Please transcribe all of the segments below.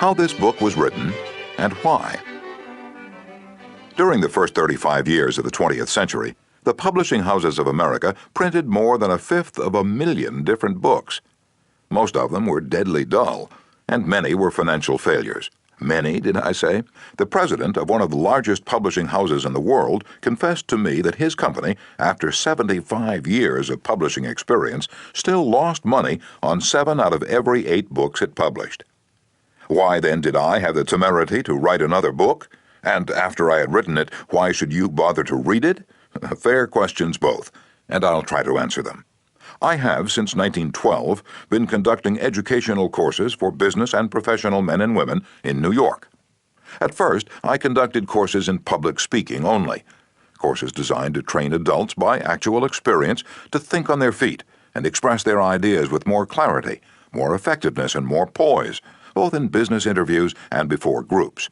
how this book was written and why. During the first 35 years of the 20th century, the publishing houses of America printed more than 1/5 different books. Most of them were deadly dull, and many were financial failures. Many, did I say? The president of one of the largest publishing houses in the world confessed to me that his company, after 75 years of publishing experience, still lost money on 7 out of every 8 books it published. Why then did I have the temerity to write another book? And after I had written it, why should you bother to read it? Fair questions both, and I'll try to answer them. I have, since 1912, been conducting educational courses for business and professional men and women in New York. At first, I conducted courses in public speaking only, courses designed to train adults by actual experience to think on their feet and express their ideas with more clarity, more effectiveness, and more poise, both in business interviews and before groups.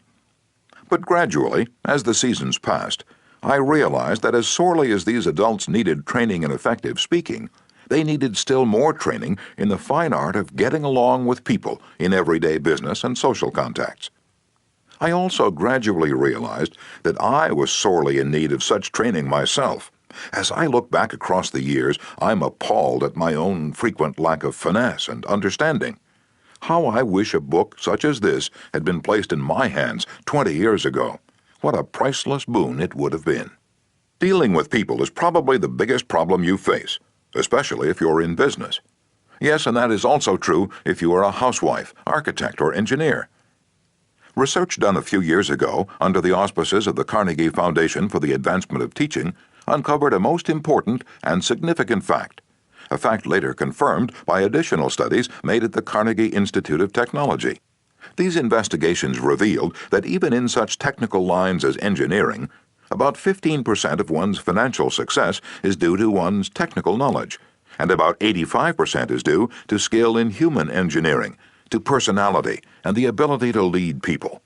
But gradually, as the seasons passed, I realized that as sorely as these adults needed training in effective speaking, they needed still more training in the fine art of getting along with people in everyday business and social contacts. I also gradually realized that I was sorely in need of such training myself. As I look back across the years, I'm appalled at my own frequent lack of finesse and understanding. How I wish a book such as this had been placed in my hands 20 years ago. What a priceless boon it would have been. Dealing with people is probably the biggest problem you face, especially if you're in business. Yes, and that is also true if you are a housewife, architect, or engineer. Research done a few years ago under the auspices of the Carnegie Foundation for the Advancement of Teaching uncovered a most important and significant fact, a fact later confirmed by additional studies made at the Carnegie Institute of Technology. These investigations revealed that even in such technical lines as engineering, about 15% of one's financial success is due to one's technical knowledge, and about 85% is due to skill in human engineering, to personality, and the ability to lead people.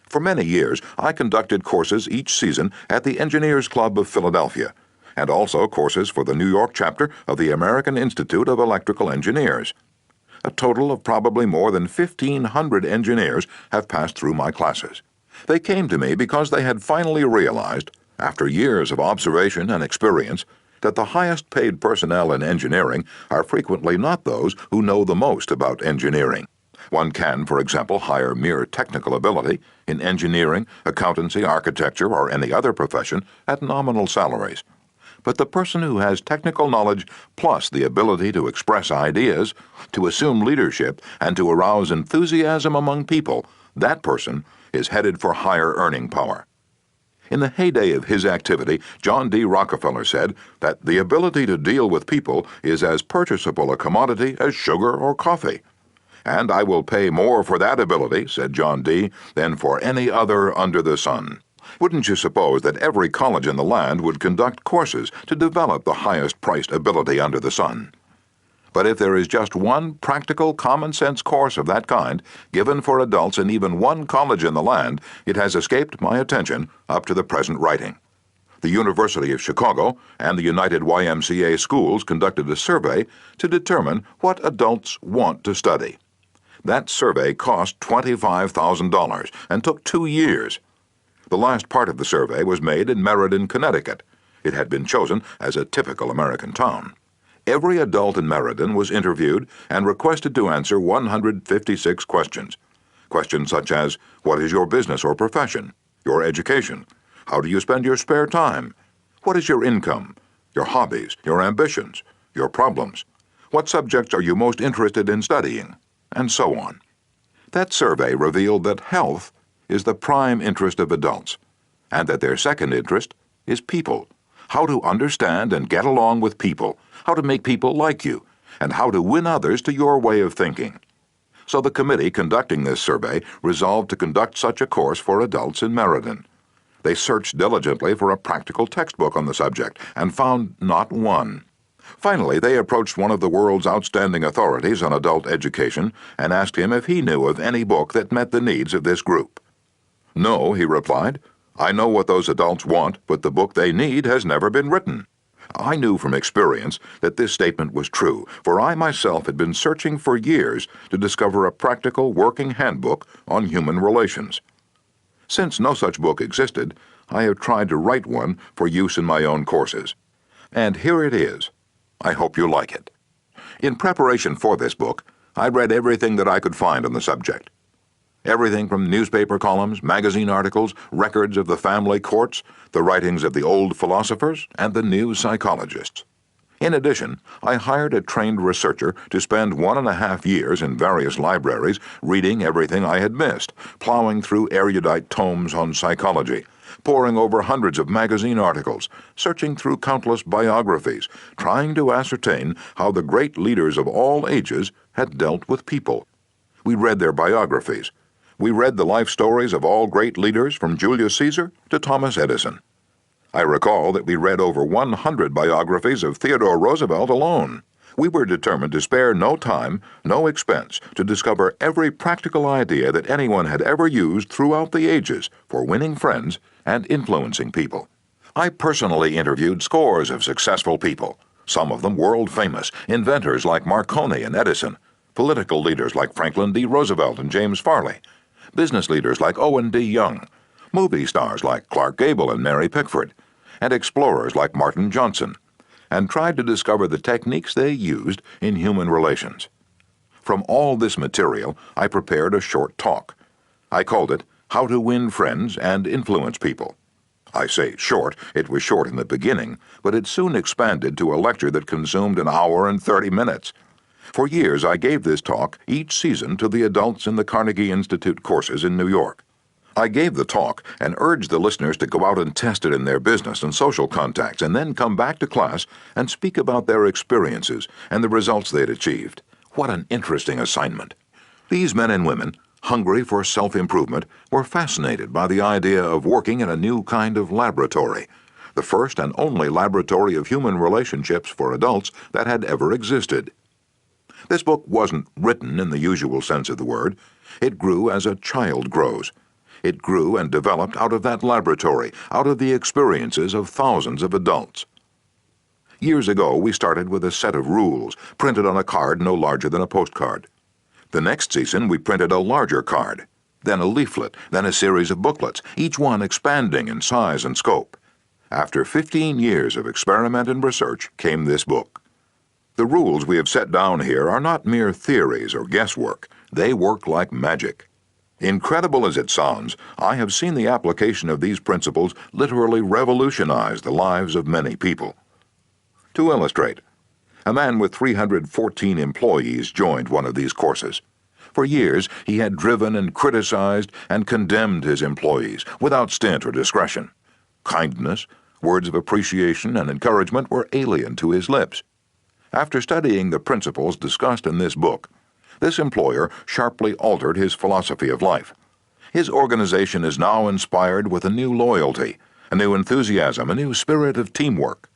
For many years, I conducted courses each season at the Engineers Club of Philadelphia, and also courses for the New York chapter of the American Institute of Electrical Engineers. A total of probably more than 1,500 engineers have passed through my classes. They came to me because they had finally realized, after years of observation and experience, that the highest paid personnel in engineering are frequently not those who know the most about engineering. One can, for example, hire mere technical ability in engineering, accountancy, architecture, or any other profession at nominal salaries. But the person who has technical knowledge plus the ability to express ideas, to assume leadership, and to arouse enthusiasm among people, that person is headed for higher earning power. In the heyday of his activity, John D. Rockefeller said that the ability to deal with people is as purchasable a commodity as sugar or coffee. And I will pay more for that ability, said John D., than for any other under the sun. Wouldn't you suppose that every college in the land would conduct courses to develop the highest-priced ability under the sun? But if there is just one practical, common-sense course of that kind given for adults in even one college in the land, it has escaped my attention up to the present writing. The University of Chicago and the United YMCA schools conducted a survey to determine what adults want to study. That survey cost $25,000 and took 2 years. The last part of the survey was made in Meriden, Connecticut. It had been chosen as a typical American town. Every adult in Meriden was interviewed and requested to answer 156 questions. Questions such as, what is your business or profession? Your education? How do you spend your spare time? What is your income? Your hobbies? Your ambitions? Your problems? What subjects are you most interested in studying? And so on. That survey revealed that health is the prime interest of adults, and that their second interest is people. How to understand and get along with people, how to make people like you, and how to win others to your way of thinking. So the committee conducting this survey resolved to conduct such a course for adults in Meriden. They searched diligently for a practical textbook on the subject and found not one. Finally, they approached one of the world's outstanding authorities on adult education and asked him if he knew of any book that met the needs of this group. No, he replied. I know what those adults want, but the book they need has never been written. I knew from experience that this statement was true, for I myself had been searching for years to discover a practical working handbook on human relations. Since no such book existed, I have tried to write one for use in my own courses. And here it is. I hope you like it. In preparation for this book, I read everything that I could find on the subject. Everything from newspaper columns, magazine articles, records of the family courts, the writings of the old philosophers, and the new psychologists. In addition, I hired a trained researcher to spend 1.5 years in various libraries reading everything I had missed, plowing through erudite tomes on psychology, poring over hundreds of magazine articles, searching through countless biographies, trying to ascertain how the great leaders of all ages had dealt with people. We read their biographies. We read the life stories of all great leaders from Julius Caesar to Thomas Edison. I recall that we read over 100 biographies of Theodore Roosevelt alone. We were determined to spare no time, no expense, to discover every practical idea that anyone had ever used throughout the ages for winning friends and influencing people. I personally interviewed scores of successful people, some of them world famous, inventors like Marconi and Edison, political leaders like Franklin D. Roosevelt and James Farley, business leaders like Owen D. Young, movie stars like Clark Gable and Mary Pickford, and explorers like Martin Johnson, and tried to discover the techniques they used in human relations. From all this material, I prepared a short talk. I called it How to Win Friends and Influence People. I say short, it was short in the beginning, but it soon expanded to a lecture that consumed 1 hour and 30 minutes. For years, I gave this talk each season to the adults in the Carnegie Institute courses in New York. I gave the talk and urged the listeners to go out and test it in their business and social contacts and then come back to class and speak about their experiences and the results they'd achieved. What an interesting assignment. These men and women, hungry for self-improvement, were fascinated by the idea of working in a new kind of laboratory, the first and only laboratory of human relationships for adults that had ever existed. This book wasn't written in the usual sense of the word. It grew as a child grows. It grew and developed out of that laboratory, out of the experiences of thousands of adults. Years ago, we started with a set of rules, printed on a card no larger than a postcard. The next season, we printed a larger card, then a leaflet, then a series of booklets, each one expanding in size and scope. After 15 years of experiment and research came this book. The rules we have set down here are not mere theories or guesswork. They work like magic. Incredible as it sounds, I have seen the application of these principles literally revolutionize the lives of many people. To illustrate, a man with 314 employees joined one of these courses. For years, he had driven and criticized and condemned his employees without stint or discretion. Kindness, words of appreciation, and encouragement were alien to his lips. After studying the principles discussed in this book, this employer sharply altered his philosophy of life. His organization is now inspired with a new loyalty, a new enthusiasm, a new spirit of teamwork.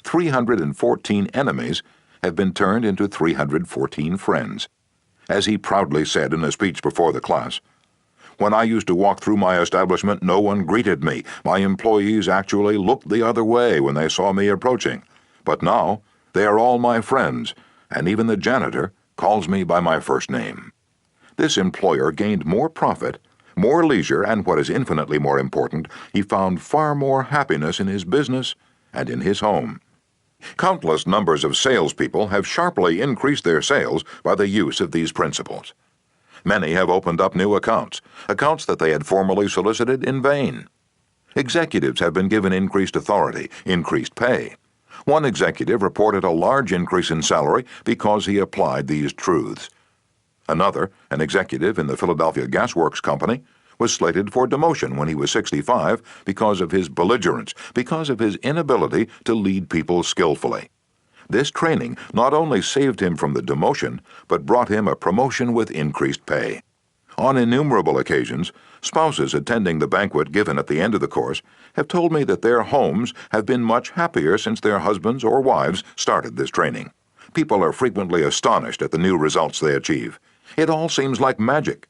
314 enemies have been turned into 314 friends. As he proudly said in a speech before the class, "When I used to walk through my establishment, no one greeted me. My employees actually looked the other way when they saw me approaching. But now, they are all my friends, and even the janitor calls me by my first name." This employer gained more profit, more leisure, and what is infinitely more important, he found far more happiness in his business and in his home. Countless numbers of salespeople have sharply increased their sales by the use of these principles. Many have opened up new accounts that they had formerly solicited in vain. Executives have been given increased authority, increased pay. One executive reported a large increase in salary because he applied these truths. Another, an executive in the Philadelphia Gas Works Company, was slated for demotion when he was 65 because of his belligerence, because of his inability to lead people skillfully. This training not only saved him from the demotion, but brought him a promotion with increased pay. On innumerable occasions, spouses attending the banquet given at the end of the course have told me that their homes have been much happier since their husbands or wives started this training. People are frequently astonished at the new results they achieve. It all seems like magic.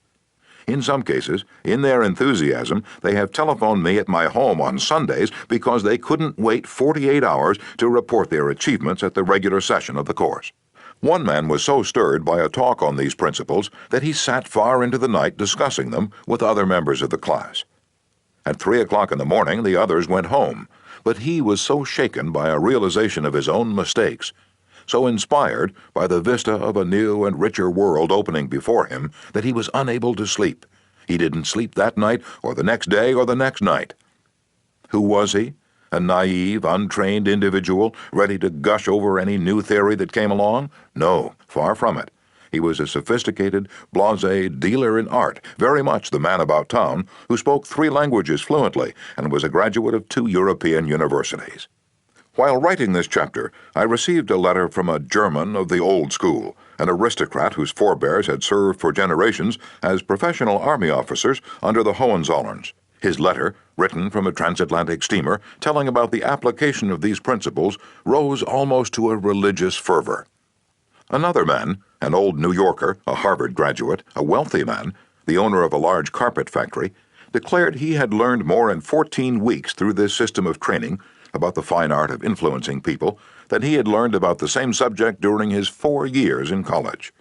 In some cases, in their enthusiasm, they have telephoned me at my home on Sundays because they couldn't wait 48 hours to report their achievements at the regular session of the course. One man was so stirred by a talk on these principles that he sat far into the night discussing them with other members of the class. At 3 o'clock in the morning, the others went home, but he was so shaken by a realization of his own mistakes, so inspired by the vista of a new and richer world opening before him, that he was unable to sleep. He didn't sleep that night, or the next day, or the next night. Who was he? A naive, untrained individual, ready to gush over any new theory that came along? No, far from it. He was a sophisticated, blasé dealer in art, very much the man about town, who spoke 3 languages fluently and was a graduate of 2 European universities. While writing this chapter, I received a letter from a German of the old school, an aristocrat whose forebears had served for generations as professional army officers under the Hohenzollerns. His letter, written from a transatlantic steamer, telling about the application of these principles, rose almost to a religious fervor. Another man, an old New Yorker, a Harvard graduate, a wealthy man, the owner of a large carpet factory, declared he had learned more in 14 weeks through this system of training about the fine art of influencing people than he had learned about the same subject during his 4 years in college.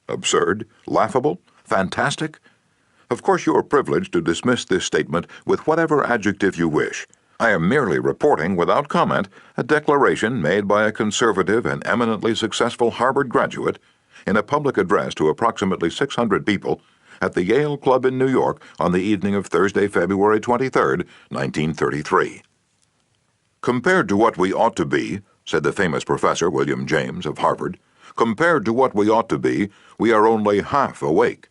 Absurd? Laughable? Fantastic? Of course, you are privileged to dismiss this statement with whatever adjective you wish. I am merely reporting, without comment, a declaration made by a conservative and eminently successful Harvard graduate in a public address to approximately 600 people at the Yale Club in New York on the evening of Thursday, February 23, 1933. "Compared to what we ought to be," said the famous Professor William James of Harvard, "compared to what we ought to be, we are only half awake.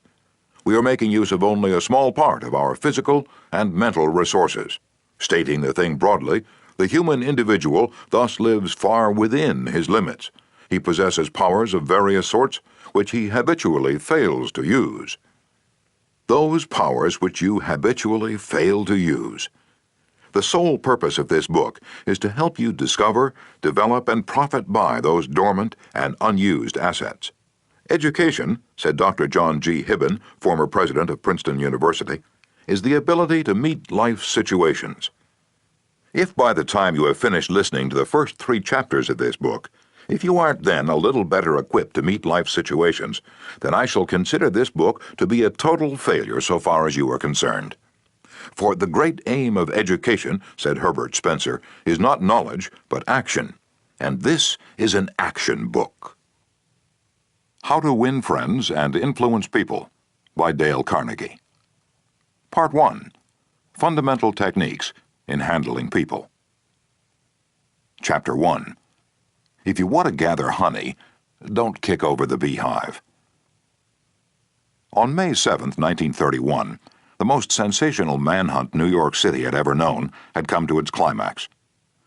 We are making use of only a small part of our physical and mental resources. Stating the thing broadly, the human individual thus lives far within his limits. He possesses powers of various sorts which he habitually fails to use." Those powers which you habitually fail to use. The sole purpose of this book is to help you discover, develop, and profit by those dormant and unused assets. Education, said Dr. John G. Hibben, former president of Princeton University, is the ability to meet life situations. If by the time you have finished listening to the first 3 chapters of this book, if you aren't then a little better equipped to meet life situations, then I shall consider this book to be a total failure so far as you are concerned. For the great aim of education, said Herbert Spencer, is not knowledge, but action. And this is an action book. How to Win Friends and Influence People by Dale Carnegie. Part 1. Fundamental Techniques in Handling People. Chapter 1. If you want to gather honey, don't kick over the beehive. On May 7, 1931, the most sensational manhunt New York City had ever known had come to its climax.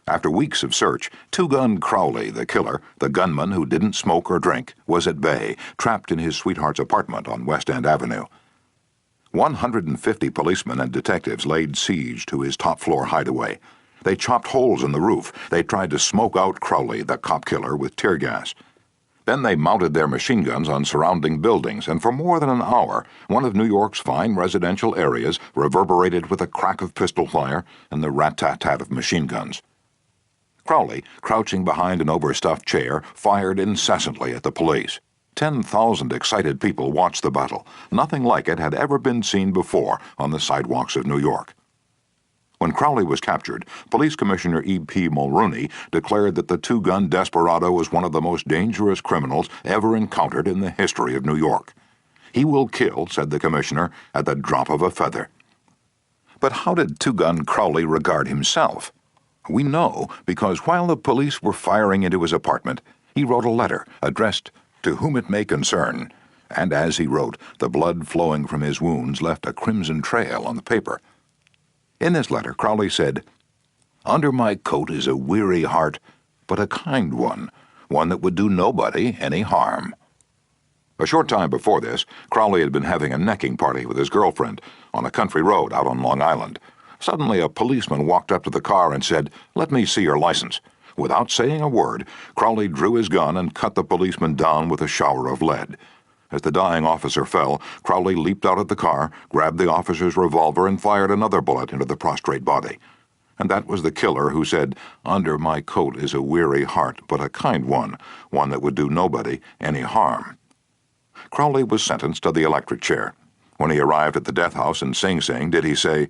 After weeks of search, Two-Gun Crowley, the killer, the gunman who didn't smoke or drink, was at bay, trapped in his sweetheart's apartment on West End Avenue. 150 policemen and detectives laid siege to his top-floor hideaway. They chopped holes in the roof. They tried to smoke out Crowley, the cop killer, with tear gas. Then they mounted their machine guns on surrounding buildings, and for more than an hour, one of New York's fine residential areas reverberated with the crack of pistol fire and the rat-tat-tat of machine guns. Crowley, crouching behind an overstuffed chair, fired incessantly at the police. 10,000 excited people watched the battle. Nothing like it had ever been seen before on the sidewalks of New York. When Crowley was captured, Police Commissioner E.P. Mulrooney declared that the two-gun desperado was one of the most dangerous criminals ever encountered in the history of New York. "He will kill," said the commissioner, "at the drop of a feather." But how did Two-Gun Crowley regard himself? We know because while the police were firing into his apartment, he wrote a letter addressed "To whom it may concern," and as he wrote, the blood flowing from his wounds left a crimson trail on the paper. In this letter, Crowley said, "Under my coat is a weary heart, but a kind one that would do nobody any harm." A short time before this, Crowley had been having a necking party with his girlfriend on a country road out on Long Island. Suddenly, a policeman walked up to the car and said, "Let me see your license." Without saying a word, Crowley drew his gun and cut the policeman down with a shower of lead. As the dying officer fell, Crowley leaped out of the car, grabbed the officer's revolver, and fired another bullet into the prostrate body. And that was the killer who said, "Under my coat is a weary heart, but a kind one that would do nobody any harm." Crowley was sentenced to the electric chair. When he arrived at the death house in Sing Sing, did he say,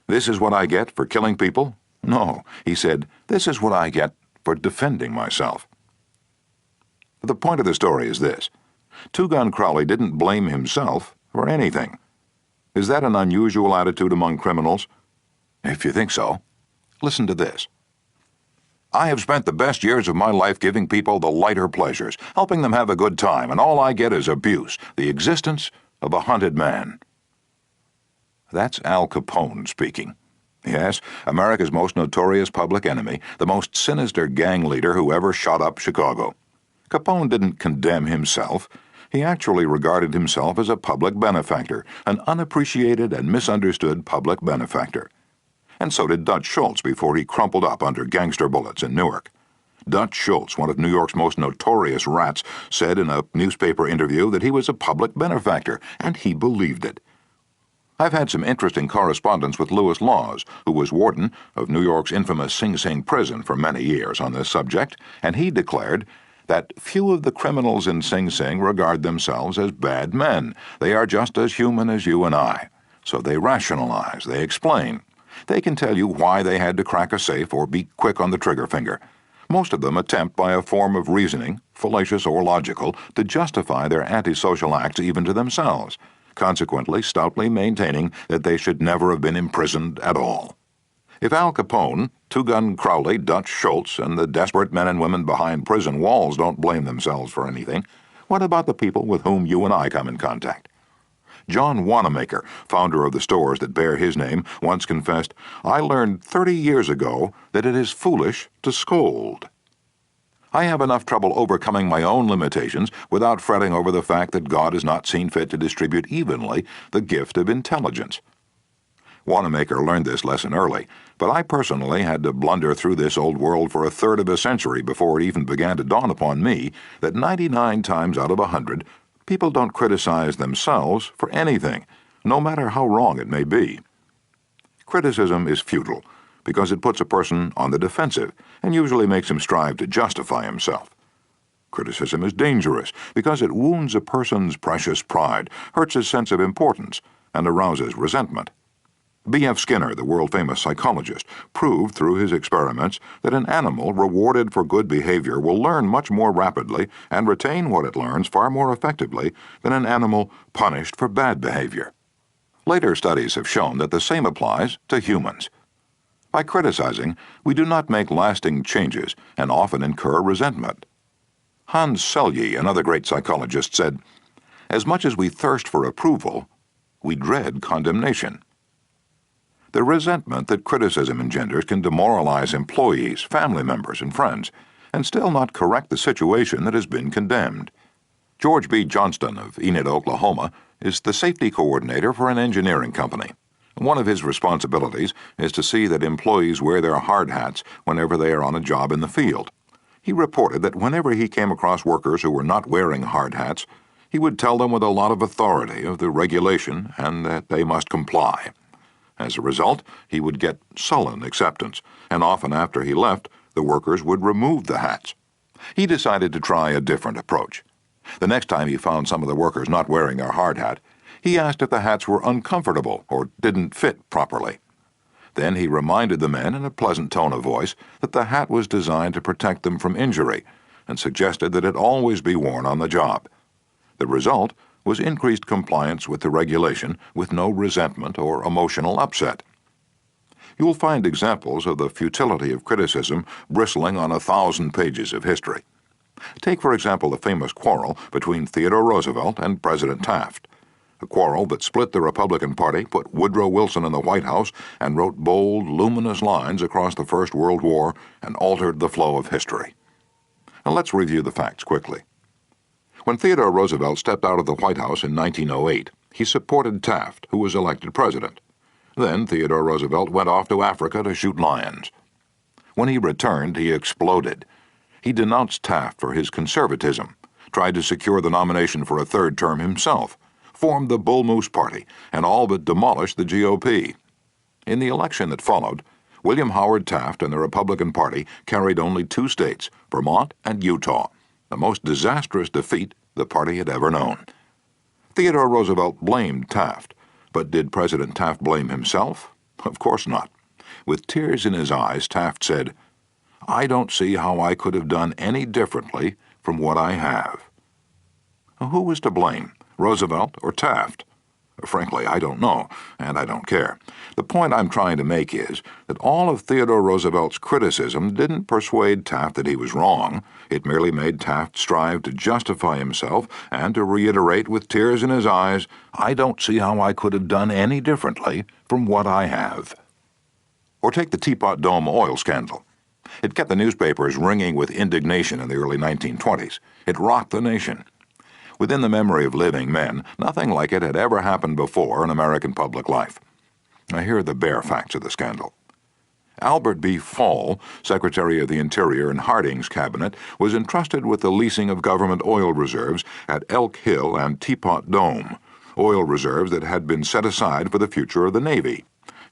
"This is what I get for killing people"? No, he said, "This is what I get for defending myself." The point of the story is this. Two-Gun Crowley didn't blame himself for anything. Is that an unusual attitude among criminals? If you think so, listen to this. "I have spent the best years of my life giving people the lighter pleasures, helping them have a good time, and all I get is abuse, the existence of a hunted man." That's Al Capone speaking. Yes, America's most notorious public enemy, the most sinister gang leader who ever shot up Chicago. Capone didn't condemn himself. He actually regarded himself as a public benefactor, an unappreciated and misunderstood public benefactor. And so did Dutch Schultz before he crumpled up under gangster bullets in Newark. Dutch Schultz, one of New York's most notorious rats, said in a newspaper interview that he was a public benefactor, and he believed it. I've had some interesting correspondence with Lewis Laws, who was warden of New York's infamous Sing Sing prison for many years on this subject, and he declared that few of the criminals in Sing Sing regard themselves as bad men. They are just as human as you and I. So they rationalize, they explain. They can tell you why they had to crack a safe or be quick on the trigger finger. Most of them attempt by a form of reasoning, fallacious or logical, to justify their antisocial acts even to themselves, consequently stoutly maintaining that they should never have been imprisoned at all. If Al Capone, Two-Gun Crowley, Dutch Schultz, and the desperate men and women behind prison walls don't blame themselves for anything, what about the people with whom you and I come in contact? John Wanamaker, founder of the stores that bear his name, once confessed, "I learned 30 years ago that it is foolish to scold." I have enough trouble overcoming my own limitations without fretting over the fact that God has not seen fit to distribute evenly the gift of intelligence. Wanamaker learned this lesson early, but I personally had to blunder through this old world for a third of a century before it even began to dawn upon me that 99 times out of 100, people don't criticize themselves for anything, no matter how wrong it may be. Criticism is futile because it puts a person on the defensive and usually makes him strive to justify himself. Criticism is dangerous because it wounds a person's precious pride, hurts his sense of importance, and arouses resentment. B.F. Skinner, the world-famous psychologist, proved through his experiments that an animal rewarded for good behavior will learn much more rapidly and retain what it learns far more effectively than an animal punished for bad behavior. Later studies have shown that the same applies to humans. By criticizing, we do not make lasting changes and often incur resentment. Hans Selye, another great psychologist, said, "As much as we thirst for approval, we dread condemnation." The resentment that criticism engenders can demoralize employees, family members, and friends, and still not correct the situation that has been condemned. George B. Johnston of Enid, Oklahoma, is the safety coordinator for an engineering company. One of his responsibilities is to see that employees wear their hard hats whenever they are on a job in the field. He reported that whenever he came across workers who were not wearing hard hats, he would tell them with a lot of authority of the regulation and that they must comply. As a result, he would get sullen acceptance, and often after he left, the workers would remove the hats. He decided to try a different approach. The next time he found some of the workers not wearing their hard hat, he asked if the hats were uncomfortable or didn't fit properly. Then he reminded the men in a pleasant tone of voice that the hat was designed to protect them from injury, and suggested that it always be worn on the job. The result was increased compliance with the regulation with no resentment or emotional upset. You'll find examples of the futility of criticism bristling on 1,000 pages of history. Take, for example, the famous quarrel between Theodore Roosevelt and President Taft, a quarrel that split the Republican Party, put Woodrow Wilson in the White House, and wrote bold, luminous lines across the First World War and altered the flow of history. Now let's review the facts quickly. When Theodore Roosevelt stepped out of the White House in 1908, he supported Taft, who was elected president. Then Theodore Roosevelt went off to Africa to shoot lions. When he returned, he exploded. He denounced Taft for his conservatism, tried to secure the nomination for a third term himself, formed the Bull Moose Party, and all but demolished the GOP. In the election that followed, William Howard Taft and the Republican Party carried only 2 states, Vermont and Utah, the most disastrous defeat the party had ever known. Theodore Roosevelt blamed Taft, but did President Taft blame himself? Of course not. With tears in his eyes, Taft said, "I don't see how I could have done any differently from what I have." Who was to blame, Roosevelt or Taft? Frankly, I don't know, and I don't care. The point I'm trying to make is that all of Theodore Roosevelt's criticism didn't persuade Taft that he was wrong. It merely made Taft strive to justify himself and to reiterate with tears in his eyes, "I don't see how I could have done any differently from what I have." Or take the Teapot Dome oil scandal. It kept the newspapers ringing with indignation in the early 1920s. It rocked the nation. Within the memory of living men, nothing like it had ever happened before in American public life. Now, here are the bare facts of the scandal. Albert B. Fall, Secretary of the Interior in Harding's cabinet, was entrusted with the leasing of government oil reserves at Elk Hill and Teapot Dome, oil reserves that had been set aside for the future of the Navy.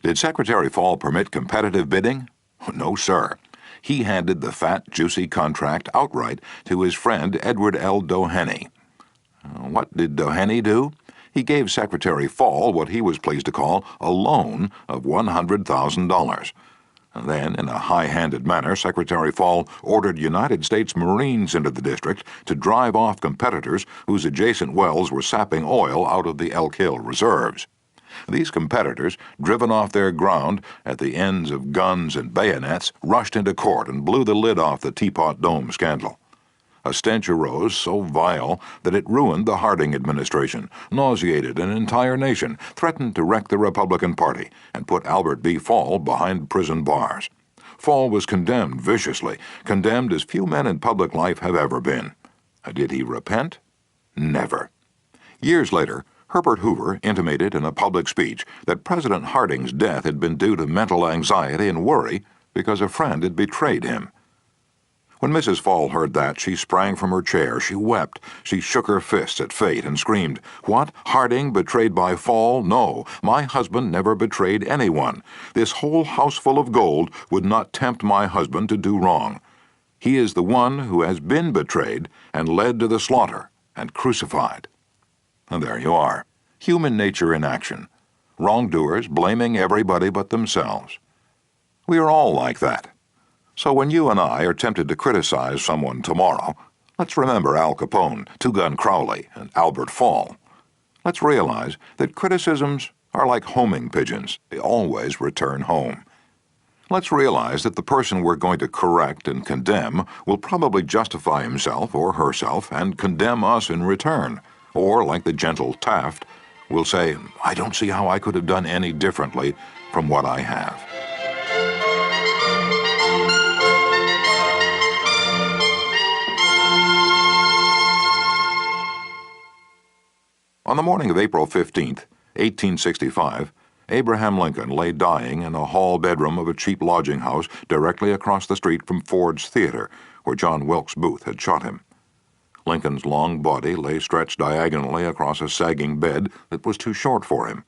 Did Secretary Fall permit competitive bidding? No, sir. He handed the fat, juicy contract outright to his friend Edward L. Doheny. What did Doheny do? He gave Secretary Fall what he was pleased to call a loan of $100,000. Then, in a high-handed manner, Secretary Fall ordered United States Marines into the district to drive off competitors whose adjacent wells were sapping oil out of the Elk Hill reserves. These competitors, driven off their ground at the ends of guns and bayonets, rushed into court and blew the lid off the Teapot Dome scandal. A stench arose so vile that it ruined the Harding administration, nauseated an entire nation, threatened to wreck the Republican Party, and put Albert B. Fall behind prison bars. Fall was condemned viciously, condemned as few men in public life have ever been. Did he repent? Never. Years later, Herbert Hoover intimated in a public speech that President Harding's death had been due to mental anxiety and worry because a friend had betrayed him. When Mrs. Fall heard that, she sprang from her chair, she wept, she shook her fists at fate and screamed, "What? Harding betrayed by Fall? No, my husband never betrayed anyone. This whole house full of gold would not tempt my husband to do wrong. He is the one who has been betrayed and led to the slaughter and crucified." And there you are, human nature in action, wrongdoers blaming everybody but themselves. We are all like that. So when you and I are tempted to criticize someone tomorrow, let's remember Al Capone, Two Gun Crowley, and Albert Fall. Let's realize that criticisms are like homing pigeons. They always return home. Let's realize that the person we're going to correct and condemn will probably justify himself or herself and condemn us in return. Or, like the gentle Taft, will say, "I don't see how I could have done any differently from what I have." On the morning of April 15th, 1865, Abraham Lincoln lay dying in a hall bedroom of a cheap lodging house directly across the street from Ford's Theater, where John Wilkes Booth had shot him. Lincoln's long body lay stretched diagonally across a sagging bed that was too short for him.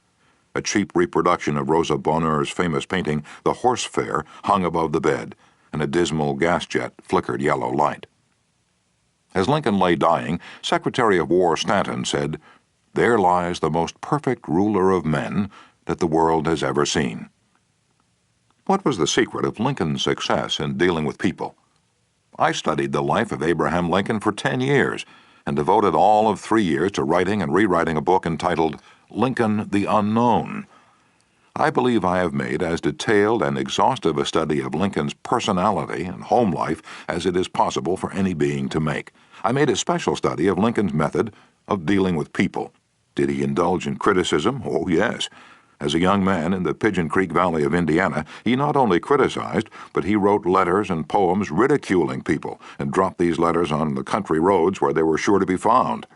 A cheap reproduction of Rosa Bonheur's famous painting, The Horse Fair, hung above the bed, and a dismal gas jet flickered yellow light. As Lincoln lay dying, Secretary of War Stanton said, "There lies the most perfect ruler of men that the world has ever seen." What was the secret of Lincoln's success in dealing with people? I studied the life of Abraham Lincoln for 10 years and devoted all of 3 years to writing and rewriting a book entitled Lincoln the Unknown. I believe I have made as detailed and exhaustive a study of Lincoln's personality and home life as it is possible for any being to make. I made a special study of Lincoln's method of dealing with people. Did he indulge in criticism? Oh, yes. As a young man in the Pigeon Creek Valley of Indiana, he not only criticized, but he wrote letters and poems ridiculing people and dropped these letters on the country roads where they were sure to be found.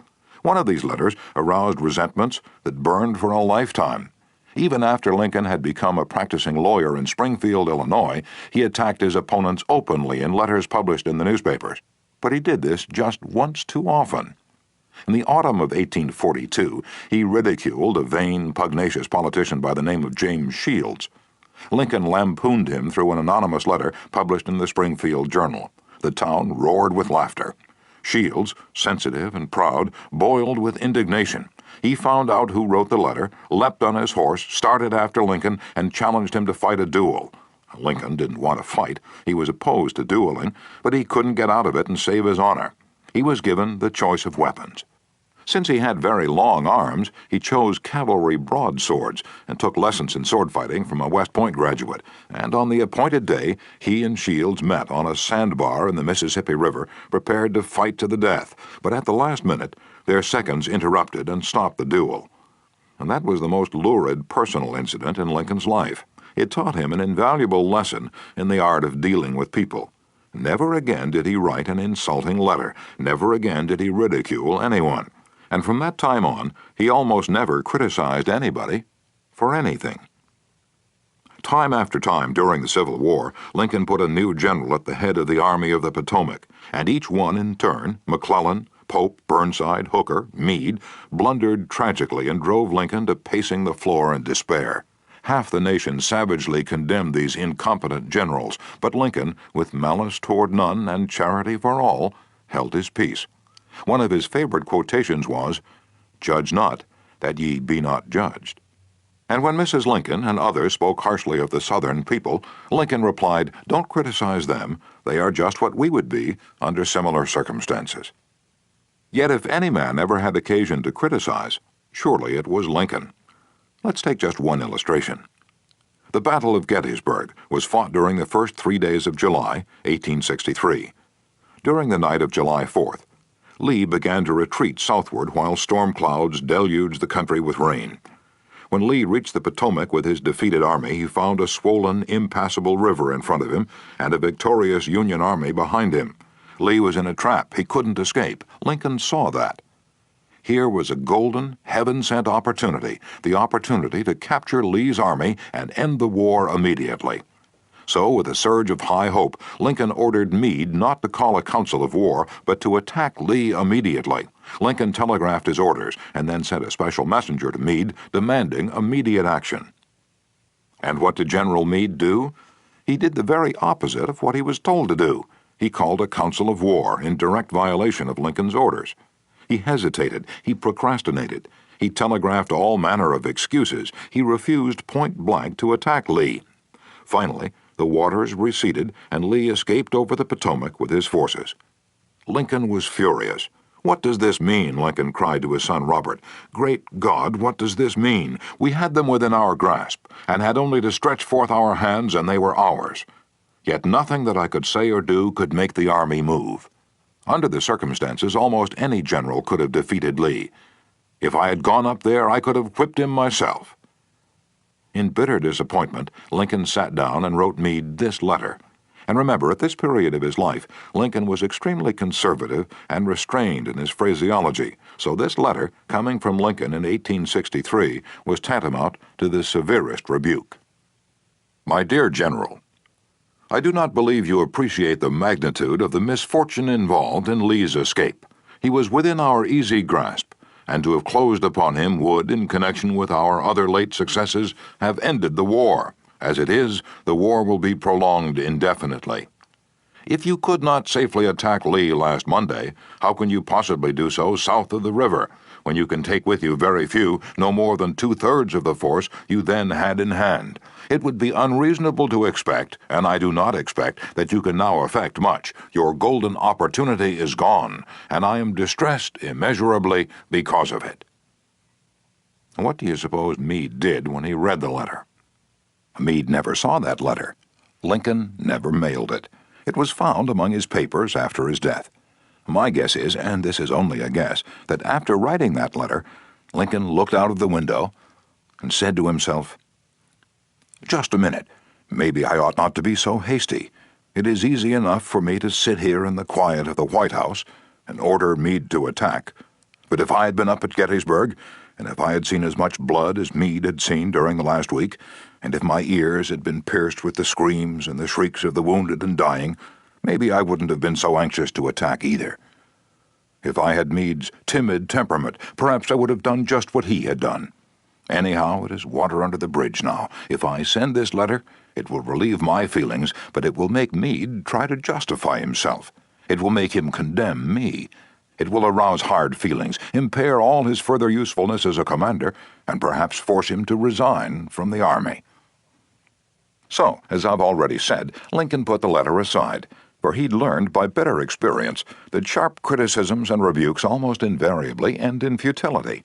One of these letters aroused resentments that burned for a lifetime. Even after Lincoln had become a practicing lawyer in Springfield, Illinois, he attacked his opponents openly in letters published in the newspapers. but he did this just once too often. In the autumn of 1842, he ridiculed a vain, pugnacious politician by the name of James Shields. Lincoln lampooned him through an anonymous letter published in the Springfield Journal. The town roared with laughter. Shields, sensitive and proud, boiled with indignation. He found out who wrote the letter, leapt on his horse, started after Lincoln, and challenged him to fight a duel. Lincoln didn't want to fight. He was opposed to dueling, but he couldn't get out of it and save his honor. He was given the choice of weapons. Since he had very long arms, he chose cavalry broadswords and took lessons in sword fighting from a West Point graduate, and on the appointed day he and Shields met on a sandbar in the Mississippi River, prepared to fight to the death, but at the last minute their seconds interrupted and stopped the duel. And that was the most lurid personal incident in Lincoln's life. It taught him an invaluable lesson in the art of dealing with people. Never again did he write an insulting letter. Never again did he ridicule anyone. And from that time on, he almost never criticized anybody for anything. Time after time during the Civil War, Lincoln put a new general at the head of the Army of the Potomac, and each one in turn, McClellan, Pope, Burnside, Hooker, Meade, blundered tragically and drove Lincoln to pacing the floor in despair. Half the nation savagely condemned these incompetent generals, but Lincoln, with malice toward none and charity for all, held his peace. One of his favorite quotations was, "Judge not, that ye be not judged." And when Mrs. Lincoln and others spoke harshly of the Southern people, Lincoln replied, "Don't criticize them. They are just what we would be under similar circumstances." Yet if any man ever had occasion to criticize, surely it was Lincoln. Let's take just one illustration. The Battle of Gettysburg was fought during the first 3 days of July, 1863. During the night of July 4th, Lee began to retreat southward while storm clouds deluged the country with rain. When Lee reached the Potomac with his defeated army, he found a swollen, impassable river in front of him and a victorious Union army behind him. Lee was in a trap. He couldn't escape. Lincoln saw that. Here was a golden, heaven-sent opportunity, the opportunity to capture Lee's army and end the war immediately. So, with a surge of high hope, Lincoln ordered Meade not to call a council of war, but to attack Lee immediately. Lincoln telegraphed his orders and then sent a special messenger to Meade demanding immediate action. And what did General Meade do? He did the very opposite of what he was told to do. He called a council of war in direct violation of Lincoln's orders. He hesitated. He procrastinated. He telegraphed all manner of excuses. He refused point blank to attack Lee. Finally, the waters receded, and Lee escaped over the Potomac with his forces. Lincoln was furious. "What does this mean?" Lincoln cried to his son Robert. "Great God, what does this mean? We had them within our grasp, and had only to stretch forth our hands, and they were ours. Yet nothing that I could say or do could make the army move. Under the circumstances, almost any general could have defeated Lee. If I had gone up there, I could have whipped him myself." In bitter disappointment, Lincoln sat down and wrote Meade this letter. And remember, at this period of his life, Lincoln was extremely conservative and restrained in his phraseology, so this letter, coming from Lincoln in 1863, was tantamount to the severest rebuke. My dear General, I do not believe you appreciate the magnitude of the misfortune involved in Lee's escape. He was within our easy grasp, and to have closed upon him would, in connection with our other late successes, have ended the war. As it is, the war will be prolonged indefinitely. If you could not safely attack Lee last Monday, how can you possibly do so south of the river, when you can take with you very few, no more than 2/3 of the force you then had in hand? It would be unreasonable to expect, and I do not expect, that you can now effect much. Your golden opportunity is gone, and I am distressed immeasurably because of it. What do you suppose Meade did when he read the letter? Meade never saw that letter. Lincoln never mailed it. It was found among his papers after his death. My guess is, and this is only a guess, that after writing that letter, Lincoln looked out of the window and said to himself, "Just a minute. Maybe I ought not to be so hasty. It is easy enough for me to sit here in the quiet of the White House and order Meade to attack. But if I had been up at Gettysburg, and if I had seen as much blood as Meade had seen during the last week, and if my ears had been pierced with the screams and the shrieks of the wounded and dying, maybe I wouldn't have been so anxious to attack either. If I had Meade's timid temperament, perhaps I would have done just what he had done. Anyhow, it is water under the bridge now. If I send this letter, it will relieve my feelings, but it will make Meade try to justify himself. It will make him condemn me. It will arouse hard feelings, impair all his further usefulness as a commander, and perhaps force him to resign from the army. So, as I've already said, Lincoln put the letter aside, for he'd learned by bitter experience that sharp criticisms and rebukes almost invariably end in futility.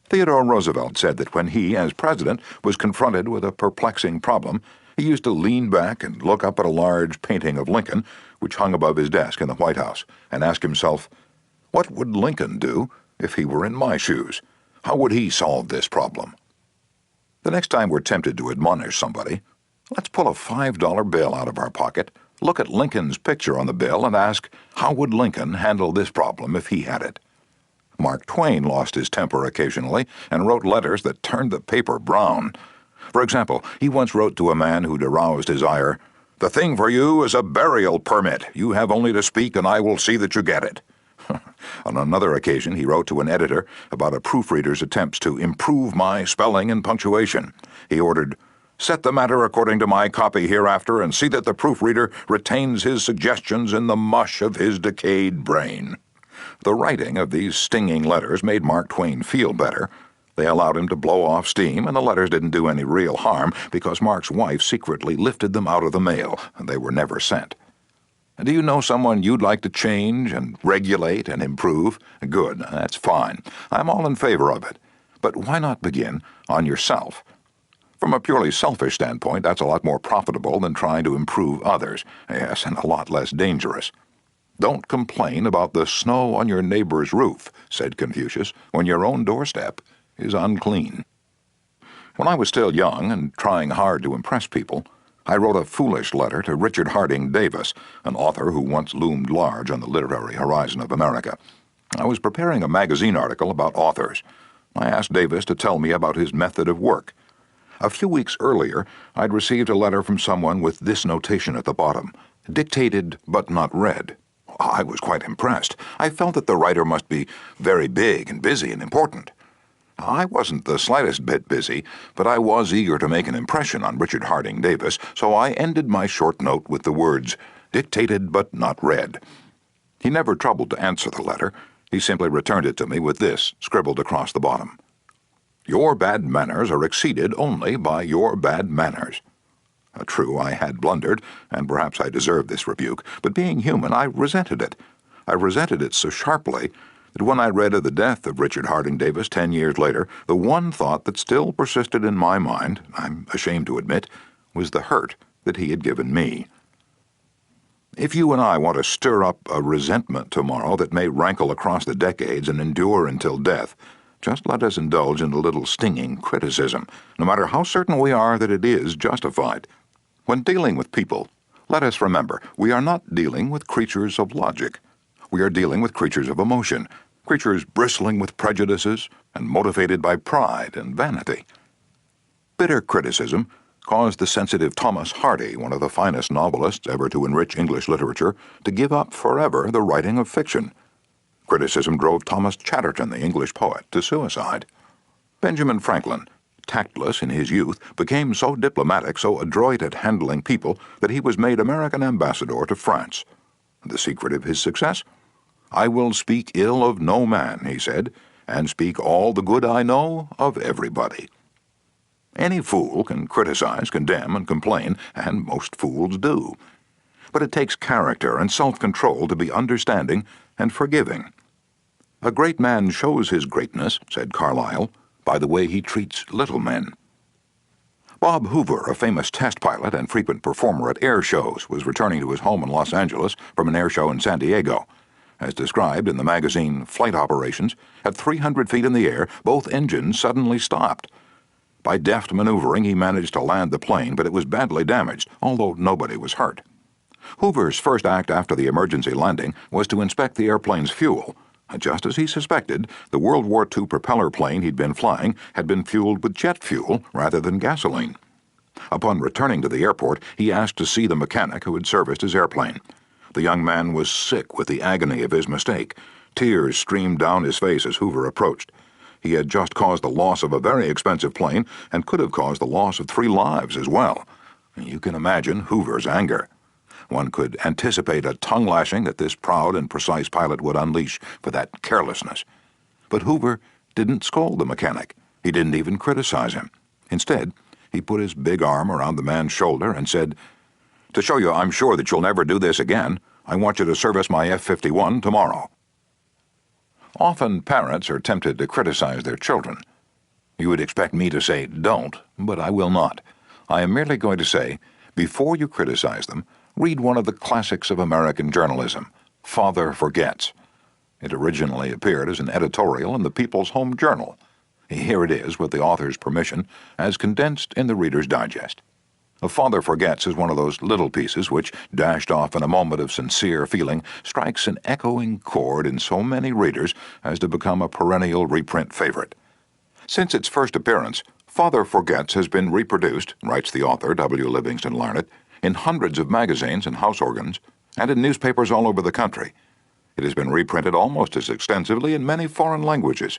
Theodore Roosevelt said that when he, as president, was confronted with a perplexing problem, he used to lean back and look up at a large painting of Lincoln, which hung above his desk in the White House, and ask himself, "What would Lincoln do if he were in my shoes? How would he solve this problem?" The next time we're tempted to admonish somebody, let's pull a $5 bill out of our pocket, look at Lincoln's picture on the bill, and ask, how would Lincoln handle this problem if he had it? Mark Twain lost his temper occasionally and wrote letters that turned the paper brown. For example, he once wrote to a man who'd aroused his ire, "The thing for you is a burial permit. You have only to speak and I will see that you get it." On another occasion, he wrote to an editor about a proofreader's attempts to improve my spelling and punctuation. He ordered, "Set the matter according to my copy hereafter and see that the proofreader retains his suggestions in the mush of his decayed brain." The writing of these stinging letters made Mark Twain feel better. They allowed him to blow off steam, and the letters didn't do any real harm because Mark's wife secretly lifted them out of the mail, and they were never sent. Do you know someone you'd like to change and regulate and improve? Good, that's fine. I'm all in favor of it. But why not begin on yourself? From a purely selfish standpoint, that's a lot more profitable than trying to improve others. Yes, and a lot less dangerous. "Don't complain about the snow on your neighbor's roof," said Confucius, "when your own doorstep is unclean." When I was still young and trying hard to impress people, I wrote a foolish letter to Richard Harding Davis, an author who once loomed large on the literary horizon of America. I was preparing a magazine article about authors. I asked Davis to tell me about his method of work. A few weeks earlier, I'd received a letter from someone with this notation at the bottom, "Dictated but not read." I was quite impressed. I felt that the writer must be very big and busy and important. I wasn't the slightest bit busy, but I was eager to make an impression on Richard Harding Davis, so I ended my short note with the words, "Dictated but not read." He never troubled to answer the letter. He simply returned it to me with this, scribbled across the bottom: "Your bad manners are exceeded only by your bad manners." True, I had blundered, and perhaps I deserved this rebuke, but being human, I resented it. I resented it so sharply that when I read of the death of Richard Harding Davis 10 years later, the one thought that still persisted in my mind, I'm ashamed to admit, was the hurt that he had given me. If you and I want to stir up a resentment tomorrow that may rankle across the decades and endure until death, just let us indulge in a little stinging criticism, no matter how certain we are that it is justified. When dealing with people, let us remember we are not dealing with creatures of logic. We are dealing with creatures of emotion, creatures bristling with prejudices and motivated by pride and vanity. Bitter criticism caused the sensitive Thomas Hardy, one of the finest novelists ever to enrich English literature, to give up forever the writing of fiction. Criticism drove Thomas Chatterton, the English poet, to suicide. Benjamin Franklin, tactless in his youth, became so diplomatic, so adroit at handling people, that he was made American ambassador to France. The secret of his success? "I will speak ill of no man," he said, "and speak all the good I know of everybody." Any fool can criticize, condemn, and complain, and most fools do. But it takes character and self-control to be understanding and forgiving. "A great man shows his greatness," said Carlyle, "by the way he treats little men." Bob Hoover, a famous test pilot and frequent performer at air shows, was returning to his home in Los Angeles from an air show in San Diego. As described in the magazine Flight Operations, at 300 feet in the air, both engines suddenly stopped. By deft maneuvering, he managed to land the plane, but it was badly damaged, although nobody was hurt. Hoover's first act after the emergency landing was to inspect the airplane's fuel. Just as he suspected, the World War II propeller plane he'd been flying had been fueled with jet fuel rather than gasoline. Upon returning to the airport, he asked to see the mechanic who had serviced his airplane. The young man was sick with the agony of his mistake. Tears streamed down his face as Hoover approached. He had just caused the loss of a very expensive plane and could have caused the loss of 3 lives as well. You can imagine Hoover's anger. One could anticipate a tongue-lashing that this proud and precise pilot would unleash for that carelessness. But Hoover didn't scold the mechanic. He didn't even criticize him. Instead, he put his big arm around the man's shoulder and said, "To show you I'm sure that you'll never do this again, I want you to service my F-51 tomorrow." Often parents are tempted to criticize their children. You would expect me to say, "Don't," but I will not. I am merely going to say, before you criticize them, read one of the classics of American journalism, Father Forgets. It originally appeared as an editorial in the People's Home Journal. Here it is, with the author's permission, as condensed in the Reader's Digest. A Father Forgets is one of those little pieces which, dashed off in a moment of sincere feeling, strikes an echoing chord in so many readers as to become a perennial reprint favorite. Since its first appearance, Father Forgets has been reproduced, writes the author, W. Livingston Larned, in hundreds of magazines and house organs, and in newspapers all over the country. It has been reprinted almost as extensively in many foreign languages.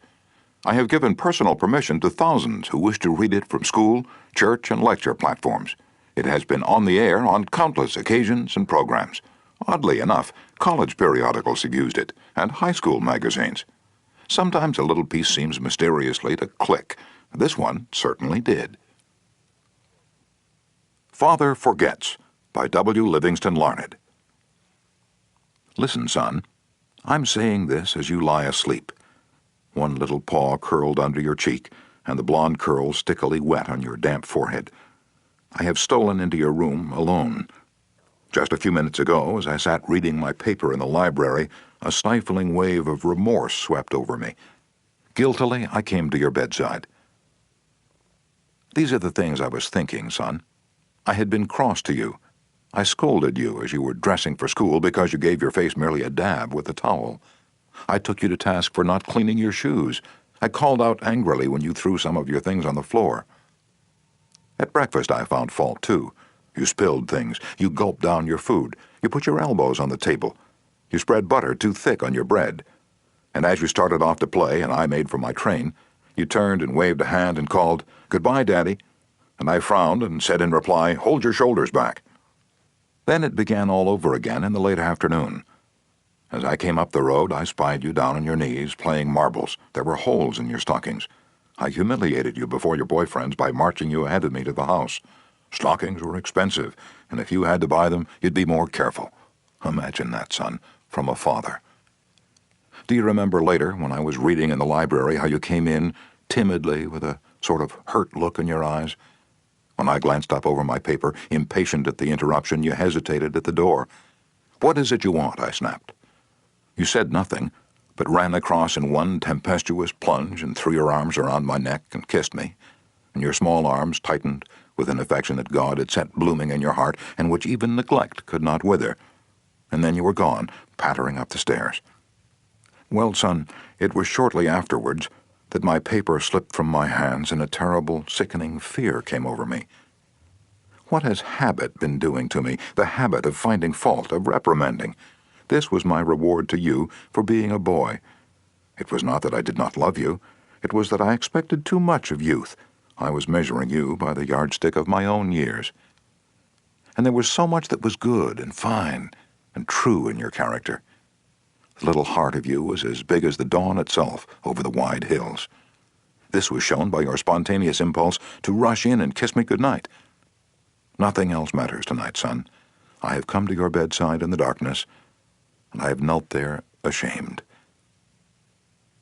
I have given personal permission to thousands who wish to read it from school, church, and lecture platforms. It has been on the air on countless occasions and programs. Oddly enough, college periodicals have used it, and high school magazines. Sometimes a little piece seems mysteriously to click. This one certainly did. Father Forgets by W. Livingston Larned. Listen, son. I'm saying this as you lie asleep. One little paw curled under your cheek, and the blonde curls stickily wet on your damp forehead. I have stolen into your room alone. Just a few minutes ago, as I sat reading my paper in the library, a stifling wave of remorse swept over me. Guiltily, I came to your bedside. These are the things I was thinking, son. I had been cross to you. I scolded you as you were dressing for school because you gave your face merely a dab with a towel. I took you to task for not cleaning your shoes. I called out angrily when you threw some of your things on the floor. At breakfast I found fault, too. You spilled things. You gulped down your food. You put your elbows on the table. You spread butter too thick on your bread. And as you started off to play and I made for my train, you turned and waved a hand and called, "Goodbye, Daddy." And I frowned and said in reply, "Hold your shoulders back." Then it began all over again in the late afternoon. As I came up the road, I spied you down on your knees, playing marbles. There were holes in your stockings. I humiliated you before your boyfriends by marching you ahead of me to the house. Stockings were expensive, and if you had to buy them, you'd be more careful. Imagine that, son, from a father. Do you remember later, when I was reading in the library, how you came in, timidly, with a sort of hurt look in your eyes? When I glanced up over my paper, impatient at the interruption, you hesitated at the door. "What is it you want?" I snapped. You said nothing, but ran across in one tempestuous plunge and threw your arms around my neck and kissed me, and your small arms tightened with an affection that God had set blooming in your heart and which even neglect could not wither. And then you were gone, pattering up the stairs. Well, son, it was shortly afterwards that my paper slipped from my hands and a terrible, sickening fear came over me. What has habit been doing to me? The habit of finding fault, of reprimanding. This was my reward to you for being a boy. It was not that I did not love you. It was that I expected too much of youth. I was measuring you by the yardstick of my own years. And there was so much that was good and fine and true in your character. The little heart of you was as big as the dawn itself over the wide hills. This was shown by your spontaneous impulse to rush in and kiss me good night. Nothing else matters tonight, son. I have come to your bedside in the darkness, and I have knelt there ashamed.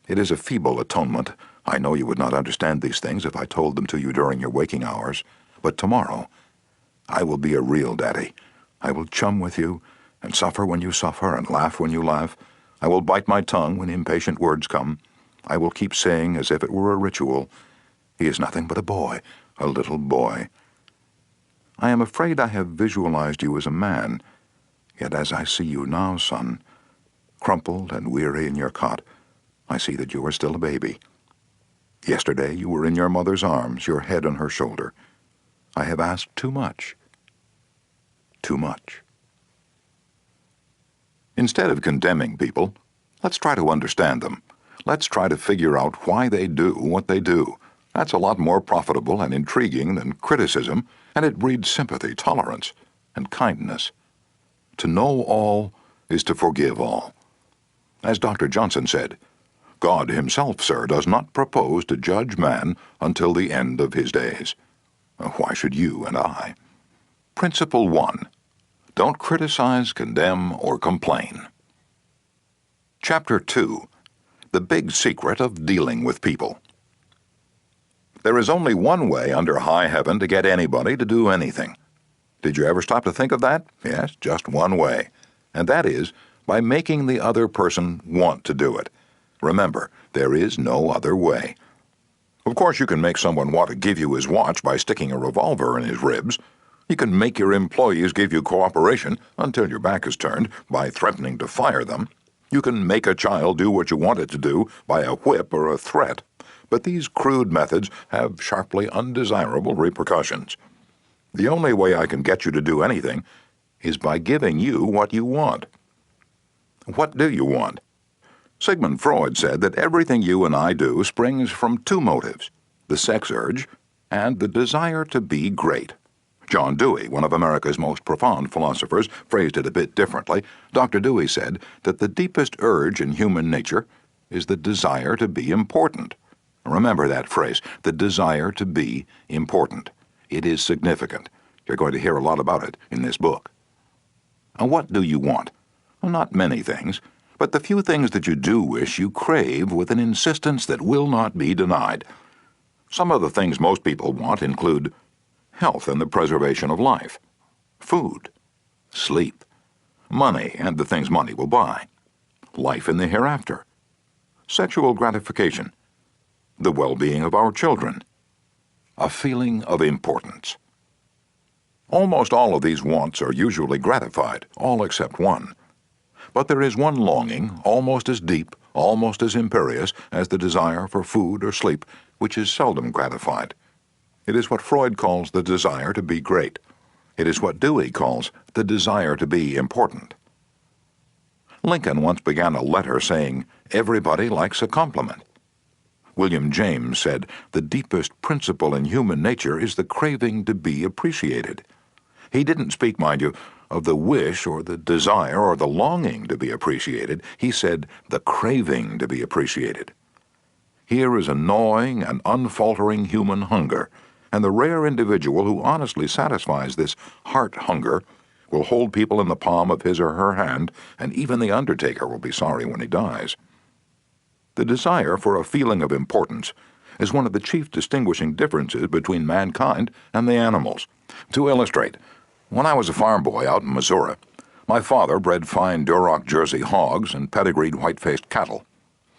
It is a feeble atonement. I know you would not understand these things if I told them to you during your waking hours, but tomorrow I will be a real daddy. I will chum with you, and suffer when you suffer, and laugh when you laugh. I will bite my tongue when impatient words come. I will keep saying, as if it were a ritual, "He is nothing but a boy, a little boy." I am afraid I have visualized you as a man, yet as I see you now, son, crumpled and weary in your cot, I see that you are still a baby. Yesterday you were in your mother's arms, your head on her shoulder. I have asked too much. Too much. Instead of condemning people, let's try to understand them. Let's try to figure out why they do what they do. That's a lot more profitable and intriguing than criticism, and it breeds sympathy, tolerance, and kindness. To know all is to forgive all. As Dr. Johnson said, God himself, sir, does not propose to judge man until the end of his days. Why should you and I? Principle 1. Don't criticize, condemn, or complain. Chapter 2. The Big Secret of Dealing with People. There is only one way under high heaven to get anybody to do anything. Did you ever stop to think of that? Yes, just one way. And that is by making the other person want to do it. Remember, there is no other way. Of course, you can make someone want to give you his watch by sticking a revolver in his ribs. You can make your employees give you cooperation until your back is turned by threatening to fire them. You can make a child do what you want it to do by a whip or a threat. But these crude methods have sharply undesirable repercussions. The only way I can get you to do anything is by giving you what you want. What do you want? Sigmund Freud said that everything you and I do springs from two motives, the sex urge and the desire to be great. John Dewey, one of America's most profound philosophers, phrased it a bit differently. Dr. Dewey said that the deepest urge in human nature is the desire to be important. Remember that phrase, the desire to be important. It is significant. You're going to hear a lot about it in this book. And what do you want? Well, not many things, but the few things that you do wish you crave with an insistence that will not be denied. Some of the things most people want include health and the preservation of life, food, sleep, money and the things money will buy, life in the hereafter, sexual gratification, the well-being of our children, a feeling of importance. Almost all of these wants are usually gratified, all except one. But there is one longing, almost as deep, almost as imperious as the desire for food or sleep, which is seldom gratified. It is what Freud calls the desire to be great. It is what Dewey calls the desire to be important. Lincoln once began a letter saying, "Everybody likes a compliment." William James said, "The deepest principle in human nature is the craving to be appreciated." He didn't speak, mind you, of the wish or the desire or the longing to be appreciated. He said the craving to be appreciated. Here is a gnawing and unfaltering human hunger, and the rare individual who honestly satisfies this heart hunger will hold people in the palm of his or her hand, and even the undertaker will be sorry when he dies. The desire for a feeling of importance is one of the chief distinguishing differences between mankind and the animals. To illustrate, when I was a farm boy out in Missouri, my father bred fine Duroc Jersey hogs and pedigreed white-faced cattle.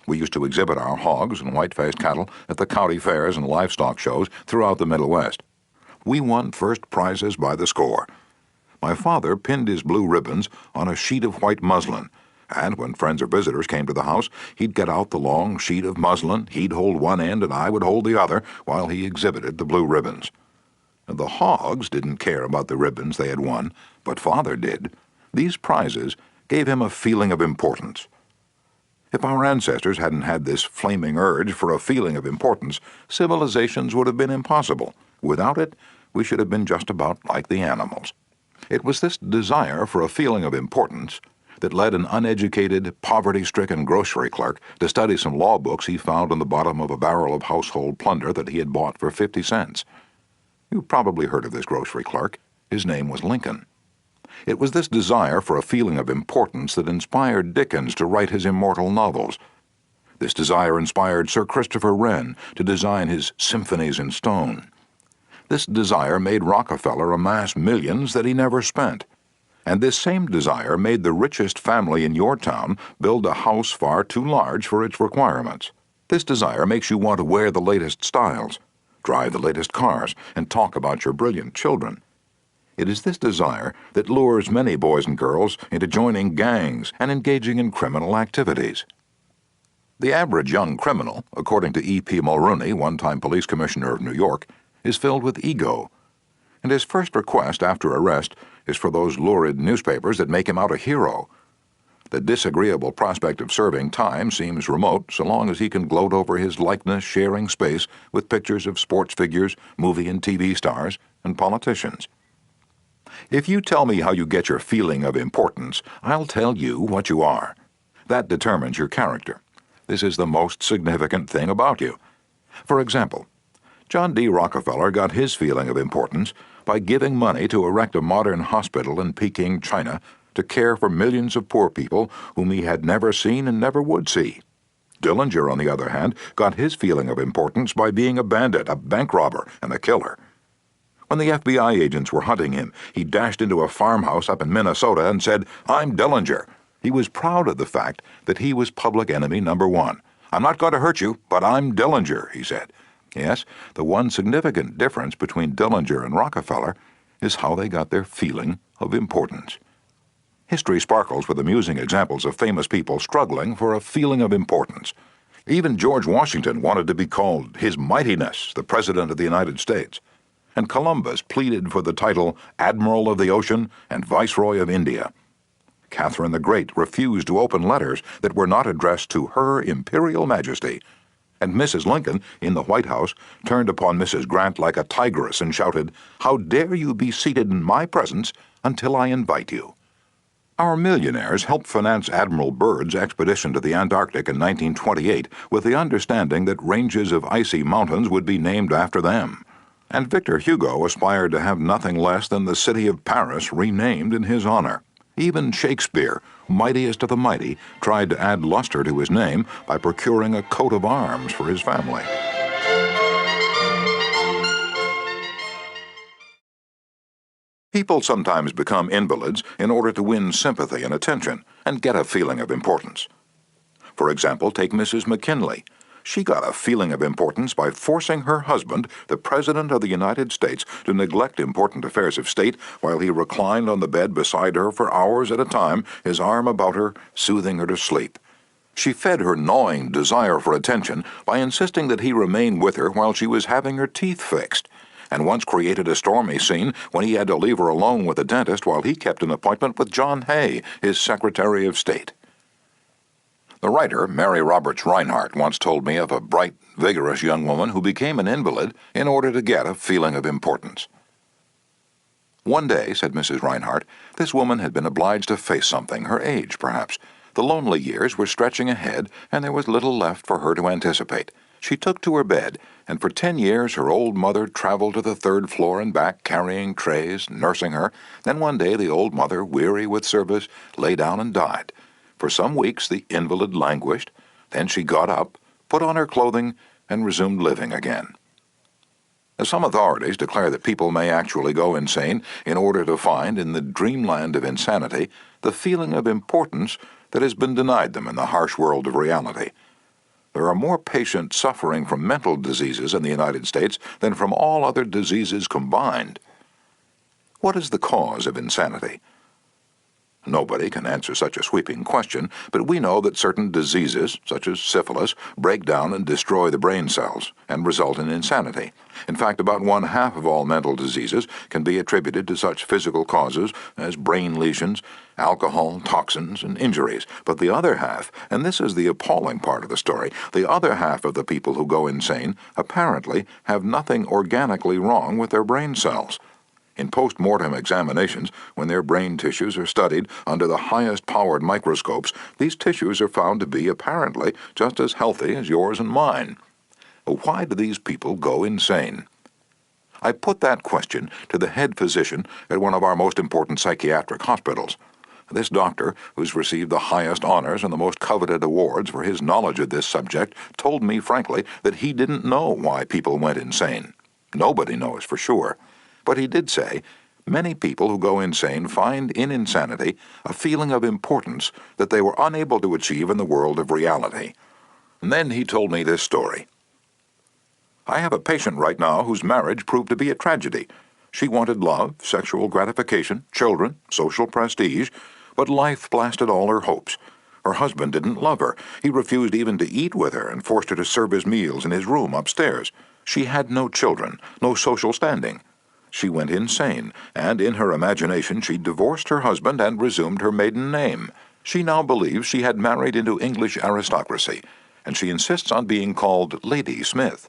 We used to exhibit our hogs and white-faced cattle at the county fairs and livestock shows throughout the Middle West. We won first prizes by the score. My father pinned his blue ribbons on a sheet of white muslin, and when friends or visitors came to the house, he'd get out the long sheet of muslin, he'd hold one end and I would hold the other while he exhibited the blue ribbons. The hogs didn't care about the ribbons they had won, but Father did. These prizes gave him a feeling of importance. If our ancestors hadn't had this flaming urge for a feeling of importance, civilizations would have been impossible. Without it, we should have been just about like the animals. It was this desire for a feeling of importance that led an uneducated, poverty-stricken grocery clerk to study some law books he found on the bottom of a barrel of household plunder that he had bought for 50 cents. You've probably heard of this grocery clerk. His name was Lincoln. It was this desire for a feeling of importance that inspired Dickens to write his immortal novels. This desire inspired Sir Christopher Wren to design his symphonies in stone. This desire made Rockefeller amass millions that he never spent. And this same desire made the richest family in your town build a house far too large for its requirements. This desire makes you want to wear the latest styles, drive the latest cars, and talk about your brilliant children. It is this desire that lures many boys and girls into joining gangs and engaging in criminal activities. The average young criminal, according to E.P. Mulrooney, one-time police commissioner of New York, is filled with ego, and his first request after arrest is for those lurid newspapers that make him out a hero. The disagreeable prospect of serving time seems remote so long as he can gloat over his likeness sharing space with pictures of sports figures, movie and TV stars, and politicians. If you tell me how you get your feeling of importance, I'll tell you what you are. That determines your character. This is the most significant thing about you. For example, John D. Rockefeller got his feeling of importance by giving money to erect a modern hospital in Peking, China, to care for millions of poor people whom he had never seen and never would see. Dillinger, on the other hand, got his feeling of importance by being a bandit, a bank robber, and a killer. When the FBI agents were hunting him, he dashed into a farmhouse up in Minnesota and said, "I'm Dillinger." He was proud of the fact that he was public enemy number one. "I'm not going to hurt you, but I'm Dillinger," he said. Yes, the one significant difference between Dillinger and Rockefeller is how they got their feeling of importance. History sparkles with amusing examples of famous people struggling for a feeling of importance. Even George Washington wanted to be called His Mightiness, the President of the United States. And Columbus pleaded for the title Admiral of the Ocean and Viceroy of India. Catherine the Great refused to open letters that were not addressed to Her Imperial Majesty. And Mrs. Lincoln, in the White House, turned upon Mrs. Grant like a tigress and shouted, "How dare you be seated in my presence until I invite you?" Our millionaires helped finance Admiral Byrd's expedition to the Antarctic in 1928 with the understanding that ranges of icy mountains would be named after them. And Victor Hugo aspired to have nothing less than the city of Paris renamed in his honor. Even Shakespeare, mightiest of the mighty, tried to add luster to his name by procuring a coat of arms for his family. People sometimes become invalids in order to win sympathy and attention and get a feeling of importance. For example, take Mrs. McKinley. She got a feeling of importance by forcing her husband, the President of the United States, to neglect important affairs of state while he reclined on the bed beside her for hours at a time, his arm about her, soothing her to sleep. She fed her gnawing desire for attention by insisting that he remain with her while she was having her teeth fixed, and once created a stormy scene when he had to leave her alone with the dentist while he kept an appointment with John Hay, his Secretary of State. The writer, Mary Roberts Reinhardt, once told me of a bright, vigorous young woman who became an invalid in order to get a feeling of importance. "One day," said Mrs. Reinhardt, "this woman had been obliged to face something, her age, perhaps. The lonely years were stretching ahead, and there was little left for her to anticipate. She took to her bed, and for 10 years her old mother traveled to the 3rd floor and back, carrying trays, nursing her. Then one day the old mother, weary with service, lay down and died. For some weeks the invalid languished. Then she got up, put on her clothing, and resumed living again." Some authorities declare that people may actually go insane in order to find, in the dreamland of insanity, the feeling of importance that has been denied them in the harsh world of reality. There are more patients suffering from mental diseases in the United States than from all other diseases combined. What is the cause of insanity? Nobody can answer such a sweeping question, but we know that certain diseases, such as syphilis, break down and destroy the brain cells and result in insanity. In fact, about 1/2 of all mental diseases can be attributed to such physical causes as brain lesions, alcohol, toxins, and injuries. But the other half, and this is the appalling part of the story, the other half of the people who go insane apparently have nothing organically wrong with their brain cells. In post-mortem examinations, when their brain tissues are studied under the highest-powered microscopes, these tissues are found to be apparently just as healthy as yours and mine. Why do these people go insane? I put that question to the head physician at one of our most important psychiatric hospitals. This doctor, who's received the highest honors and the most coveted awards for his knowledge of this subject, told me frankly that he didn't know why people went insane. Nobody knows for sure. But he did say, many people who go insane find in insanity a feeling of importance that they were unable to achieve in the world of reality. And then he told me this story. "I have a patient right now whose marriage proved to be a tragedy. She wanted love, sexual gratification, children, social prestige, but life blasted all her hopes. Her husband didn't love her. He refused even to eat with her and forced her to serve his meals in his room upstairs. She had no children, no social standing. She went insane, and in her imagination she divorced her husband and resumed her maiden name. She now believes she had married into English aristocracy, and she insists on being called Lady Smith.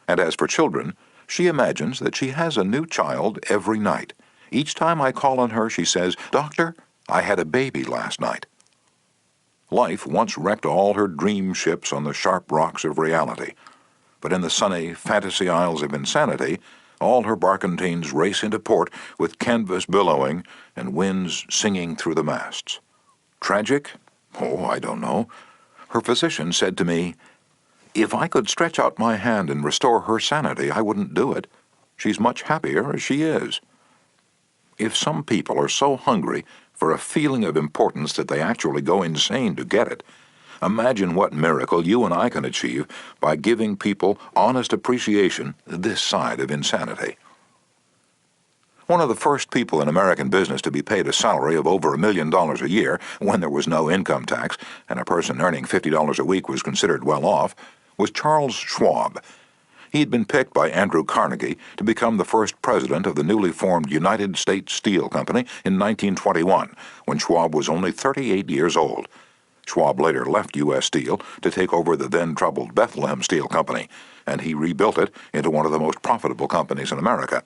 And as for children, she imagines that she has a new child every night. Each time I call on her, she says, "Doctor, I had a baby last night." Life once wrecked all her dream ships on the sharp rocks of reality, but in the sunny fantasy isles of insanity, all her barkentines race into port with canvas billowing and winds singing through the masts. Tragic? Oh, I don't know. Her physician said to me, "If I could stretch out my hand and restore her sanity, I wouldn't do it. She's much happier as she is." If some people are so hungry for a feeling of importance that they actually go insane to get it, imagine what miracle you and I can achieve by giving people honest appreciation this side of insanity. One of the first people in American business to be paid a salary of over $1 million a year when there was no income tax and a person earning $50 a week was considered well off was Charles Schwab. He had been picked by Andrew Carnegie to become the first president of the newly formed United States Steel Company in 1921, when Schwab was only 38 years old. Schwab later left U.S. Steel to take over the then-troubled Bethlehem Steel Company, and he rebuilt it into one of the most profitable companies in America.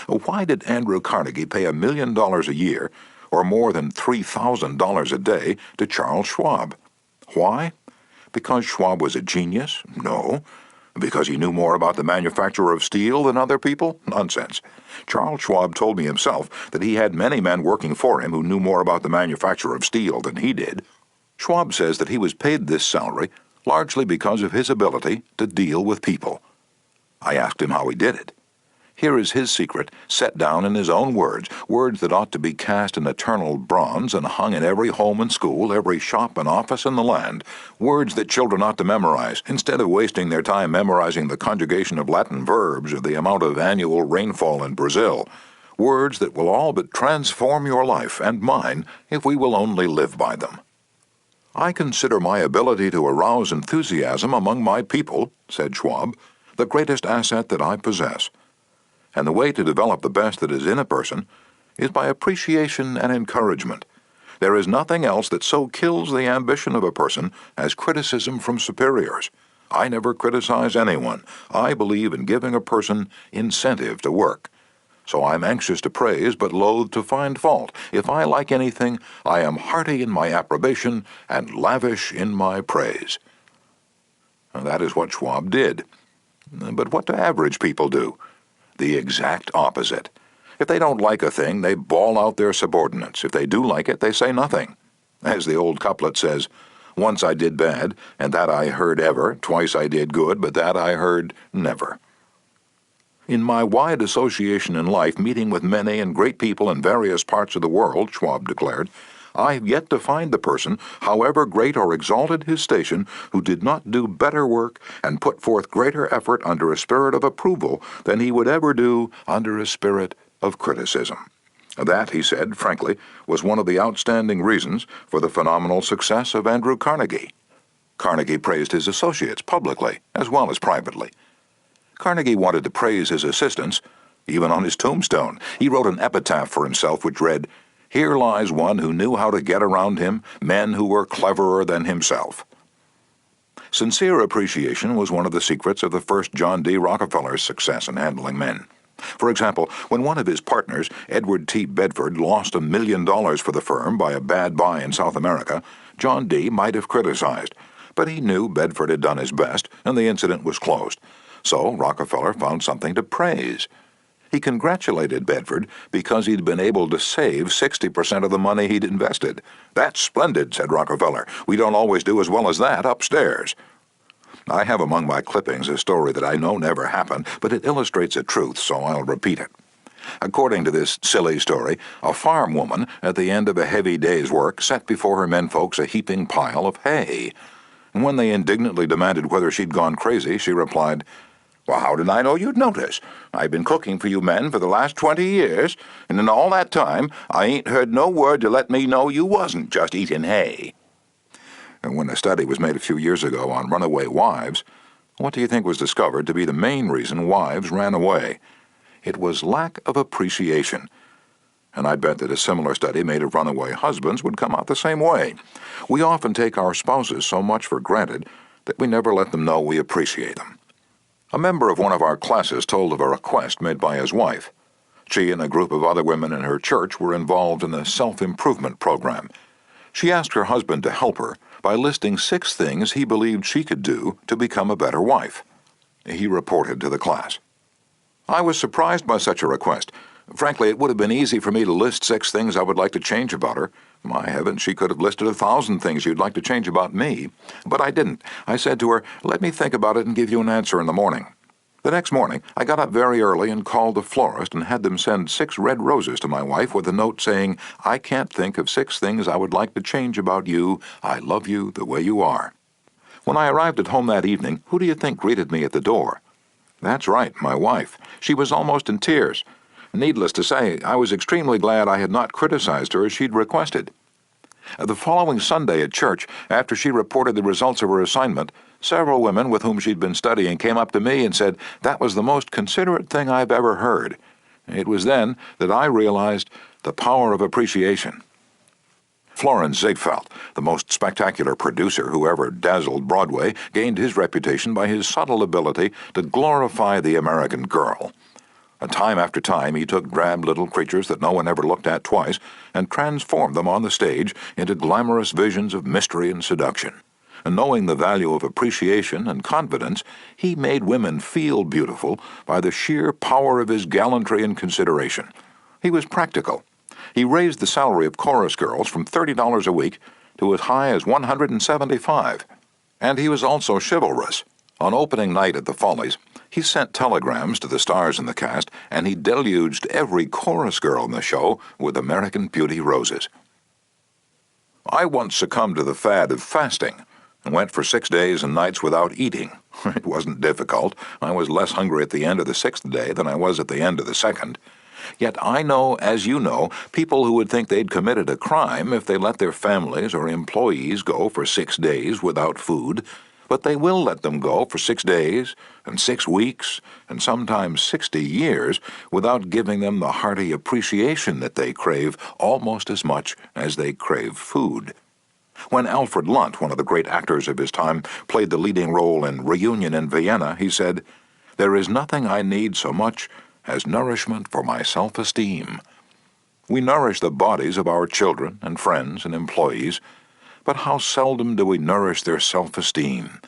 Why did Andrew Carnegie pay $1 million a year, or more than $3,000 a day, to Charles Schwab? Why? Because Schwab was a genius? No. Because he knew more about the manufacture of steel than other people? Nonsense. Charles Schwab told me himself that he had many men working for him who knew more about the manufacture of steel than he did. Schwab says that he was paid this salary largely because of his ability to deal with people. I asked him how he did it. Here is his secret, set down in his own words, words that ought to be cast in eternal bronze and hung in every home and school, every shop and office in the land, words that children ought to memorize, instead of wasting their time memorizing the conjugation of Latin verbs or the amount of annual rainfall in Brazil, words that will all but transform your life and mine if we will only live by them. "I consider my ability to arouse enthusiasm among my people," said Schwab, "the greatest asset that I possess. And the way to develop the best that is in a person is by appreciation and encouragement. There is nothing else that so kills the ambition of a person as criticism from superiors. I never criticize anyone. I believe in giving a person incentive to work. So I'm anxious to praise, but loath to find fault. If I like anything, I am hearty in my approbation and lavish in my praise." And that is what Schwab did. But what do average people do? The exact opposite. If they don't like a thing, they bawl out their subordinates. If they do like it, they say nothing. As the old couplet says, "Once I did bad, and that I heard ever. Twice I did good, but that I heard never." In my wide association in life, meeting with many and great people in various parts of the world, Schwab declared, I have yet to find the person, however great or exalted his station, who did not do better work and put forth greater effort under a spirit of approval than he would ever do under a spirit of criticism. That, he said frankly, was one of the outstanding reasons for the phenomenal success of Andrew Carnegie. Carnegie praised his associates publicly as well as privately. Carnegie wanted to praise his assistants, even on his tombstone. He wrote an epitaph for himself which read, "Here lies one who knew how to get around him men who were cleverer than himself." Sincere appreciation was one of the secrets of the first John D. Rockefeller's success in handling men. For example, when one of his partners, Edward T. Bedford, lost $1 million for the firm by a bad buy in South America, John D. might have criticized, but he knew Bedford had done his best and the incident was closed. So Rockefeller found something to praise. He congratulated Bedford because he'd been able to save 60% of the money he'd invested. "That's splendid," said Rockefeller. "We don't always do as well as that upstairs." I have among my clippings a story that I know never happened, but it illustrates a truth, so I'll repeat it. According to this silly story, a farm woman, at the end of a heavy day's work, set before her menfolks a heaping pile of hay. And when they indignantly demanded whether she'd gone crazy, she replied, "Well, how did I know you'd notice? I've been cooking for you men for the last 20 years, and in all that time I ain't heard no word to let me know you wasn't just eating hay." And when a study was made a few years ago on runaway wives, what do you think was discovered to be the main reason wives ran away? It was lack of appreciation. And I bet that a similar study made of runaway husbands would come out the same way. We often take our spouses so much for granted that we never let them know we appreciate them. A member of one of our classes told of a request made by his wife. She and a group of other women in her church were involved in a self-improvement program. She asked her husband to help her by listing 6 things he believed she could do to become a better wife. He reported to the class. I was surprised by such a request. Frankly, it would have been easy for me to list 6 things I would like to change about her. My heavens, she could have listed 1,000 things you'd like to change about me. But I didn't. I said to her, "Let me think about it and give you an answer in the morning." The next morning, I got up very early and called the florist and had them send 6 red roses to my wife with a note saying, "I can't think of 6 things I would like to change about you. I love you the way you are." When I arrived at home that evening, who do you think greeted me at the door? That's right, my wife. She was almost in tears. Needless to say, I was extremely glad I had not criticized her as she'd requested. The following Sunday at church, after she reported the results of her assignment, several women with whom she'd been studying came up to me and said, "That was the most considerate thing I've ever heard." It was then that I realized the power of appreciation. Florence Ziegfeld, the most spectacular producer who ever dazzled Broadway, gained his reputation by his subtle ability to glorify the American girl. And time after time he took drab little creatures that no one ever looked at twice and transformed them on the stage into glamorous visions of mystery and seduction. And knowing the value of appreciation and confidence, he made women feel beautiful by the sheer power of his gallantry and consideration. He was practical. He raised the salary of chorus girls from $30 a week to as high as $175. And he was also chivalrous. On opening night at the Follies, he sent telegrams to the stars in the cast, and he deluged every chorus girl in the show with American Beauty roses. I once succumbed to the fad of fasting and went for 6 days and nights without eating. It wasn't difficult. I was less hungry at the end of the 6th day than I was at the end of the 2nd. Yet I know, as you know, people who would think they'd committed a crime if they let their families or employees go for 6 days without food. But they will let them go for 6 days and 6 weeks and sometimes 60 years without giving them the hearty appreciation that they crave almost as much as they crave food. When Alfred Lunt, one of the great actors of his time, played the leading role in Reunion in Vienna, he said, "There is nothing I need so much as nourishment for my self-esteem." We nourish the bodies of our children and friends and employees, but how seldom do we nourish their self-esteem?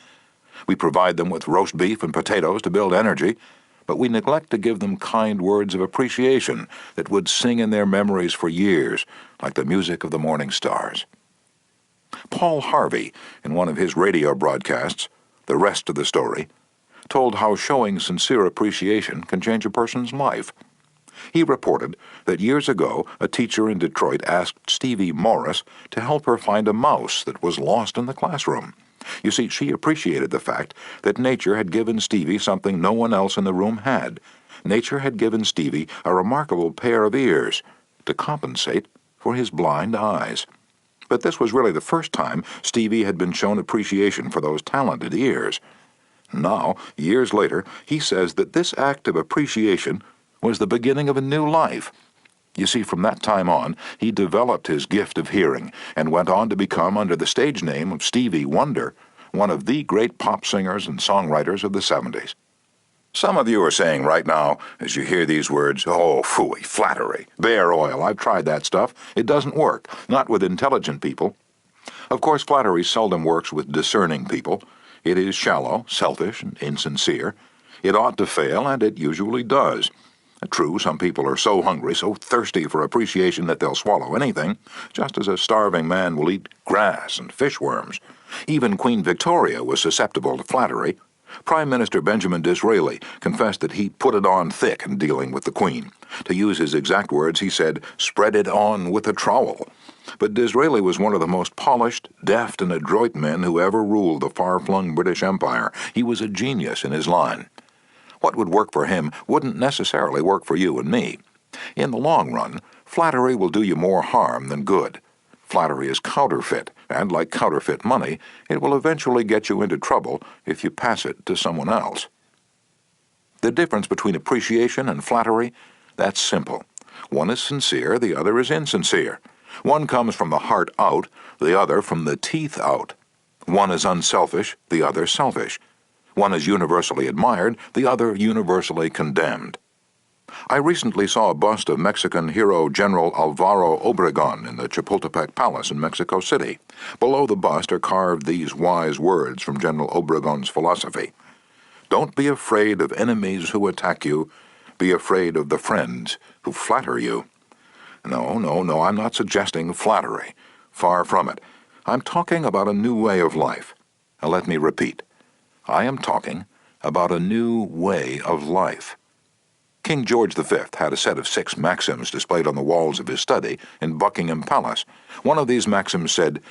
We provide them with roast beef and potatoes to build energy, but we neglect to give them kind words of appreciation that would sing in their memories for years, like the music of the morning stars. Paul Harvey, in one of his radio broadcasts, The Rest of the Story, told how showing sincere appreciation can change a person's life. He reported that years ago a teacher in Detroit asked Stevie Morris to help her find a mouse that was lost in the classroom. You see, she appreciated the fact that nature had given Stevie something no one else in the room had. Nature had given Stevie a remarkable pair of ears to compensate for his blind eyes. But this was really the first time Stevie had been shown appreciation for those talented ears. Now, years later, he says that this act of appreciation was the beginning of a new life. You see, from that time on, he developed his gift of hearing and went on to become, under the stage name of Stevie Wonder, one of the great pop singers and songwriters of the 70s. Some of you are saying right now, as you hear these words, "Oh, phooey, flattery, bear oil, I've tried that stuff. It doesn't work, not with intelligent people." Of course, flattery seldom works with discerning people. It is shallow, selfish, and insincere. It ought to fail, and it usually does. True, some people are so hungry, so thirsty for appreciation that they'll swallow anything, just as a starving man will eat grass and fishworms. Even Queen Victoria was susceptible to flattery. Prime Minister Benjamin Disraeli confessed that he put it on thick in dealing with the Queen. To use his exact words, he said, "Spread it on with a trowel." But Disraeli was one of the most polished, deft, and adroit men who ever ruled the far-flung British Empire. He was a genius in his line. What would work for him wouldn't necessarily work for you and me. In the long run, flattery will do you more harm than good. Flattery is counterfeit, and like counterfeit money, it will eventually get you into trouble if you pass it to someone else. The difference between appreciation and flattery? That's simple. One is sincere, the other is insincere. One comes from the heart out, the other from the teeth out. One is unselfish, the other selfish. One is universally admired, the other universally condemned. I recently saw a bust of Mexican hero General Alvaro Obregón in the Chapultepec Palace in Mexico City. Below the bust are carved these wise words from General Obregón's philosophy. Don't be afraid of enemies who attack you. Be afraid of the friends who flatter you. No, I'm not suggesting flattery. Far from it. I'm talking about a new way of life. Now let me repeat. I am talking about a new way of life. King George V had a set of 6 maxims displayed on the walls of his study in Buckingham Palace. One of these maxims said,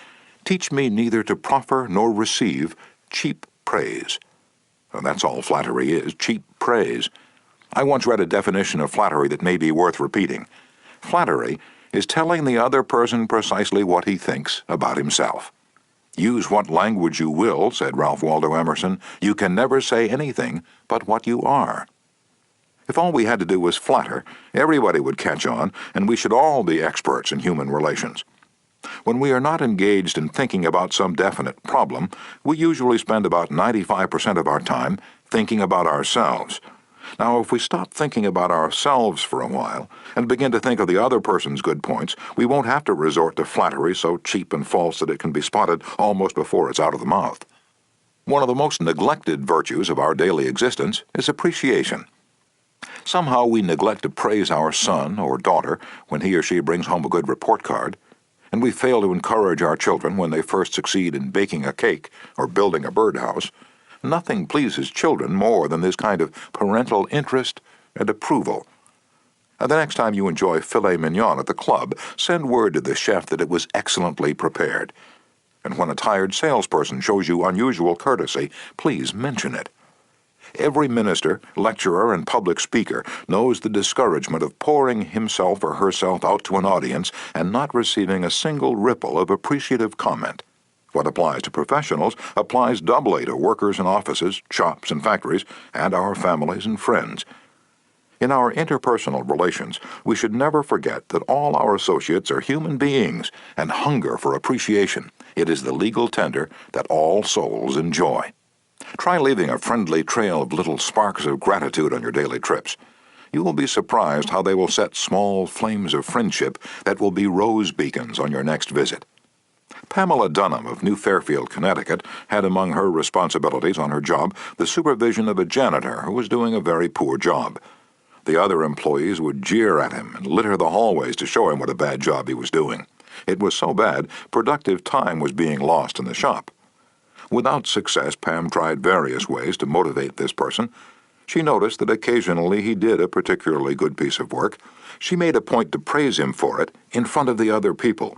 "Teach me neither to proffer nor receive cheap praise." Well, that's all flattery is, cheap praise. I once read a definition of flattery that may be worth repeating. Flattery is telling the other person precisely what he thinks about himself. Use what language you will, said Ralph Waldo Emerson, you can never say anything but what you are. If all we had to do was flatter, everybody would catch on, and we should all be experts in human relations. When we are not engaged in thinking about some definite problem, we usually spend about 95% of our time thinking about ourselves. Now, if we stop thinking about ourselves for a while and begin to think of the other person's good points, we won't have to resort to flattery so cheap and false that it can be spotted almost before it's out of the mouth. One of the most neglected virtues of our daily existence is appreciation. Somehow we neglect to praise our son or daughter when he or she brings home a good report card, and we fail to encourage our children when they first succeed in baking a cake or building a birdhouse. Nothing pleases children more than this kind of parental interest and approval. The next time you enjoy filet mignon at the club, send word to the chef that it was excellently prepared. And when a tired salesperson shows you unusual courtesy, please mention it. Every minister, lecturer, and public speaker knows the discouragement of pouring himself or herself out to an audience and not receiving a single ripple of appreciative comment. What applies to professionals applies doubly to workers in offices, shops, and factories, and our families and friends. In our interpersonal relations, we should never forget that all our associates are human beings and hunger for appreciation. It is the legal tender that all souls enjoy. Try leaving a friendly trail of little sparks of gratitude on your daily trips. You will be surprised how they will set small flames of friendship that will be rose beacons on your next visit. Pamela Dunham of New Fairfield, Connecticut, had among her responsibilities on her job the supervision of a janitor who was doing a very poor job. The other employees would jeer at him and litter the hallways to show him what a bad job he was doing. It was so bad, productive time was being lost in the shop. Without success, Pam tried various ways to motivate this person. She noticed that occasionally he did a particularly good piece of work. She made a point to praise him for it in front of the other people.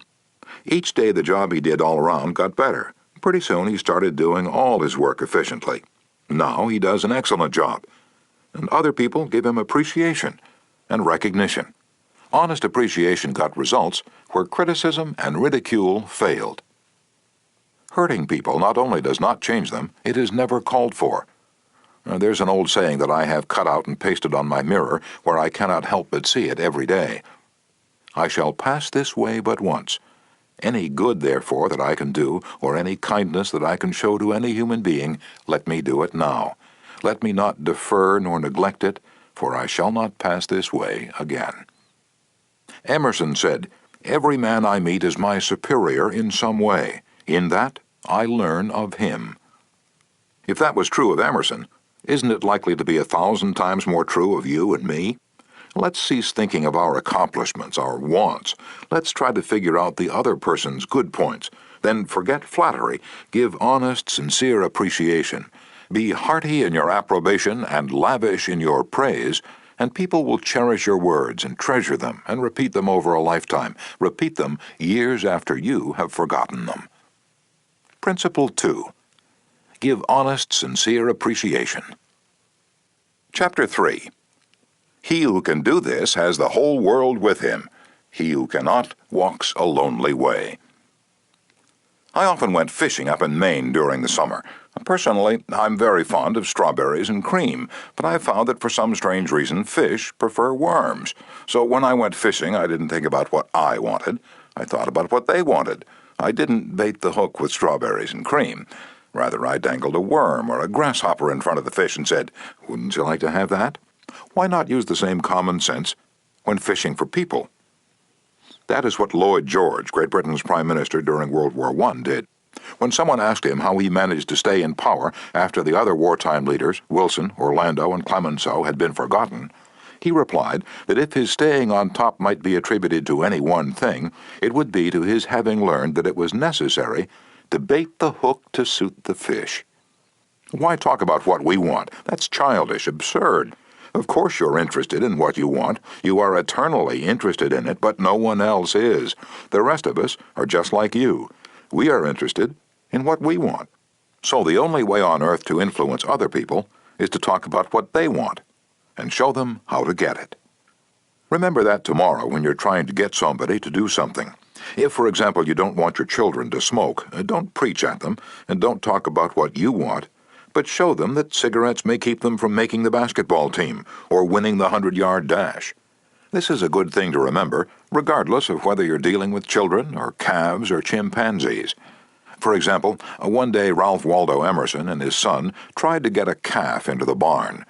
Each day the job he did all around got better. Pretty soon he started doing all his work efficiently. Now he does an excellent job. And other people give him appreciation and recognition. Honest appreciation got results where criticism and ridicule failed. Hurting people not only does not change them, it is never called for. There's an old saying that I have cut out and pasted on my mirror where I cannot help but see it every day. I shall pass this way but once. Any good, therefore, that I can do, or any kindness that I can show to any human being, let me do it now. Let me not defer nor neglect it, for I shall not pass this way again. Emerson said, "Every man I meet is my superior in some way. In that, I learn of him." If that was true of Emerson, isn't it likely to be 1,000 times more true of you and me? Let's cease thinking of our accomplishments, our wants. Let's try to figure out the other person's good points. Then forget flattery. Give honest, sincere appreciation. Be hearty in your approbation and lavish in your praise, and people will cherish your words and treasure them and repeat them over a lifetime. Repeat them years after you have forgotten them. Principle 2. Give honest, sincere appreciation. Chapter 3. He who can do this has the whole world with him. He who cannot walks a lonely way. I often went fishing up in Maine during the summer. Personally, I'm very fond of strawberries and cream, but I found that for some strange reason fish prefer worms. So when I went fishing, I didn't think about what I wanted. I thought about what they wanted. I didn't bait the hook with strawberries and cream. Rather, I dangled a worm or a grasshopper in front of the fish and said, "Wouldn't you like to have that?" Why not use the same common sense when fishing for people? That is what Lloyd George, Great Britain's Prime Minister during World War I, did. When someone asked him how he managed to stay in power after the other wartime leaders, Wilson, Orlando, and Clemenceau, had been forgotten, he replied that if his staying on top might be attributed to any one thing, it would be to his having learned that it was necessary to bait the hook to suit the fish. Why talk about what we want? That's childish, absurd. Of course you're interested in what you want. You are eternally interested in it, but no one else is. The rest of us are just like you. We are interested in what we want. So the only way on earth to influence other people is to talk about what they want and show them how to get it. Remember that tomorrow when you're trying to get somebody to do something. If, for example, you don't want your children to smoke, don't preach at them and don't talk about what you want, but show them that cigarettes may keep them from making the basketball team or winning the 100-yard dash. This is a good thing to remember, regardless of whether you're dealing with children or calves or chimpanzees. For example, one day Ralph Waldo Emerson and his son tried to get a calf into the barn.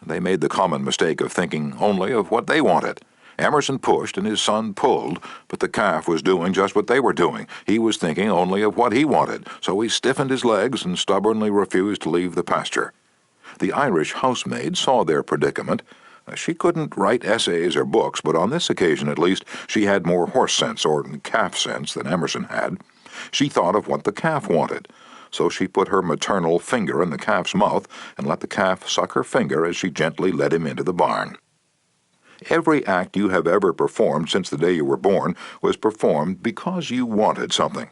They made the common mistake of thinking only of what they wanted. Emerson pushed and his son pulled, but the calf was doing just what they were doing. He was thinking only of what he wanted, so he stiffened his legs and stubbornly refused to leave the pasture. The Irish housemaid saw their predicament. She couldn't write essays or books, but on this occasion at least she had more horse sense or calf sense than Emerson had. She thought of what the calf wanted, so she put her maternal finger in the calf's mouth and let the calf suck her finger as she gently led him into the barn. Every act you have ever performed since the day you were born was performed because you wanted something.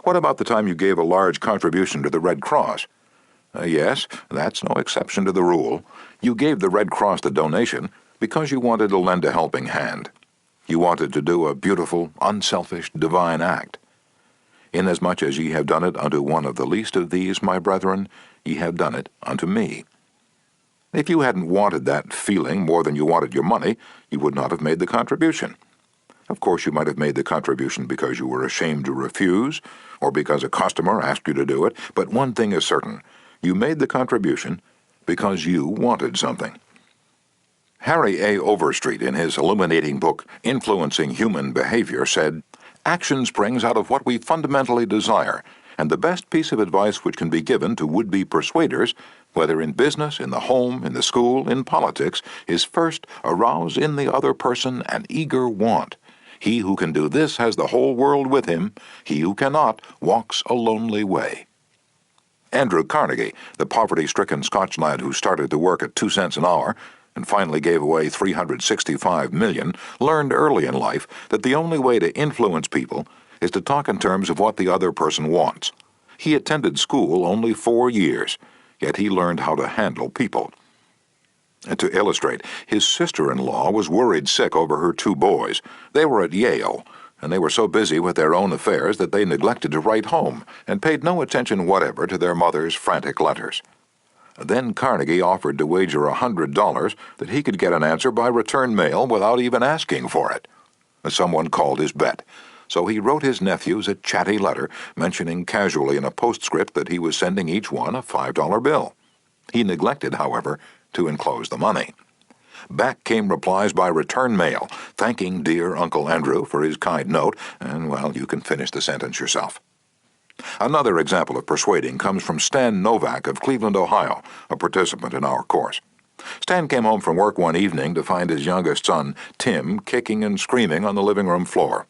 What about the time you gave a large contribution to the Red Cross? Yes, that's no exception to the rule. You gave the Red Cross the donation because you wanted to lend a helping hand. You wanted to do a beautiful, unselfish, divine act. Inasmuch as ye have done it unto one of the least of these, my brethren, ye have done it unto me. If you hadn't wanted that feeling more than you wanted your money, you would not have made the contribution. Of course, you might have made the contribution because you were ashamed to refuse, or because a customer asked you to do it, but one thing is certain. You made the contribution because you wanted something. Harry A. Overstreet, in his illuminating book, Influencing Human Behavior, said, "Action springs out of what we fundamentally desire, and the best piece of advice which can be given to would-be persuaders, whether in business, in the home, in the school, in politics, is first arouse in the other person an eager want. He who can do this has the whole world with him. He who cannot walks a lonely way." Andrew Carnegie, the poverty-stricken Scotch lad who started to work at 2 cents an hour and finally gave away $365 million, learned early in life that the only way to influence people is to talk in terms of what the other person wants. He attended school only 4 years, yet he learned how to handle people. And to illustrate, his sister-in-law was worried sick over her 2 boys. They were at Yale, and they were so busy with their own affairs that they neglected to write home and paid no attention whatever to their mother's frantic letters. Then Carnegie offered to wager $100 that he could get an answer by return mail without even asking for it. Someone called his bet, so he wrote his nephews a chatty letter mentioning casually in a postscript that he was sending each one a $5 bill. He neglected, however, to enclose the money. Back came replies by return mail, thanking dear Uncle Andrew for his kind note, and, well, you can finish the sentence yourself. Another example of persuading comes from Stan Novak of Cleveland, Ohio, a participant in our course. Stan came home from work one evening to find his youngest son, Tim, kicking and screaming on the living room floor.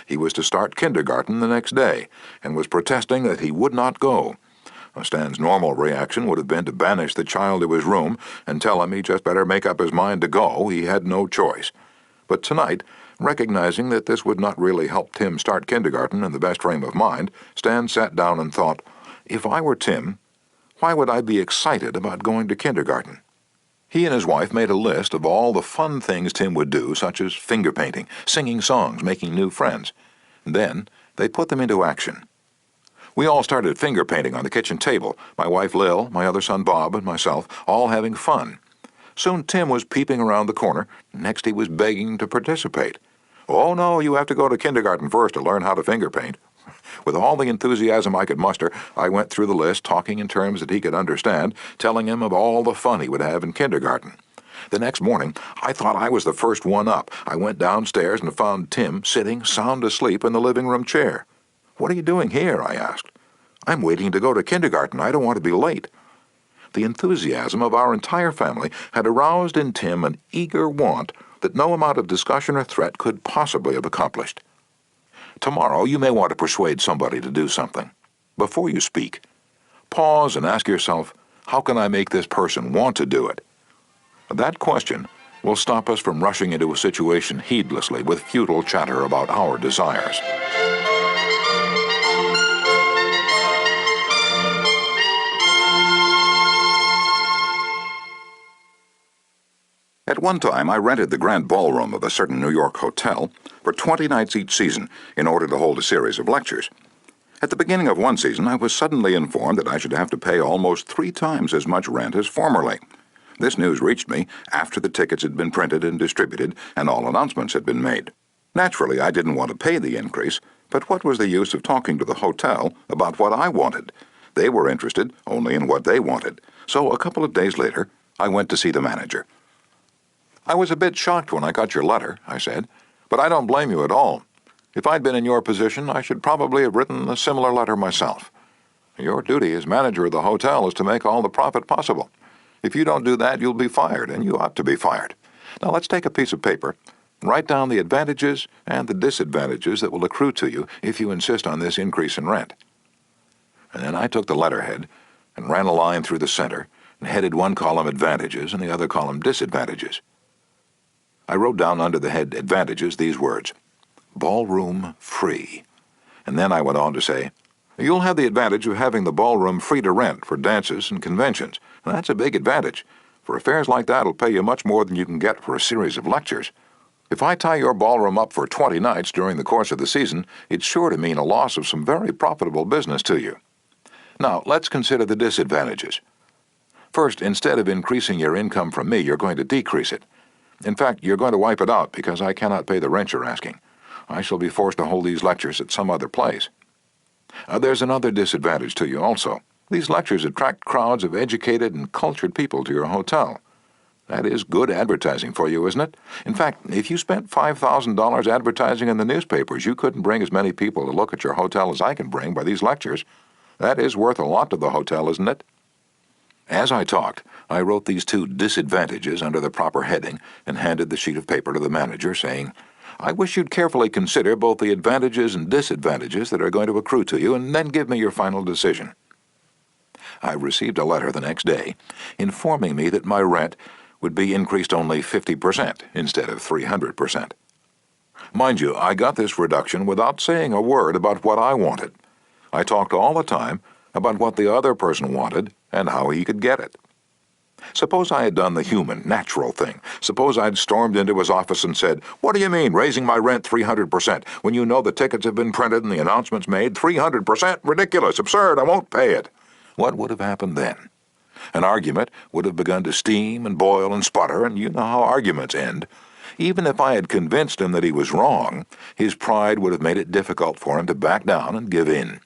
He was to start kindergarten the next day, and was protesting that he would not go. Stan's normal reaction would have been to banish the child to his room and tell him he just better make up his mind to go. He had no choice. But tonight, recognizing that this would not really help Tim start kindergarten in the best frame of mind, Stan sat down and thought, if I were Tim, why would I be excited about going to kindergarten? He and his wife made a list of all the fun things Tim would do, such as finger painting, singing songs, making new friends. Then they put them into action. We all started finger painting on the kitchen table, my wife Lil, my other son Bob, and myself, all having fun. Soon Tim was peeping around the corner. Next he was begging to participate. "Oh no, you have to go to kindergarten first to learn how to finger paint." With all the enthusiasm I could muster, I went through the list, talking in terms that he could understand, telling him of all the fun he would have in kindergarten. The next morning, I thought I was the first one up. I went downstairs and found Tim sitting sound asleep in the living room chair. "What are you doing here?" I asked. "I'm waiting to go to kindergarten. I don't want to be late." The enthusiasm of our entire family had aroused in Tim an eager want that no amount of discussion or threat could possibly have accomplished. Tomorrow you may want to persuade somebody to do something. Before you speak, pause and ask yourself, how can I make this person want to do it? That question will stop us from rushing into a situation heedlessly with futile chatter about our desires. At one time, I rented the grand ballroom of a certain New York hotel for 20 nights each season in order to hold a series of lectures. At the beginning of one season, I was suddenly informed that I should have to pay almost 3 times as much rent as formerly. This news reached me after the tickets had been printed and distributed and all announcements had been made. Naturally, I didn't want to pay the increase, but what was the use of talking to the hotel about what I wanted? They were interested only in what they wanted. So a couple of days later, I went to see the manager. "I was a bit shocked when I got your letter," I said, "but I don't blame you at all. If I'd been in your position, I should probably have written a similar letter myself. Your duty as manager of the hotel is to make all the profit possible. If you don't do that, you'll be fired, and you ought to be fired. Now let's take a piece of paper, write down the advantages and the disadvantages that will accrue to you if you insist on this increase in rent." And then I took the letterhead and ran a line through the center and headed one column advantages and the other column disadvantages. I wrote down under the head advantages these words: ballroom free. And then I went on to say, "You'll have the advantage of having the ballroom free to rent for dances and conventions. And that's a big advantage. For affairs like that, it'll pay you much more than you can get for a series of lectures. If I tie your ballroom up for 20 nights during the course of the season, it's sure to mean a loss of some very profitable business to you. Now, let's consider the disadvantages. First, instead of increasing your income from me, you're going to decrease it. In fact, you're going to wipe it out because I cannot pay the rent you're asking. I shall be forced to hold these lectures at some other place. There's another disadvantage to you also. These lectures attract crowds of educated and cultured people to your hotel. That is good advertising for you, isn't it? In fact, if you spent $5,000 advertising in the newspapers, you couldn't bring as many people to look at your hotel as I can bring by these lectures. That is worth a lot to the hotel, isn't it?" As I talked, I wrote these 2 disadvantages under the proper heading and handed the sheet of paper to the manager, saying, "I wish you'd carefully consider both the advantages and disadvantages that are going to accrue to you, and then give me your final decision." I received a letter the next day informing me that my rent would be increased only 50% instead of 300%. Mind you, I got this reduction without saying a word about what I wanted. I talked all the time about what the other person wanted and how he could get it. Suppose I had done the human, natural thing. Suppose I'd stormed into his office and said, "What do you mean, raising my rent 300%, when you know the tickets have been printed and the announcements made? 300%? Ridiculous, absurd, I won't pay it." What would have happened then? An argument would have begun to steam and boil and sputter, and you know how arguments end. Even if I had convinced him that he was wrong, his pride would have made it difficult for him to back down and give in.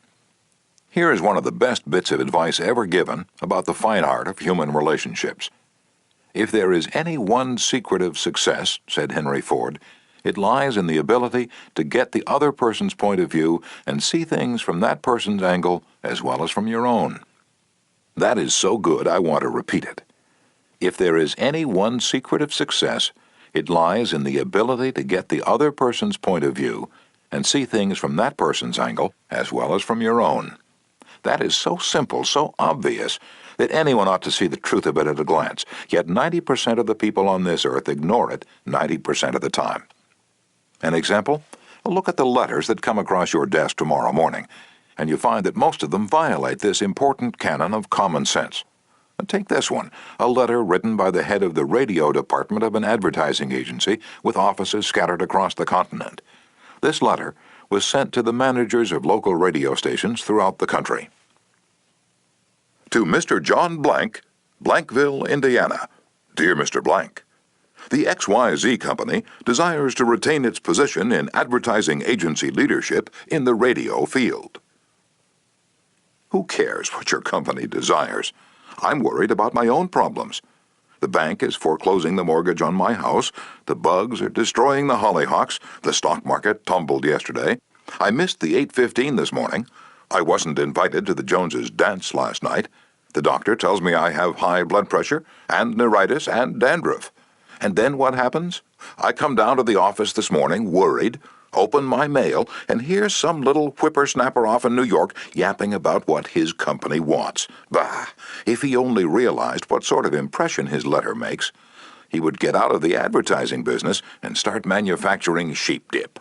Here is one of the best bits of advice ever given about the fine art of human relationships. "If there is any one secret of success," said Henry Ford, "it lies in the ability to get the other person's point of view and see things from that person's angle as well as from your own." That is so good I want to repeat it. If there is any one secret of success, it lies in the ability to get the other person's point of view and see things from that person's angle as well as from your own. That is so simple, so obvious, that anyone ought to see the truth of it at a glance, yet 90% of the people on this earth ignore it 90% of the time. An example? Look at the letters that come across your desk tomorrow morning, and you find that most of them violate this important canon of common sense. Take this one, a letter written by the head of the radio department of an advertising agency with offices scattered across the continent. This letter was sent to the managers of local radio stations throughout the country. To Mr. John Blank, Blankville, Indiana. Dear Mr. Blank, the XYZ Company desires to retain its position in advertising agency leadership in the radio field. Who cares what your company desires? I'm worried about my own problems. The bank is foreclosing the mortgage on my house. The bugs are destroying the hollyhocks. The stock market tumbled yesterday. I missed the 8:15 this morning. I wasn't invited to the Joneses' dance last night. The doctor tells me I have high blood pressure and neuritis and dandruff. And then what happens? I come down to the office this morning, worried, open my mail, and hear some little whippersnapper off in New York yapping about what his company wants. Bah! If he only realized what sort of impression his letter makes, he would get out of the advertising business and start manufacturing sheep dip.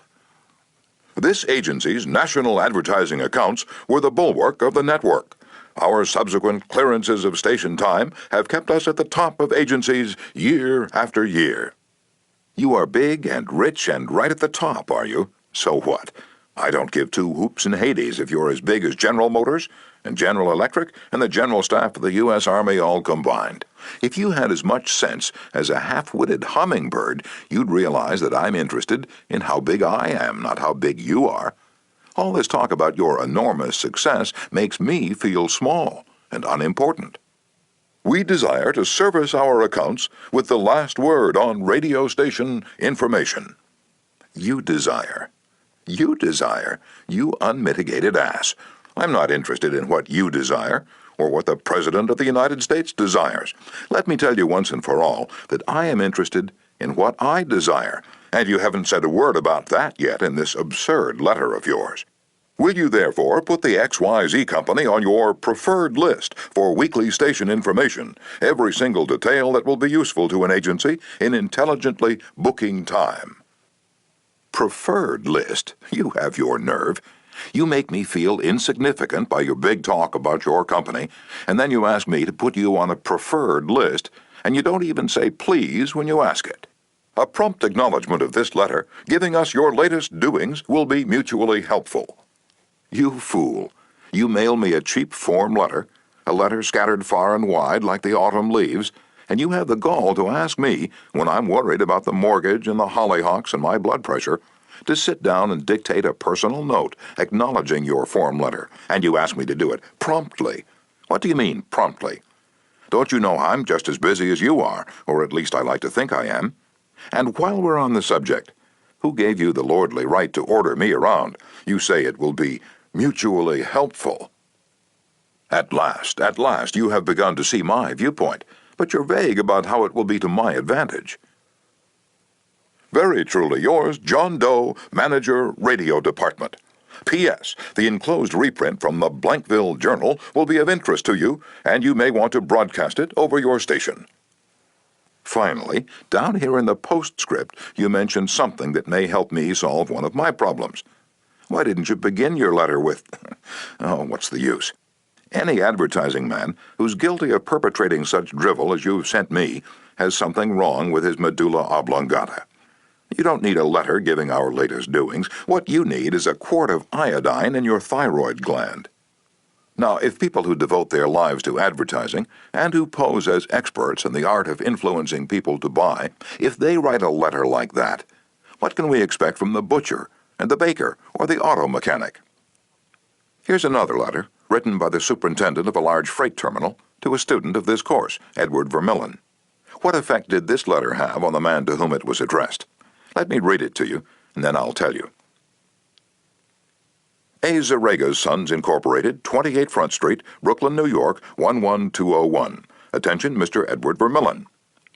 This agency's national advertising accounts were the bulwark of the network. Our subsequent clearances of station time have kept us at the top of agencies year after year. You are big and rich and right at the top, are you? So what? I don't give two hoops in Hades if you're as big as General Motors and General Electric and the General Staff of the U.S. Army all combined. If you had as much sense as a half-witted hummingbird, you'd realize that I'm interested in how big I am, not how big you are. All this talk about your enormous success makes me feel small and unimportant. We desire to service our accounts with the last word on radio station information. You desire. You desire. You unmitigated ass. I'm not interested in what you desire or what the President of the United States desires. Let me tell you once and for all that I am interested in what I desire, and you haven't said a word about that yet in this absurd letter of yours. Will you therefore put the XYZ Company on your preferred list for weekly station information, every single detail that will be useful to an agency in intelligently booking time? Preferred list? You have your nerve. You make me feel insignificant by your big talk about your company, and then you ask me to put you on a preferred list, and you don't even say please when you ask it. A prompt acknowledgement of this letter, giving us your latest doings, will be mutually helpful. You fool. You mail me a cheap form letter, a letter scattered far and wide like the autumn leaves, and you have the gall to ask me, when I'm worried about the mortgage and the hollyhocks and my blood pressure, to sit down and dictate a personal note acknowledging your form letter, and you ask me to do it promptly. What do you mean, promptly? Don't you know I'm just as busy as you are, or at least I like to think I am? And while we're on the subject, who gave you the lordly right to order me around? You say it will be mutually helpful. At last, you have begun to see my viewpoint, but you're vague about how it will be to my advantage. Very truly yours, John Doe, Manager, Radio Department. P.S. The enclosed reprint from the Blankville Journal will be of interest to you, and you may want to broadcast it over your station. Finally, down here in the postscript, you mentioned something that may help me solve one of my problems. Why didn't you begin your letter with, oh, what's the use? Any advertising man who's guilty of perpetrating such drivel as you've sent me has something wrong with his medulla oblongata. You don't need a letter giving our latest doings. What you need is a quart of iodine in your thyroid gland. Now, if people who devote their lives to advertising and who pose as experts in the art of influencing people to buy, if they write a letter like that, what can we expect from the butcher and the baker or the auto mechanic? Here's another letter, written by the superintendent of a large freight terminal to a student of this course, Edward Vermillen. What effect did this letter have on the man to whom it was addressed? Let me read it to you, and then I'll tell you. A. Zarega's Sons, Incorporated, 28 Front Street, Brooklyn, New York, 11201. Attention, Mr. Edward Vermillen.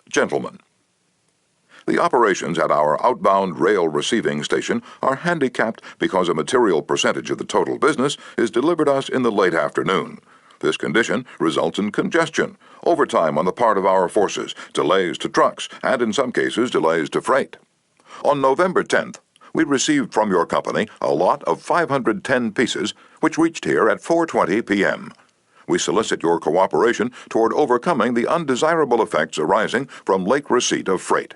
Gentlemen, the operations at our outbound rail receiving station are handicapped because a material percentage of the total business is delivered us in the late afternoon. This condition results in congestion, overtime on the part of our forces, delays to trucks, and in some cases delays to freight. On November 10th, we received from your company a lot of 510 pieces, which reached here at 4:20 p.m. We solicit your cooperation toward overcoming the undesirable effects arising from late receipt of freight.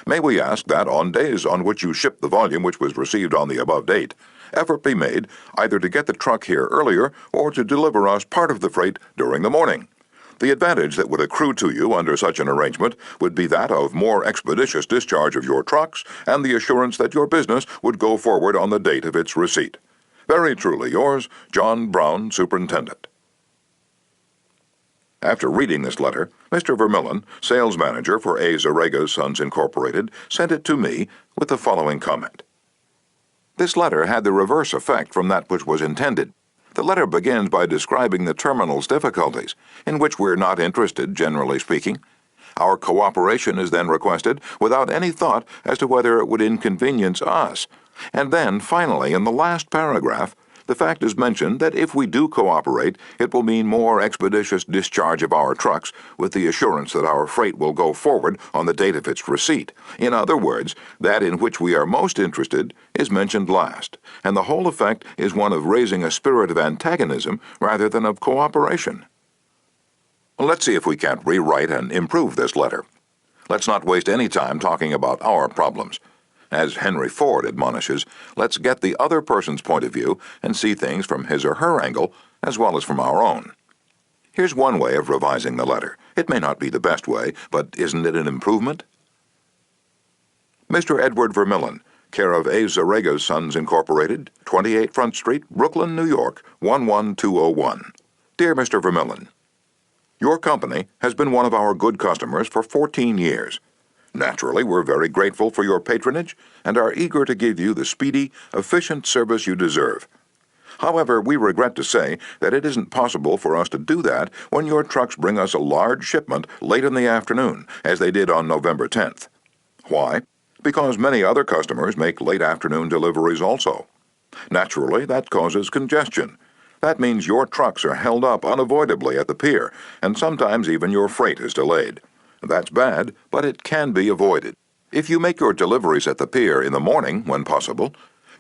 May we ask that on days on which you ship the volume which was received on the above date, effort be made either to get the truck here earlier or to deliver us part of the freight during the morning. The advantage that would accrue to you under such an arrangement would be that of more expeditious discharge of your trucks and the assurance that your business would go forward on the date of its receipt. Very truly yours, John Brown, Superintendent. After reading this letter, Mr. Vermillen, sales manager for A. Zarega Sons Incorporated, sent it to me with the following comment. This letter had the reverse effect from that which was intended. The letter begins by describing the terminal's difficulties, in which we're not interested, generally speaking. Our cooperation is then requested without any thought as to whether it would inconvenience us. And then, finally, in the last paragraph, the fact is mentioned that if we do cooperate, it will mean more expeditious discharge of our trucks, with the assurance that our freight will go forward on the date of its receipt. In other words, that in which we are most interested is mentioned last, and the whole effect is one of raising a spirit of antagonism rather than of cooperation. Let's see if we can't rewrite and improve this letter. Let's not waste any time talking about our problems. As Henry Ford admonishes, let's get the other person's point of view and see things from his or her angle as well as from our own. Here's one way of revising the letter. It may not be the best way, but isn't it an improvement? Mr. Edward Vermillen, care of A. Zarega Sons Incorporated, 28 Front Street, Brooklyn, New York, 11201. Dear Mr. Vermillen, your company has been one of our good customers for 14 years. Naturally, we're very grateful for your patronage and are eager to give you the speedy, efficient service you deserve. However, we regret to say that it isn't possible for us to do that when your trucks bring us a large shipment late in the afternoon, as they did on November 10th. Why? Because many other customers make late afternoon deliveries also. Naturally, that causes congestion. That means your trucks are held up unavoidably at the pier, and sometimes even your freight is delayed. That's bad, but it can be avoided. If you make your deliveries at the pier in the morning, when possible,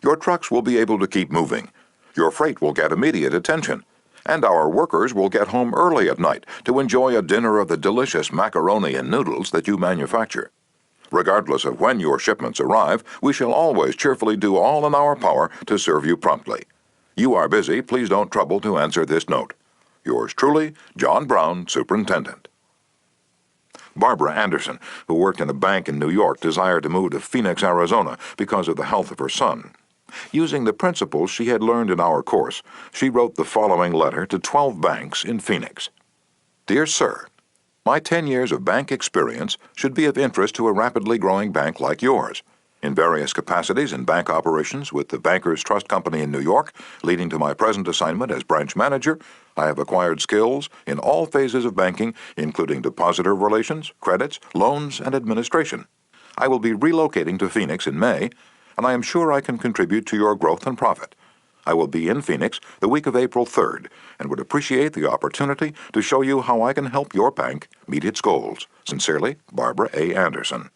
your trucks will be able to keep moving. Your freight will get immediate attention, and our workers will get home early at night to enjoy a dinner of the delicious macaroni and noodles that you manufacture. Regardless of when your shipments arrive, we shall always cheerfully do all in our power to serve you promptly. You are busy, please don't trouble to answer this note. Yours truly, John Brown, Superintendent. Barbara Anderson, who worked in a bank in New York, desired to move to Phoenix, Arizona because of the health of her son. Using the principles she had learned in our course, she wrote the following letter to 12 banks in Phoenix. Dear Sir, my 10 years of bank experience should be of interest to a rapidly growing bank like yours. In various capacities in bank operations with the Bankers Trust Company in New York, leading to my present assignment as branch manager, I have acquired skills in all phases of banking, including depositor relations, credits, loans, and administration. I will be relocating to Phoenix in May, and I am sure I can contribute to your growth and profit. I will be in Phoenix the week of April 3rd and would appreciate the opportunity to show you how I can help your bank meet its goals. Sincerely, Barbara A. Anderson.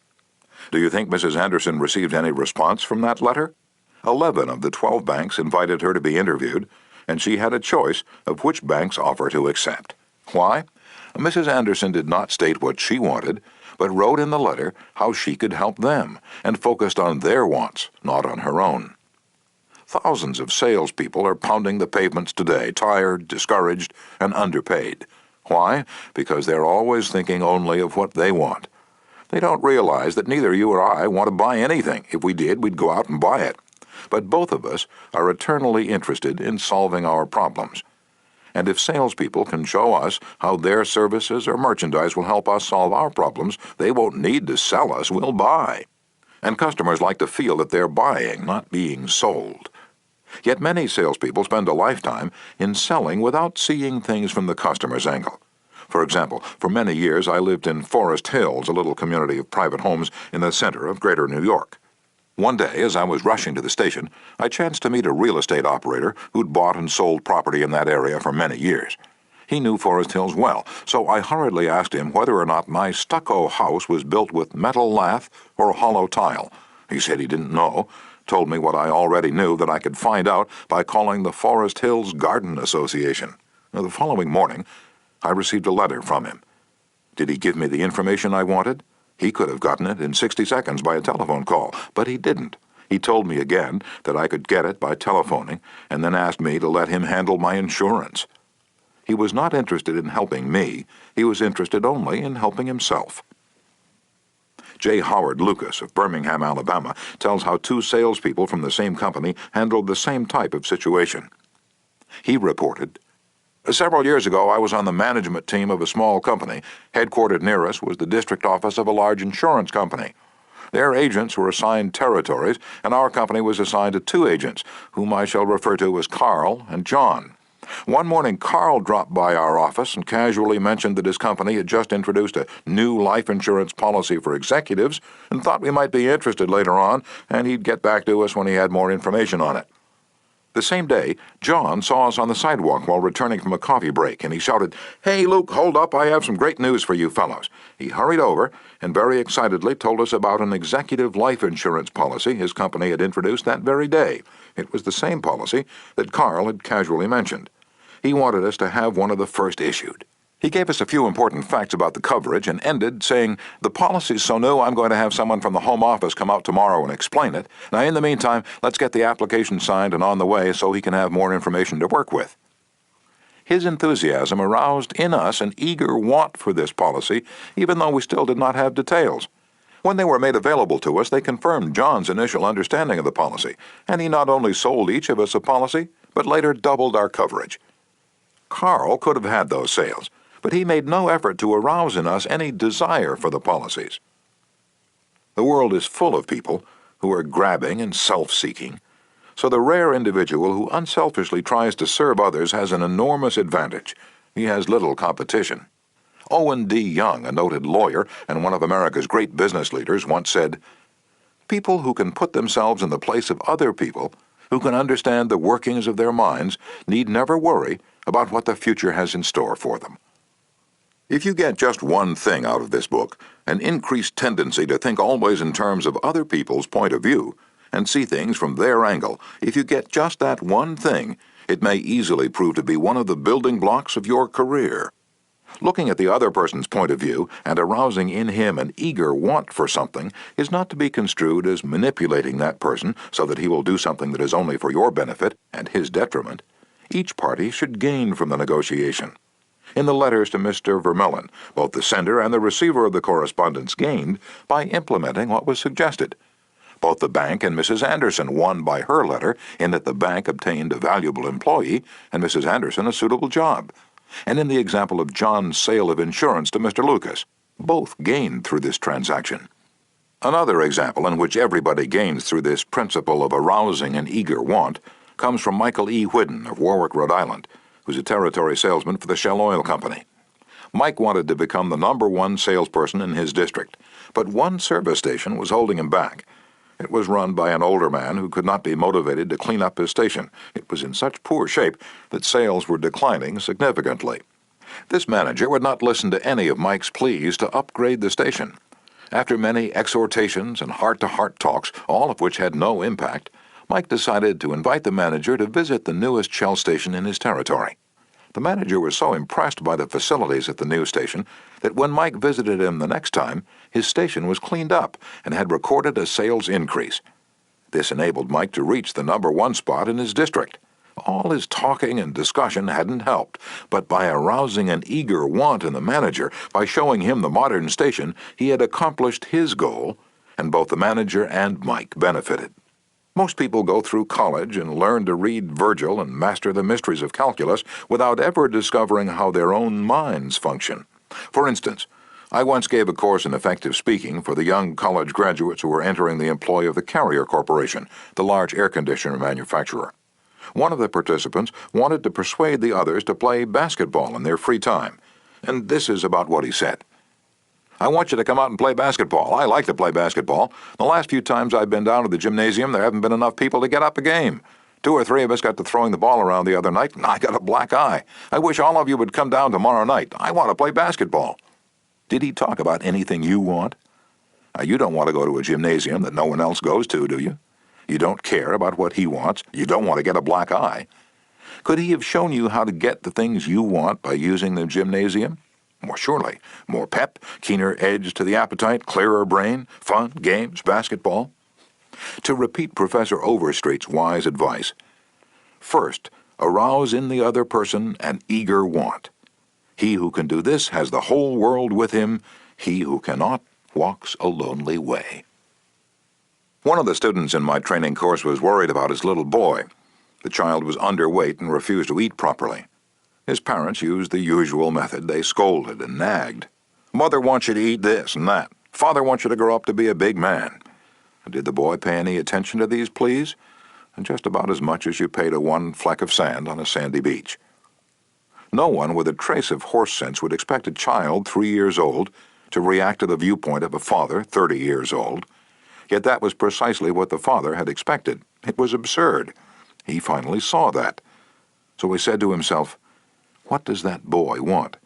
Do you think Mrs. Anderson received any response from that letter? 11 of the 12 banks invited her to be interviewed, and she had a choice of which bank's offer to accept. Why? Mrs. Anderson did not state what she wanted, but wrote in the letter how she could help them, and focused on their wants, not on her own. Thousands of salespeople are pounding the pavements today, tired, discouraged, and underpaid. Why? Because they're always thinking only of what they want. They don't realize that neither you or I want to buy anything. If we did, we'd go out and buy it. But both of us are eternally interested in solving our problems. And if salespeople can show us how their services or merchandise will help us solve our problems, they won't need to sell us, we'll buy. And customers like to feel that they're buying, not being sold. Yet many salespeople spend a lifetime in selling without seeing things from the customer's angle. For example, for many years I lived in Forest Hills, a little community of private homes in the center of Greater New York. One day, as I was rushing to the station, I chanced to meet a real estate operator who'd bought and sold property in that area for many years. He knew Forest Hills well, so I hurriedly asked him whether or not my stucco house was built with metal lath or hollow tile. He said he didn't know, told me what I already knew that I could find out by calling the Forest Hills Garden Association. Now, the following morning, I received a letter from him. Did he give me the information I wanted? He could have gotten it in 60 seconds by a telephone call, but he didn't. He told me again that I could get it by telephoning, and then asked me to let him handle my insurance. He was not interested in helping me. He was interested only in helping himself. J. Howard Lucas of Birmingham, Alabama, tells how two salespeople from the same company handled the same type of situation. He reported, "Several years ago, I was on the management team of a small company. Headquartered near us was the district office of a large insurance company. Their agents were assigned territories, and our company was assigned to two agents, whom I shall refer to as Carl and John. One morning, Carl dropped by our office and casually mentioned that his company had just introduced a new life insurance policy for executives and thought we might be interested later on, and he'd get back to us when he had more information on it. The same day, John saw us on the sidewalk while returning from a coffee break, and he shouted, 'Hey, Luke, hold up, I have some great news for you fellows.' He hurried over and very excitedly told us about an executive life insurance policy his company had introduced that very day. It was the same policy that Carl had casually mentioned. He wanted us to have one of the first issued. He gave us a few important facts about the coverage and ended saying, 'The policy's so new I'm going to have someone from the home office come out tomorrow and explain it. Now in the meantime, let's get the application signed and on the way so he can have more information to work with.' His enthusiasm aroused in us an eager want for this policy, even though we still did not have details. When they were made available to us, they confirmed John's initial understanding of the policy, and he not only sold each of us a policy, but later doubled our coverage. Carl could have had those sales, but he made no effort to arouse in us any desire for the policies. The world is full of people who are grabbing and self-seeking, so the rare individual who unselfishly tries to serve others has an enormous advantage. He has little competition. Owen D. Young, a noted lawyer and one of America's great business leaders, once said, "People who can put themselves in the place of other people, who can understand the workings of their minds, need never worry about what the future has in store for them." If you get just one thing out of this book, an increased tendency to think always in terms of other people's point of view and see things from their angle, if you get just that one thing, it may easily prove to be one of the building blocks of your career. Looking at the other person's point of view and arousing in him an eager want for something is not to be construed as manipulating that person so that he will do something that is only for your benefit and his detriment. Each party should gain from the negotiation. In the letters to Mr. Vermeulen, both the sender and the receiver of the correspondence gained by implementing what was suggested. Both the bank and Mrs. Anderson won by her letter in that the bank obtained a valuable employee and Mrs. Anderson a suitable job. And in the example of John's sale of insurance to Mr. Lucas, both gained through this transaction. Another example in which everybody gains through this principle of arousing an eager want comes from Michael E. Whidden of Warwick, Rhode Island, who's a territory salesman for the Shell Oil Company. Mike wanted to become the #1 salesperson in his district, but one service station was holding him back. It was run by an older man who could not be motivated to clean up his station. It was in such poor shape that sales were declining significantly. This manager would not listen to any of Mike's pleas to upgrade the station. After many exhortations and heart-to-heart talks, all of which had no impact, Mike decided to invite the manager to visit the newest Shell station in his territory. The manager was so impressed by the facilities at the new station that when Mike visited him the next time, his station was cleaned up and had recorded a sales increase. This enabled Mike to reach the #1 spot in his district. All his talking and discussion hadn't helped, but by arousing an eager want in the manager, by showing him the modern station, he had accomplished his goal, and both the manager and Mike benefited. Most people go through college and learn to read Virgil and master the mysteries of calculus without ever discovering how their own minds function. For instance, I once gave a course in effective speaking for the young college graduates who were entering the employ of the Carrier Corporation, the large air conditioner manufacturer. One of the participants wanted to persuade the others to play basketball in their free time, and this is about what he said. "I want you to come out and play basketball. I like to play basketball. The last few times I've been down to the gymnasium, there haven't been enough people to get up a game. 2 or 3 of us got to throwing the ball around the other night, and I got a black eye. I wish all of you would come down tomorrow night. I want to play basketball." Did he talk about anything you want? You don't want to go to a gymnasium that no one else goes to, do you? You don't care about what he wants. You don't want to get a black eye. Could he have shown you how to get the things you want by using the gymnasium? More surely, more pep, keener edge to the appetite, clearer brain, fun, games, basketball. To repeat Professor Overstreet's wise advice, first, arouse in the other person an eager want. He who can do this has the whole world with him. He who cannot walks a lonely way. One of the students in my training course was worried about his little boy. The child was underweight and refused to eat properly. His parents used the usual method. They scolded and nagged. Mother wants you to eat this and that. Father wants you to grow up to be a big man. Did the boy pay any attention to these pleas? Just about as much as you pay to one fleck of sand on a sandy beach. No one with a trace of horse sense would expect a child 3 years old to react to the viewpoint of a father 30 years old. Yet that was precisely what the father had expected. It was absurd. He finally saw that. So he said to himself, "What does that boy want?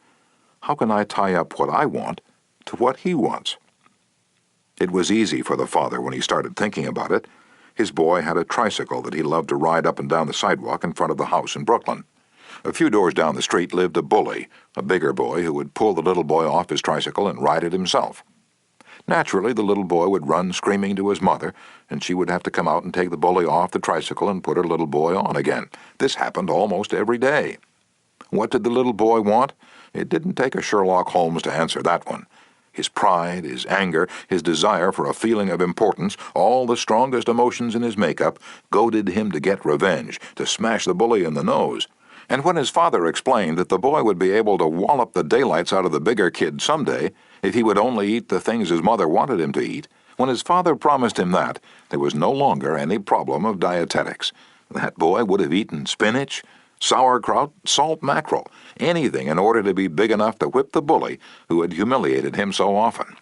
How can I tie up what I want to what he wants?" It was easy for the father when he started thinking about it. His boy had a tricycle that he loved to ride up and down the sidewalk in front of the house in Brooklyn. A few doors down the street lived a bully, a bigger boy who would pull the little boy off his tricycle and ride it himself. Naturally, the little boy would run screaming to his mother, and she would have to come out and take the bully off the tricycle and put her little boy on again. This happened almost every day. What did the little boy want? It didn't take a Sherlock Holmes to answer that one. His pride, his anger, his desire for a feeling of importance, all the strongest emotions in his makeup, goaded him to get revenge, to smash the bully in the nose. And when his father explained that the boy would be able to wallop the daylights out of the bigger kid someday if he would only eat the things his mother wanted him to eat, when his father promised him that, there was no longer any problem of dietetics. That boy would have eaten spinach, sauerkraut, salt mackerel, anything in order to be big enough to whip the bully who had humiliated him so often.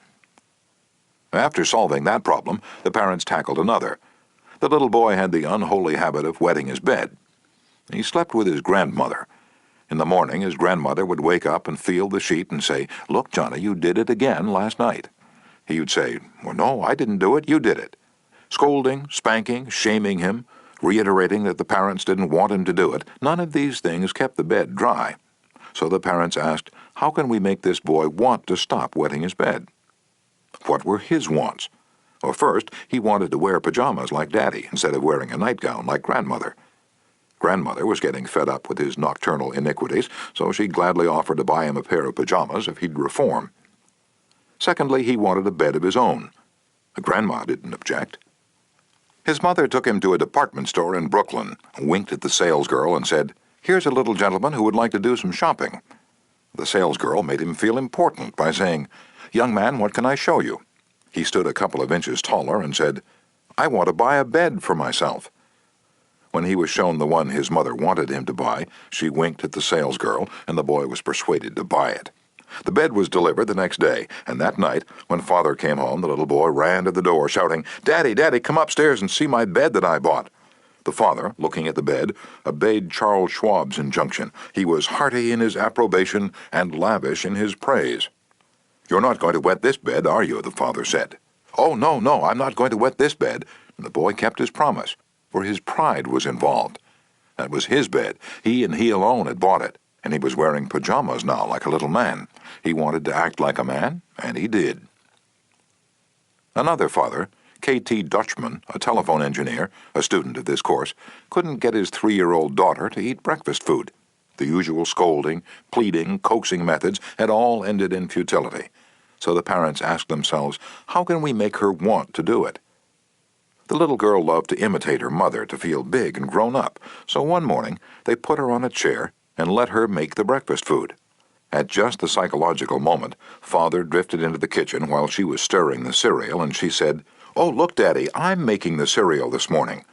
After solving that problem, the parents tackled another. The little boy had the unholy habit of wetting his bed. He slept with his grandmother. In the morning, his grandmother would wake up and feel the sheet and say, "Look, Johnny, you did it again last night." He would say, "Well, no, I didn't do it, you did it." Scolding, spanking, shaming him, reiterating that the parents didn't want him to do it, none of these things kept the bed dry. So the parents asked, how can we make this boy want to stop wetting his bed? What were his wants? Well, first, he wanted to wear pajamas like Daddy instead of wearing a nightgown like Grandmother. Grandmother was getting fed up with his nocturnal iniquities, so she gladly offered to buy him a pair of pajamas if he'd reform. Secondly, he wanted a bed of his own. Grandma didn't object. His mother took him to a department store in Brooklyn, winked at the salesgirl, and said, "Here's a little gentleman who would like to do some shopping." The salesgirl made him feel important by saying, "Young man, what can I show you?" He stood a couple of inches taller and said, "I want to buy a bed for myself." When he was shown the one his mother wanted him to buy, she winked at the salesgirl, and the boy was persuaded to buy it. The bed was delivered the next day, and that night, when Father came home, the little boy ran to the door, shouting, "Daddy, Daddy, come upstairs and see my bed that I bought." The father, looking at the bed, obeyed Charles Schwab's injunction. He was hearty in his approbation and lavish in his praise. "You're not going to wet this bed, are you?" the father said. "Oh, no, no, I'm not going to wet this bed." And the boy kept his promise, for his pride was involved. That was his bed. He and he alone had bought it, and he was wearing pajamas now like a little man. He wanted to act like a man, and he did. Another father, K.T. Dutchman, a telephone engineer, a student of this course, couldn't get his 3-year-old daughter to eat breakfast food. The usual scolding, pleading, coaxing methods had all ended in futility. So the parents asked themselves, how can we make her want to do it? The little girl loved to imitate her mother to feel big and grown up, so one morning they put her on a chair and let her make the breakfast food. At just the psychological moment, Father drifted into the kitchen while she was stirring the cereal, and she said, "Oh, look, Daddy, I'm making the cereal this morning."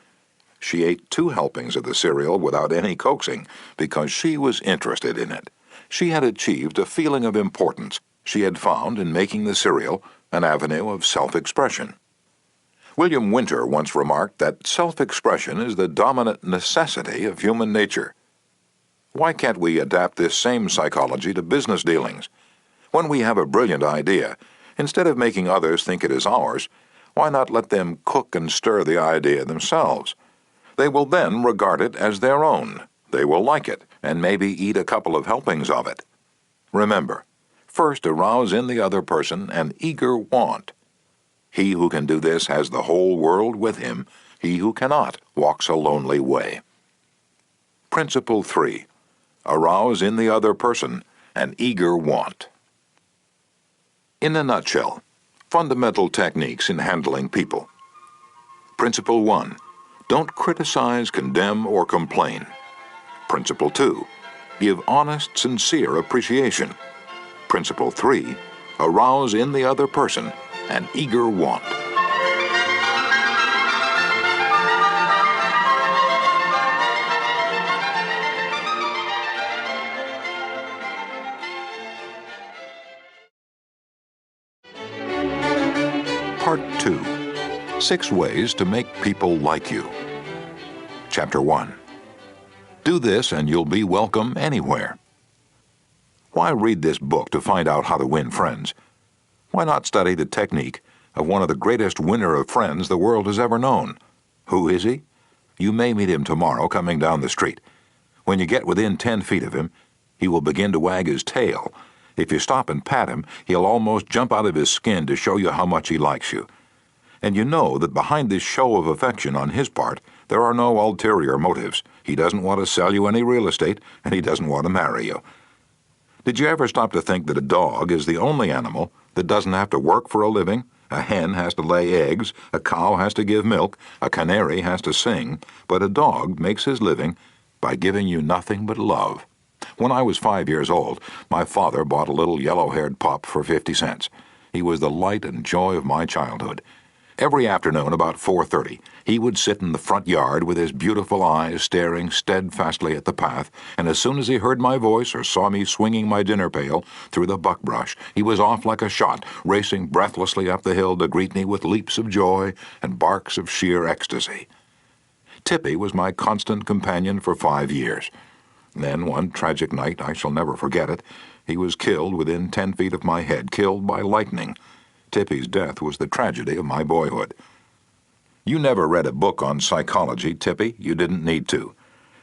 She ate 2 helpings of the cereal without any coaxing, because she was interested in it. She had achieved a feeling of importance. She had found in making the cereal an avenue of self-expression. William Winter once remarked that self-expression is the dominant necessity of human nature. Why can't we adapt this same psychology to business dealings? When we have a brilliant idea, instead of making others think it is ours, why not let them cook and stir the idea themselves? They will then regard it as their own. They will like it, and maybe eat a couple of helpings of it. Remember, First, arouse in the other person an eager want. He who can do this has the whole world with him. He who cannot walks a lonely way. Principle 3. Arouse in the other person an eager want. In a nutshell, fundamental techniques in handling people. Principle 1. Don't criticize, condemn, or complain. Principle 2. Give honest, sincere appreciation. Principle 3. Arouse in the other person an eager want. Part 2. 6 Ways to Make People Like You. Chapter 1. Do this and you'll be welcome anywhere. Why read this book to find out how to win friends? Why not study the technique of one of the greatest winner of friends the world has ever known? Who is he? You may meet him tomorrow coming down the street. When you get within 10 feet of him, he will begin to wag his tail. If you stop and pat him, he'll almost jump out of his skin to show you how much he likes you. And you know that behind this show of affection on his part, there are no ulterior motives. He doesn't want to sell you any real estate, and he doesn't want to marry you. Did you ever stop to think that a dog is the only animal that doesn't have to work for a living? A hen has to lay eggs, a cow has to give milk, a canary has to sing, but a dog makes his living by giving you nothing but love. When I was 5 years old, my father bought a little yellow-haired pup for 50 cents. He was the light and joy of my childhood. Every afternoon about 4:30, he would sit in the front yard with his beautiful eyes staring steadfastly at the path, and as soon as he heard my voice or saw me swinging my dinner pail through the buckbrush, he was off like a shot, racing breathlessly up the hill to greet me with leaps of joy and barks of sheer ecstasy. Tippy was my constant companion for 5 years. Then, one tragic night, I shall never forget it, he was killed within 10 feet of my head, killed by lightning. Tippy's death was the tragedy of my boyhood. You never read a book on psychology, Tippy. You didn't need to.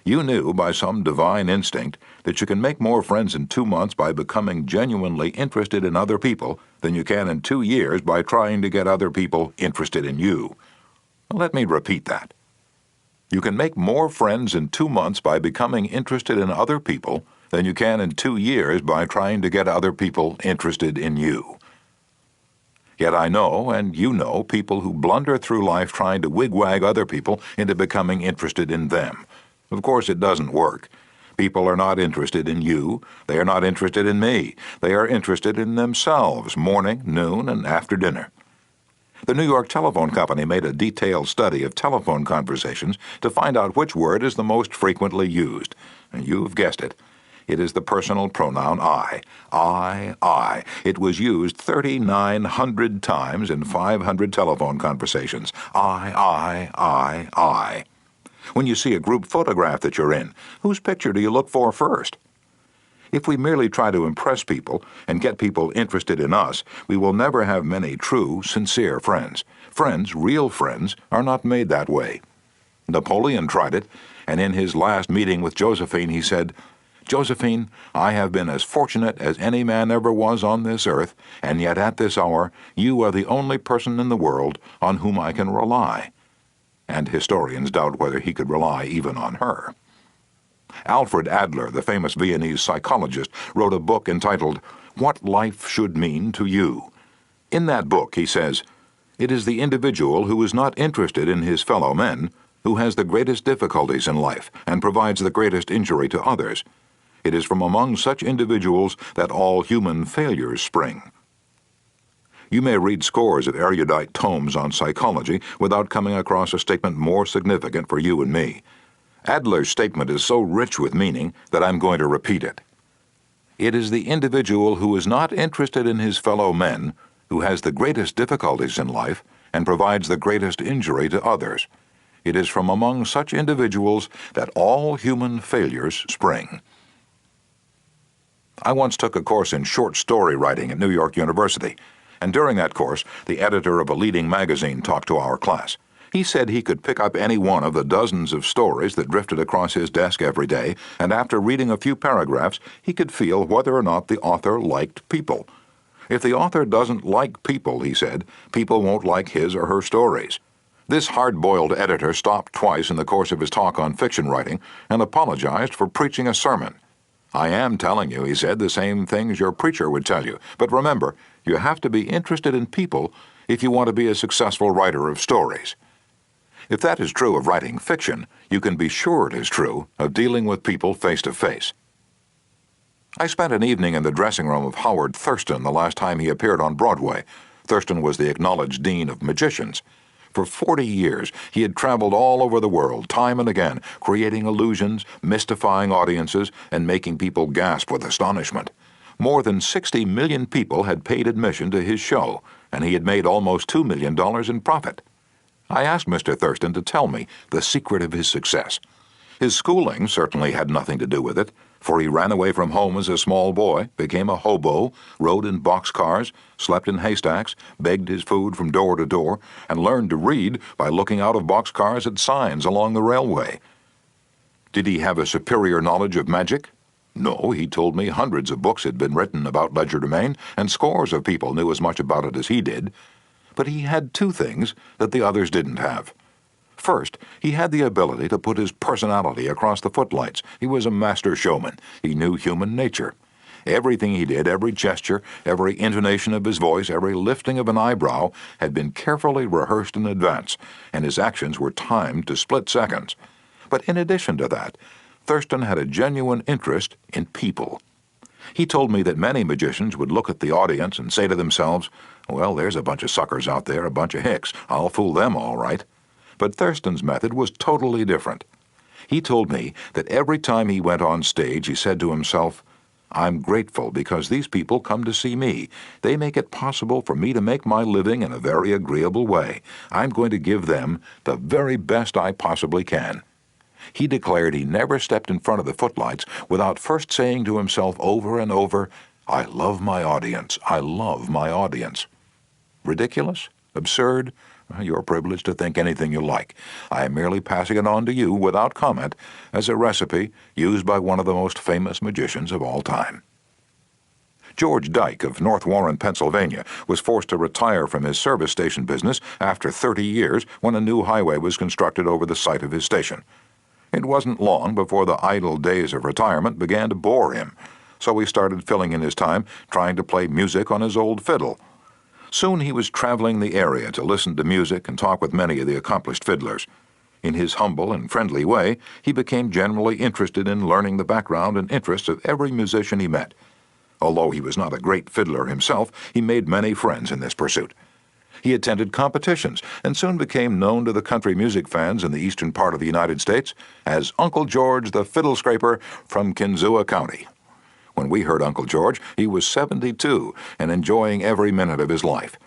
You knew by some divine instinct that you can make more friends in 2 months by becoming genuinely interested in other people than you can in 2 years by trying to get other people interested in you. Let me repeat that. You can make more friends in 2 months by becoming interested in other people than you can in 2 years by trying to get other people interested in you. Yet I know, and you know, people who blunder through life trying to wigwag other people into becoming interested in them. Of course, it doesn't work. People are not interested in you. They are not interested in me. They are interested in themselves, morning, noon, and after dinner. The New York Telephone Company made a detailed study of telephone conversations to find out which word is the most frequently used. And you've guessed it. It is the personal pronoun I. I. It was used 3,900 times in 500 telephone conversations. I. When you see a group photograph that you're in, whose picture do you look for first? If we merely try to impress people and get people interested in us, we will never have many true, sincere friends. Friends, real friends, are not made that way. Napoleon tried it, and in his last meeting with Josephine he said, "Josephine, I have been as fortunate as any man ever was on this earth, and yet at this hour you are the only person in the world on whom I can rely." And historians doubt whether he could rely even on her. Alfred Adler, the famous Viennese psychologist, wrote a book entitled, "What Life Should Mean to You." In that book he says, "It is the individual who is not interested in his fellow men who has the greatest difficulties in life and provides the greatest injury to others. It is from among such individuals that all human failures spring." You may read scores of erudite tomes on psychology without coming across a statement more significant for you and me. Adler's statement is so rich with meaning that I'm going to repeat it. It is the individual who is not interested in his fellow men who has the greatest difficulties in life and provides the greatest injury to others. It is from among such individuals that all human failures spring. I once took a course in short story writing at New York University, and during that course, the editor of a leading magazine talked to our class. He said he could pick up any one of the dozens of stories that drifted across his desk every day, and after reading a few paragraphs, he could feel whether or not the author liked people. If the author doesn't like people, he said, people won't like his or her stories. This hard-boiled editor stopped twice in the course of his talk on fiction writing and apologized for preaching a sermon. I am telling you, he said, the same things your preacher would tell you, but remember, you have to be interested in people if you want to be a successful writer of stories. If that is true of writing fiction, you can be sure it is true of dealing with people face to face. I spent an evening in the dressing room of Howard Thurston the last time he appeared on Broadway. Thurston was the acknowledged dean of magicians. For 40 years, he had traveled all over the world, time and again, creating illusions, mystifying audiences, and making people gasp with astonishment. More than 60 million people had paid admission to his show, and he had made almost $2 million in profit. I asked Mr. Thurston to tell me the secret of his success. His schooling certainly had nothing to do with it, for he ran away from home as a small boy, became a hobo, rode in boxcars, slept in haystacks, begged his food from door to door, and learned to read by looking out of boxcars at signs along the railway. Did he have a superior knowledge of magic? No, he told me hundreds of books had been written about legerdemain, and scores of people knew as much about it as he did. But he had two things that the others didn't have. First, he had the ability to put his personality across the footlights. He was a master showman. He knew human nature. Everything he did, every gesture, every intonation of his voice, every lifting of an eyebrow had been carefully rehearsed in advance, and his actions were timed to split seconds. But in addition to that, Thurston had a genuine interest in people. He told me that many magicians would look at the audience and say to themselves, "Well, there's a bunch of suckers out there, a bunch of hicks. I'll fool them all right." But Thurston's method was totally different. He told me that every time he went on stage, he said to himself, "I'm grateful because these people come to see me. They make it possible for me to make my living in a very agreeable way. I'm going to give them the very best I possibly can." He declared he never stepped in front of the footlights without first saying to himself over and over, "I love my audience. I love my audience." Ridiculous? Absurd? You're privileged to think anything you like. I am merely passing it on to you without comment as a recipe used by one of the most famous magicians of all time. George Dyke of North Warren, Pennsylvania, was forced to retire from his service station business after 30 years when a new highway was constructed over the site of his station. It wasn't long before the idle days of retirement began to bore him, so he started filling in his time trying to play music on his old fiddle. Soon he was traveling the area to listen to music and talk with many of the accomplished fiddlers. In his humble and friendly way, he became generally interested in learning the background and interests of every musician he met. Although he was not a great fiddler himself, he made many friends in this pursuit. He attended competitions and soon became known to the country music fans in the eastern part of the United States as Uncle George the Fiddle Scraper from Kinzua County. When we heard Uncle George, he was 72 and enjoying every minute of his life.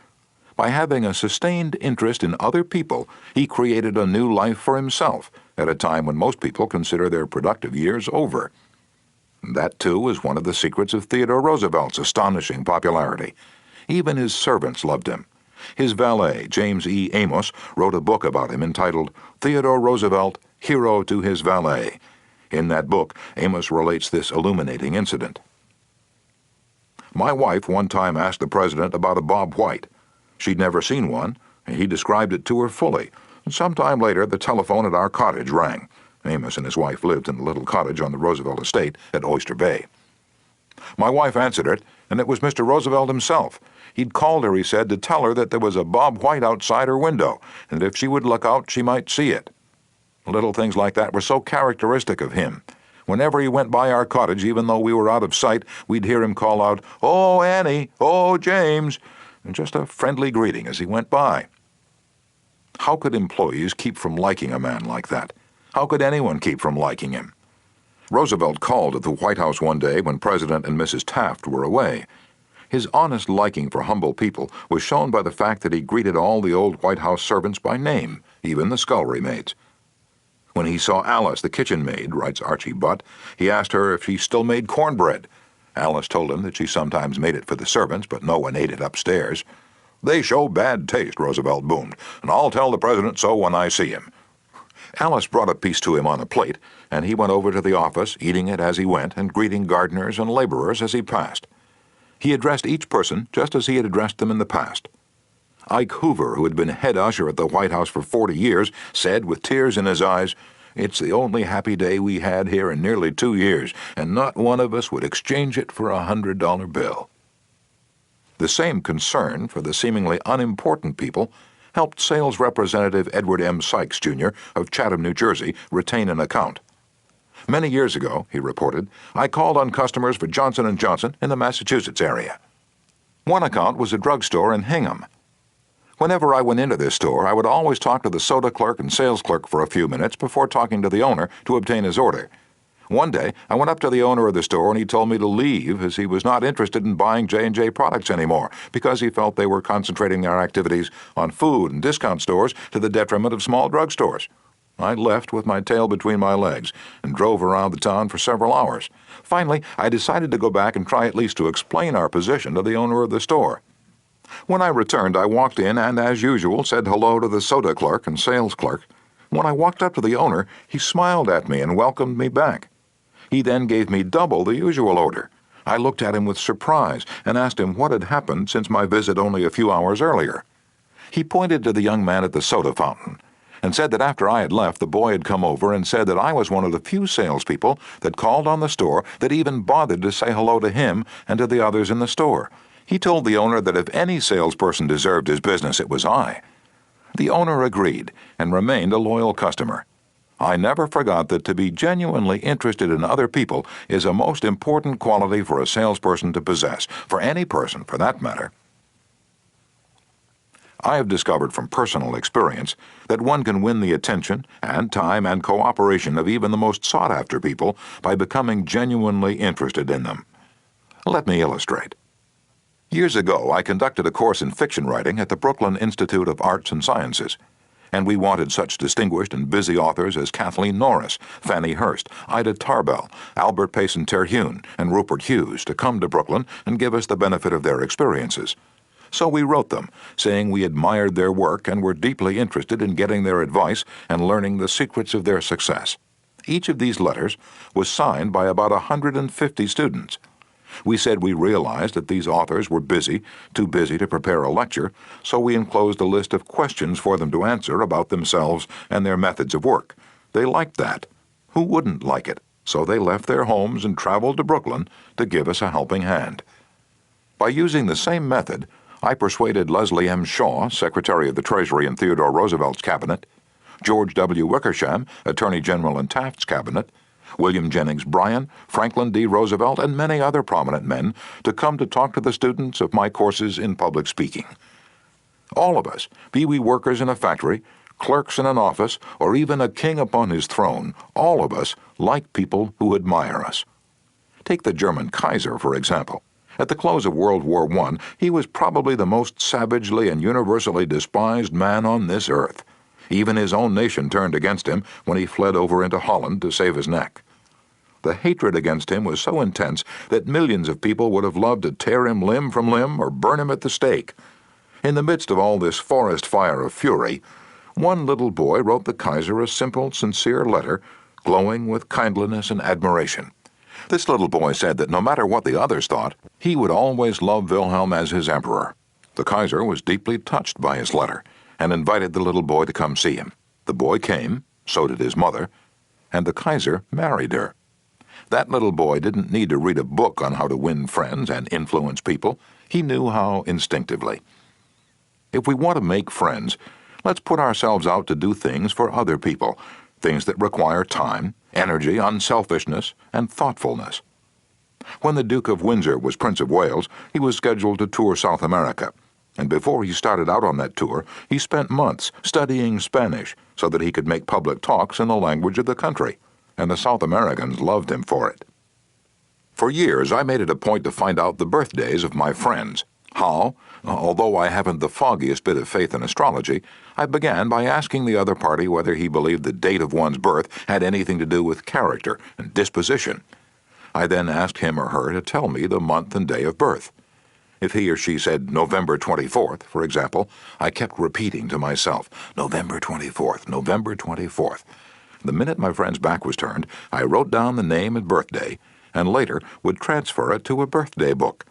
By having a sustained interest in other people, he created a new life for himself at a time when most people consider their productive years over. That, too, is one of the secrets of Theodore Roosevelt's astonishing popularity. Even his servants loved him. His valet, James E. Amos, wrote a book about him entitled Theodore Roosevelt, Hero to His Valet. In that book, Amos relates this illuminating incident. "My wife one time asked the president about a Bob White. She'd never seen one, and he described it to her fully. Some time later, the telephone at our cottage rang. Amos and his wife lived in a little cottage on the Roosevelt estate at Oyster Bay. My wife answered it, and it was Mr. Roosevelt himself. He'd called her, he said, to tell her that there was a Bob White outside her window, and that if she would look out, she might see it." Little things like that were so characteristic of him. Whenever he went by our cottage, even though we were out of sight, we'd hear him call out, "Oh, Annie! Oh, James!" and just a friendly greeting as he went by. How could employees keep from liking a man like that? How could anyone keep from liking him? Roosevelt called at the White House one day when President and Mrs. Taft were away. His honest liking for humble people was shown by the fact that he greeted all the old White House servants by name, even the scullery maids. When he saw Alice, the kitchen maid, writes Archie Butt, he asked her if she still made cornbread. Alice told him that she sometimes made it for the servants, but no one ate it upstairs. "They show bad taste," Roosevelt boomed, "and I'll tell the president so when I see him." Alice brought a piece to him on a plate, and he went over to the office, eating it as he went and greeting gardeners and laborers as he passed. He addressed each person just as he had addressed them in the past. Ike Hoover, who had been head usher at the White House for 40 years, said with tears in his eyes, "It's the only happy day we had here in nearly 2 years, and not one of us would exchange it for a $100 bill." The same concern for the seemingly unimportant people helped sales representative Edward M. Sykes, Jr. of Chatham, New Jersey, retain an account. "Many years ago," he reported, "I called on customers for Johnson & Johnson in the Massachusetts area. One account was a drugstore in Hingham. Whenever I went into this store, I would always talk to the soda clerk and sales clerk for a few minutes before talking to the owner to obtain his order. One day, I went up to the owner of the store and he told me to leave as he was not interested in buying J&J products anymore because he felt they were concentrating their activities on food and discount stores to the detriment of small drugstores. I left with my tail between my legs and drove around the town for several hours. Finally, I decided to go back and try at least to explain our position to the owner of the store. When I returned, I walked in and, as usual, said hello to the soda clerk and sales clerk. When I walked up to the owner, he smiled at me and welcomed me back. He then gave me double the usual order. I looked at him with surprise and asked him what had happened since my visit only a few hours earlier. He pointed to the young man at the soda fountain and said that after I had left, the boy had come over and said that I was one of the few salespeople that called on the store that even bothered to say hello to him and to the others in the store. He told the owner that if any salesperson deserved his business, it was I. The owner agreed and remained a loyal customer. I never forgot that to be genuinely interested in other people is a most important quality for a salesperson to possess, for any person, for that matter. I have discovered from personal experience that one can win the attention and time and cooperation of even the most sought-after people by becoming genuinely interested in them. Let me illustrate. Years ago, I conducted a course in fiction writing at the Brooklyn Institute of Arts and Sciences, and we wanted such distinguished and busy authors as Kathleen Norris, Fannie Hurst, Ida Tarbell, Albert Payson Terhune, and Rupert Hughes to come to Brooklyn and give us the benefit of their experiences. So we wrote them, saying we admired their work and were deeply interested in getting their advice and learning the secrets of their success. Each of these letters was signed by about 150 students. We said we realized that these authors were busy, too busy to prepare a lecture, so we enclosed a list of questions for them to answer about themselves and their methods of work. They liked that. Who wouldn't like it? So they left their homes and traveled to Brooklyn to give us a helping hand. By using the same method, I persuaded Leslie M. Shaw, Secretary of the Treasury in Theodore Roosevelt's cabinet, George W. Wickersham, Attorney General in Taft's cabinet, William Jennings Bryan, Franklin D. Roosevelt, and many other prominent men to come to talk to the students of my courses in public speaking. All of us, be we workers in a factory, clerks in an office, or even a king upon his throne, all of us like people who admire us. Take the German Kaiser, for example. At the close of World War I, he was probably the most savagely and universally despised man on this earth. Even his own nation turned against him when he fled over into Holland to save his neck. The hatred against him was so intense that millions of people would have loved to tear him limb from limb or burn him at the stake. In the midst of all this forest fire of fury, one little boy wrote the Kaiser a simple, sincere letter, glowing with kindliness and admiration. This little boy said that no matter what the others thought, he would always love Wilhelm as his emperor. The Kaiser was deeply touched by his letter and invited the little boy to come see him. The boy came, so did his mother, and the Kaiser married her. That little boy didn't need to read a book on how to win friends and influence people. He knew how instinctively. If we want to make friends, let's put ourselves out to do things for other people, things that require time, energy, unselfishness, and thoughtfulness. When the Duke of Windsor was Prince of Wales, he was scheduled to tour South America. And before he started out on that tour, he spent months studying Spanish so that he could make public talks in the language of the country, and the South Americans loved him for it. For years, I made it a point to find out the birthdays of my friends. How? Although I haven't the foggiest bit of faith in astrology, I began by asking the other party whether he believed the date of one's birth had anything to do with character and disposition. I then asked him or her to tell me the month and day of birth. If he or she said November 24th, for example, I kept repeating to myself, November 24th, November 24th. The minute my friend's back was turned, I wrote down the name and birthday, and later would transfer it to a birthday book.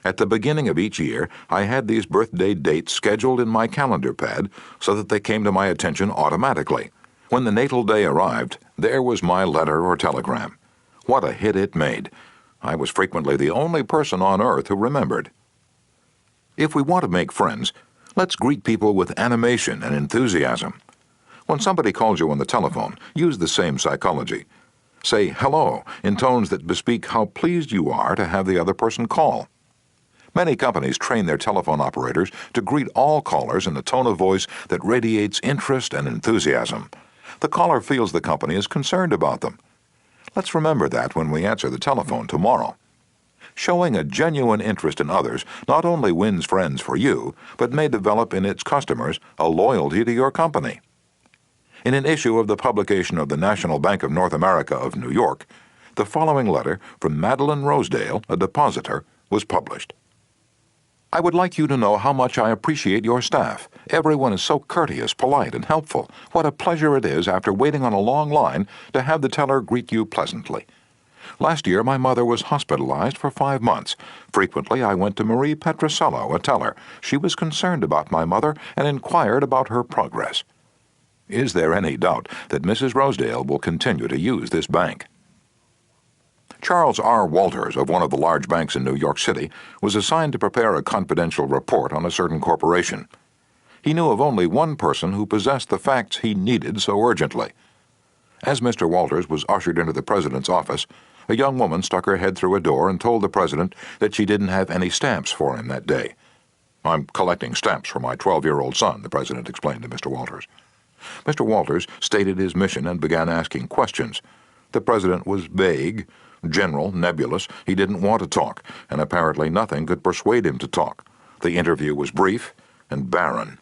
At the beginning of each year, I had these birthday dates scheduled in my calendar pad so that they came to my attention automatically. When the natal day arrived, there was my letter or telegram. What a hit it made! I was frequently the only person on earth who remembered. If we want to make friends, let's greet people with animation and enthusiasm. When somebody calls you on the telephone, use the same psychology. Say hello in tones that bespeak how pleased you are to have the other person call. Many companies train their telephone operators to greet all callers in a tone of voice that radiates interest and enthusiasm. The caller feels the company is concerned about them. Let's remember that when we answer the telephone tomorrow. Showing a genuine interest in others not only wins friends for you, but may develop in its customers a loyalty to your company. In an issue of the publication of the National Bank of North America of New York, the following letter from Madeline Rosedale, a depositor, was published. I would like you to know how much I appreciate your staff. Everyone is so courteous, polite, and helpful. What a pleasure it is, after waiting on a long line, to have the teller greet you pleasantly. Last year, my mother was hospitalized for 5 months. Frequently, I went to Marie Petrosello, a teller. She was concerned about my mother and inquired about her progress. Is there any doubt that Mrs. Rosedale will continue to use this bank? Charles R. Walters of one of the large banks in New York City was assigned to prepare a confidential report on a certain corporation. He knew of only one person who possessed the facts he needed so urgently. As Mr. Walters was ushered into the president's office, a young woman stuck her head through a door and told the president that she didn't have any stamps for him that day. I'm collecting stamps for my 12-year-old son, the president explained to Mr. Walters. Mr. Walters stated his mission and began asking questions. The president was vague, general, nebulous. He didn't want to talk, and apparently nothing could persuade him to talk. The interview was brief and barren.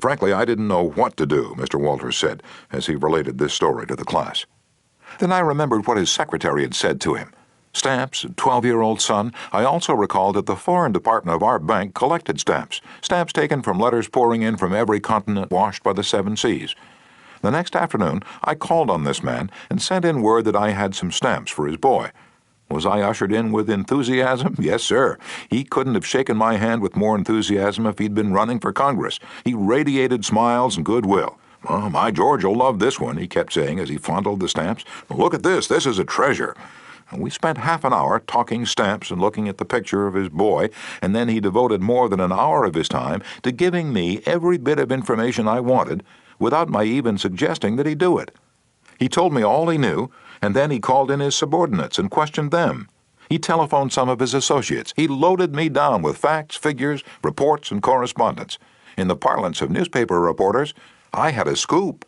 Frankly, I didn't know what to do, Mr. Walters said, as he related this story to the class. Then I remembered what his secretary had said to him. Stamps, a 12-year-old son. I also recalled that the foreign department of our bank collected stamps taken from letters pouring in from every continent washed by the 7 seas. The next afternoon, I called on this man and sent in word that I had some stamps for his boy. Was I ushered in with enthusiasm? Yes, sir. He couldn't have shaken my hand with more enthusiasm if he'd been running for Congress. He radiated smiles and goodwill. "Oh, my George will love this one," he kept saying as he fondled the stamps. "Look at this. This is a treasure." And we spent half an hour talking stamps and looking at the picture of his boy, and then he devoted more than an hour of his time to giving me every bit of information I wanted, without my even suggesting that he do it. He told me all he knew, and then he called in his subordinates and questioned them. He telephoned some of his associates. He loaded me down with facts, figures, reports, and correspondence. In the parlance of newspaper reporters, I had a scoop.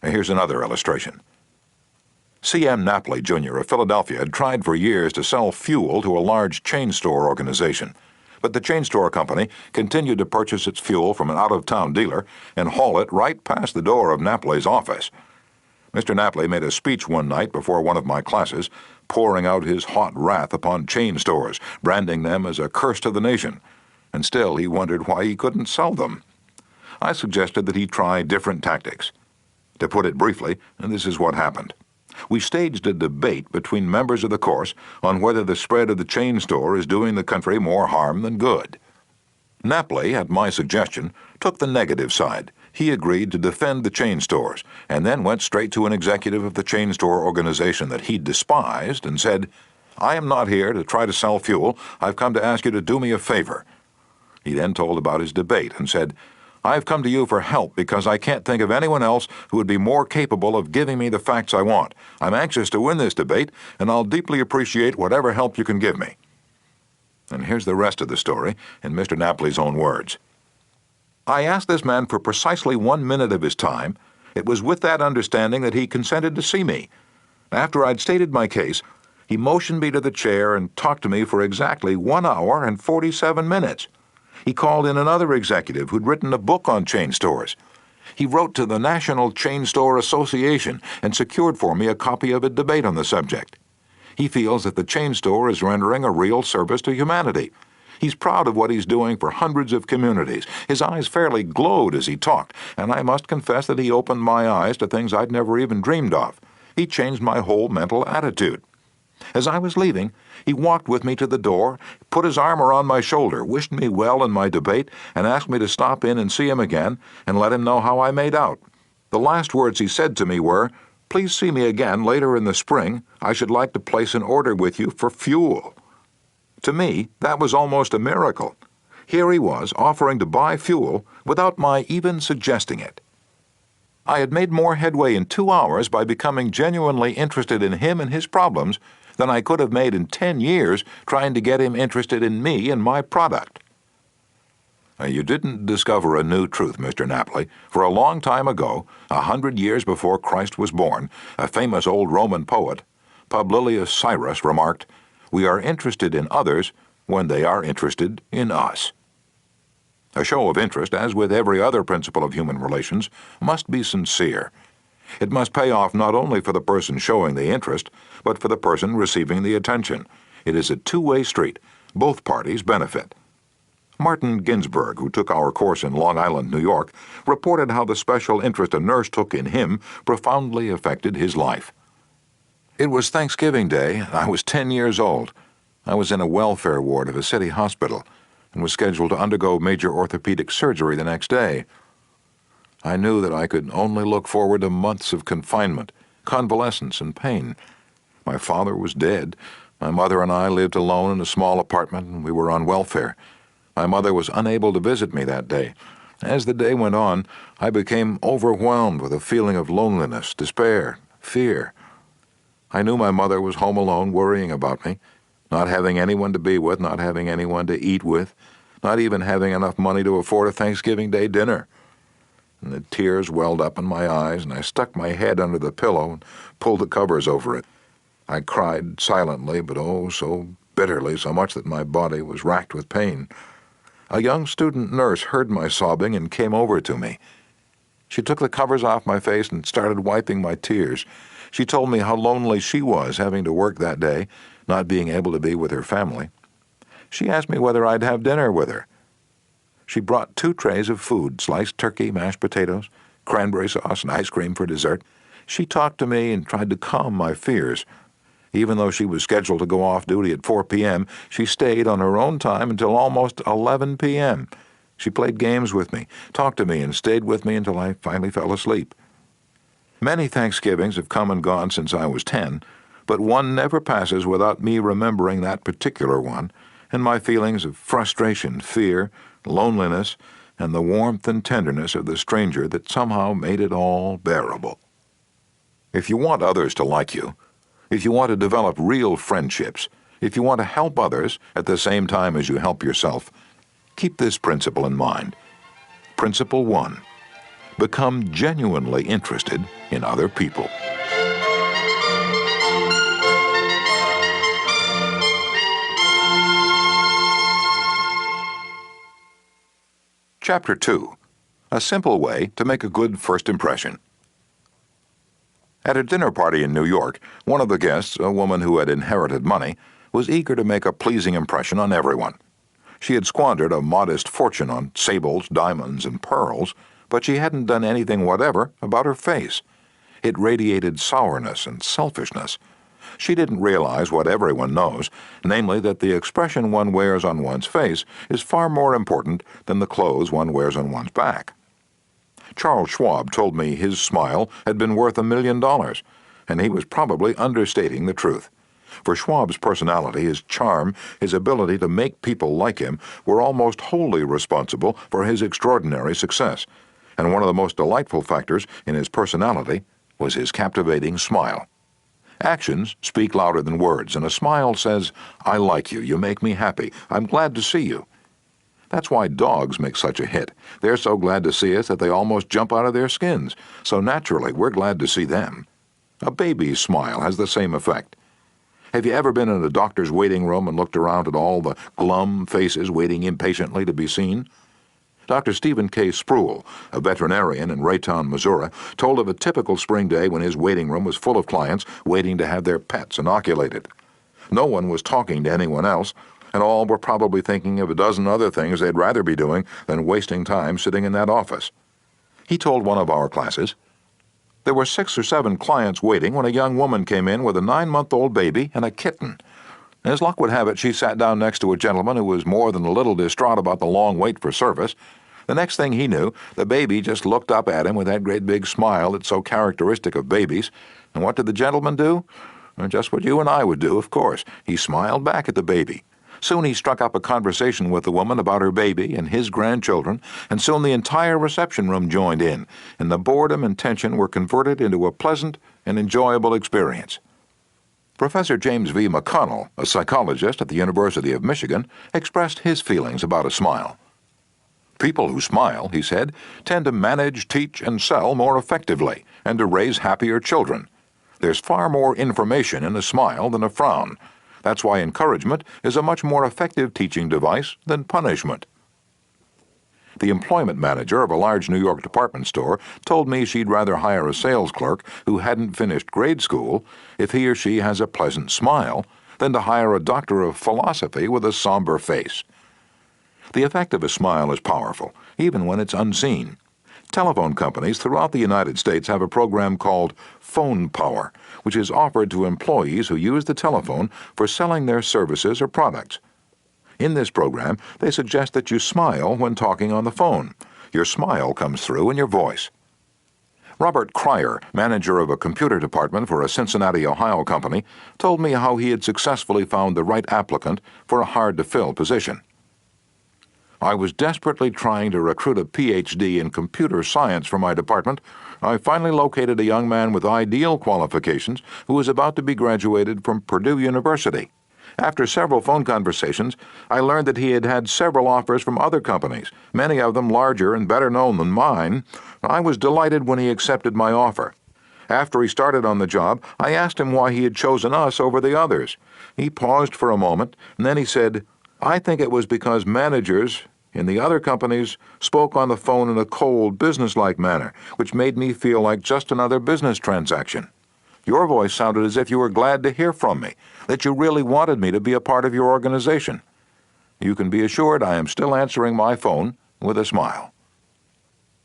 Here's another illustration. C.M. Napoli, Jr. of Philadelphia had tried for years to sell fuel to a large chain store organization, but the chain store company continued to purchase its fuel from an out-of-town dealer and haul it right past the door of Napoli's office. Mr. Napoli made a speech one night before one of my classes, pouring out his hot wrath upon chain stores, branding them as a curse to the nation, and still he wondered why he couldn't sell them. I suggested that he try different tactics. To put it briefly, this is what happened. We staged a debate between members of the course on whether the spread of the chain store is doing the country more harm than good. Napoli, at my suggestion, took the negative side. He agreed to defend the chain stores, and then went straight to an executive of the chain store organization that he despised and said, "I am not here to try to sell fuel. I've come to ask you to do me a favor." He then told about his debate and said, "I've come to you for help because I can't think of anyone else who would be more capable of giving me the facts I want. I'm anxious to win this debate, and I'll deeply appreciate whatever help you can give me." And here's the rest of the story in Mr. Napoli's own words. I asked this man for precisely 1 minute of his time. It was with that understanding that he consented to see me. After I'd stated my case, he motioned me to the chair and talked to me for exactly 1 hour and 47 minutes. He called in another executive who'd written a book on chain stores. He wrote to the National Chain Store Association and secured for me a copy of a debate on the subject. He feels that the chain store is rendering a real service to humanity. He's proud of what he's doing for hundreds of communities. His eyes fairly glowed as he talked, and I must confess that he opened my eyes to things I'd never even dreamed of. He changed my whole mental attitude. As I was leaving, he walked with me to the door, put his arm around my shoulder, wished me well in my debate, and asked me to stop in and see him again and let him know how I made out. The last words he said to me were, "Please see me again later in the spring. I should like to place an order with you for fuel." To me, that was almost a miracle. Here he was, offering to buy fuel without my even suggesting it. I had made more headway in 2 hours by becoming genuinely interested in him and his problems than I could have made in 10 years trying to get him interested in me and my product. You didn't discover a new truth, Mr. Napoli. For a long time ago, 100 years before Christ was born, a famous old Roman poet, Publilius Cyrus, remarked, "We are interested in others when they are interested in us." A show of interest, as with every other principle of human relations, must be sincere. It must pay off not only for the person showing the interest, but for the person receiving the attention. It is a two-way street. Both parties benefit. Martin Ginsburg, who took our course in Long Island, New York, reported how the special interest a nurse took in him profoundly affected his life. It was Thanksgiving Day, and I was 10 years old. I was in a welfare ward of a city hospital and was scheduled to undergo major orthopedic surgery the next day. I knew that I could only look forward to months of confinement, convalescence, and pain. My father was dead. My mother and I lived alone in a small apartment, and we were on welfare. My mother was unable to visit me that day. As the day went on, I became overwhelmed with a feeling of loneliness, despair, fear. I knew my mother was home alone worrying about me, not having anyone to be with, not having anyone to eat with, not even having enough money to afford a Thanksgiving Day dinner. And the tears welled up in my eyes, and I stuck my head under the pillow and pulled the covers over it. I cried silently, but oh, so bitterly, so much that my body was racked with pain. A young student nurse heard my sobbing and came over to me. She took the covers off my face and started wiping my tears. She told me how lonely she was having to work that day, not being able to be with her family. She asked me whether I'd have dinner with her. She brought 2 trays of food, sliced turkey, mashed potatoes, cranberry sauce, and ice cream for dessert. She talked to me and tried to calm my fears. Even though she was scheduled to go off duty at 4 p.m., she stayed on her own time until almost 11 p.m. She played games with me, talked to me, and stayed with me until I finally fell asleep. Many Thanksgivings have come and gone since I was 10, but one never passes without me remembering that particular one, and my feelings of frustration, fear, loneliness, and the warmth and tenderness of the stranger that somehow made it all bearable. If you want others to like you, if you want to develop real friendships, if you want to help others at the same time as you help yourself, keep this principle in mind. Principle 1. Become genuinely interested in other people. Chapter 2. A simple way to make a good first impression. At a dinner party in New York, one of the guests, a woman who had inherited money, was eager to make a pleasing impression on everyone. She had squandered a modest fortune on sables, diamonds, and pearls, but she hadn't done anything whatever about her face. It radiated sourness and selfishness. She didn't realize what everyone knows, namely that the expression one wears on one's face is far more important than the clothes one wears on one's back. Charles Schwab told me his smile had been worth $1 million, and he was probably understating the truth. For Schwab's personality, his charm, his ability to make people like him were almost wholly responsible for his extraordinary success, and one of the most delightful factors in his personality was his captivating smile. Actions speak louder than words, and a smile says, "I like you, you make me happy, I'm glad to see you." That's why dogs make such a hit. They're so glad to see us that they almost jump out of their skins, so naturally we're glad to see them. A baby's smile has the same effect. Have you ever been in a doctor's waiting room and looked around at all the glum faces waiting impatiently to be seen? Dr. Stephen K. Spruill, a veterinarian in Raytown, Missouri, told of a typical spring day when his waiting room was full of clients waiting to have their pets inoculated. No one was talking to anyone else, and all were probably thinking of a dozen other things they'd rather be doing than wasting time sitting in that office. He told one of our classes, "There were 6 or 7 clients waiting when a young woman came in with a 9-month-old baby and a kitten. As luck would have it, she sat down next to a gentleman who was more than a little distraught about the long wait for service. The next thing he knew, the baby just looked up at him with that great big smile that's so characteristic of babies. And what did the gentleman do? Just what you and I would do, of course. He smiled back at the baby. Soon he struck up a conversation with the woman about her baby and his grandchildren, and soon the entire reception room joined in, and the boredom and tension were converted into a pleasant and enjoyable experience." Professor James V. McConnell, a psychologist at the University of Michigan, expressed his feelings about a smile. "People who smile," he said, "tend to manage, teach, and sell more effectively, and to raise happier children. There's far more information in a smile than a frown. That's why encouragement is a much more effective teaching device than punishment." The employment manager of a large New York department store told me she'd rather hire a sales clerk who hadn't finished grade school if he or she has a pleasant smile than to hire a doctor of philosophy with a somber face. The effect of a smile is powerful, even when it's unseen. Telephone companies throughout the United States have a program called Phone Power, which is offered to employees who use the telephone for selling their services or products. In this program, they suggest that you smile when talking on the phone. Your smile comes through in your voice. Robert Cryer, manager of a computer department for a Cincinnati, Ohio company, told me how he had successfully found the right applicant for a hard-to-fill position. "I was desperately trying to recruit a Ph.D. in computer science for my department. I finally located a young man with ideal qualifications who was about to be graduated from Purdue University. After several phone conversations, I learned that he had had several offers from other companies, many of them larger and better known than mine. I was delighted when he accepted my offer. After he started on the job, I asked him why he had chosen us over the others. He paused for a moment, and then he said, 'I think it was because managers in the other companies spoke on the phone in a cold, businesslike manner, which made me feel like just another business transaction. Your voice sounded as if you were glad to hear from me, that you really wanted me to be a part of your organization. You can be assured I am still answering my phone with a smile.'"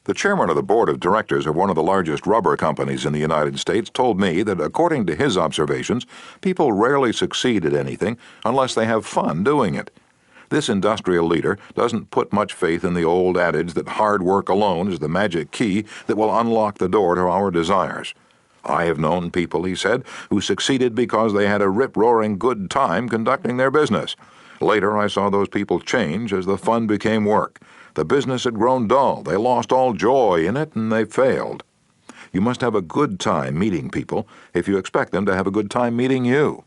The chairman of the board of directors of one of the largest rubber companies in the United States told me that, according to his observations, people rarely succeed at anything unless they have fun doing it. This industrial leader doesn't put much faith in the old adage that hard work alone is the magic key that will unlock the door to our desires. "I have known people," he said, "who succeeded because they had a rip-roaring good time conducting their business. Later I saw those people change as the fun became work. The business had grown dull, they lost all joy in it, and they failed." You must have a good time meeting people if you expect them to have a good time meeting you.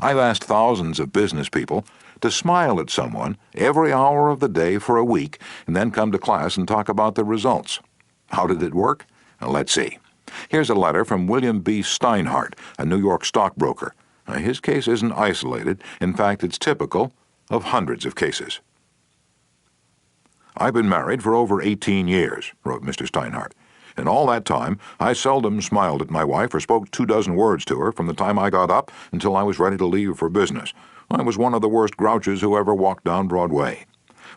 I've asked thousands of business people to smile at someone every hour of the day for a week and then come to class and talk about the results. How did it work? Let's see. Here's a letter from William B. Steinhardt, a New York stockbroker. His case isn't isolated. In fact, it's typical of hundreds of cases. "I've been married for over 18 years, wrote Mr. Steinhardt. In all that time, I seldom smiled at my wife or spoke 24 words to her from the time I got up until I was ready to leave for business. I was one of the worst grouches who ever walked down Broadway.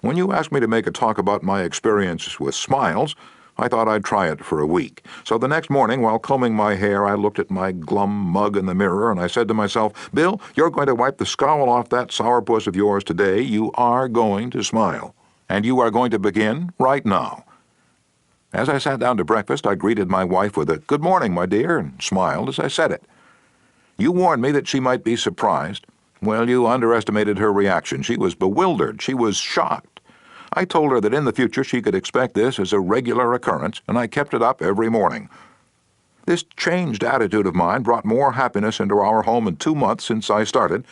When you asked me to make a talk about my experience with smiles, I thought I'd try it for a week. So the next morning, while combing my hair, I looked at my glum mug in the mirror and I said to myself, 'Bill, you're going to wipe the scowl off that sourpuss of yours today. You are going to smile. And you are going to begin right now.' As I sat down to breakfast, I greeted my wife with a 'Good morning, my dear,' and smiled as I said it. You warned me that she might be surprised. Well, you underestimated her reaction. She was bewildered. She was shocked. I told her that in the future she could expect this as a regular occurrence, and I kept it up every morning. This changed attitude of mine brought more happiness into our home in 2 months since I started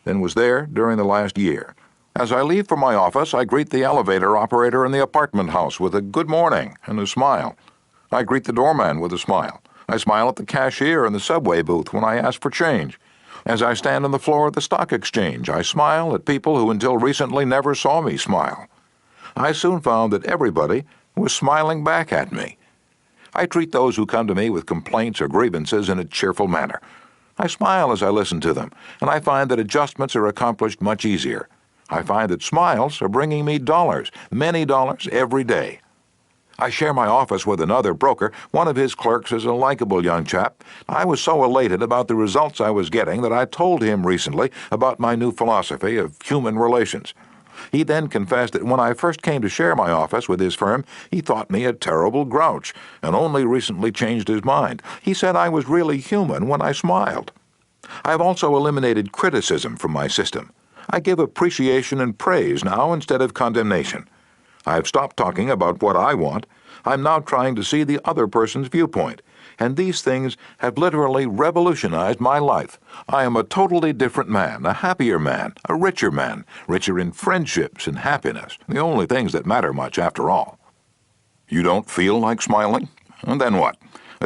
than was there during the last year. As I leave for my office, I greet the elevator operator in the apartment house with a 'good morning' and a smile. I greet the doorman with a smile. I smile at the cashier in the subway booth when I ask for change. As I stand on the floor of the stock exchange, I smile at people who until recently never saw me smile. I soon found that everybody was smiling back at me. I treat those who come to me with complaints or grievances in a cheerful manner. I smile as I listen to them, and I find that adjustments are accomplished much easier. I find that smiles are bringing me dollars, many dollars, every day. I share my office with another broker. One of his clerks is a likable young chap. I was so elated about the results I was getting that I told him recently about my new philosophy of human relations. He then confessed that when I first came to share my office with his firm, he thought me a terrible grouch, and only recently changed his mind. He said I was really human when I smiled. I have also eliminated criticism from my system. I give appreciation and praise now instead of condemnation. I have stopped talking about what I want. I'm now trying to see the other person's viewpoint, and these things have literally revolutionized my life. I am a totally different man, a happier man, a richer man, richer in friendships and happiness, the only things that matter much after all. You don't feel like smiling? And then what?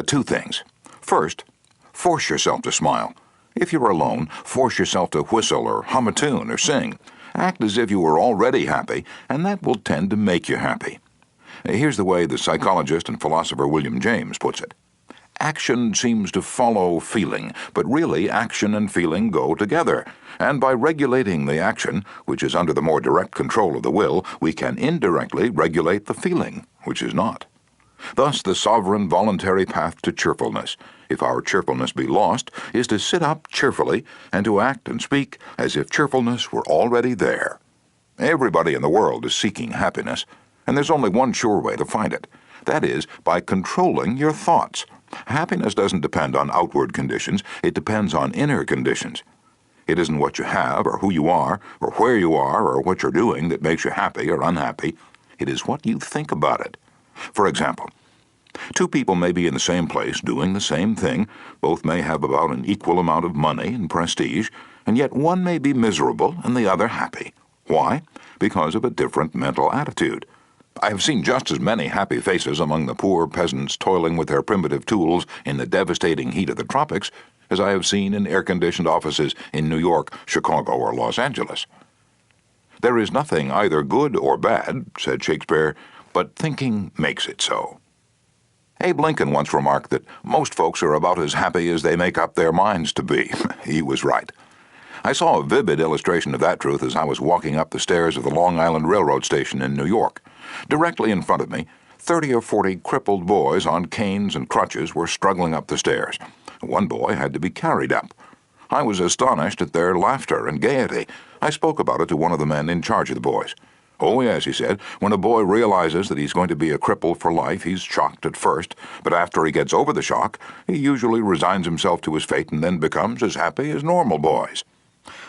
Two things. First, force yourself to smile. If you're alone, force yourself to whistle or hum a tune or sing. Act as if you were already happy, and that will tend to make you happy. Here's the way the psychologist and philosopher William James puts it. Action seems to follow feeling, but really action and feeling go together. And by regulating the action, which is under the more direct control of the will, we can indirectly regulate the feeling, which is not. Thus, the sovereign voluntary path to cheerfulness, if our cheerfulness be lost, is to sit up cheerfully and to act and speak as if cheerfulness were already there. Everybody in the world is seeking happiness, and there's only one sure way to find it. That is, by controlling your thoughts. Happiness doesn't depend on outward conditions, it depends on inner conditions. It isn't what you have, or who you are, or where you are, or what you're doing that makes you happy or unhappy. It is what you think about it. For example, two people may be in the same place doing the same thing. Both may have about an equal amount of money and prestige, and yet one may be miserable and the other happy. Why? Because of a different mental attitude. I have seen just as many happy faces among the poor peasants toiling with their primitive tools in the devastating heat of the tropics as I have seen in air-conditioned offices in New York, Chicago, or Los Angeles. There is nothing either good or bad, said Shakespeare, but thinking makes it so. Abe Lincoln once remarked that most folks are about as happy as they make up their minds to be. He was right. I saw a vivid illustration of that truth as I was walking up the stairs of the Long Island Railroad station in New York. Directly in front of me, 30 or 40 crippled boys on canes and crutches were struggling up the stairs. One boy had to be carried up. I was astonished at their laughter and gaiety. I spoke about it to one of the men in charge of the boys. Oh, yes, he said, when a boy realizes that he's going to be a cripple for life, he's shocked at first, but after he gets over the shock, he usually resigns himself to his fate and then becomes as happy as normal boys.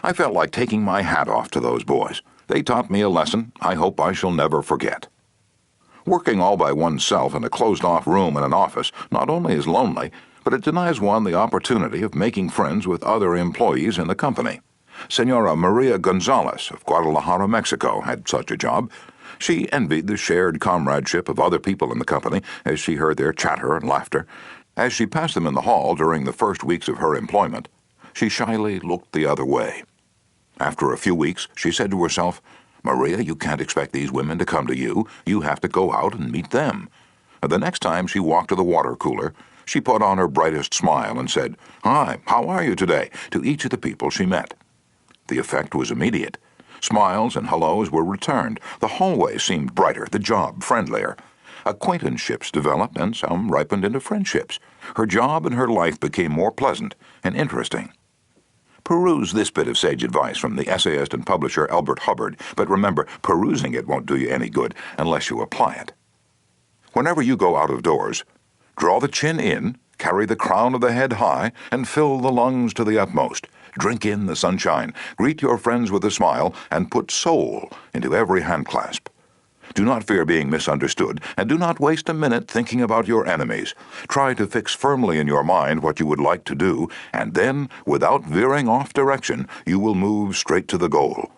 I felt like taking my hat off to those boys. They taught me a lesson I hope I shall never forget. Working all by oneself in a closed-off room in an office not only is lonely, but it denies one the opportunity of making friends with other employees in the company. Senora Maria Gonzalez of Guadalajara, Mexico, had such a job. She envied the shared comradeship of other people in the company as she heard their chatter and laughter. As she passed them in the hall during the first weeks of her employment, she shyly looked the other way. After a few weeks, she said to herself, "Maria, you can't expect these women to come to you. You have to go out and meet them." The next time she walked to the water cooler, she put on her brightest smile and said, "Hi, how are you today?" to each of the people she met. The effect was immediate. Smiles and hellos were returned. The hallway seemed brighter, the job friendlier. Acquaintanceships developed, and some ripened into friendships. Her job and her life became more pleasant and interesting. Peruse this bit of sage advice from the essayist and publisher Elbert Hubbard, but remember, perusing it won't do you any good unless you apply it. Whenever you go out of doors, draw the chin in, carry the crown of the head high, and fill the lungs to the utmost. Drink in the sunshine, greet your friends with a smile, and put soul into every handclasp. Do not fear being misunderstood, and do not waste a minute thinking about your enemies. Try to fix firmly in your mind what you would like to do, and then, without veering off direction, you will move straight to the goal.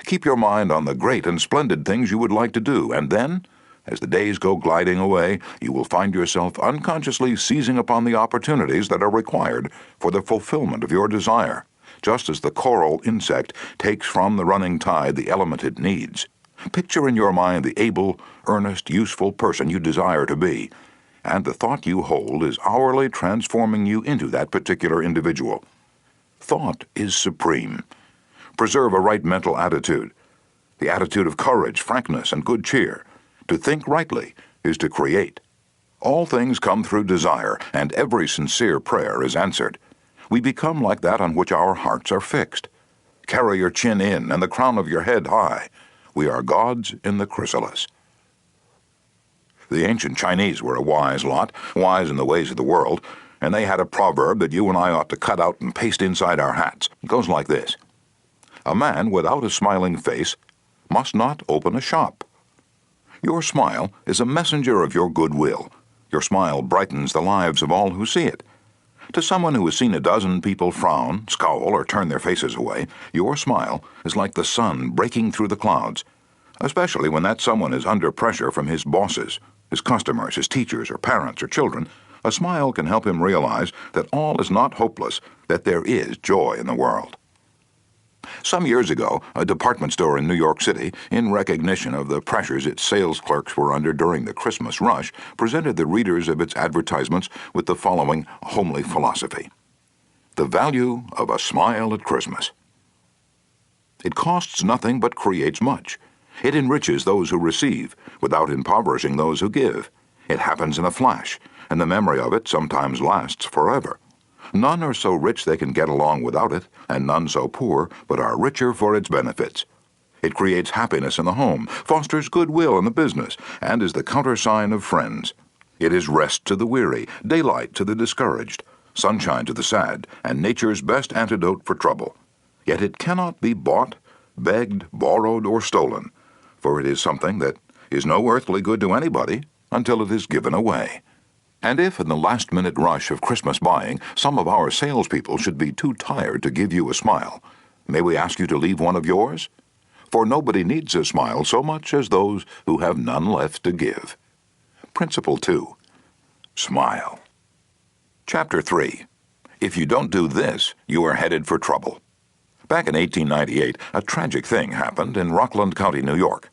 Keep your mind on the great and splendid things you would like to do, and then, as the days go gliding away, you will find yourself unconsciously seizing upon the opportunities that are required for the fulfillment of your desire, just as the coral insect takes from the running tide the element it needs. Picture in your mind the able, earnest, useful person you desire to be, and the thought you hold is hourly transforming you into that particular individual. Thought is supreme. Preserve a right mental attitude, the attitude of courage, frankness, and good cheer. To think rightly is to create. All things come through desire, and every sincere prayer is answered. We become like that on which our hearts are fixed. Carry your chin in and the crown of your head high. We are gods in the chrysalis. The ancient Chinese were a wise lot, wise in the ways of the world, and they had a proverb that you and I ought to cut out and paste inside our hats. It goes like this: a man without a smiling face must not open a shop. Your smile is a messenger of your goodwill. Your smile brightens the lives of all who see it. To someone who has seen a dozen people frown, scowl, or turn their faces away, your smile is like the sun breaking through the clouds, especially when that someone is under pressure from his bosses, his customers, his teachers, or parents, or children. A smile can help him realize that all is not hopeless, that there is joy in the world. Some years ago, a department store in New York City, in recognition of the pressures its sales clerks were under during the Christmas rush, presented the readers of its advertisements with the following homely philosophy: the value of a smile at Christmas. It costs nothing but creates much. It enriches those who receive, without impoverishing those who give. It happens in a flash, and the memory of it sometimes lasts forever. None are so rich they can get along without it, and none so poor but are richer for its benefits. It creates happiness in the home, fosters goodwill in the business, and is the countersign of friends. It is rest to the weary, daylight to the discouraged, sunshine to the sad, and nature's best antidote for trouble. Yet it cannot be bought, begged, borrowed, or stolen, for it is something that is no earthly good to anybody until it is given away. And if, in the last-minute rush of Christmas buying, some of our salespeople should be too tired to give you a smile, may we ask you to leave one of yours? For nobody needs a smile so much as those who have none left to give. Principle 2. Smile. Chapter 3. If you don't do this, you are headed for trouble. Back in 1898, a tragic thing happened in Rockland County, New York.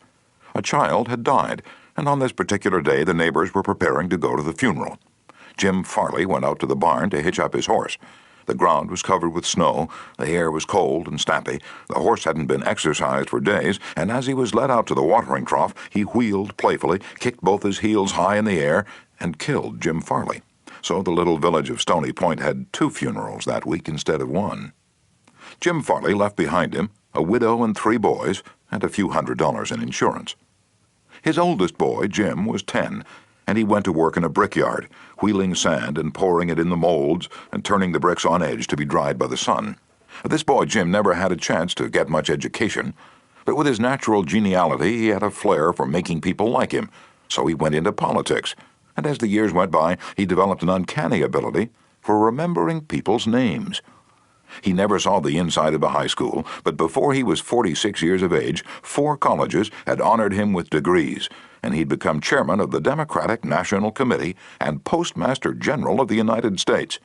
A child had died, and on this particular day the neighbors were preparing to go to the funeral. Jim Farley went out to the barn to hitch up his horse. The ground was covered with snow, the air was cold and snappy, the horse hadn't been exercised for days, and as he was led out to the watering trough, he wheeled playfully, kicked both his heels high in the air, and killed Jim Farley. So the little village of Stony Point had 2 funerals that week instead of 1. Jim Farley left behind him a widow and 3 boys, and a few $100s in insurance. His oldest boy, Jim, was 10, and he went to work in a brickyard, wheeling sand and pouring it in the molds and turning the bricks on edge to be dried by the sun. This boy, Jim, never had a chance to get much education, but with his natural geniality he had a flair for making people like him, so he went into politics, and as the years went by he developed an uncanny ability for remembering people's names. He never saw the inside of a high school, but before he was 46 years of age, 4 colleges had honored him with degrees, and he'd become chairman of the Democratic National Committee and Postmaster General of the United States.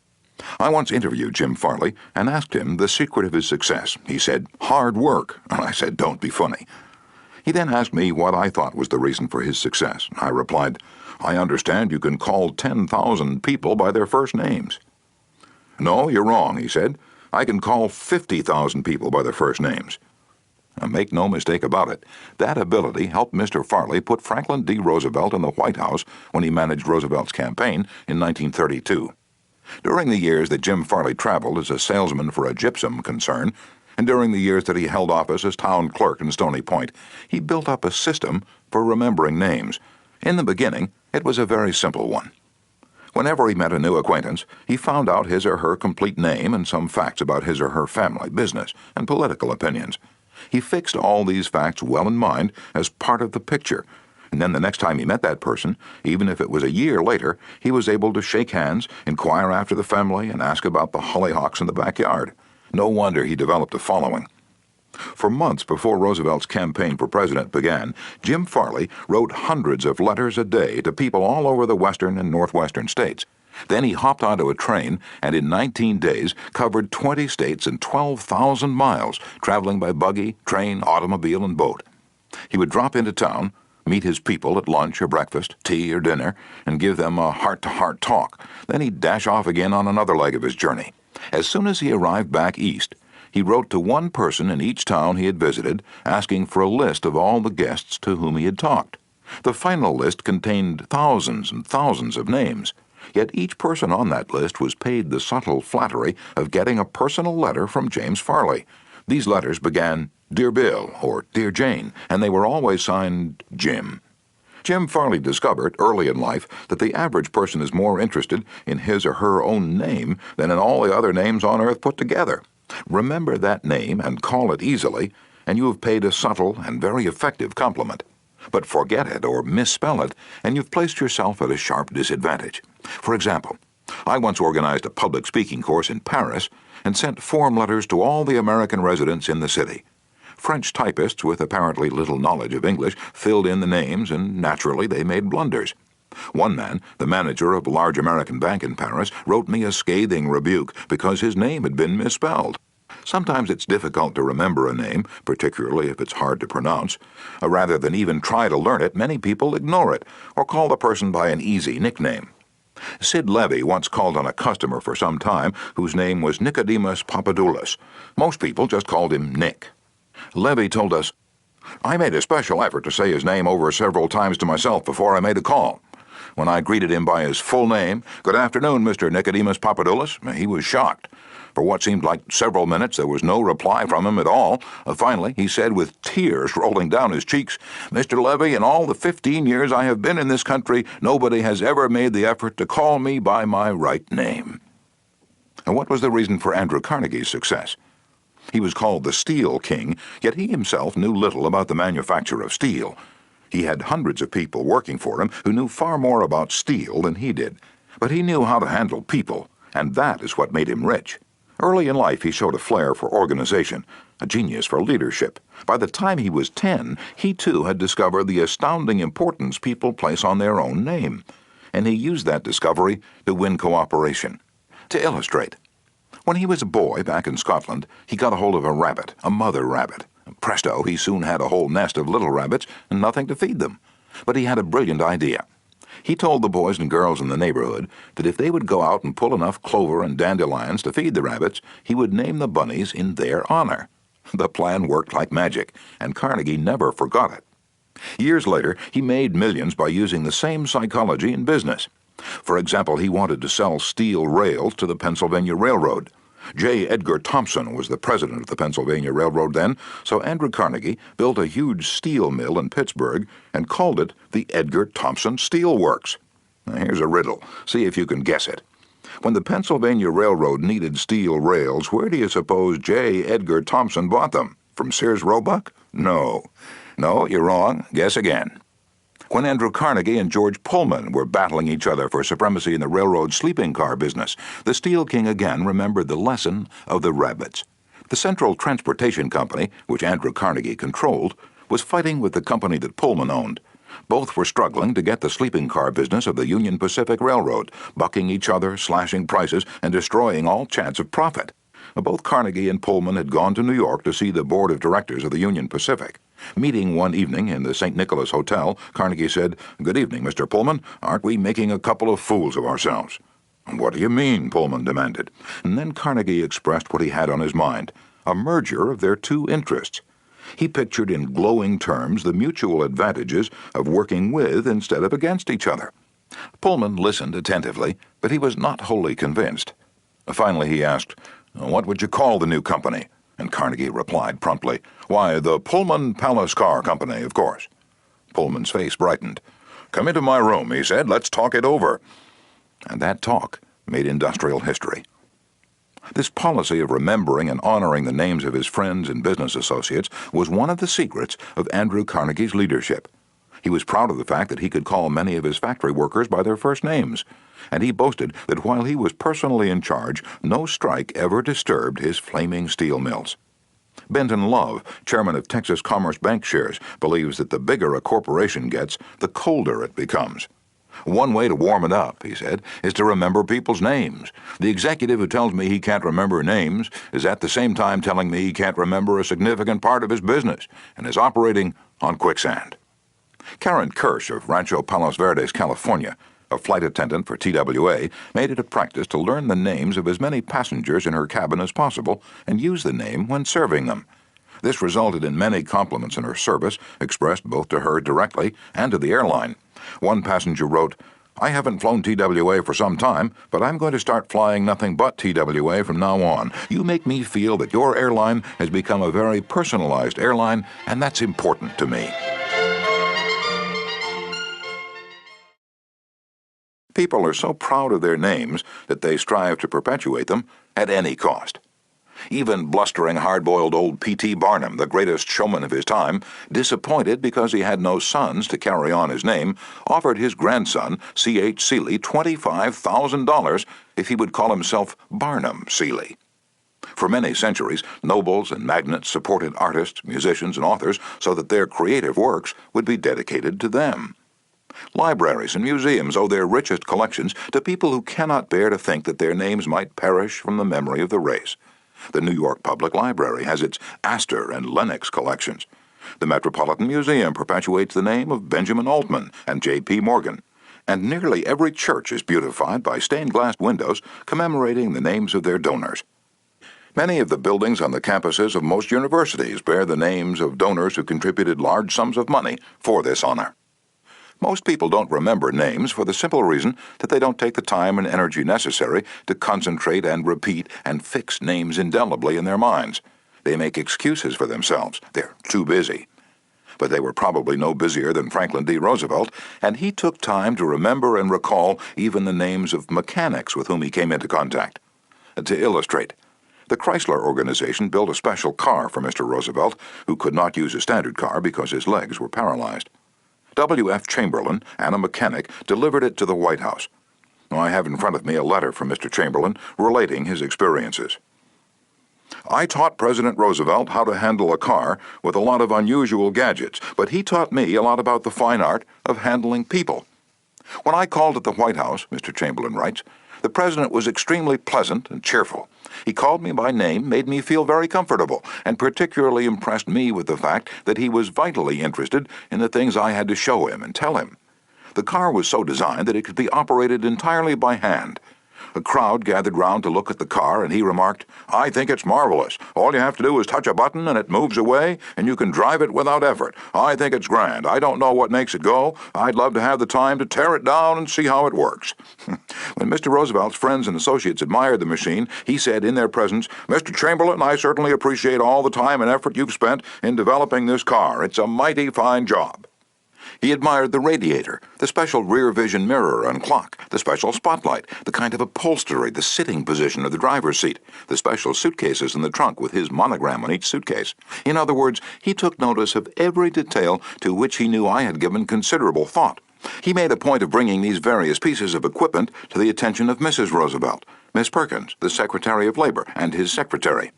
I once interviewed Jim Farley and asked him the secret of his success. He said, "Hard work," and I said, "Don't be funny." He then asked me what I thought was the reason for his success. I replied, "I understand you can call 10,000 people by their first names." "No, you're wrong," he said. "I can call 50,000 people by their first names." Now, make no mistake about it, that ability helped Mr. Farley put Franklin D. Roosevelt in the White House when he managed Roosevelt's campaign in 1932. During the years that Jim Farley traveled as a salesman for a gypsum concern, and during the years that he held office as town clerk in Stony Point, he built up a system for remembering names. In the beginning, it was a very simple one. Whenever he met a new acquaintance, he found out his or her complete name and some facts about his or her family, business, and political opinions. He fixed all these facts well in mind as part of the picture, and then the next time he met that person, even if it was a year later, he was able to shake hands, inquire after the family, and ask about the hollyhocks in the backyard. No wonder he developed a following. For months before Roosevelt's campaign for president began, Jim Farley wrote hundreds of letters a day to people all over the western and northwestern states. Then he hopped onto a train and in 19 days covered 20 states and 12,000 miles, traveling by buggy, train, automobile, and boat. He would drop into town, meet his people at lunch or breakfast, tea or dinner, and give them a heart-to-heart talk. Then he'd dash off again on another leg of his journey. As soon as he arrived back east, he wrote to one person in each town he had visited, asking for a list of all the guests to whom he had talked. The final list contained thousands and thousands of names, yet each person on that list was paid the subtle flattery of getting a personal letter from James Farley. These letters began, "Dear Bill," or "Dear Jane," and they were always signed Jim. Jim Farley discovered early in life that the average person is more interested in his or her own name than in all the other names on earth put together. Remember that name and call it easily, and you have paid a subtle and very effective compliment. But forget it or misspell it, and you've placed yourself at a sharp disadvantage. For example, I once organized a public speaking course in Paris and sent form letters to all the American residents in the city. French typists with apparently little knowledge of English filled in the names, and naturally they made blunders. One man, the manager of a large American bank in Paris, wrote me a scathing rebuke because his name had been misspelled. Sometimes it's difficult to remember a name, particularly if it's hard to pronounce. Rather than even try to learn it, many people ignore it or call the person by an easy nickname. Sid Levy once called on a customer for some time whose name was Nicodemus Papadoulis. Most people just called him Nick. Levy told us, "I made a special effort to say his name over several times to myself before I made a call. When I greeted him by his full name, 'Good afternoon, Mr. Nicodemus Papadoulis,' he was shocked. For what seemed like several minutes, there was no reply from him at all. Finally, he said with tears rolling down his cheeks, 'Mr. Levy, in all the 15 years I have been in this country, nobody has ever made the effort to call me by my right name.'" And what was the reason for Andrew Carnegie's success? He was called the Steel King, yet he himself knew little about the manufacture of steel. He had hundreds of people working for him who knew far more about steel than he did. But he knew how to handle people, and that is what made him rich. Early in life, he showed a flair for organization, a genius for leadership. By the time he was 10, he too had discovered the astounding importance people place on their own name, and he used that discovery to win cooperation. To illustrate, when he was a boy back in Scotland, he got a hold of a rabbit, a mother rabbit. Presto, he soon had a whole nest of little rabbits and nothing to feed them. But he had a brilliant idea. He told the boys and girls in the neighborhood that if they would go out and pull enough clover and dandelions to feed the rabbits, he would name the bunnies in their honor. The plan worked like magic, and Carnegie never forgot it. Years later, he made millions by using the same psychology in business. For example, he wanted to sell steel rails to the Pennsylvania Railroad. J. Edgar Thompson was the president of the Pennsylvania Railroad then, so Andrew Carnegie built a huge steel mill in Pittsburgh and called it the Edgar Thompson Steel Works. Now, here's a riddle. See if you can guess it. When the Pennsylvania Railroad needed steel rails, where do you suppose J. Edgar Thompson bought them? From Sears Roebuck? No. No, you're wrong. Guess again. When Andrew Carnegie and George Pullman were battling each other for supremacy in the railroad sleeping car business, the Steel King again remembered the lesson of the rabbits. The Central Transportation Company, which Andrew Carnegie controlled, was fighting with the company that Pullman owned. Both were struggling to get the sleeping car business of the Union Pacific Railroad, bucking each other, slashing prices, and destroying all chance of profit. Both Carnegie and Pullman had gone to New York to see the board of directors of the Union Pacific. Meeting one evening in the St. Nicholas Hotel, Carnegie said, "Good evening, Mr. Pullman. Aren't we making a couple of fools of ourselves?" "What do you mean?" Pullman demanded. And then Carnegie expressed what he had on his mind, a merger of their two interests. He pictured in glowing terms the mutual advantages of working with instead of against each other. Pullman listened attentively, but he was not wholly convinced. Finally he asked, "What would you call the new company?" And Carnegie replied promptly, "Why, the Pullman Palace Car Company, of course." Pullman's face brightened. "Come into my room," he said. "Let's talk it over." And that talk made industrial history. This policy of remembering and honoring the names of his friends and business associates was one of the secrets of Andrew Carnegie's leadership. He was proud of the fact that he could call many of his factory workers by their first names, and he boasted that while he was personally in charge, no strike ever disturbed his flaming steel mills. Benton Love, chairman of Texas Commerce Bank Shares, believes that the bigger a corporation gets, the colder it becomes. "One way to warm it up," he said, "is to remember people's names. The executive who tells me he can't remember names is at the same time telling me he can't remember a significant part of his business and is operating on quicksand." Karen Kirsch of Rancho Palos Verdes, California, A flight attendant for TWA made it a practice to learn the names of as many passengers in her cabin as possible and use the name when serving them. This resulted in many compliments in her service, expressed both to her directly and to the airline. One passenger wrote, "I haven't flown TWA for some time, but I'm going to start flying nothing but TWA from now on. You make me feel that your airline has become a very personalized airline, and that's important to me." People are so proud of their names that they strive to perpetuate them at any cost. Even blustering, hard-boiled old P.T. Barnum, the greatest showman of his time, disappointed because he had no sons to carry on his name, offered his grandson, C.H. Seeley, $25,000 if he would call himself Barnum Seeley. For many centuries, nobles and magnates supported artists, musicians, and authors so that their creative works would be dedicated to them. Libraries and museums owe their richest collections to people who cannot bear to think that their names might perish from the memory of the race. The New York Public Library has its Astor and Lenox collections. The Metropolitan Museum perpetuates the name of Benjamin Altman and J.P. Morgan. And nearly every church is beautified by stained glass windows commemorating the names of their donors. Many of the buildings on the campuses of most universities bear the names of donors who contributed large sums of money for this honor. Most people don't remember names for the simple reason that they don't take the time and energy necessary to concentrate and repeat and fix names indelibly in their minds. They make excuses for themselves. They're too busy. But they were probably no busier than Franklin D. Roosevelt, and he took time to remember and recall even the names of mechanics with whom he came into contact. To illustrate, the Chrysler organization built a special car for Mr. Roosevelt, who could not use a standard car because his legs were paralyzed. W.F. Chamberlain and a mechanic delivered it to the White House. I have in front of me a letter from Mr. Chamberlain relating his experiences. "I taught President Roosevelt how to handle a car with a lot of unusual gadgets, but he taught me a lot about the fine art of handling people. When I called at the White House," Mr. Chamberlain writes, "the President was extremely pleasant and cheerful. He called me by name, made me feel very comfortable, and particularly impressed me with the fact that he was vitally interested in the things I had to show him and tell him. The car was so designed that it could be operated entirely by hand. A crowd gathered round to look at the car, and he remarked, 'I think it's marvelous. All you have to do is touch a button and it moves away, and you can drive it without effort. I think it's grand. I don't know what makes it go. I'd love to have the time to tear it down and see how it works.' When Mr. Roosevelt's friends and associates admired the machine, he said in their presence, 'Mr. Chamberlain, I certainly appreciate all the time and effort you've spent in developing this car. It's a mighty fine job.' He admired the radiator, the special rear vision mirror and clock, the special spotlight, the kind of upholstery, the sitting position of the driver's seat, the special suitcases in the trunk with his monogram on each suitcase. In other words, he took notice of every detail to which he knew I had given considerable thought. He made a point of bringing these various pieces of equipment to the attention of Mrs. Roosevelt, Miss Perkins, the Secretary of Labor, and his secretary.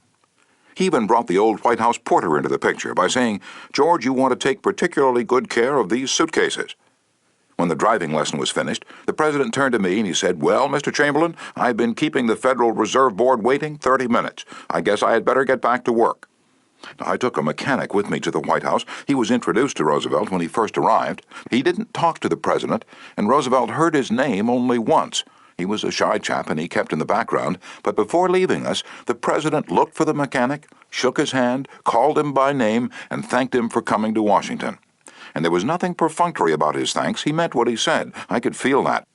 He even brought the old White House porter into the picture by saying, 'George, you want to take particularly good care of these suitcases.' When the driving lesson was finished, the President turned to me and he said, 'Well, Mr. Chamberlain, I've been keeping the Federal Reserve Board waiting 30 minutes. I guess I had better get back to work.' I took a mechanic with me to the White House. He was introduced to Roosevelt when he first arrived. He didn't talk to the President, and Roosevelt heard his name only once. He was a shy chap and he kept in the background, but before leaving us, the President looked for the mechanic, shook his hand, called him by name, and thanked him for coming to Washington. And there was nothing perfunctory about his thanks. He meant what he said. I could feel that.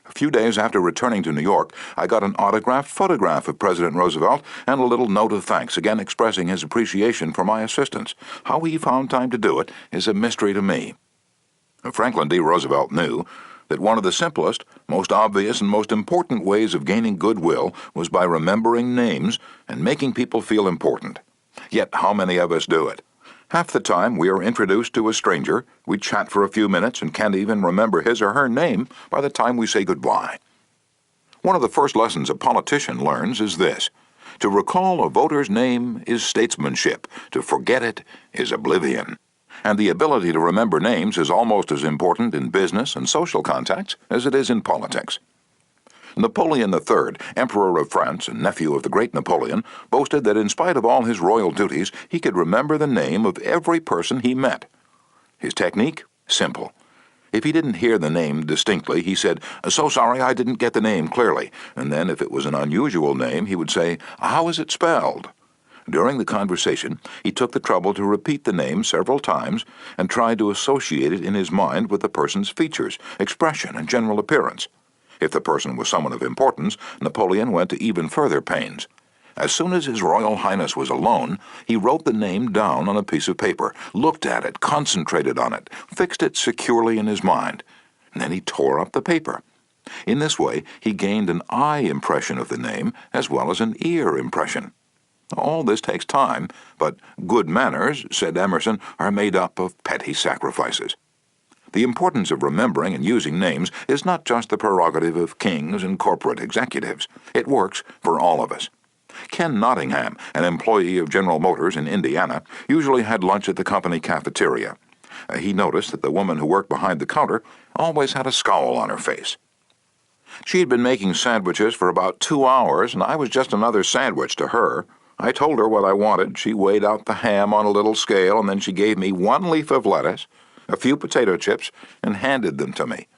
A few days after returning to New York, I got an autographed photograph of President Roosevelt and a little note of thanks, again expressing his appreciation for my assistance. How he found time to do it is a mystery to me. Franklin D. Roosevelt knew that one of the simplest, most obvious, and most important ways of gaining goodwill was by remembering names and making people feel important. Yet how many of us do it? Half the time we are introduced to a stranger, we chat for a few minutes and can't even remember his or her name by the time we say goodbye. One of the first lessons a politician learns is this: to recall a voter's name is statesmanship, to forget it is oblivion. And the ability to remember names is almost as important in business and social contacts as it is in politics. Napoleon III, Emperor of France and nephew of the great Napoleon, boasted that in spite of all his royal duties, he could remember the name of every person he met. His technique? Simple. If he didn't hear the name distinctly, he said, "So sorry, I didn't get the name clearly." And then, if it was an unusual name, he would say, "How is it spelled?" During the conversation, he took the trouble to repeat the name several times and tried to associate it in his mind with the person's features, expression, and general appearance. If the person was someone of importance, Napoleon went to even further pains. As soon as His Royal Highness was alone, he wrote the name down on a piece of paper, looked at it, concentrated on it, fixed it securely in his mind, and then he tore up the paper. In this way, he gained an eye impression of the name as well as an ear impression. All this takes time, but good manners, said Emerson, are made up of petty sacrifices. The importance of remembering and using names is not just the prerogative of kings and corporate executives. It works for all of us. Ken Nottingham, an employee of General Motors in Indiana, usually had lunch at the company cafeteria. He noticed that the woman who worked behind the counter always had a scowl on her face. She had been making sandwiches for about 2 hours, and I was just another sandwich to her. I told her what I wanted. She weighed out the ham on a little scale, and then she gave me 1 leaf of lettuce, a few potato chips, and handed them to me.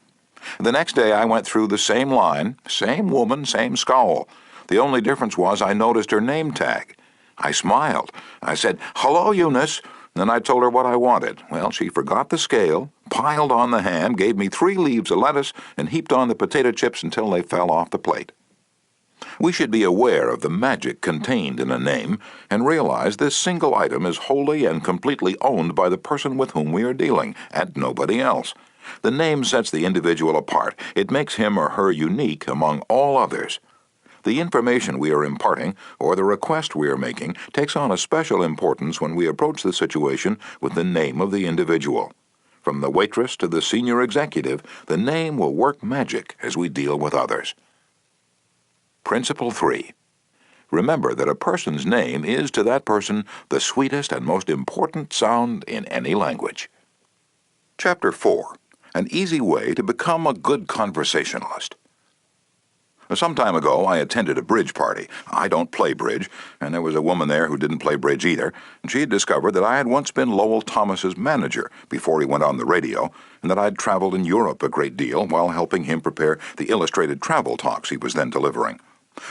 The next day I went through the same line, same woman, same scowl. The only difference was I noticed her name tag. I smiled. I said, "Hello, Eunice." Then I told her what I wanted. Well, she forgot the scale, piled on the ham, gave me 3 leaves of lettuce, and heaped on the potato chips until they fell off the plate. We should be aware of the magic contained in a name and realize this single item is wholly and completely owned by the person with whom we are dealing, and nobody else. The name sets the individual apart. It makes him or her unique among all others. The information we are imparting, or the request we are making, takes on a special importance when we approach the situation with the name of the individual. From the waitress to the senior executive, the name will work magic as we deal with others. Principle 3. Remember that a person's name is to that person the sweetest and most important sound in any language. Chapter 4. An easy way to become a good conversationalist. Some time ago, I attended a bridge party. I don't play bridge, and there was a woman there who didn't play bridge either, and she had discovered that I had once been Lowell Thomas's manager before he went on the radio, and that I'd traveled in Europe a great deal while helping him prepare the illustrated travel talks he was then delivering.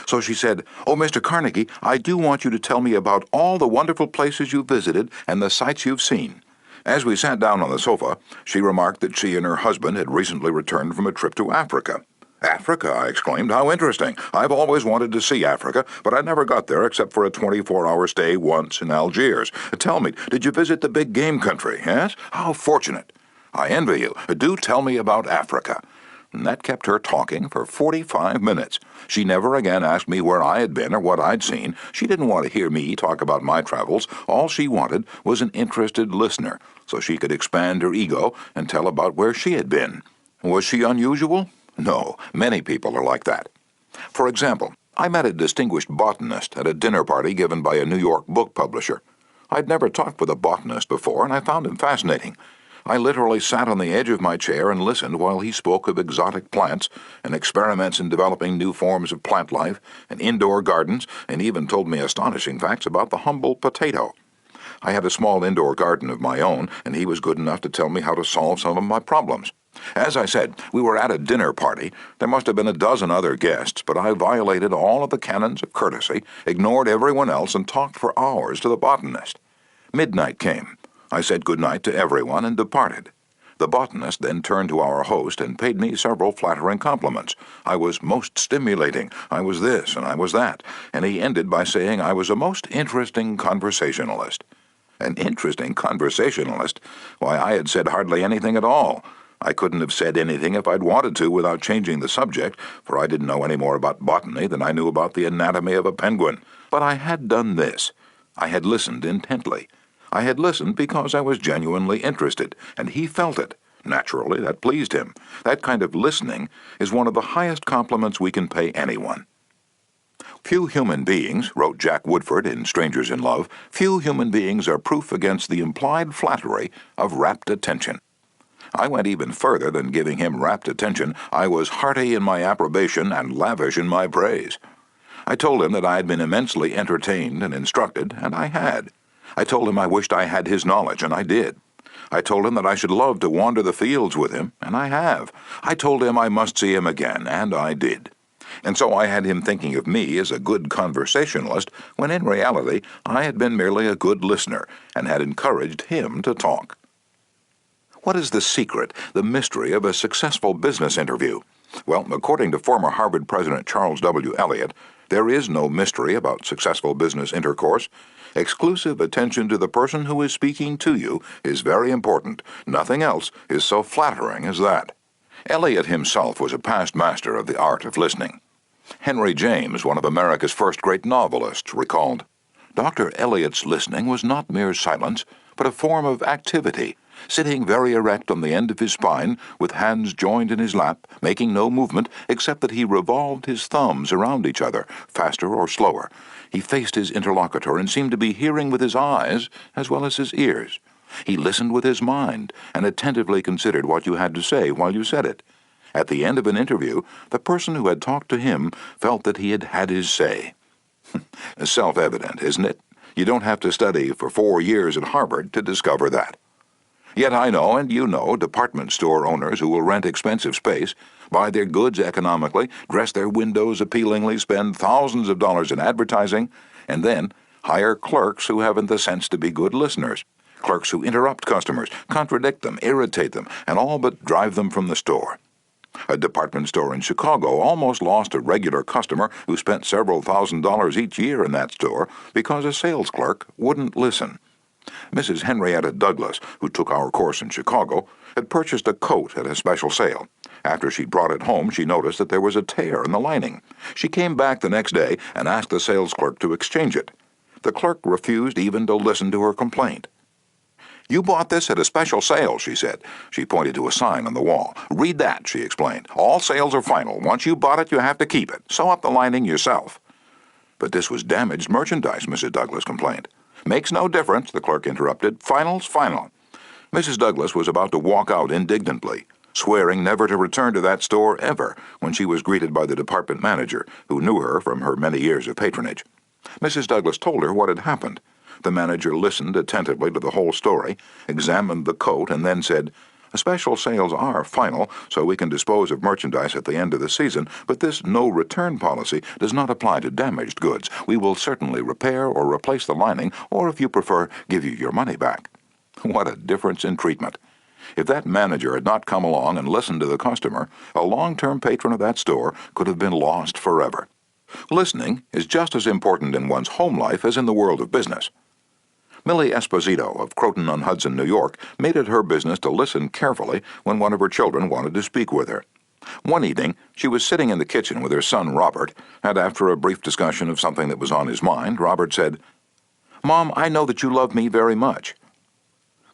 So she said, "Oh, Mr. Carnegie, I do want you to tell me about all the wonderful places you've visited and the sights you've seen." As we sat down on the sofa, she remarked that she and her husband had recently returned from a trip to Africa. "Africa," I exclaimed. "How interesting. I've always wanted to see Africa, but I never got there except for a 24-hour stay once in Algiers. Tell me, did you visit the big game country, yes? How fortunate. I envy you. Do tell me about Africa." And that kept her talking for 45 minutes. She never again asked me where I had been or what I'd seen. She didn't want to hear me talk about my travels. All she wanted was an interested listener, so she could expand her ego and tell about where she had been. Was she unusual? No, many people are like that. For example, I met a distinguished botanist at a dinner party given by a New York book publisher. I'd never talked with a botanist before, and I found him fascinating. I literally sat on the edge of my chair and listened while he spoke of exotic plants and experiments in developing new forms of plant life and indoor gardens, and even told me astonishing facts about the humble potato. I had a small indoor garden of my own, and he was good enough to tell me how to solve some of my problems. As I said, we were at a dinner party. There must have been a dozen other guests, but I violated all of the canons of courtesy, ignored everyone else, and talked for hours to the botanist. Midnight came. I said good night to everyone and departed. The botanist then turned to our host and paid me several flattering compliments. I was most stimulating, I was this and I was that, and he ended by saying I was a most interesting conversationalist. An interesting conversationalist? Why, I had said hardly anything at all. I couldn't have said anything if I'd wanted to without changing the subject, for I didn't know any more about botany than I knew about the anatomy of a penguin. But I had done this. I had listened intently. I had listened because I was genuinely interested, and he felt it. Naturally, that pleased him. That kind of listening is one of the highest compliments we can pay anyone. "Few human beings," wrote Jack Woodford in Strangers in Love, "few human beings are proof against the implied flattery of rapt attention." I went even further than giving him rapt attention. I was hearty in my approbation and lavish in my praise. I told him that I had been immensely entertained and instructed, and I had. I told him I wished I had his knowledge, and I did. I told him that I should love to wander the fields with him, and I have. I told him I must see him again, and I did. And so I had him thinking of me as a good conversationalist, when in reality I had been merely a good listener and had encouraged him to talk. What is the secret, the mystery of a successful business interview? Well, according to former Harvard President Charles W. Eliot, there is no mystery about successful business intercourse. Exclusive attention to the person who is speaking to you is very important. Nothing else is so flattering as that. Eliot himself was a past master of the art of listening. Henry James, one of America's first great novelists, recalled, "Dr. Eliot's listening was not mere silence, but a form of activity. Sitting very erect on the end of his spine, with hands joined in his lap, making no movement except that he revolved his thumbs around each other, faster or slower. He faced his interlocutor and seemed to be hearing with his eyes as well as his ears. He listened with his mind and attentively considered what you had to say while you said it. At the end of an interview, the person who had talked to him felt that he had had his say." Self-evident, isn't it? You don't have to study for 4 years at Harvard to discover that. Yet I know, and you know, department store owners who will rent expensive space, buy their goods economically, dress their windows appealingly, spend thousands of dollars in advertising, and then hire clerks who haven't the sense to be good listeners. Clerks who interrupt customers, contradict them, irritate them, and all but drive them from the store. A department store in Chicago almost lost a regular customer who spent several $1,000s each year in that store because a sales clerk wouldn't listen. Mrs. Henrietta Douglas, who took our course in Chicago, had purchased a coat at a special sale. After she'd brought it home, she noticed that there was a tear in the lining. She came back the next day and asked the sales clerk to exchange it. The clerk refused even to listen to her complaint. "You bought this at a special sale," she said. She pointed to a sign on the wall. "Read that," she explained. "All sales are final. Once you bought it, you have to keep it. Sew up the lining yourself." "But this was damaged merchandise," Mrs. Douglas complained. "Makes no difference," the clerk interrupted. "Final's final." Mrs. Douglas was about to walk out indignantly, swearing never to return to that store ever, when she was greeted by the department manager, who knew her from her many years of patronage. Mrs. Douglas told her what had happened. The manager listened attentively to the whole story, examined the coat, and then said, "Special sales are final, so we can dispose of merchandise at the end of the season, but this no-return policy does not apply to damaged goods. We will certainly repair or replace the lining, or if you prefer, give you your money back." What a difference in treatment! If that manager had not come along and listened to the customer, a long-term patron of that store could have been lost forever. Listening is just as important in one's home life as in the world of business. Millie Esposito of Croton-on-Hudson, New York, made it her business to listen carefully when one of her children wanted to speak with her. One evening, she was sitting in the kitchen with her son Robert, and after a brief discussion of something that was on his mind, Robert said, "Mom, I know that you love me very much."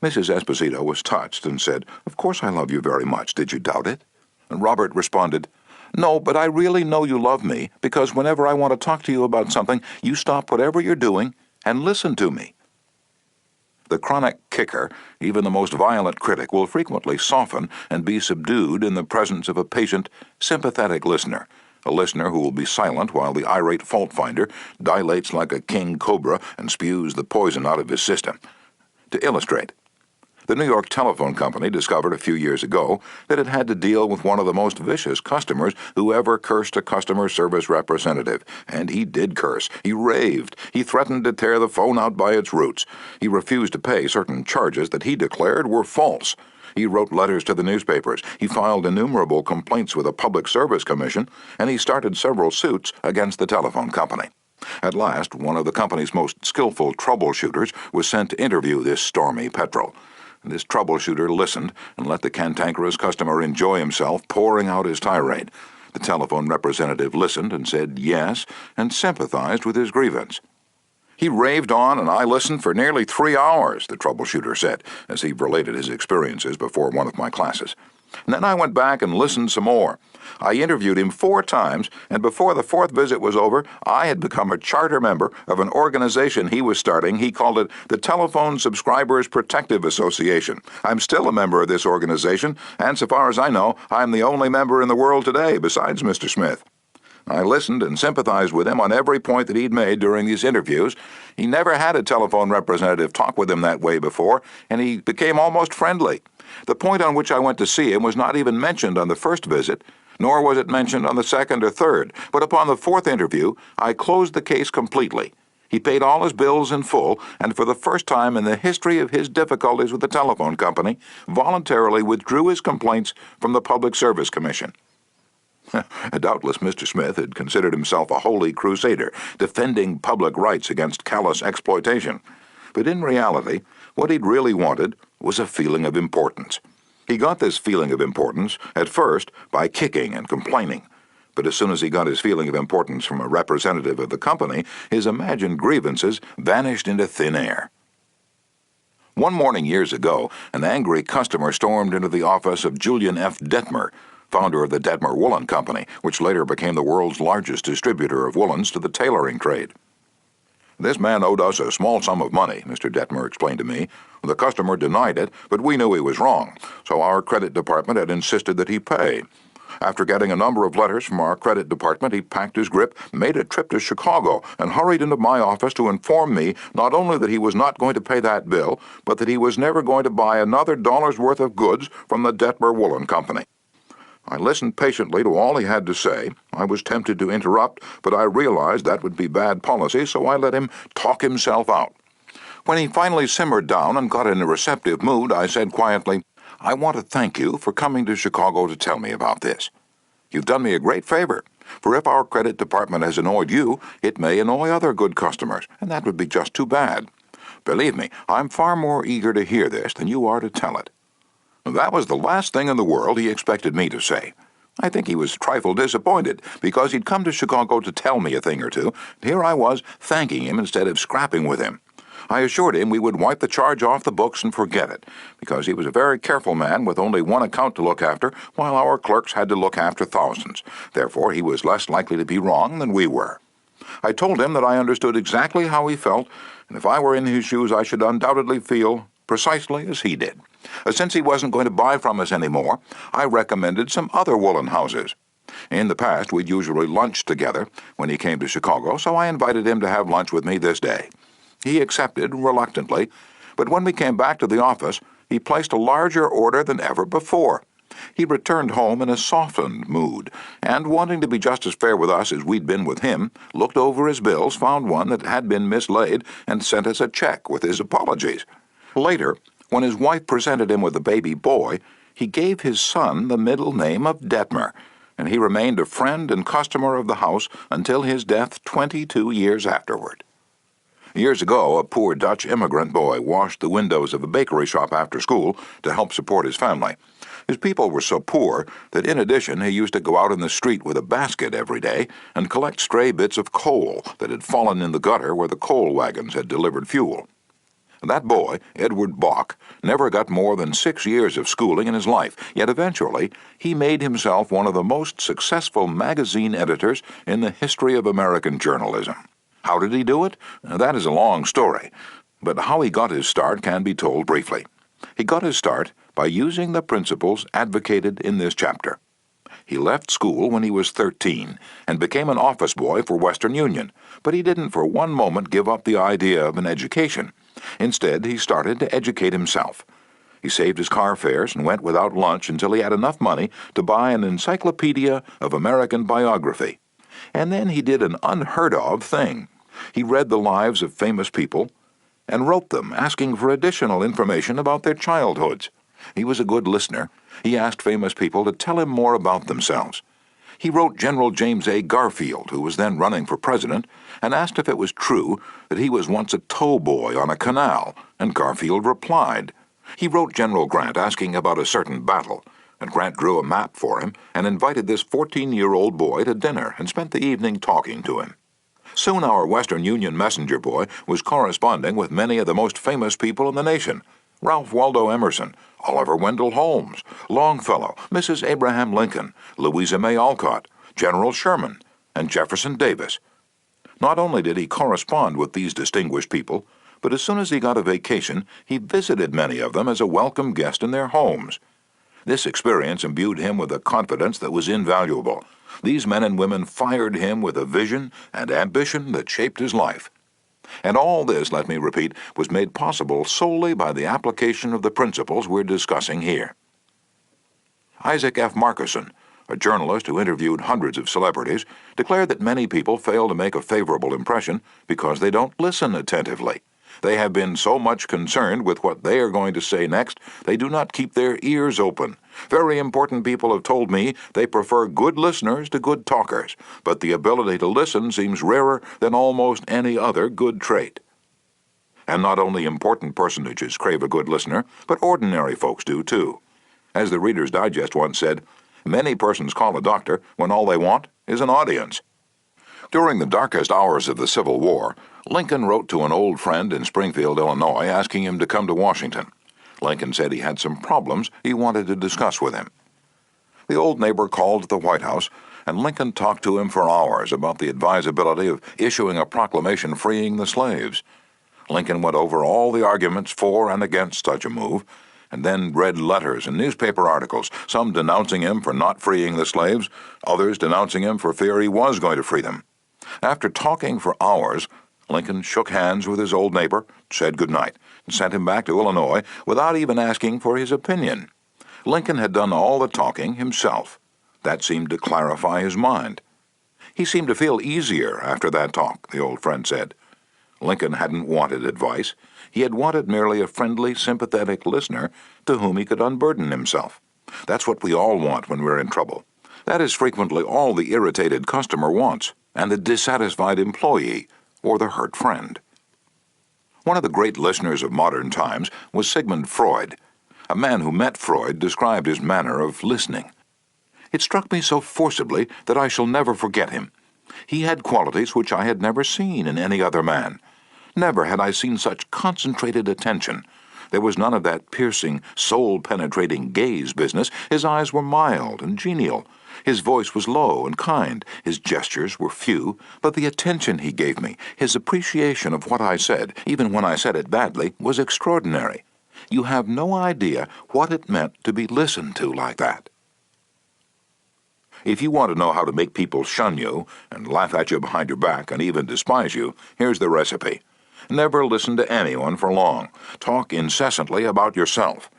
Mrs. Esposito was touched and said, "Of course I love you very much. Did you doubt it?" And Robert responded, "No, but I really know you love me, because whenever I want to talk to you about something, you stop whatever you're doing and listen to me." The chronic kicker, even the most violent critic, will frequently soften and be subdued in the presence of a patient, sympathetic listener, a listener who will be silent while the irate fault-finder dilates like a king cobra and spews the poison out of his system. To illustrate, the New York Telephone Company discovered a few years ago that it had to deal with one of the most vicious customers who ever cursed a customer service representative. And he did curse. He raved. He threatened to tear the phone out by its roots. He refused to pay certain charges that he declared were false. He wrote letters to the newspapers. He filed innumerable complaints with the Public Service Commission, and he started several suits against the telephone company. At last, one of the company's most skillful troubleshooters was sent to interview this stormy petrel. This troubleshooter listened and let the cantankerous customer enjoy himself, pouring out his tirade. The telephone representative listened and said yes, and sympathized with his grievance. "He raved on, and I listened for nearly 3 hours, the troubleshooter said, as he related his experiences before one of my classes. And then I went back and listened some more. I interviewed him 4 times, and before the 4th visit was over, I had become a charter member of an organization he was starting. He called it the Telephone Subscribers Protective Association. I'm still a member of this organization, and so far as I know, I'm the only member in the world today besides Mr. Smith. I listened and sympathized with him on every point that he'd made during these interviews, He never had a telephone representative talk with him that way before, and he became almost friendly. The point on which I went to see him was not even mentioned on the first visit, nor was it mentioned on the second or third, but upon the fourth interview, I closed the case completely. He paid all his bills in full, and for the first time in the history of his difficulties with the telephone company, voluntarily withdrew his complaints from the Public Service Commission. Doubtless Mr. Smith had considered himself a holy crusader, defending public rights against callous exploitation. But in reality, what he'd really wanted was a feeling of importance. He got this feeling of importance, at first, by kicking and complaining. But as soon as he got his feeling of importance from a representative of the company, his imagined grievances vanished into thin air. One morning years ago, an angry customer stormed into the office of Julian F. Detmer, founder of the Detmer Woolen Company, which later became the world's largest distributor of woolens to the tailoring trade. "This man owed us a small sum of money," Mr. Detmer explained to me. "The customer denied it, but we knew he was wrong, so our credit department had insisted that he pay. After getting a number of letters from our credit department, he packed his grip, made a trip to Chicago, and hurried into my office to inform me not only that he was not going to pay that bill, but that he was never going to buy another dollar's worth of goods from the Detmer Woolen Company." I listened patiently to all he had to say. I was tempted to interrupt, but I realized that would be bad policy, so I let him talk himself out. When he finally simmered down and got in a receptive mood, I said quietly, "I want to thank you for coming to Chicago to tell me about this. You've done me a great favor, for if our credit department has annoyed you, it may annoy other good customers, and that would be just too bad. Believe me, I'm far more eager to hear this than you are to tell it." That was the last thing in the world he expected me to say. I think he was a trifle disappointed, because he'd come to Chicago to tell me a thing or two, and here I was thanking him instead of scrapping with him. I assured him we would wipe the charge off the books and forget it, because he was a very careful man with only one account to look after, while our clerks had to look after thousands. Therefore, he was less likely to be wrong than we were. I told him that I understood exactly how he felt, and if I were in his shoes I should undoubtedly feel precisely as he did. Since he wasn't going to buy from us anymore, I recommended some other woolen houses. In the past, we'd usually lunch together when he came to Chicago, so I invited him to have lunch with me this day. He accepted reluctantly, but when we came back to the office, he placed a larger order than ever before. He returned home in a softened mood, and, wanting to be just as fair with us as we'd been with him, looked over his bills, found one that had been mislaid, and sent us a check with his apologies. Later, when his wife presented him with a baby boy, he gave his son the middle name of Detmer, and he remained a friend and customer of the house until his death 22 years afterward. Years ago, a poor Dutch immigrant boy washed the windows of a bakery shop after school to help support his family. His people were so poor that in addition he used to go out in the street with a basket every day and collect stray bits of coal that had fallen in the gutter where the coal wagons had delivered fuel. That boy, Edward Bach, never got more than 6 years of schooling in his life, yet eventually he made himself one of the most successful magazine editors in the history of American journalism. How did he do it? That is a long story, but how he got his start can be told briefly. He got his start by using the principles advocated in this chapter. He left school when he was 13 and became an office boy for Western Union, but he didn't for one moment give up the idea of an education. Instead, he started to educate himself. He saved his car fares and went without lunch until he had enough money to buy an encyclopedia of American biography. And then he did an unheard-of thing. He read the lives of famous people and wrote them, asking for additional information about their childhoods. He was a good listener. He asked famous people to tell him more about themselves. He wrote General James A. Garfield, who was then running for president, and asked if it was true that he was once a tow boy on a canal, and Garfield replied. He wrote General Grant asking about a certain battle, and Grant drew a map for him and invited this 14-year-old boy to dinner and spent the evening talking to him. Soon our Western Union messenger boy was corresponding with many of the most famous people in the nation: Ralph Waldo Emerson, Oliver Wendell Holmes, Longfellow, Mrs. Abraham Lincoln, Louisa May Alcott, General Sherman, and Jefferson Davis. Not only did he correspond with these distinguished people, but as soon as he got a vacation, he visited many of them as a welcome guest in their homes. This experience imbued him with a confidence that was invaluable. These men and women fired him with a vision and ambition that shaped his life. And all this, let me repeat, was made possible solely by the application of the principles we're discussing here. Isaac F. Marcusson, a journalist who interviewed hundreds of celebrities, declared that many people fail to make a favorable impression because they don't listen attentively. They have been so much concerned with what they are going to say next, they do not keep their ears open. Very important people have told me they prefer good listeners to good talkers, but the ability to listen seems rarer than almost any other good trait. And not only important personages crave a good listener, but ordinary folks do too. As the Reader's Digest once said, many persons call a doctor when all they want is an audience. During the darkest hours of the Civil War, Lincoln wrote to an old friend in Springfield, Illinois, asking him to come to Washington. Lincoln said he had some problems he wanted to discuss with him. The old neighbor called at the White House, and Lincoln talked to him for hours about the advisability of issuing a proclamation freeing the slaves. Lincoln went over all the arguments for and against such a move, and then read letters and newspaper articles, some denouncing him for not freeing the slaves, others denouncing him for fear he was going to free them. After talking for hours, Lincoln shook hands with his old neighbor, said good night, and sent him back to Illinois without even asking for his opinion. Lincoln had done all the talking himself. That seemed to clarify his mind. He seemed to feel easier after that talk, the old friend said. Lincoln hadn't wanted advice. He had wanted merely a friendly, sympathetic listener to whom he could unburden himself. That's what we all want when we're in trouble. That is frequently all the irritated customer wants, and the dissatisfied employee, or the hurt friend. One of the great listeners of modern times was Sigmund Freud. A man who met Freud described his manner of listening. It struck me so forcibly that I shall never forget him. He had qualities which I had never seen in any other man. Never had I seen such concentrated attention. There was none of that piercing, soul-penetrating gaze business. His eyes were mild and genial. His voice was low and kind. His gestures were few, but the attention he gave me, his appreciation of what I said, even when I said it badly, was extraordinary. You have no idea what it meant to be listened to like that. If you want to know how to make people shun you and laugh at you behind your back and even despise you, here's the recipe. Never listen to anyone for long. Talk incessantly about yourself.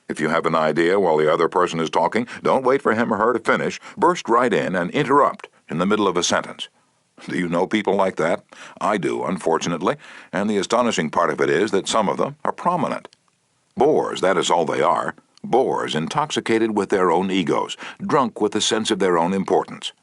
If you have an idea while the other person is talking, don't wait for him or her to finish. Burst right in and interrupt in the middle of a sentence. Do you know people like that? I do, unfortunately, and the astonishing part of it is that some of them are prominent. Bores, that is all they are. Bores, intoxicated with their own egos, drunk with the sense of their own importance.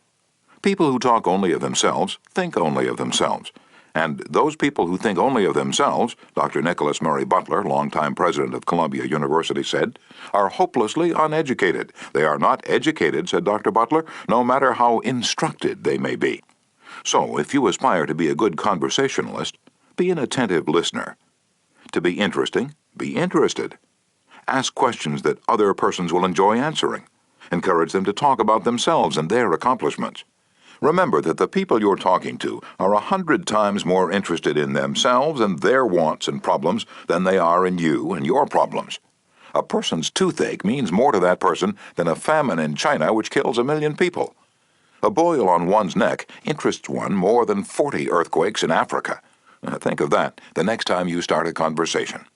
People who talk only of themselves think only of themselves. And those people who think only of themselves, Dr. Nicholas Murray Butler, longtime president of Columbia University, said, are hopelessly uneducated. They are not educated, said Dr. Butler, no matter how instructed they may be. So, if you aspire to be a good conversationalist, be an attentive listener. To be interesting, be interested. Ask questions that other persons will enjoy answering. Encourage them to talk about themselves and their accomplishments. Remember that the people you're talking to are 100 times more interested in themselves and their wants and problems than they are in you and your problems. A person's toothache means more to that person than a famine in China which kills 1 million people. A boil on one's neck interests one more than 40 earthquakes in Africa. Think of that the next time you start a conversation.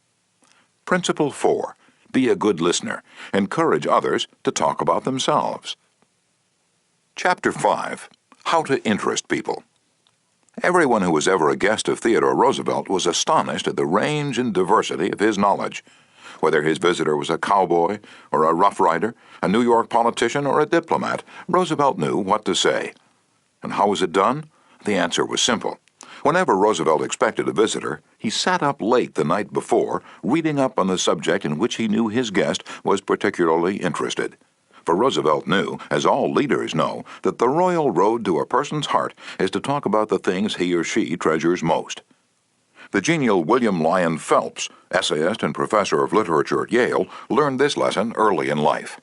Principle 4. Be a good listener. Encourage others to talk about themselves. Chapter 5. How to interest people. Everyone who was ever a guest of Theodore Roosevelt was astonished at the range and diversity of his knowledge. Whether his visitor was a cowboy or a rough rider, a New York politician or a diplomat, Roosevelt knew what to say. And how was it done? The answer was simple. Whenever Roosevelt expected a visitor, he sat up late the night before, reading up on the subject in which he knew his guest was particularly interested. For Roosevelt knew, as all leaders know, that the royal road to a person's heart is to talk about the things he or she treasures most. The genial William Lyon Phelps, essayist and professor of literature at Yale, learned this lesson early in life.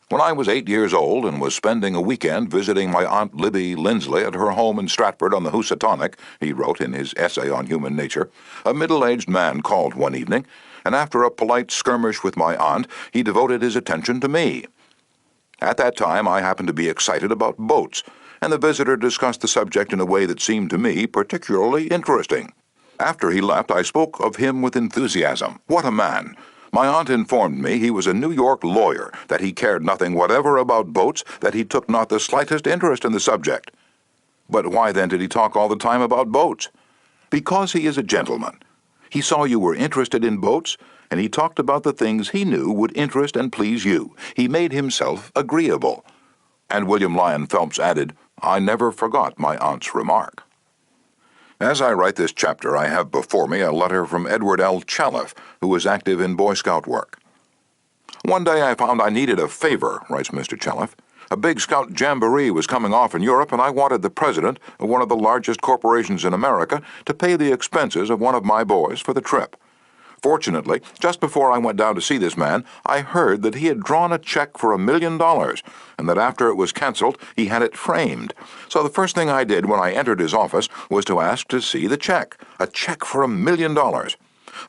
When I was 8 years old and was spending a weekend visiting my Aunt Libby Lindsley at her home in Stratford on the Housatonic, he wrote in his essay on human nature, a middle-aged man called one evening, and after a polite skirmish with my aunt, he devoted his attention to me. At that time, I happened to be excited about boats, and the visitor discussed the subject in a way that seemed to me particularly interesting. After he left, I spoke of him with enthusiasm. What a man! My aunt informed me he was a New York lawyer, that he cared nothing whatever about boats, that he took not the slightest interest in the subject. But why then did he talk all the time about boats? Because he is a gentleman. He saw you were interested in boats, and he talked about the things he knew would interest and please you. He made himself agreeable. And William Lyon Phelps added, I never forgot my aunt's remark. As I write this chapter, I have before me a letter from Edward L. Challiff, who was active in Boy Scout work. One day I found I needed a favor, writes Mr. Challiff. A big Scout jamboree was coming off in Europe, and I wanted the president of one of the largest corporations in America to pay the expenses of one of my boys for the trip. Fortunately, just before I went down to see this man, I heard that he had drawn a check for $1 million, and that after it was canceled, he had it framed. So the first thing I did when I entered his office was to ask to see the check, a check for $1 million.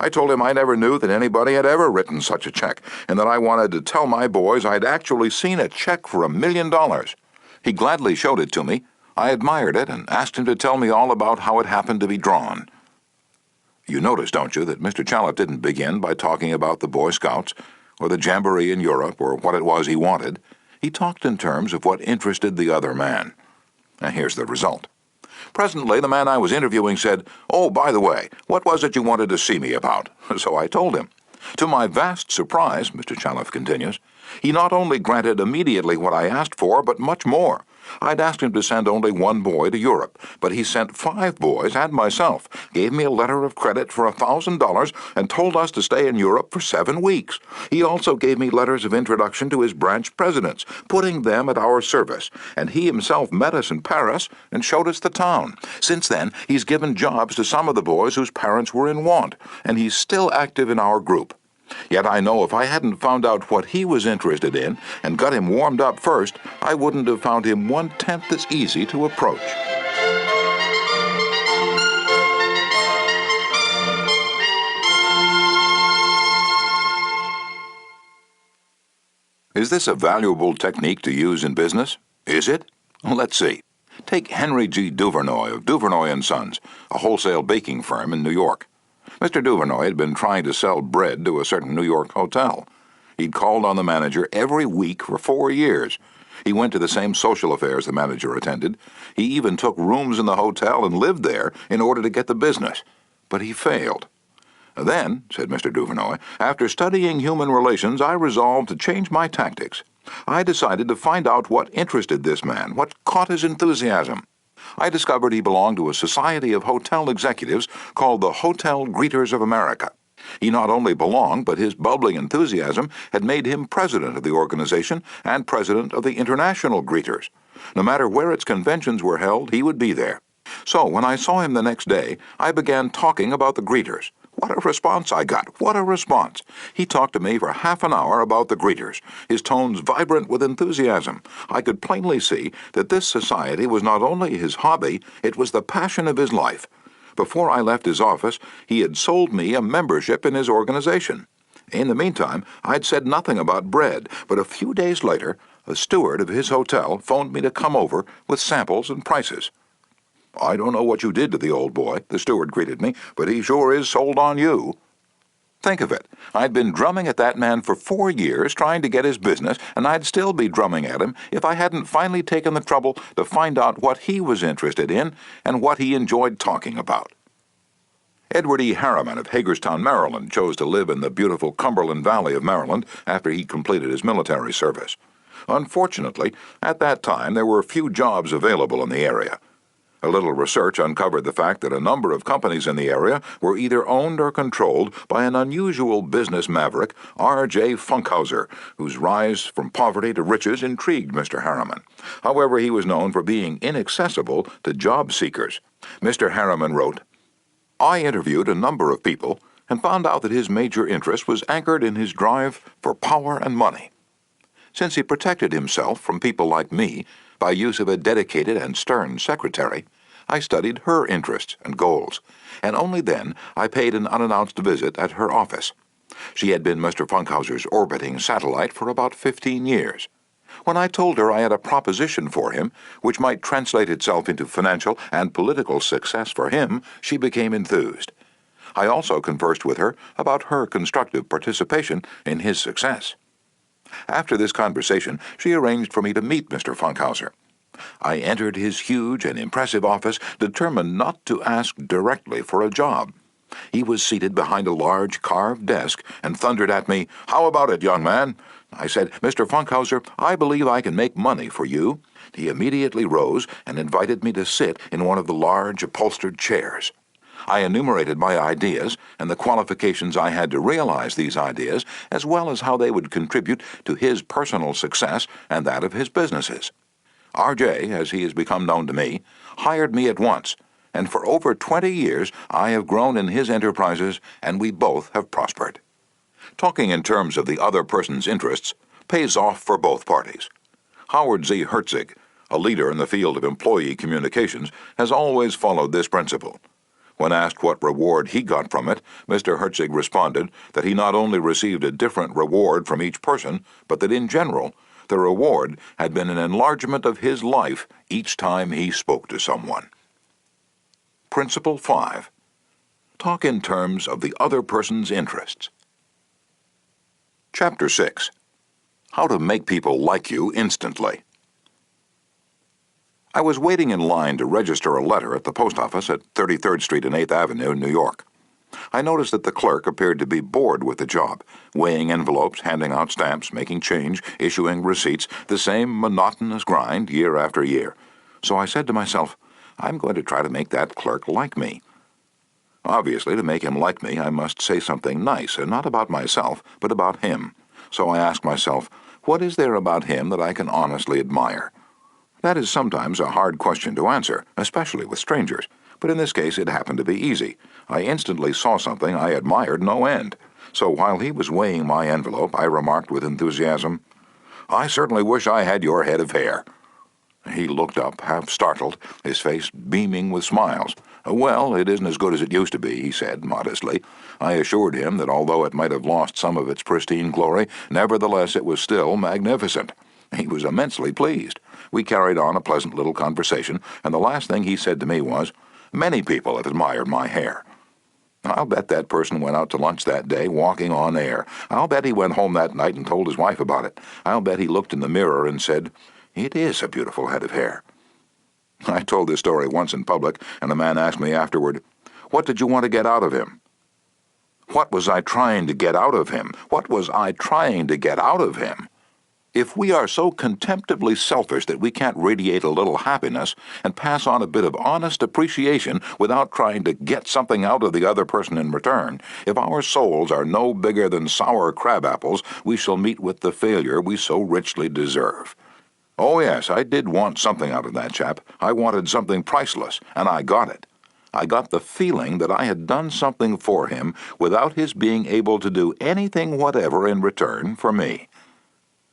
I told him I never knew that anybody had ever written such a check, and that I wanted to tell my boys I'd actually seen a check for $1 million. He gladly showed it to me. I admired it and asked him to tell me all about how it happened to be drawn. You notice, don't you, that Mr. Challiff didn't begin by talking about the Boy Scouts, or the jamboree in Europe, or what it was he wanted. He talked in terms of what interested the other man. And here's the result. Presently, the man I was interviewing said, "Oh, by the way, what was it you wanted to see me about?" So I told him. To my vast surprise, Mr. Challiff continues, he not only granted immediately what I asked for, but much more. I'd asked him to send only one boy to Europe, but he sent 5 boys and myself, gave me a letter of credit for $1,000, and told us to stay in Europe for 7 weeks. He also gave me letters of introduction to his branch presidents, putting them at our service, and he himself met us in Paris and showed us the town. Since then, he's given jobs to some of the boys whose parents were in want, and he's still active in our group. Yet I know if I hadn't found out what he was interested in and got him warmed up first, I wouldn't have found him 1/10 as easy to approach. Is this a valuable technique to use in business? Is it? Well, let's see. Take Henry G. Duvernoy of Duvernoy & Sons, a wholesale baking firm in New York. Mr. Duvernoy had been trying to sell bread to a certain New York hotel. He'd called on the manager every week for 4 years. He went to the same social affairs the manager attended. He even took rooms in the hotel and lived there in order to get the business. But he failed. Then, said Mr. Duvernoy, after studying human relations, I resolved to change my tactics. I decided to find out what interested this man, what caught his enthusiasm. I discovered he belonged to a society of hotel executives called the Hotel Greeters of America. He not only belonged, but his bubbling enthusiasm had made him president of the organization and president of the International Greeters. No matter where its conventions were held, he would be there. So when I saw him the next day, I began talking about the greeters. What a response I got! What a response! He talked to me for half an hour about the greeters, his tones vibrant with enthusiasm. I could plainly see that this society was not only his hobby, it was the passion of his life. Before I left his office, he had sold me a membership in his organization. In the meantime, I'd said nothing about bread, but a few days later, a steward of his hotel phoned me to come over with samples and prices. "I don't know what you did to the old boy," the steward greeted me, "but he sure is sold on you." Think of it. I'd been drumming at that man for 4 years trying to get his business, and I'd still be drumming at him if I hadn't finally taken the trouble to find out what he was interested in and what he enjoyed talking about. Edward E. Harriman of Hagerstown, Maryland, chose to live in the beautiful Cumberland Valley of Maryland after he completed his military service. Unfortunately, at that time there were few jobs available in the area. A little research uncovered the fact that a number of companies in the area were either owned or controlled by an unusual business maverick, R.J. Funkhauser, whose rise from poverty to riches intrigued Mr. Harriman. However, he was known for being inaccessible to job seekers. Mr. Harriman wrote, "I interviewed a number of people and found out that his major interest was anchored in his drive for power and money. Since he protected himself from people like me by use of a dedicated and stern secretary, I studied her interests and goals, and only then I paid an unannounced visit at her office. She had been Mr. Funkhauser's orbiting satellite for about 15 years. When I told her I had a proposition for him, which might translate itself into financial and political success for him, she became enthused. I also conversed with her about her constructive participation in his success. After this conversation, she arranged for me to meet Mr. Funkhauser. I entered his huge and impressive office, determined not to ask directly for a job. He was seated behind a large carved desk and thundered at me, "How about it, young man?" I said, "Mr. Funkhauser, I believe I can make money for you." He immediately rose and invited me to sit in one of the large upholstered chairs. I enumerated my ideas and the qualifications I had to realize these ideas, as well as how they would contribute to his personal success and that of his businesses. R.J., as he has become known to me, hired me at once, and for over 20 years I have grown in his enterprises, and we both have prospered. Talking in terms of the other person's interests pays off for both parties. Howard Z. Herzig, a leader in the field of employee communications, has always followed this principle. When asked what reward he got from it, Mr. Herzig responded that he not only received a different reward from each person, but that in general, the reward had been an enlargement of his life each time he spoke to someone. Principle 5. Talk in terms of the other person's interests. Chapter 6. How to make people like you instantly. I was waiting in line to register a letter at the post office at 33rd Street and 8th Avenue, New York. I noticed that the clerk appeared to be bored with the job, weighing envelopes, handing out stamps, making change, issuing receipts, the same monotonous grind year after year. So I said to myself, I'm going to try to make that clerk like me. Obviously, to make him like me, I must say something nice, and not about myself, but about him. So I asked myself, what is there about him that I can honestly admire? That is sometimes a hard question to answer, especially with strangers, but in this case it happened to be easy. I instantly saw something I admired no end. So while he was weighing my envelope, I remarked with enthusiasm, "I certainly wish I had your head of hair." He looked up, half startled, his face beaming with smiles. "Well, it isn't as good as it used to be," he said modestly. I assured him that although it might have lost some of its pristine glory, nevertheless it was still magnificent. He was immensely pleased. We carried on a pleasant little conversation, and the last thing he said to me was, "Many people have admired my hair." I'll bet that person went out to lunch that day walking on air. I'll bet he went home that night and told his wife about it. I'll bet he looked in the mirror and said, "It is a beautiful head of hair." I told this story once in public, and a man asked me afterward, "What did you want to get out of him?" What was I trying to get out of him? What was I trying to get out of him? If we are so contemptibly selfish that we can't radiate a little happiness and pass on a bit of honest appreciation without trying to get something out of the other person in return, if our souls are no bigger than sour crab apples, we shall meet with the failure we so richly deserve. Oh yes, I did want something out of that chap. I wanted something priceless, and I got it. I got the feeling that I had done something for him without his being able to do anything whatever in return for me.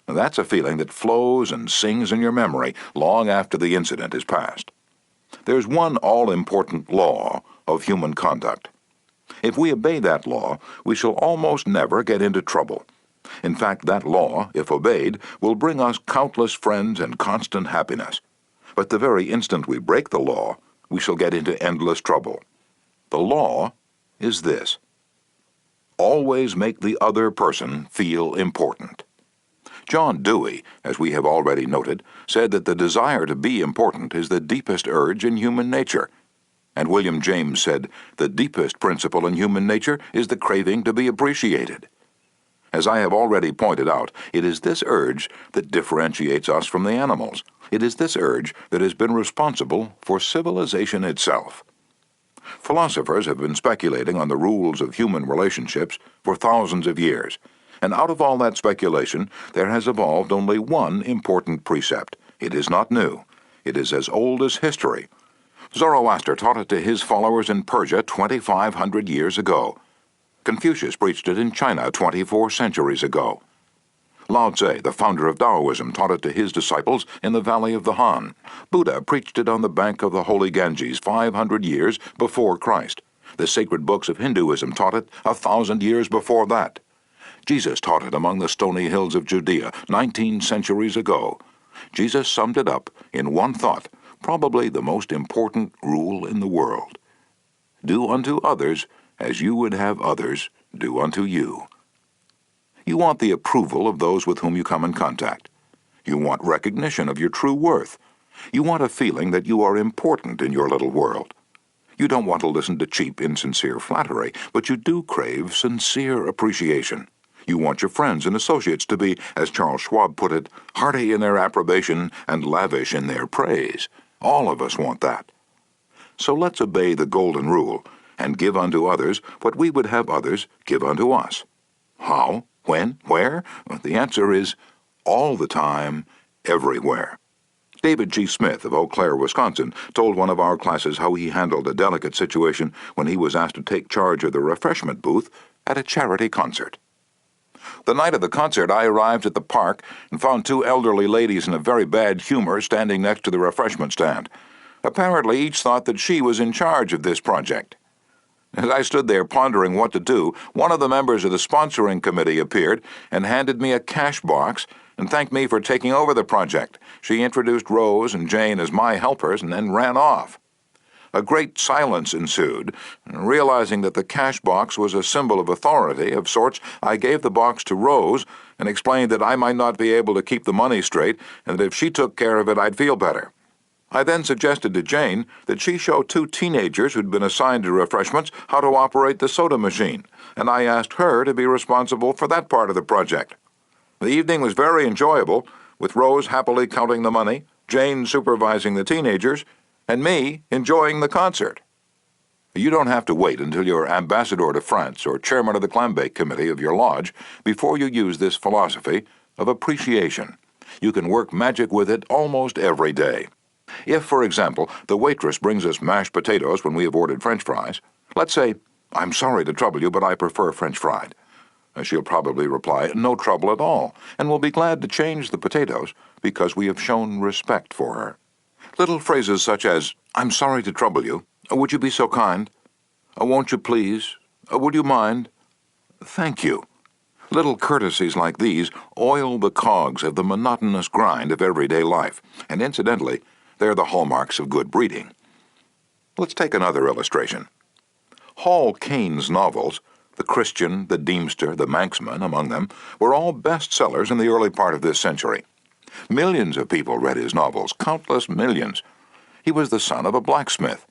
That's a feeling that flows and sings in your memory long after the incident is past. There's one all-important law of human conduct. If we obey that law, we shall almost never get into trouble. In fact, that law, if obeyed, will bring us countless friends and constant happiness. But the very instant we break the law, we shall get into endless trouble. The law is this: always make the other person feel important. John Dewey, as we have already noted, said that the desire to be important is the deepest urge in human nature. And William James said, the deepest principle in human nature is the craving to be appreciated. As I have already pointed out, it is this urge that differentiates us from the animals. It is this urge that has been responsible for civilization itself. Philosophers have been speculating on the rules of human relationships for thousands of years. And out of all that speculation, there has evolved only one important precept. It is not new. It is as old as history. Zoroaster taught it to his followers in Persia 2,500 years ago. Confucius preached it in China 24 centuries ago. Lao Tse, the founder of Taoism, taught it to his disciples in the valley of the Han. Buddha preached it on the bank of the holy Ganges 500 years before Christ. The sacred books of Hinduism taught it 1,000 years before that. Jesus taught it among the stony hills of Judea 19 centuries ago. Jesus summed it up in one thought, probably the most important rule in the world. Do unto others as you would have others do unto you. You want the approval of those with whom you come in contact. You want recognition of your true worth. You want a feeling that you are important in your little world. You don't want to listen to cheap, insincere flattery, but you do crave sincere appreciation. You want your friends and associates to be, as Charles Schwab put it, hearty in their approbation and lavish in their praise. All of us want that. So let's obey the golden rule and give unto others what we would have others give unto us. How? When? Where? Well, the answer is all the time, everywhere. David G. Smith of Eau Claire, Wisconsin, told one of our classes how he handled a delicate situation when he was asked to take charge of the refreshment booth at a charity concert. The night of the concert, I arrived at the park and found two elderly ladies in a very bad humor standing next to the refreshment stand. Apparently, each thought that she was in charge of this project. As I stood there pondering what to do, one of the members of the sponsoring committee appeared and handed me a cash box and thanked me for taking over the project. She introduced Rose and Jane as my helpers and then ran off. A great silence ensued, and realizing that the cash box was a symbol of authority of sorts, I gave the box to Rose and explained that I might not be able to keep the money straight and that if she took care of it, I'd feel better. I then suggested to Jane that she show two teenagers who'd been assigned to refreshments how to operate the soda machine, and I asked her to be responsible for that part of the project. The evening was very enjoyable, with Rose happily counting the money, Jane supervising the teenagers, and me enjoying the concert. You don't have to wait until you're ambassador to France or chairman of the clambake committee of your lodge before you use this philosophy of appreciation. You can work magic with it almost every day. If, for example, the waitress brings us mashed potatoes when we have ordered French fries, let's say, "I'm sorry to trouble you, but I prefer French fried." She'll probably reply, "No trouble at all," and will be glad to change the potatoes because we have shown respect for her. Little phrases such as, "I'm sorry to trouble you," "Would you be so kind?" "Won't you please?" "Would you mind?" "Thank you." Little courtesies like these oil the cogs of the monotonous grind of everyday life, and incidentally, they're the hallmarks of good breeding. Let's take another illustration. Hall Caine's novels, The Christian, The Deemster, The Manxman among them, were all bestsellers in the early part of this century. Millions of people read his novels, countless millions. He was the son of a blacksmith.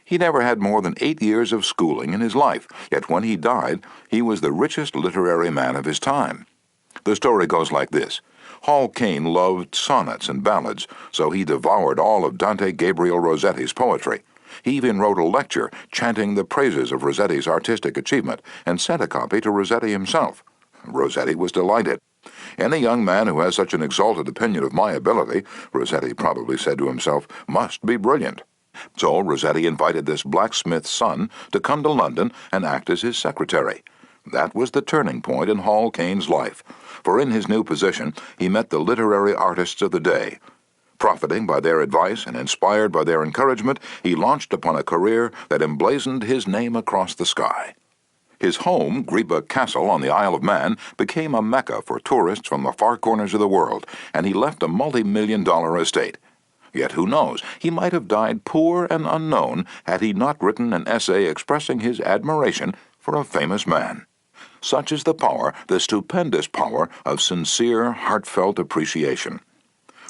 He never had more than 8 years of schooling in his life, yet when he died, he was the richest literary man of his time. The story goes like this. Hall Caine loved sonnets and ballads, so he devoured all of Dante Gabriel Rossetti's poetry. He even wrote a lecture chanting the praises of Rossetti's artistic achievement and sent a copy to Rossetti himself. Rossetti was delighted. "Any young man who has such an exalted opinion of my ability," Rossetti probably said to himself, "must be brilliant." So Rossetti invited this blacksmith's son to come to London and act as his secretary. That was the turning point in Hall Caine's life, for in his new position he met the literary artists of the day. Profiting by their advice and inspired by their encouragement, he launched upon a career that emblazoned his name across the sky. His home, Greeba Castle on the Isle of Man, became a mecca for tourists from the far corners of the world, and he left a multi-million-dollar estate. Yet who knows, he might have died poor and unknown had he not written an essay expressing his admiration for a famous man. Such is the power, the stupendous power, of sincere, heartfelt appreciation.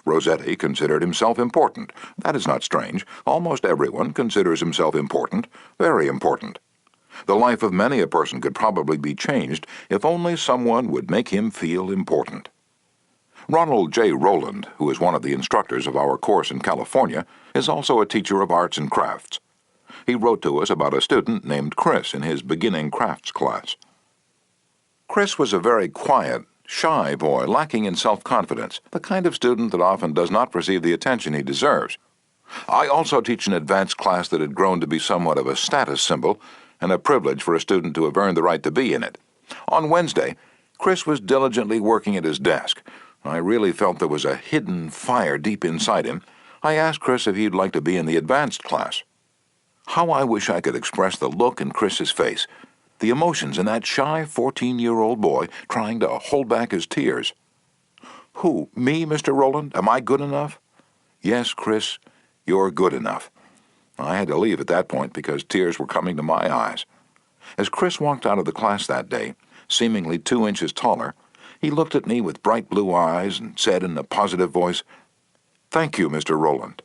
Rossetti considered himself important. That is not strange. Almost everyone considers himself important, very important. The life of many a person could probably be changed if only someone would make him feel important. Ronald J. Rowland, who is one of the instructors of our course in California, is also a teacher of arts and crafts. He wrote to us about a student named Chris in his beginning crafts class. Chris was a very quiet, shy boy, lacking in self-confidence, the kind of student that often does not receive the attention he deserves. I also teach an advanced class that had grown to be somewhat of a status symbol, and a privilege for a student to have earned the right to be in it. On Wednesday, Chris was diligently working at his desk. I really felt there was a hidden fire deep inside him. I asked Chris if he'd like to be in the advanced class. How I wish I could express the look in Chris's face, the emotions in that shy 14-year-old boy trying to hold back his tears. "Who, me, Mr. Rowland? Am I good enough?" "Yes, Chris, you're good enough." I had to leave at that point because tears were coming to my eyes. As Chris walked out of the class that day, seemingly 2 inches taller, he looked at me with bright blue eyes and said in a positive voice, "Thank you, Mr. Rowland."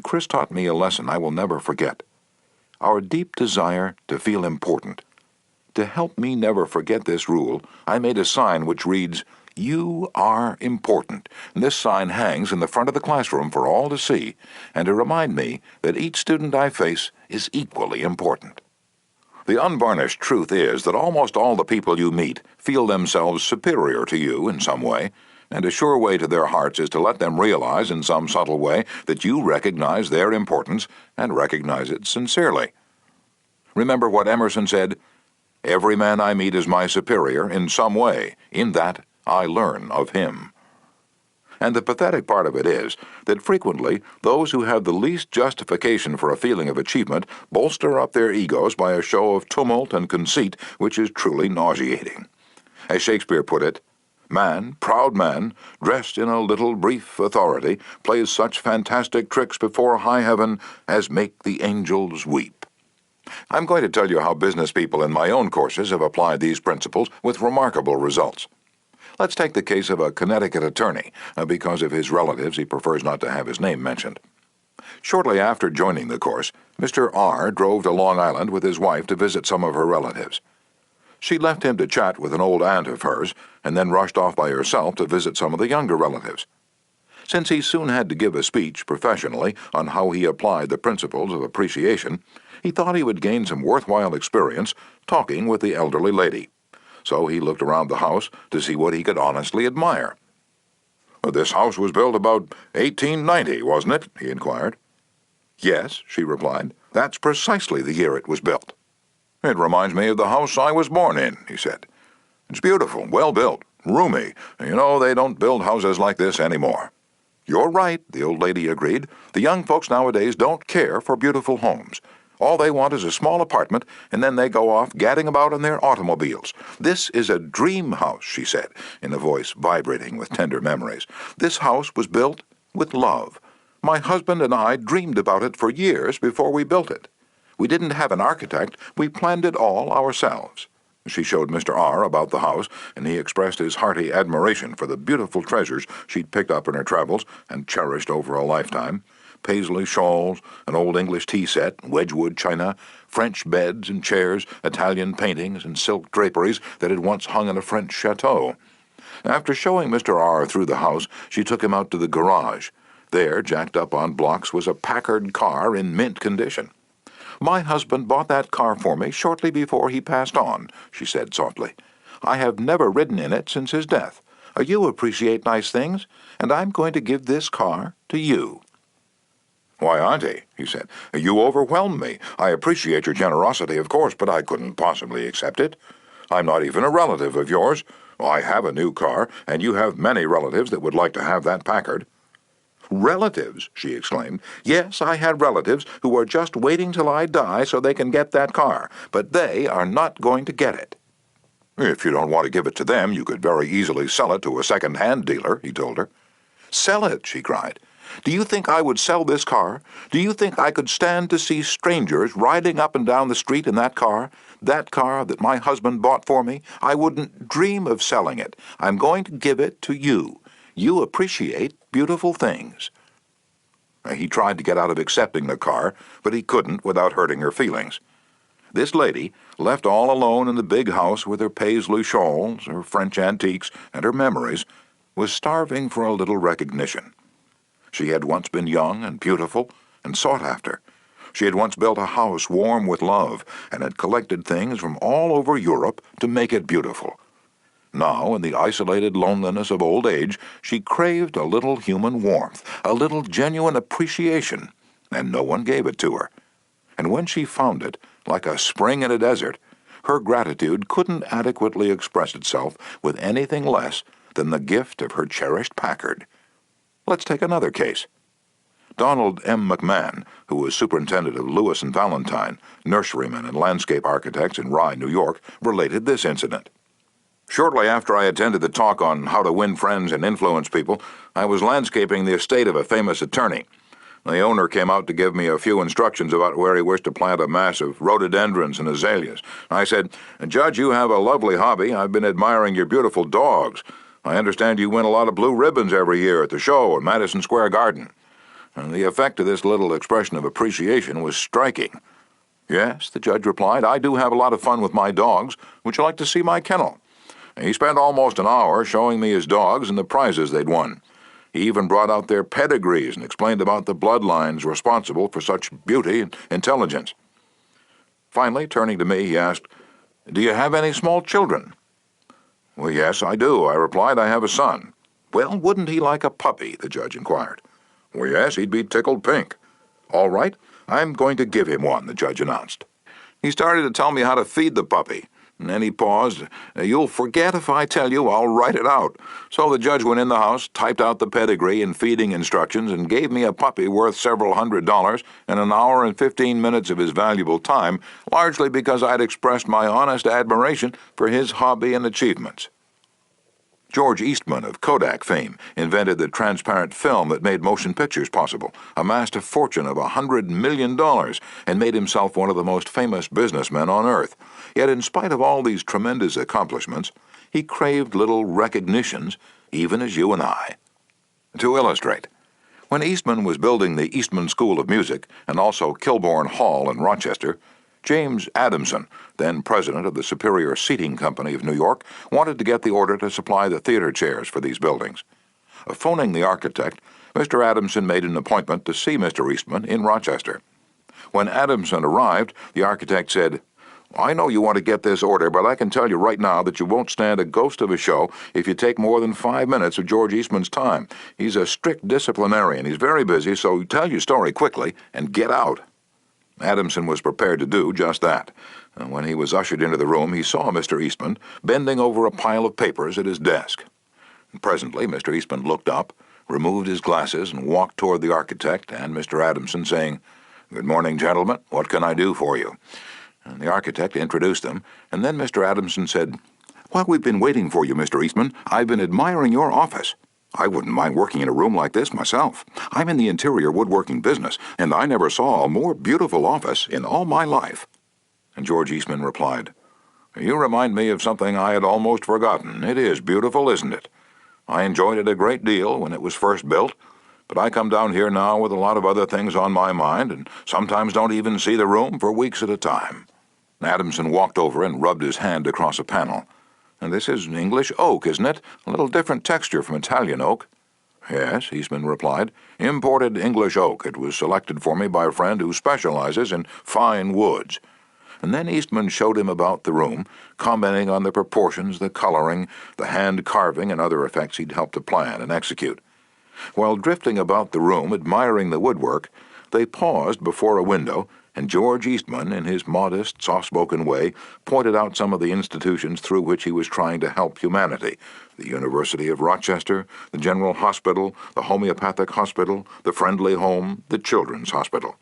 Chris taught me a lesson I will never forget. Our deep desire to feel important. To help me never forget this rule, I made a sign which reads, "You are important." And this sign hangs in the front of the classroom for all to see, and to remind me that each student I face is equally important. The unvarnished truth is that almost all the people you meet feel themselves superior to you in some way, and a sure way to their hearts is to let them realize in some subtle way that you recognize their importance and recognize it sincerely. Remember what Emerson said, "Every man I meet is my superior in some way. In that I learn of him." And the pathetic part of it is that frequently those who have the least justification for a feeling of achievement bolster up their egos by a show of tumult and conceit which is truly nauseating. As Shakespeare put it, "Man, proud man, dressed in a little brief authority, plays such fantastic tricks before high heaven as make the angels weep." I'm going to tell you how business people in my own courses have applied these principles with remarkable results. Let's take the case of a Connecticut attorney. Because of his relatives, he prefers not to have his name mentioned. Shortly after joining the course, Mr. R. drove to Long Island with his wife to visit some of her relatives. She left him to chat with an old aunt of hers, and then rushed off by herself to visit some of the younger relatives. Since he soon had to give a speech professionally on how he applied the principles of appreciation, he thought he would gain some worthwhile experience talking with the elderly lady. So he looked around the house to see what he could honestly admire. "This house was built about 1890, wasn't it?" he inquired. "Yes," she replied. "That's precisely the year it was built." "It reminds me of the house I was born in," he said. "It's beautiful, well built, roomy. You know, they don't build houses like this anymore." "You're right," the old lady agreed. "The young folks nowadays don't care for beautiful homes. All they want is a small apartment, and then they go off gadding about in their automobiles. This is a dream house," she said, in a voice vibrating with tender memories. "This house was built with love. My husband and I dreamed about it for years before we built it. We didn't have an architect, we planned it all ourselves." She showed Mr. R. about the house, and he expressed his hearty admiration for the beautiful treasures she'd picked up in her travels and cherished over a lifetime. Paisley shawls, an old English tea set, Wedgwood china, French beds and chairs, Italian paintings, and silk draperies that had once hung in a French chateau. After showing Mr. R. through the house, she took him out to the garage. There, jacked up on blocks, was a Packard car in mint condition. "My husband bought that car for me shortly before he passed on," she said softly. "I have never ridden in it since his death. You appreciate nice things, and I'm going to give this car to you." "Why, Auntie," he said, "you overwhelm me. I appreciate your generosity, of course, but I couldn't possibly accept it. I'm not even a relative of yours. I have a new car, and you have many relatives that would like to have that Packard." "Relatives?" she exclaimed. "Yes, I had relatives who are just waiting till I die so they can get that car, but they are not going to get it." "If you don't want to give it to them, you could very easily sell it to a second-hand dealer," he told her. "Sell it?" she cried. "Do you think I would sell this car? Do you think I could stand to see strangers riding up and down the street in that car? That car that my husband bought for me? I wouldn't dream of selling it. I'm going to give it to you. You appreciate beautiful things." He tried to get out of accepting the car, but he couldn't without hurting her feelings. This lady, left all alone in the big house with her Paisley shawls, her French antiques, and her memories, was starving for a little recognition. She had once been young and beautiful and sought after. She had once built a house warm with love and had collected things from all over Europe to make it beautiful. Now, in the isolated loneliness of old age, she craved a little human warmth, a little genuine appreciation, and no one gave it to her. And when she found it, like a spring in a desert, her gratitude couldn't adequately express itself with anything less than the gift of her cherished Packard. Let's take another case. Donald M. McMahon, who was superintendent of Lewis and Valentine, nurserymen and landscape architects in Rye, New York, related this incident. "Shortly after I attended the talk on how to win friends and influence people, I was landscaping the estate of a famous attorney. The owner came out to give me a few instructions about where he wished to plant a mass of rhododendrons and azaleas. I said, "Judge, you have a lovely hobby. I've been admiring your beautiful dogs. I understand you win a lot of blue ribbons every year at the show in Madison Square Garden." And the effect of this little expression of appreciation was striking. "Yes," the judge replied, "I do have a lot of fun with my dogs. Would you like to see my kennel?" He spent almost an hour showing me his dogs and the prizes they'd won. He even brought out their pedigrees and explained about the bloodlines responsible for such beauty and intelligence. Finally, turning to me, he asked, "Do you have any small children?" "Well, yes, I do," I replied. "I have a son." "Well, wouldn't he like a puppy?" the judge inquired. "Well, yes, he'd be tickled pink." "All right, I'm going to give him one," the judge announced. He started to tell me how to feed the puppy, and then he paused. "You'll forget if I tell you, I'll write it out." So the judge went in the house, typed out the pedigree and feeding instructions, and gave me a puppy worth several $100 and an hour and 15 minutes of his valuable time, largely because I'd expressed my honest admiration for his hobby and achievements. George Eastman of Kodak fame invented the transparent film that made motion pictures possible, amassed a fortune of $100 million, and made himself one of the most famous businessmen on earth. Yet in spite of all these tremendous accomplishments, he craved little recognitions, even as you and I. To illustrate, when Eastman was building the Eastman School of Music and also Kilbourne Hall in Rochester, James Adamson, then president of the Superior Seating Company of New York, wanted to get the order to supply the theater chairs for these buildings. Phoning the architect, Mr. Adamson made an appointment to see Mr. Eastman in Rochester. When Adamson arrived, the architect said, "I know you want to get this order, but I can tell you right now that you won't stand a ghost of a show if you take more than 5 minutes of George Eastman's time. He's a strict disciplinarian. He's very busy, so tell your story quickly and get out." Adamson was prepared to do just that. When he was ushered into the room, he saw Mr. Eastman bending over a pile of papers at his desk. Presently, Mr. Eastman looked up, removed his glasses, and walked toward the architect and Mr. Adamson, saying, "Good morning, gentlemen. What can I do for you?" And the architect introduced them, and then Mr. Adamson said, "While we've been waiting for you, Mr. Eastman, I've been admiring your office. I wouldn't mind working in a room like this myself. I'm in the interior woodworking business, and I never saw a more beautiful office in all my life." And George Eastman replied, "You remind me of something I had almost forgotten. It is beautiful, isn't it? I enjoyed it a great deal when it was first built, but I come down here now with a lot of other things on my mind, and sometimes don't even see the room for weeks at a time." Adamson walked over and rubbed his hand across a panel. "And this is English oak, isn't it? A little different texture from Italian oak." "Yes," Eastman replied. "Imported English oak. It was selected for me by a friend who specializes in fine woods." And then Eastman showed him about the room, commenting on the proportions, the coloring, the hand carving, and other effects he'd helped to plan and execute. While drifting about the room, admiring the woodwork, they paused before a window, and George Eastman, in his modest, soft-spoken way, pointed out some of the institutions through which he was trying to help humanity: the University of Rochester, the General Hospital, the Homeopathic Hospital, the Friendly Home, the Children's Hospital.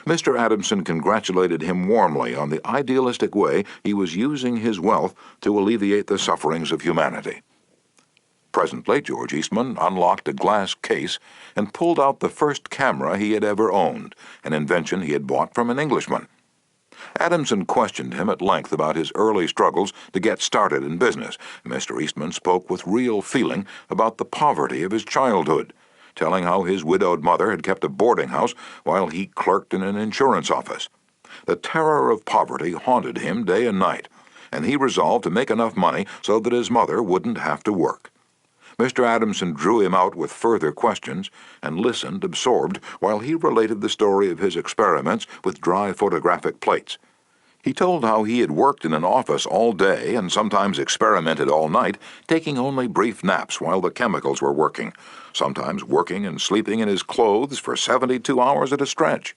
Mr. Adamson congratulated him warmly on the idealistic way he was using his wealth to alleviate the sufferings of humanity. Presently, George Eastman unlocked a glass case and pulled out the first camera he had ever owned, an invention he had bought from an Englishman. Adamson questioned him at length about his early struggles to get started in business. Mr. Eastman spoke with real feeling about the poverty of his childhood, telling how his widowed mother had kept a boarding house while he clerked in an insurance office. The terror of poverty haunted him day and night, and he resolved to make enough money so that his mother wouldn't have to work. Mr. Adamson drew him out with further questions and listened absorbed while he related the story of his experiments with dry photographic plates. He told how he had worked in an office all day and sometimes experimented all night, taking only brief naps while the chemicals were working, sometimes working and sleeping in his clothes for 72 hours at a stretch.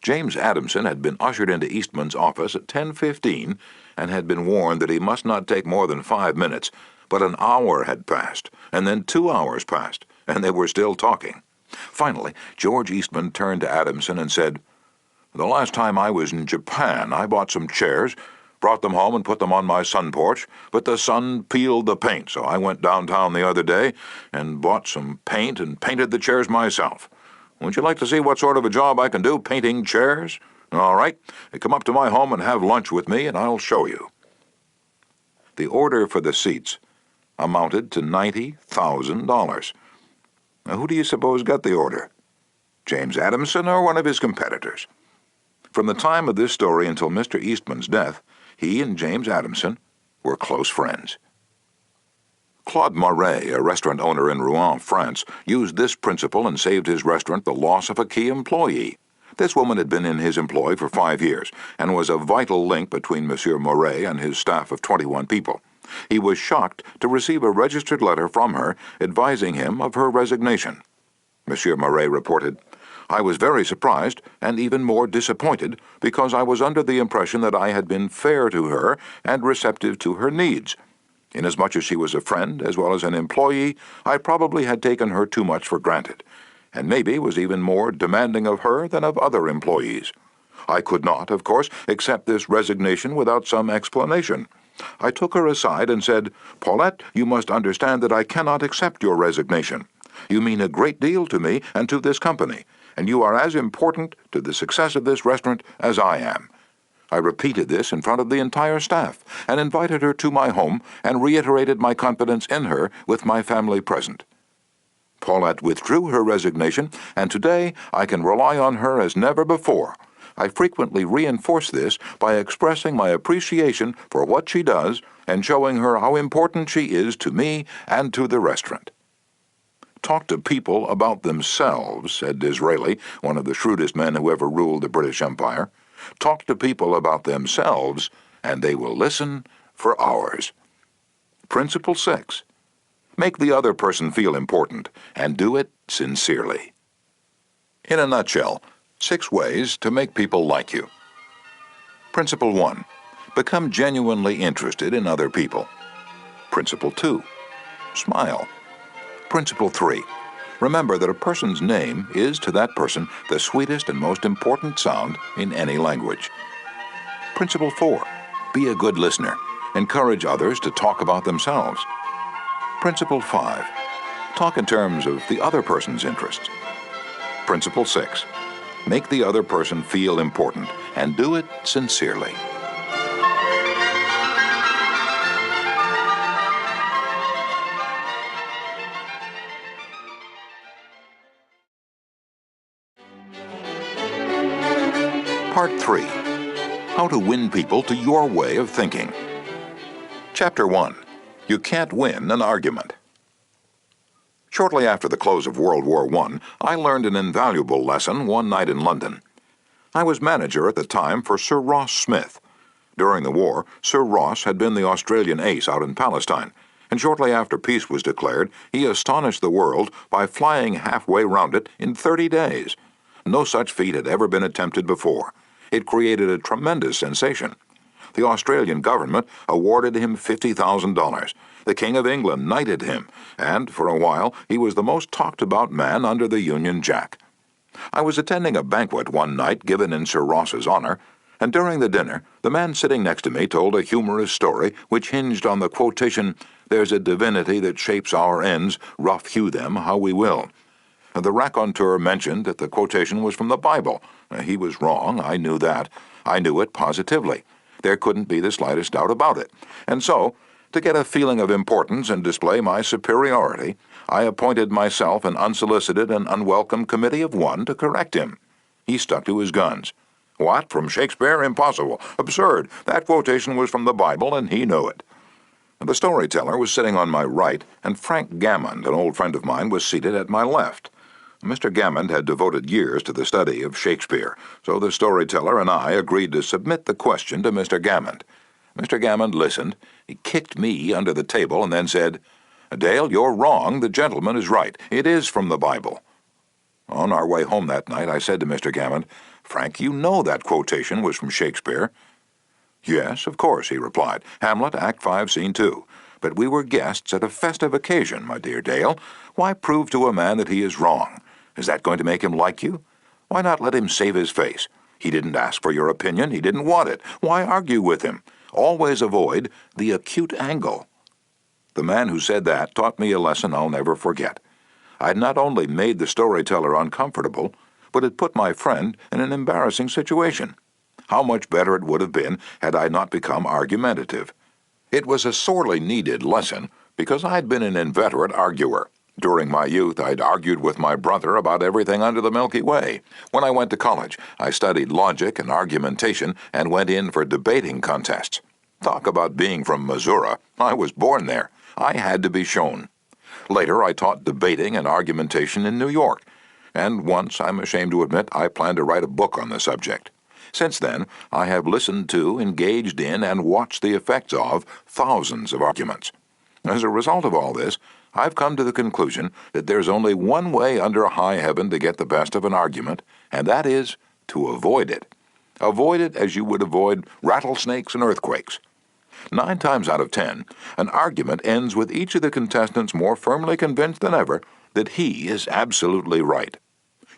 James Adamson had been ushered into Eastman's office at 10:15 and had been warned that he must not take more than 5 minutes, but an hour had passed, and then 2 hours passed, and they were still talking. Finally, George Eastman turned to Adamson and said, "The last time I was in Japan, I bought some chairs, brought them home and put them on my sun porch, but the sun peeled the paint, so I went downtown the other day and bought some paint and painted the chairs myself. Would you like to see what sort of a job I can do painting chairs? All right, come up to my home and have lunch with me, and I'll show you." The order for the seats amounted to $90,000. Now, who do you suppose got the order? James Adamson or one of his competitors? From the time of this story until Mr. Eastman's death, he and James Adamson were close friends. Claude Moret, a restaurant owner in Rouen, France, used this principle and saved his restaurant the loss of a key employee. This woman had been in his employ for 5 years and was a vital link between Monsieur Moret and his staff of 21 people. He was shocked to receive a registered letter from her advising him of her resignation. Monsieur Moret reported, "I was very surprised and even more disappointed because I was under the impression that I had been fair to her and receptive to her needs. Inasmuch as she was a friend as well as an employee, I probably had taken her too much for granted, and maybe was even more demanding of her than of other employees. I could not, of course, accept this resignation without some explanation. I took her aside and said, 'Paulette, you must understand that I cannot accept your resignation. You mean a great deal to me and to this company, and you are as important to the success of this restaurant as I am.' I repeated this in front of the entire staff and invited her to my home and reiterated my confidence in her with my family present. Paulette withdrew her resignation, and today I can rely on her as never before. I frequently reinforce this by expressing my appreciation for what she does and showing her how important she is to me and to the restaurant." "Talk to people about themselves," said Disraeli, one of the shrewdest men who ever ruled the British Empire. "Talk to people about themselves, and they will listen for hours." Principle 6. Make the other person feel important, and do it sincerely. In a nutshell, 6 ways to make people like you. Principle 1. Become genuinely interested in other people. Principle 2. Smile. Principle 3. Remember that a person's name is to that person the sweetest and most important sound in any language. Principle 4. Be a good listener. Encourage others to talk about themselves. Principle 5. Talk in terms of the other person's interests. Principle 6. Make the other person feel important, and do it sincerely. Part 3. How to win people to your way of thinking. Chapter 1. You can't win an argument. Shortly after the close of World War I learned an invaluable lesson one night in London. I was manager at the time for Sir Ross Smith. During the war, Sir Ross had been the Australian ace out in Palestine, and shortly after peace was declared, he astonished the world by flying halfway round it in 30 days. No such feat had ever been attempted before. It created a tremendous sensation. The Australian government awarded him $50,000. The King of England knighted him, and for a while he was the most talked-about man under the Union Jack. I was attending a banquet one night given in Sir Ross's honor, and during the dinner the man sitting next to me told a humorous story which hinged on the quotation, "There's a divinity that shapes our ends, rough hew them how we will." The raconteur mentioned that the quotation was from the Bible. He was wrong, I knew that. I knew it positively. There couldn't be the slightest doubt about it. And so, to get a feeling of importance and display my superiority, I appointed myself an unsolicited and unwelcome committee of 1 to correct him. He stuck to his guns. "What, from Shakespeare? Impossible. Absurd. That quotation was from the Bible, and he knew it." The storyteller was sitting on my right, and Frank Gammond, an old friend of mine, was seated at my left. Mr. Gammond had devoted years to the study of Shakespeare, so the storyteller and I agreed to submit the question to Mr. Gammond. Mr. Gammond listened. He kicked me under the table and then said, "Dale, you're wrong. The gentleman is right. It is from the Bible." On our way home that night, I said to Mr. Gammond, "Frank, you know that quotation was from Shakespeare." "Yes, of course," he replied. "Hamlet, Act 5, Scene 2. But we were guests at a festive occasion, my dear Dale. Why prove to a man that he is wrong? Is that going to make him like you? Why not let him save his face? He didn't ask for your opinion. He didn't want it. Why argue with him? Always avoid the acute angle." The man who said that taught me a lesson I'll never forget. I had not only made the storyteller uncomfortable, but had put my friend in an embarrassing situation. How much better it would have been had I not become argumentative. It was a sorely needed lesson, because I'd been an inveterate arguer. During my youth, I'd argued with my brother about everything under the Milky Way. When I went to college, I studied logic and argumentation and went in for debating contests. Talk about being from Missouri. I was born there. I had to be shown. Later, I taught debating and argumentation in New York, and once, I'm ashamed to admit, I planned to write a book on the subject. Since then, I have listened to, engaged in, and watched the effects of thousands of arguments. As a result of all this, I've come to the conclusion that there's only one way under high heaven to get the best of an argument, and that is to avoid it. Avoid it as you would avoid rattlesnakes and earthquakes. 9 times out of 10, an argument ends with each of the contestants more firmly convinced than ever that he is absolutely right.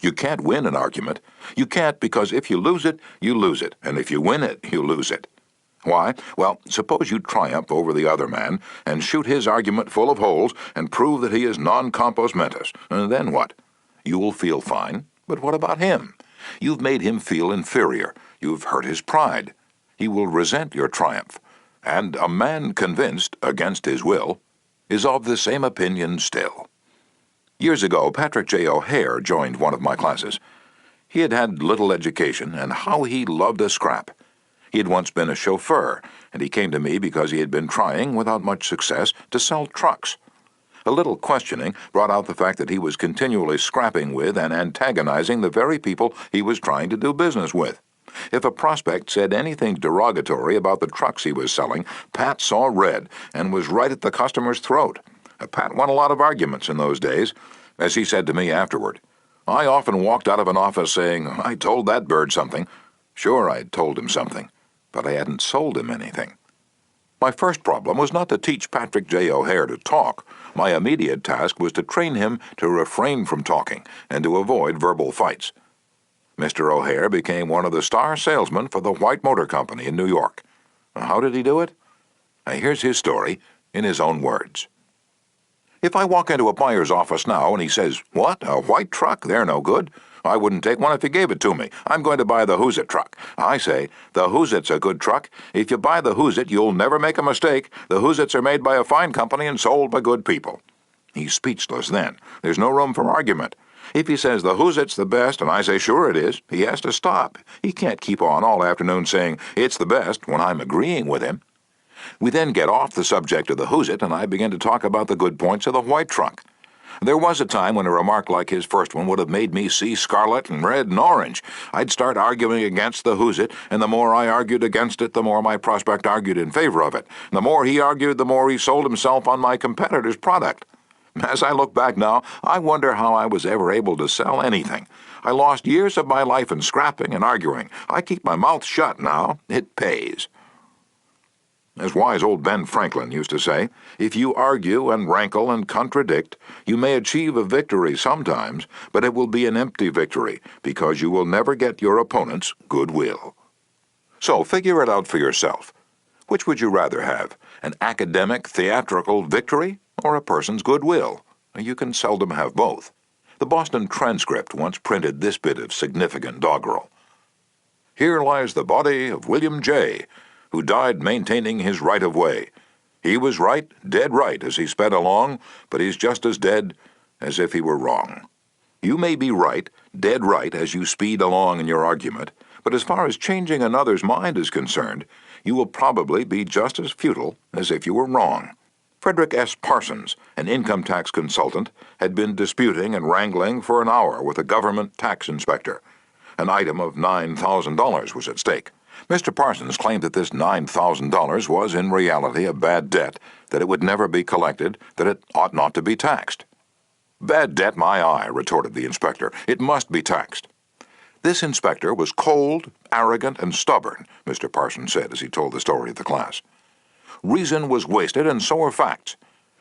You can't win an argument. You can't, because if you lose it, you lose it, and if you win it, you lose it. Why? Well, suppose you triumph over the other man and shoot his argument full of holes and prove that he is non compos mentis. And then what? You will feel fine, but what about him? You've made him feel inferior. You've hurt his pride. He will resent your triumph. And a man convinced, against his will, is of the same opinion still. Years ago, Patrick J. O'Hare joined one of my classes. He had had little education, and how he loved a scrap. He had once been a chauffeur, and he came to me because he had been trying, without much success, to sell trucks. A little questioning brought out the fact that he was continually scrapping with and antagonizing the very people he was trying to do business with. If a prospect said anything derogatory about the trucks he was selling, Pat saw red and was right at the customer's throat. Pat won a lot of arguments in those days. As he said to me afterward, I often walked out of an office saying, I told that bird something. Sure, I'd told him something, but I hadn't sold him anything. My first problem was not to teach Patrick J. O'Hare to talk. My immediate task was to train him to refrain from talking and to avoid verbal fights. Mr. O'Hare became one of the star salesmen for the White Motor Company in New York. How did he do it? Here's his story in his own words. If I walk into a buyer's office now and he says, What, a white truck? They're no good. I wouldn't take one if you gave it to me. I'm going to buy the Who's It truck. I say, the Who's It's a good truck. If you buy the Who's It, you'll never make a mistake. The Who's It's are made by a fine company and sold by good people. He's speechless then. There's no room for argument. If he says the Who's It's the best, and I say sure it is, he has to stop. He can't keep on all afternoon saying it's the best when I'm agreeing with him. We then get off the subject of the Who's It, and I begin to talk about the good points of the white truck. There was a time when a remark like his first one would have made me see scarlet and red and orange. I'd start arguing against the Who's It, and the more I argued against it, the more my prospect argued in favor of it. The more he argued, the more he sold himself on my competitor's product. As I look back now, I wonder how I was ever able to sell anything. I lost years of my life in scrapping and arguing. I keep my mouth shut now. It pays. As wise old Ben Franklin used to say, if you argue and rankle and contradict, you may achieve a victory sometimes, but it will be an empty victory, because you will never get your opponent's goodwill. So figure it out for yourself. Which would you rather have, an academic, theatrical victory, or a person's goodwill? You can seldom have both. The Boston Transcript once printed this bit of significant doggerel. Here lies the body of William J., who died maintaining his right-of-way. He was right, dead right, as he sped along, but he's just as dead as if he were wrong. You may be right, dead right, as you speed along in your argument, but as far as changing another's mind is concerned, you will probably be just as futile as if you were wrong. Frederick S. Parsons, an income tax consultant, had been disputing and wrangling for an hour with a government tax inspector. An item of $9,000 was at stake. Mr. Parsons claimed that this $9,000 was in reality a bad debt, that it would never be collected, that it ought not to be taxed. Bad debt, my eye, retorted the inspector. It must be taxed. This inspector was cold, arrogant, and stubborn, Mr. Parsons said as he told the story of the class. Reason was wasted, and so were facts.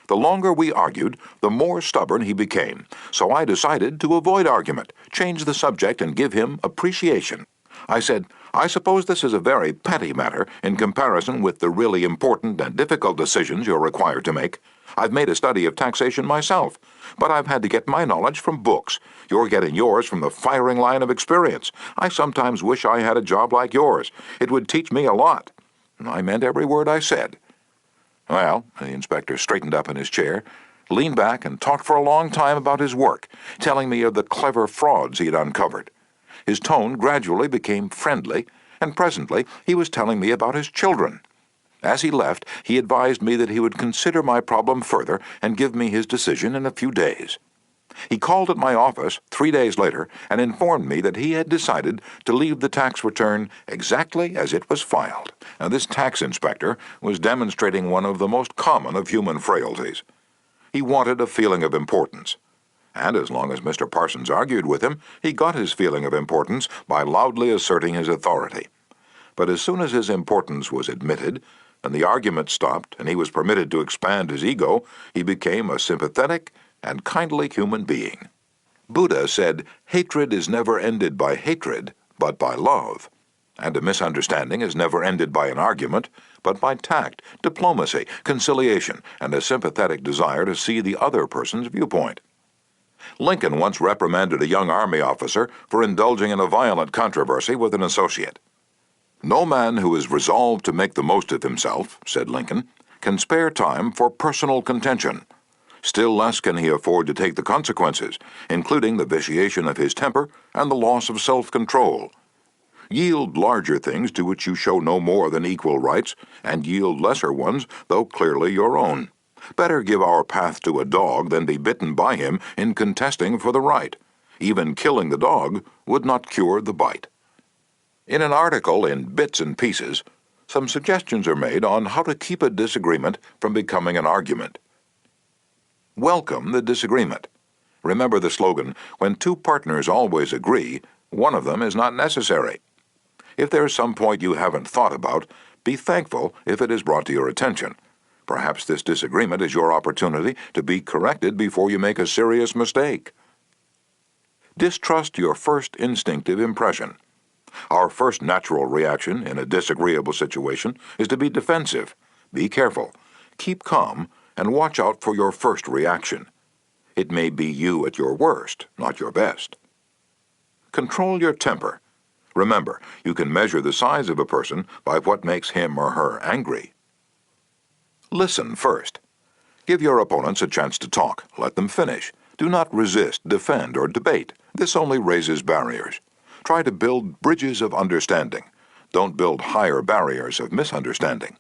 The longer we argued, the more stubborn he became, so I decided to avoid argument, change the subject, and give him appreciation. I said, I suppose this is a very petty matter in comparison with the really important and difficult decisions you're required to make, I've made a study of taxation myself, but I've had to get my knowledge from books. You're getting yours from the firing line of experience. I sometimes wish I had a job like yours. It would teach me a lot." I meant every word I said. Well, the inspector straightened up in his chair, leaned back, and talked for a long time about his work, telling me of the clever frauds he had uncovered. His tone gradually became friendly, and presently he was telling me about his children. As he left, he advised me that he would consider my problem further and give me his decision in a few days. He called at my office 3 days later and informed me that he had decided to leave the tax return exactly as it was filed. Now, this tax inspector was demonstrating one of the most common of human frailties. He wanted a feeling of importance. And as long as Mr. Parsons argued with him, he got his feeling of importance by loudly asserting his authority. But as soon as his importance was admitted, and the argument stopped, and he was permitted to expand his ego, he became a sympathetic and kindly human being. Buddha said, "Hatred is never ended by hatred, but by love. And a misunderstanding is never ended by an argument, but by tact, diplomacy, conciliation, and a sympathetic desire to see the other person's viewpoint." Lincoln once reprimanded a young Army officer for indulging in a violent controversy with an associate. "No man who is resolved to make the most of himself," said Lincoln, "can spare time for personal contention. Still less can he afford to take the consequences, including the vitiation of his temper and the loss of self-control. Yield larger things to which you show no more than equal rights, and yield lesser ones, though clearly your own. Better give our path to a dog than be bitten by him in contesting for the right. Even killing the dog would not cure the bite." In an article in Bits and Pieces, some suggestions are made on how to keep a disagreement from becoming an argument. Welcome the disagreement. Remember the slogan, "When two partners always agree, one of them is not necessary." If there is some point you haven't thought about, be thankful if it is brought to your attention. Perhaps this disagreement is your opportunity to be corrected before you make a serious mistake. Distrust your first instinctive impression. Our first natural reaction in a disagreeable situation is to be defensive. Be careful. Keep calm and watch out for your first reaction. It may be you at your worst, not your best. Control your temper. Remember, you can measure the size of a person by what makes him or her angry. Listen first. Give your opponents a chance to talk. Let them finish. Do not resist, defend, or debate. This only raises barriers. Try to build bridges of understanding. Don't build higher barriers of misunderstanding.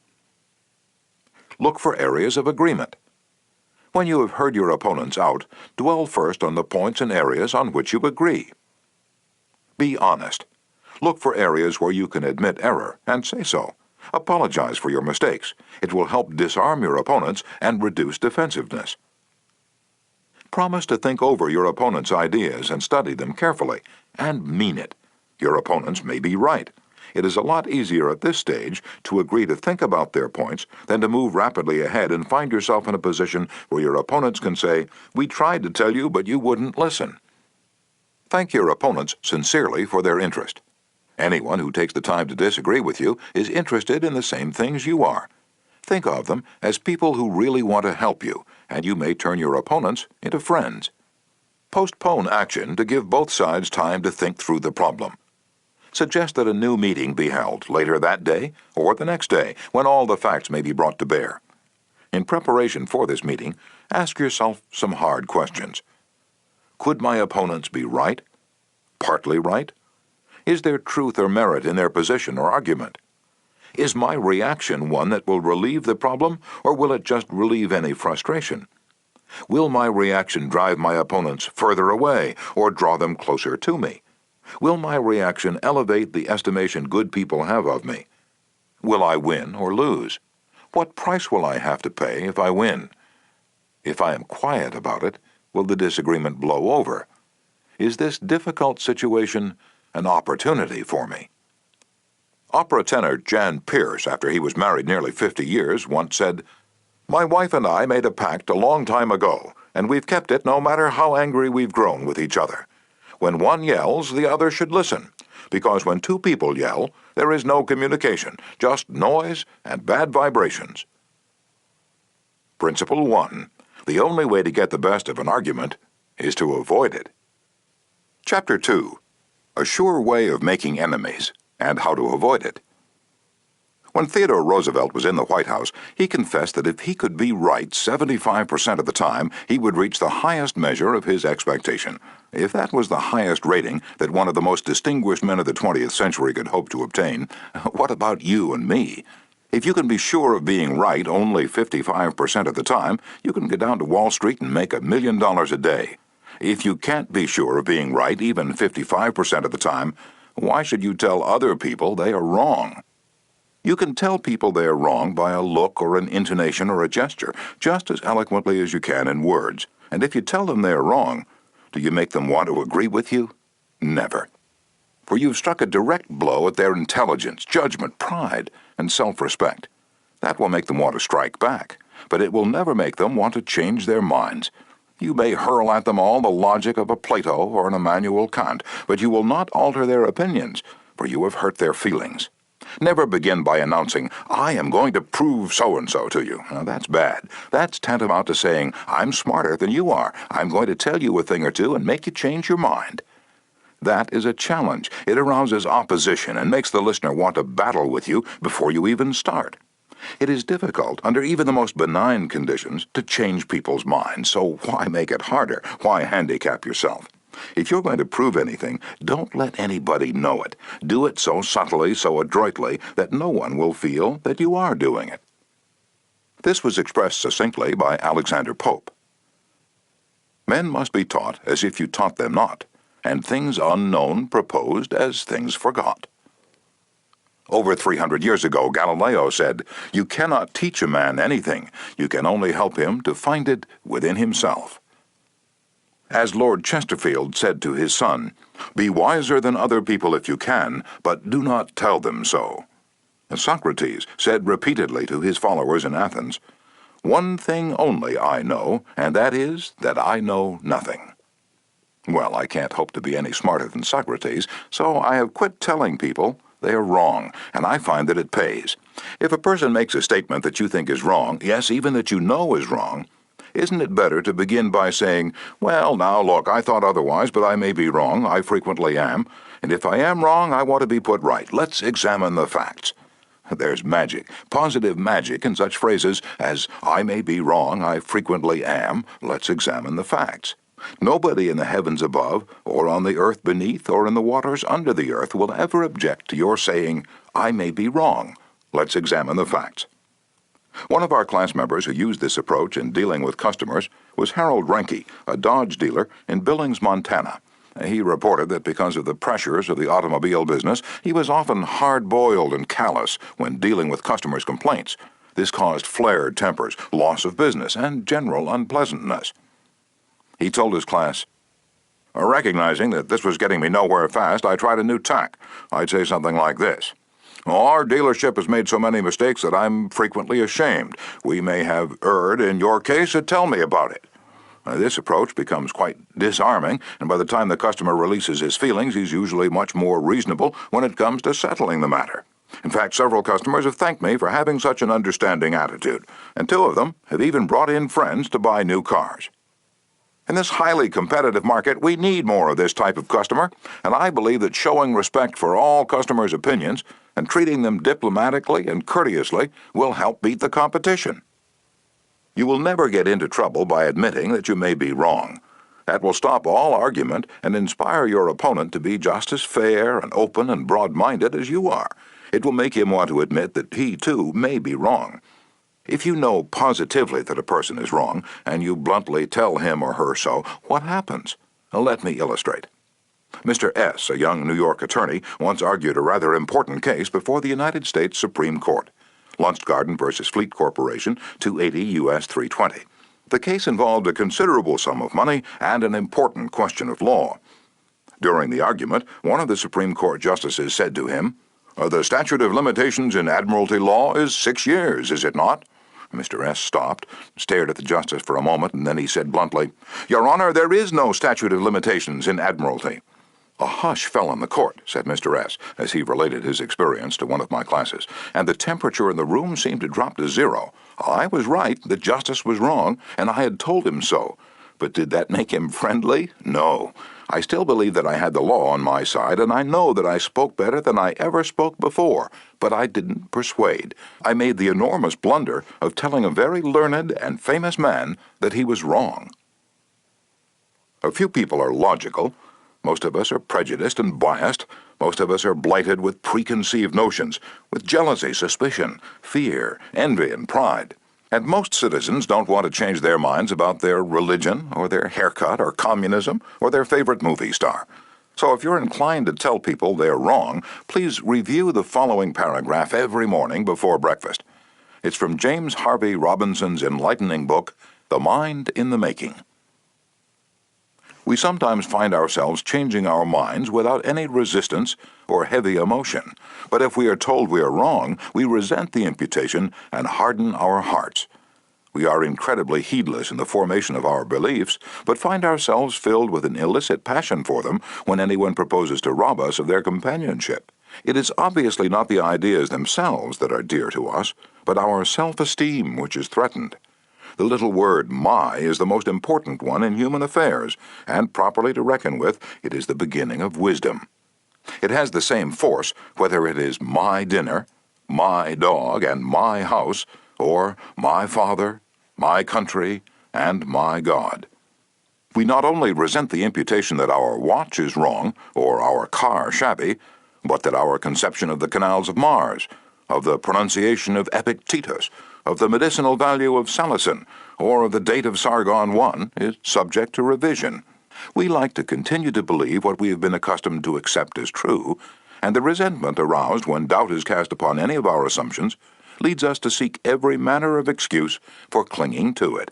Look for areas of agreement. When you have heard your opponents out, dwell first on the points and areas on which you agree. Be honest. Look for areas where you can admit error and say so. Apologize for your mistakes. It will help disarm your opponents and reduce defensiveness. Promise to think over your opponent's ideas and study them carefully, and mean it. Your opponents may be right. It is a lot easier at this stage to agree to think about their points than to move rapidly ahead and find yourself in a position where your opponents can say, "We tried to tell you, but you wouldn't listen." Thank your opponents sincerely for their interest. Anyone who takes the time to disagree with you is interested in the same things you are. Think of them as people who really want to help you, and you may turn your opponents into friends. Postpone action to give both sides time to think through the problem. Suggest that a new meeting be held later that day or the next day when all the facts may be brought to bear. In preparation for this meeting, ask yourself some hard questions. Could my opponents be right? Partly right? Is there truth or merit in their position or argument? Is my reaction one that will relieve the problem, or will it just relieve any frustration? Will my reaction drive my opponents further away or draw them closer to me? Will my reaction elevate the estimation good people have of me? Will I win or lose? What price will I have to pay if I win? If I am quiet about it, will the disagreement blow over? Is this difficult situation an opportunity for me? Opera tenor Jan Pierce, after he was married nearly 50 years, once said, "My wife and I made a pact a long time ago, and we've kept it no matter how angry we've grown with each other. When one yells, the other should listen, because when two people yell, there is no communication, just noise and bad vibrations." Principle 1. The only way to get the best of an argument is to avoid it. Chapter 2. A sure way of making enemies and how to avoid it. When Theodore Roosevelt was in the White House, he confessed that if he could be right 75% of the time, he would reach the highest measure of his expectation. If that was the highest rating that one of the most distinguished men of the 20th century could hope to obtain, what about you and me? If you can be sure of being right only 55% of the time, you can get down to Wall Street and make $1 million a day. If you can't be sure of being right even 55% of the time, why should you tell other people they are wrong? You can tell people they are wrong by a look or an intonation or a gesture, just as eloquently as you can in words. And if you tell them they are wrong, do you make them want to agree with you? Never. For you've struck a direct blow at their intelligence, judgment, pride, and self-respect. That will make them want to strike back, but it will never make them want to change their minds. You may hurl at them all the logic of a Plato or an Immanuel Kant, but you will not alter their opinions, for you have hurt their feelings. Never begin by announcing, "I am going to prove so-and-so to you." Now, that's bad. That's tantamount to saying, "I'm smarter than you are. I'm going to tell you a thing or two and make you change your mind." That is a challenge. It arouses opposition and makes the listener want to battle with you before you even start. It is difficult, under even the most benign conditions, to change people's minds, so why make it harder? Why handicap yourself? If you're going to prove anything, don't let anybody know it. Do it so subtly, so adroitly, that no one will feel that you are doing it. This was expressed succinctly by Alexander Pope. Men must be taught as if you taught them not, and things unknown proposed as things forgot. Over 300 years ago, Galileo said, "You cannot teach a man anything. You can only help him to find it within himself." As Lord Chesterfield said to his son, "Be wiser than other people if you can, but do not tell them so." And Socrates said repeatedly to his followers in Athens, "One thing only I know, and that is that I know nothing." Well, I can't hope to be any smarter than Socrates, so I have quit telling people they are wrong, and I find that it pays. If a person makes a statement that you think is wrong, yes, even that you know is wrong, isn't it better to begin by saying, "Well, now, look, I thought otherwise, but I may be wrong. I frequently am. And if I am wrong, I want to be put right. Let's examine the facts." There's magic, positive magic in such phrases as, "I may be wrong, I frequently am. Let's examine the facts." Nobody in the heavens above, or on the earth beneath, or in the waters under the earth will ever object to your saying, "I may be wrong. Let's examine the facts." One of our class members who used this approach in dealing with customers was Harold Renke, a Dodge dealer in Billings, Montana. He reported that because of the pressures of the automobile business, he was often hard-boiled and callous when dealing with customers' complaints. This caused flared tempers, loss of business, and general unpleasantness. He told his class, "Recognizing that this was getting me nowhere fast, I tried a new tack. I'd say something like this. Our dealership has made so many mistakes that I'm frequently ashamed. We may have erred in your case, so tell me about it." This approach becomes quite disarming, and by the time the customer releases his feelings, he's usually much more reasonable when it comes to settling the matter. In fact, several customers have thanked me for having such an understanding attitude, and 2 of them have even brought in friends to buy new cars. In this highly competitive market, we need more of this type of customer, and I believe that showing respect for all customers' opinions and treating them diplomatically and courteously will help beat the competition. You will never get into trouble by admitting that you may be wrong. That will stop all argument and inspire your opponent to be just as fair and open and broad-minded as you are. It will make him want to admit that he, too, may be wrong. If you know positively that a person is wrong, and you bluntly tell him or her so, what happens? Let me illustrate. Mr. S., a young New York attorney, once argued a rather important case before the United States Supreme Court. Lustgarten v. Fleet Corporation, 280 U.S. 320. The case involved a considerable sum of money and an important question of law. During the argument, one of the Supreme Court justices said to him, "The statute of limitations in admiralty law is 6 years, is it not?" Mr. S. stopped, stared at the justice for a moment, and then he said bluntly, "Your Honor, there is no statute of limitations in admiralty." "A hush fell on the court," said Mr. S., as he related his experience to one of my classes, "and the temperature in the room seemed to drop to zero. I was right, the justice was wrong, and I had told him so. But did that make him friendly? No. I still believe that I had the law on my side, and I know that I spoke better than I ever spoke before, but I didn't persuade. I made the enormous blunder of telling a very learned and famous man that he was wrong." A few people are logical. Most of us are prejudiced and biased. Most of us are blighted with preconceived notions, with jealousy, suspicion, fear, envy, and pride. And most citizens don't want to change their minds about their religion, or their haircut, or communism, or their favorite movie star. So if you're inclined to tell people they're wrong, please review the following paragraph every morning before breakfast. It's from James Harvey Robinson's enlightening book, The Mind in the Making. We sometimes find ourselves changing our minds without any resistance or heavy emotion. But if we are told we are wrong, we resent the imputation and harden our hearts. We are incredibly heedless in the formation of our beliefs, but find ourselves filled with an illicit passion for them when anyone proposes to rob us of their companionship. It is obviously not the ideas themselves that are dear to us, but our self-esteem which is threatened. The little word "my" is the most important one in human affairs, and properly to reckon with, it is the beginning of wisdom. It has the same force whether it is my dinner, my dog, and my house, or my father, my country, and my God. We not only resent the imputation that our watch is wrong, or our car shabby, but that our conception of the canals of Mars, of the pronunciation of Epictetus, of the medicinal value of salicin, or of the date of Sargon I is subject to revision. We like to continue to believe what we have been accustomed to accept as true, and the resentment aroused when doubt is cast upon any of our assumptions leads us to seek every manner of excuse for clinging to it.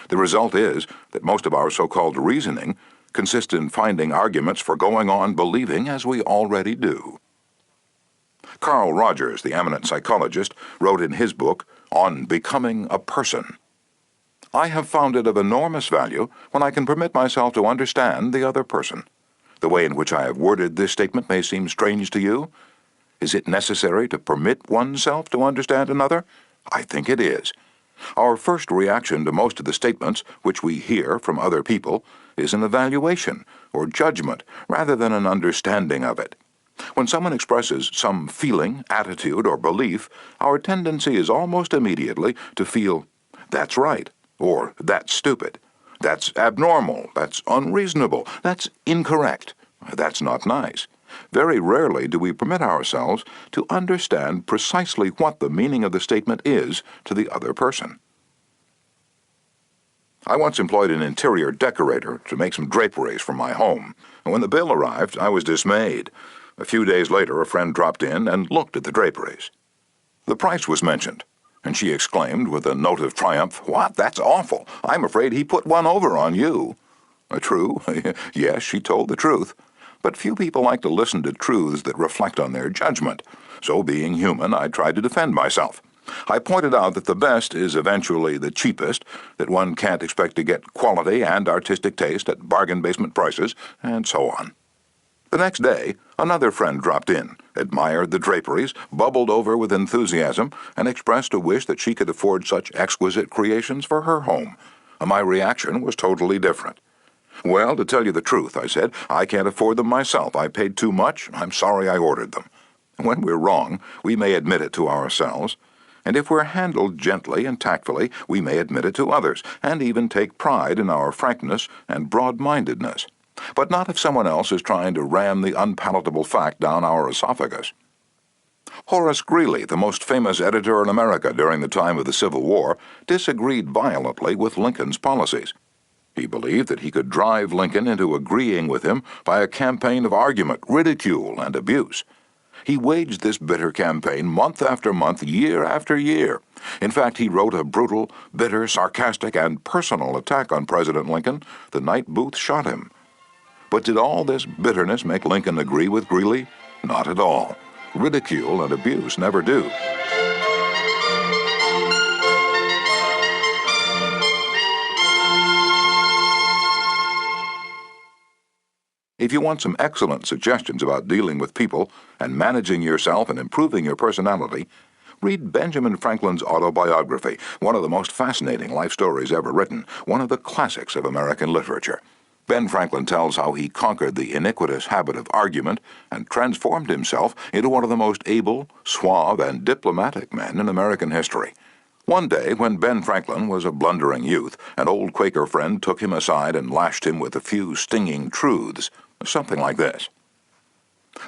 The result is that most of our so-called reasoning consists in finding arguments for going on believing as we already do. Carl Rogers, the eminent psychologist, wrote in his book, On Becoming a Person, "I have found it of enormous value when I can permit myself to understand the other person. The way in which I have worded this statement may seem strange to you. Is it necessary to permit oneself to understand another? I think it is. Our first reaction to most of the statements which we hear from other people is an evaluation or judgment rather than an understanding of it. When someone expresses some feeling, attitude, or belief, our tendency is almost immediately to feel, 'That's right,' or 'That's stupid,' 'That's abnormal,' 'That's unreasonable,' 'That's incorrect,' 'That's not nice.' Very rarely do we permit ourselves to understand precisely what the meaning of the statement is to the other person. I once employed an interior decorator to make some draperies for my home. When the bill arrived, I was dismayed. A few days later, a friend dropped in and looked at the draperies. The price was mentioned, and she exclaimed with a note of triumph, "What? That's awful! I'm afraid he put one over on you." True, yes, she told the truth. But few people like to listen to truths that reflect on their judgment. So, being human, I tried to defend myself. I pointed out that the best is eventually the cheapest, that one can't expect to get quality and artistic taste at bargain basement prices, and so on. The next day, another friend dropped in, admired the draperies, bubbled over with enthusiasm, and expressed a wish that she could afford such exquisite creations for her home. My reaction was totally different. "Well, to tell you the truth," I said, "I can't afford them myself. I paid too much. I'm sorry I ordered them." When we're wrong, we may admit it to ourselves, and if we're handled gently and tactfully, we may admit it to others, and even take pride in our frankness and broad-mindedness. But not if someone else is trying to ram the unpalatable fact down our esophagus. Horace Greeley, the most famous editor in America during the time of the Civil War, disagreed violently with Lincoln's policies. He believed that he could drive Lincoln into agreeing with him by a campaign of argument, ridicule, and abuse. He waged this bitter campaign month after month, year after year. In fact, he wrote a brutal, bitter, sarcastic, and personal attack on President Lincoln the night Booth shot him. But did all this bitterness make Lincoln agree with Greeley? Not at all. Ridicule and abuse never do. If you want some excellent suggestions about dealing with people and managing yourself and improving your personality, read Benjamin Franklin's autobiography, one of the most fascinating life stories ever written, one of the classics of American literature. Ben Franklin tells how he conquered the iniquitous habit of argument and transformed himself into one of the most able, suave, and diplomatic men in American history. One day, when Ben Franklin was a blundering youth, an old Quaker friend took him aside and lashed him with a few stinging truths, something like this.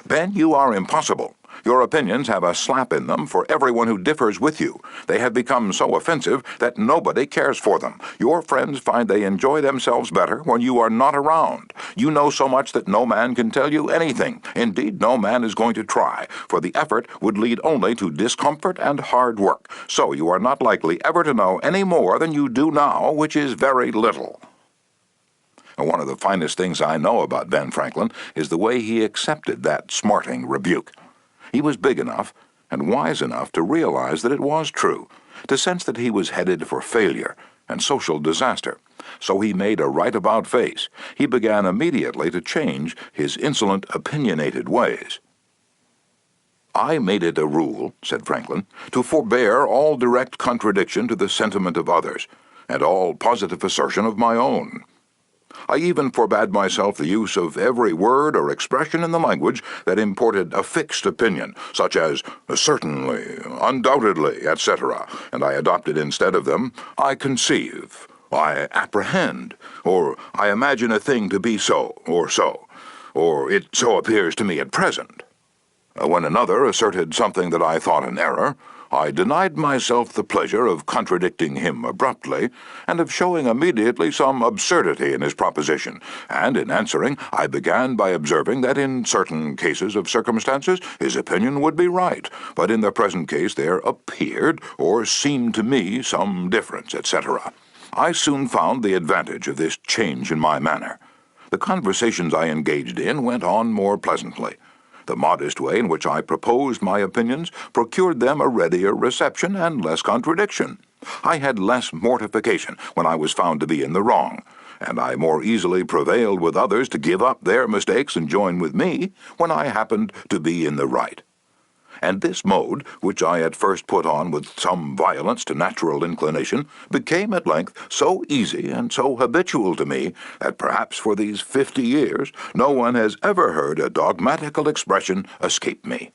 "Ben, you are impossible. Your opinions have a slap in them for everyone who differs with you. They have become so offensive that nobody cares for them. Your friends find they enjoy themselves better when you are not around. You know so much that no man can tell you anything. Indeed, no man is going to try, for the effort would lead only to discomfort and hard work. So you are not likely ever to know any more than you do now, which is very little." One of the finest things I know about Ben Franklin is the way he accepted that smarting rebuke. He was big enough and wise enough to realize that it was true, to sense that he was headed for failure and social disaster. So he made a right-about face. He began immediately to change his insolent, opinionated ways. "I made it a rule," said Franklin, "to forbear all direct contradiction to the sentiment of others, and all positive assertion of my own. I even forbade myself the use of every word or expression in the language that imported a fixed opinion, such as certainly, undoubtedly, etc., and I adopted instead of them, I conceive, I apprehend, or I imagine a thing to be so, or it so appears to me at present. When another asserted something that I thought an error, I denied myself the pleasure of contradicting him abruptly, and of showing immediately some absurdity in his proposition, and in answering I began by observing that in certain cases of circumstances his opinion would be right, but in the present case there appeared or seemed to me some difference, etc. I soon found the advantage of this change in my manner. The conversations I engaged in went on more pleasantly. The modest way in which I proposed my opinions procured them a readier reception and less contradiction. I had less mortification when I was found to be in the wrong, and I more easily prevailed with others to give up their mistakes and join with me when I happened to be in the right. And this mode, which I at first put on with some violence to natural inclination, became at length so easy and so habitual to me that perhaps for these 50 years no one has ever heard a dogmatical expression escape me.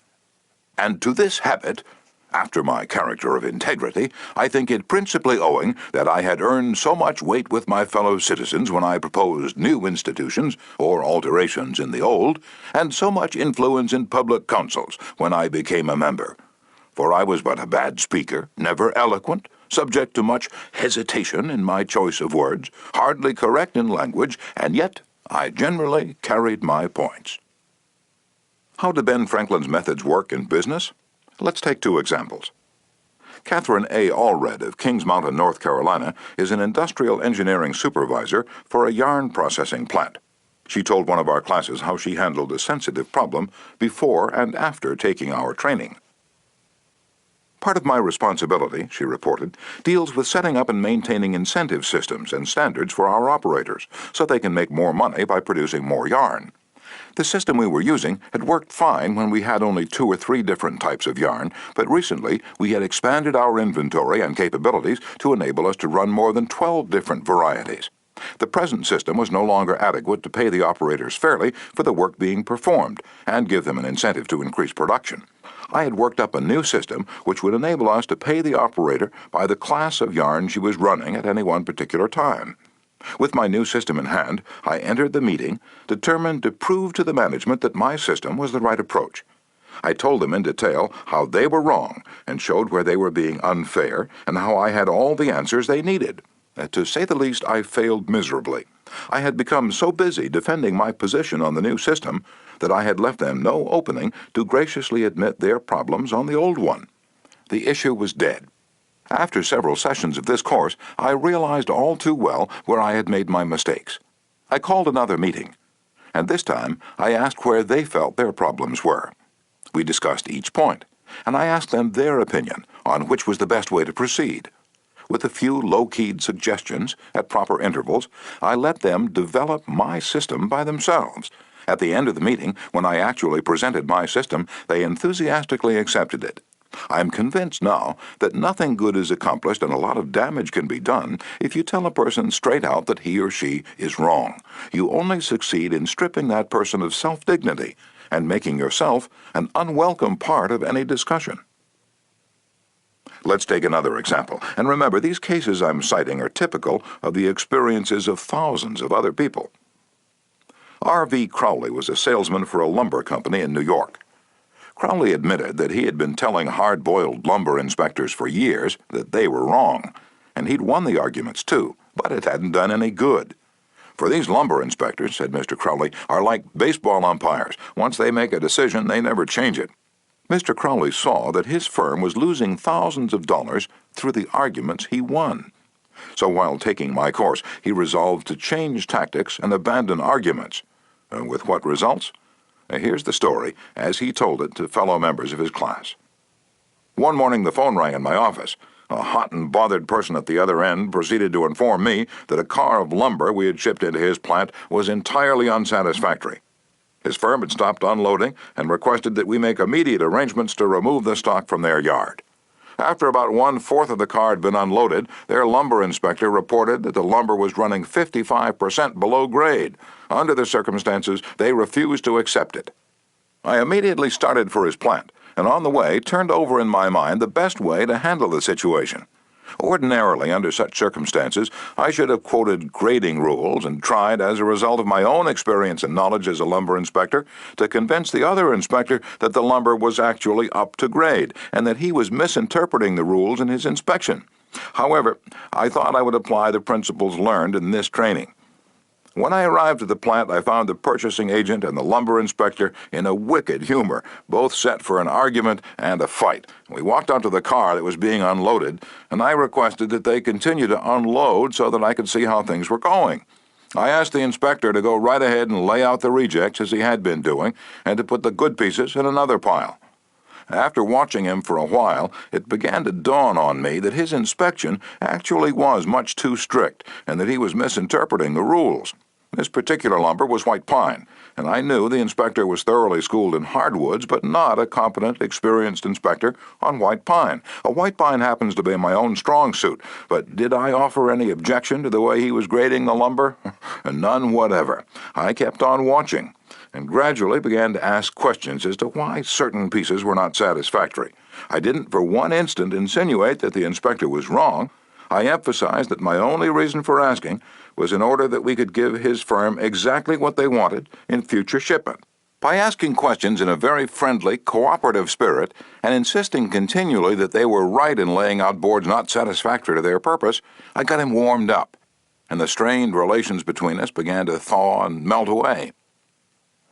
And to this habit, after my character of integrity, I think it principally owing that I had earned so much weight with my fellow citizens when I proposed new institutions or alterations in the old, and so much influence in public councils when I became a member. For I was but a bad speaker, never eloquent, subject to much hesitation in my choice of words, hardly correct in language, and yet I generally carried my points. How do Ben Franklin's methods work in business? Let's take two examples. Catherine A. Allred of Kings Mountain, North Carolina, is an industrial engineering supervisor for a yarn processing plant. She told one of our classes how she handled a sensitive problem before and after taking our training. "Part of my responsibility," she reported, "deals with setting up and maintaining incentive systems and standards for our operators so they can make more money by producing more yarn. The system we were using had worked fine when we had only 2 or 3 different types of yarn, but recently we had expanded our inventory and capabilities to enable us to run more than 12 different varieties. The present system was no longer adequate to pay the operators fairly for the work being performed and give them an incentive to increase production. I had worked up a new system which would enable us to pay the operator by the class of yarn she was running at any one particular time. With my new system in hand, I entered the meeting, determined to prove to the management that my system was the right approach. I told them in detail how they were wrong and showed where they were being unfair and how I had all the answers they needed. To say the least, I failed miserably. I had become so busy defending my position on the new system that I had left them no opening to graciously admit their problems on the old one. The issue was dead. After several sessions of this course, I realized all too well where I had made my mistakes. I called another meeting, and this time I asked where they felt their problems were. We discussed each point, and I asked them their opinion on which was the best way to proceed. With a few low-keyed suggestions at proper intervals, I let them develop my system by themselves, At the end of the meeting, when I actually presented my system, they enthusiastically accepted it. I am convinced now that nothing good is accomplished and a lot of damage can be done if you tell a person straight out that he or she is wrong. You only succeed in stripping that person of self-dignity and making yourself an unwelcome part of any discussion. Let's take another example. And remember, these cases I'm citing are typical of the experiences of thousands of other people. R.V. Crowley was a salesman for a lumber company in New York. Crowley admitted that he had been telling hard-boiled lumber inspectors for years that they were wrong, and he'd won the arguments too, but it hadn't done any good. For these lumber inspectors, said Mr. Crowley, are like baseball umpires. Once they make a decision, they never change it. Mr. Crowley saw that his firm was losing thousands of dollars through the arguments he won. So while taking my course, he resolved to change tactics and abandon arguments. And with what results? Here's the story as he told it to fellow members of his class. One morning the phone rang in my office. A hot and bothered person at the other end proceeded to inform me that a car of lumber we had shipped into his plant was entirely unsatisfactory. His firm had stopped unloading and requested that we make immediate arrangements to remove the stock from their yard. After about 1/4 of the car had been unloaded, their lumber inspector reported that the lumber was running 55% below grade. Under the circumstances, they refused to accept it. I immediately started for his plant, and on the way turned over in my mind the best way to handle the situation. Ordinarily, under such circumstances, I should have quoted grading rules and tried, as a result of my own experience and knowledge as a lumber inspector, to convince the other inspector that the lumber was actually up to grade and that he was misinterpreting the rules in his inspection. However, I thought I would apply the principles learned in this training. When I arrived at the plant, I found the purchasing agent and the lumber inspector in a wicked humor, both set for an argument and a fight. We walked out to the car that was being unloaded, and I requested that they continue to unload so that I could see how things were going. I asked the inspector to go right ahead and lay out the rejects as he had been doing, and to put the good pieces in another pile. After watching him for a while, it began to dawn on me that his inspection actually was much too strict, and that he was misinterpreting the rules. This particular lumber was white pine, and I knew the inspector was thoroughly schooled in hardwoods, but not a competent, experienced inspector on white pine. A white pine happens to be my own strong suit, but did I offer any objection to the way he was grading the lumber? None whatever. I kept on watching, and gradually began to ask questions as to why certain pieces were not satisfactory. I didn't for one instant insinuate that the inspector was wrong. I emphasized that my only reason for asking was in order that we could give his firm exactly what they wanted in future shipment. By asking questions in a very friendly, cooperative spirit and insisting continually that they were right in laying out boards not satisfactory to their purpose, I got him warmed up, and the strained relations between us began to thaw and melt away.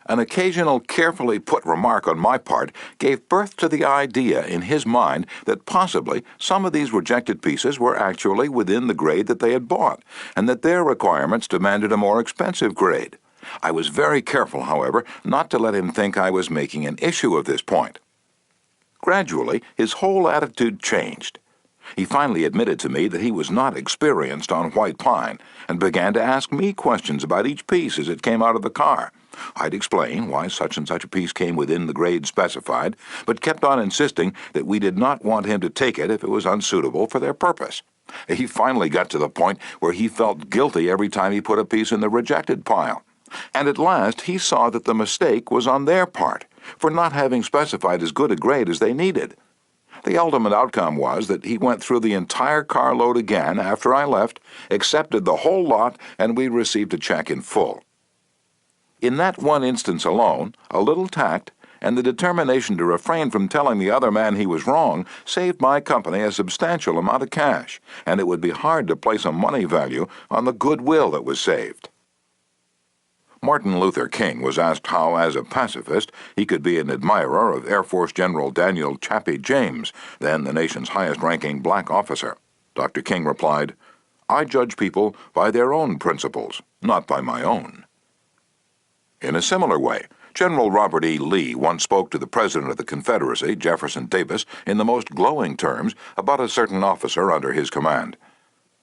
An occasional carefully put remark on my part gave birth to the idea in his mind that possibly some of these rejected pieces were actually within the grade that they had bought, and that their requirements demanded a more expensive grade. I was very careful, however, not to let him think I was making an issue of this point. Gradually, his whole attitude changed. He finally admitted to me that he was not experienced on white pine, and began to ask me questions about each piece as it came out of the car. I'd explain why such and such a piece came within the grade specified, but kept on insisting that we did not want him to take it if it was unsuitable for their purpose. He finally got to the point where he felt guilty every time he put a piece in the rejected pile. And at last he saw that the mistake was on their part, for not having specified as good a grade as they needed. The ultimate outcome was that he went through the entire carload again after I left, accepted the whole lot, and we received a check in full. In that one instance alone, a little tact and the determination to refrain from telling the other man he was wrong saved my company a substantial amount of cash, and it would be hard to place a money value on the goodwill that was saved. Martin Luther King was asked how, as a pacifist, he could be an admirer of Air Force General Daniel "Chappie" James, then the nation's highest-ranking black officer. Dr. King replied, "I judge people by their own principles, not by my own." In a similar way, General Robert E. Lee once spoke to the President of the Confederacy, Jefferson Davis, in the most glowing terms about a certain officer under his command.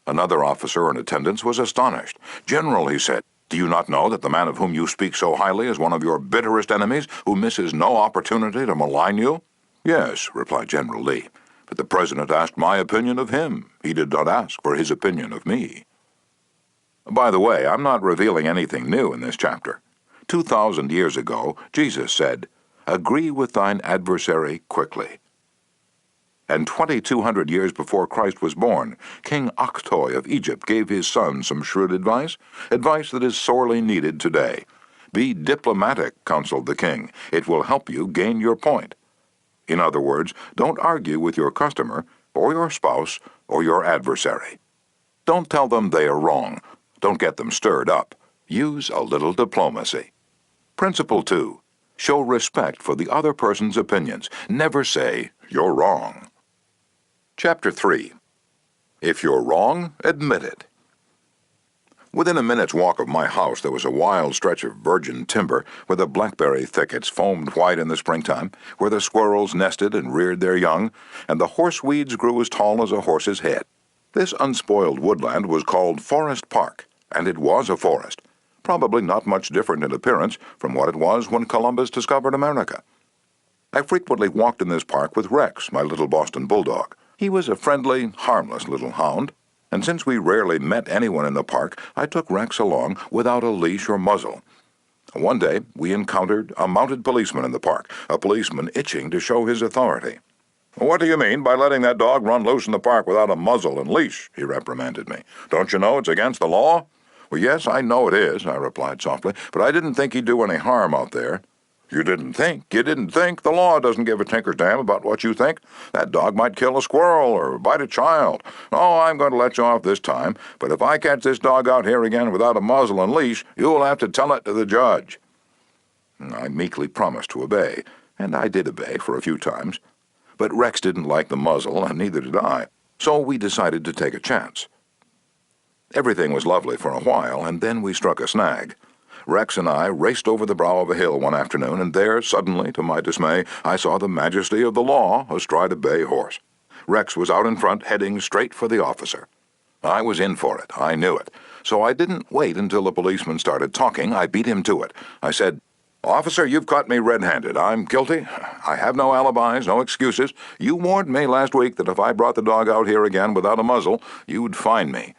Another officer in attendance was astonished. "General," he said, Do you not know that the man of whom you speak so highly is one of your bitterest enemies, who misses no opportunity to malign you?" "Yes," replied General Lee, "but the President asked my opinion of him. He did not ask for his opinion of me." By the way, I'm not revealing anything new in this chapter. 2,000 years ago, Jesus said, "Agree with thine adversary quickly." And 2,200 years before Christ was born, King Akhtoi of Egypt gave his son some shrewd advice that is sorely needed today. "Be diplomatic," counseled the king. "It will help you gain your point." In other words, don't argue with your customer, or your spouse, or your adversary. Don't tell them they are wrong. Don't get them stirred up. Use a little diplomacy. Principle 2. Show respect for the other person's opinions. Never say, "You're wrong." Chapter 3. If you're wrong, admit it. Within a minute's walk of my house there was a wild stretch of virgin timber where the blackberry thickets foamed white in the springtime, where the squirrels nested and reared their young, and the horseweeds grew as tall as a horse's head. This unspoiled woodland was called Forest Park, and it was a forest, probably not much different in appearance from what it was when Columbus discovered America. I frequently walked in this park with Rex, my little Boston bulldog. He was a friendly, harmless little hound, and since we rarely met anyone in the park, I took Rex along without a leash or muzzle. One day, we encountered a mounted policeman in the park, a policeman itching to show his authority. "What do you mean by letting that dog run loose in the park without a muzzle and leash?" he reprimanded me. "Don't you know it's against the law?" "Well, yes, I know it is," I replied softly, "but I didn't think he'd do any harm out there." "You didn't think? You didn't think? The law doesn't give a tinker's damn about what you think. That dog might kill a squirrel or bite a child. Oh, I'm going to let you off this time, but if I catch this dog out here again without a muzzle and leash, you'll have to tell it to the judge." I meekly promised to obey, and I did obey for a few times. But Rex didn't like the muzzle, and neither did I, so we decided to take a chance. Everything was lovely for a while, and then we struck a snag. Rex and I raced over the brow of a hill one afternoon, and there, suddenly, to my dismay, I saw the majesty of the law astride a bay horse. Rex was out in front, heading straight for the officer. I was in for it. I knew it. So I didn't wait until the policeman started talking. I beat him to it. I said, "Officer, you've caught me red-handed. I'm guilty. I have no alibis, no excuses. You warned me last week that if I brought the dog out here again without a muzzle, you'd fine me."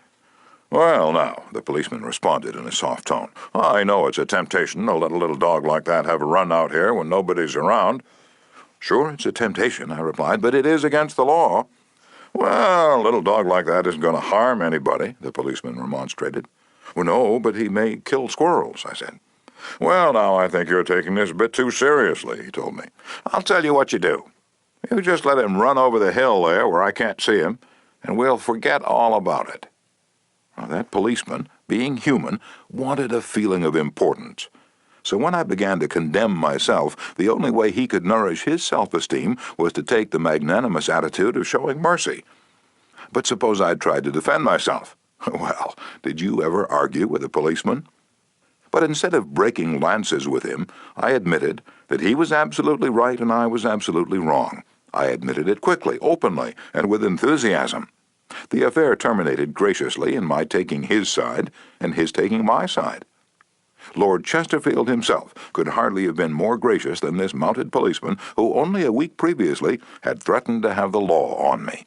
"Well, now," the policeman responded in a soft tone, "I know it's a temptation to let a little dog like that have a run out here when nobody's around." "Sure, it's a temptation," I replied, "but it is against the law." "Well, a little dog like that isn't going to harm anybody," the policeman remonstrated. "Well, no, but he may kill squirrels," I said. "Well, now, I think you're taking this a bit too seriously," he told me. "I'll tell you what you do. You just let him run over the hill there where I can't see him, and we'll forget all about it." Now, that policeman, being human, wanted a feeling of importance. So when I began to condemn myself, the only way he could nourish his self-esteem was to take the magnanimous attitude of showing mercy. But suppose I'd tried to defend myself. Well, did you ever argue with a policeman? But instead of breaking lances with him, I admitted that he was absolutely right and I was absolutely wrong. I admitted it quickly, openly, and with enthusiasm. The affair terminated graciously in my taking his side and his taking my side. Lord Chesterfield himself could hardly have been more gracious than this mounted policeman who only a week previously had threatened to have the law on me.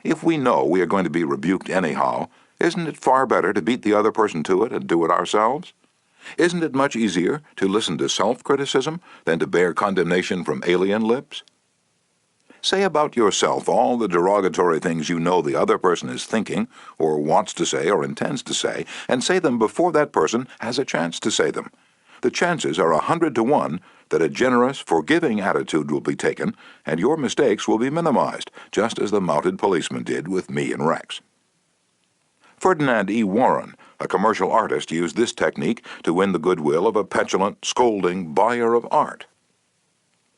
If we know we are going to be rebuked anyhow, isn't it far better to beat the other person to it and do it ourselves? Isn't it much easier to listen to self-criticism than to bear condemnation from alien lips? Say about yourself all the derogatory things you know the other person is thinking, or wants to say, or intends to say, and say them before that person has a chance to say them. The chances are 100 to 1 that a generous, forgiving attitude will be taken, and your mistakes will be minimized, just as the mounted policeman did with me and Rex. Ferdinand E. Warren, a commercial artist, used this technique to win the goodwill of a petulant, scolding buyer of art.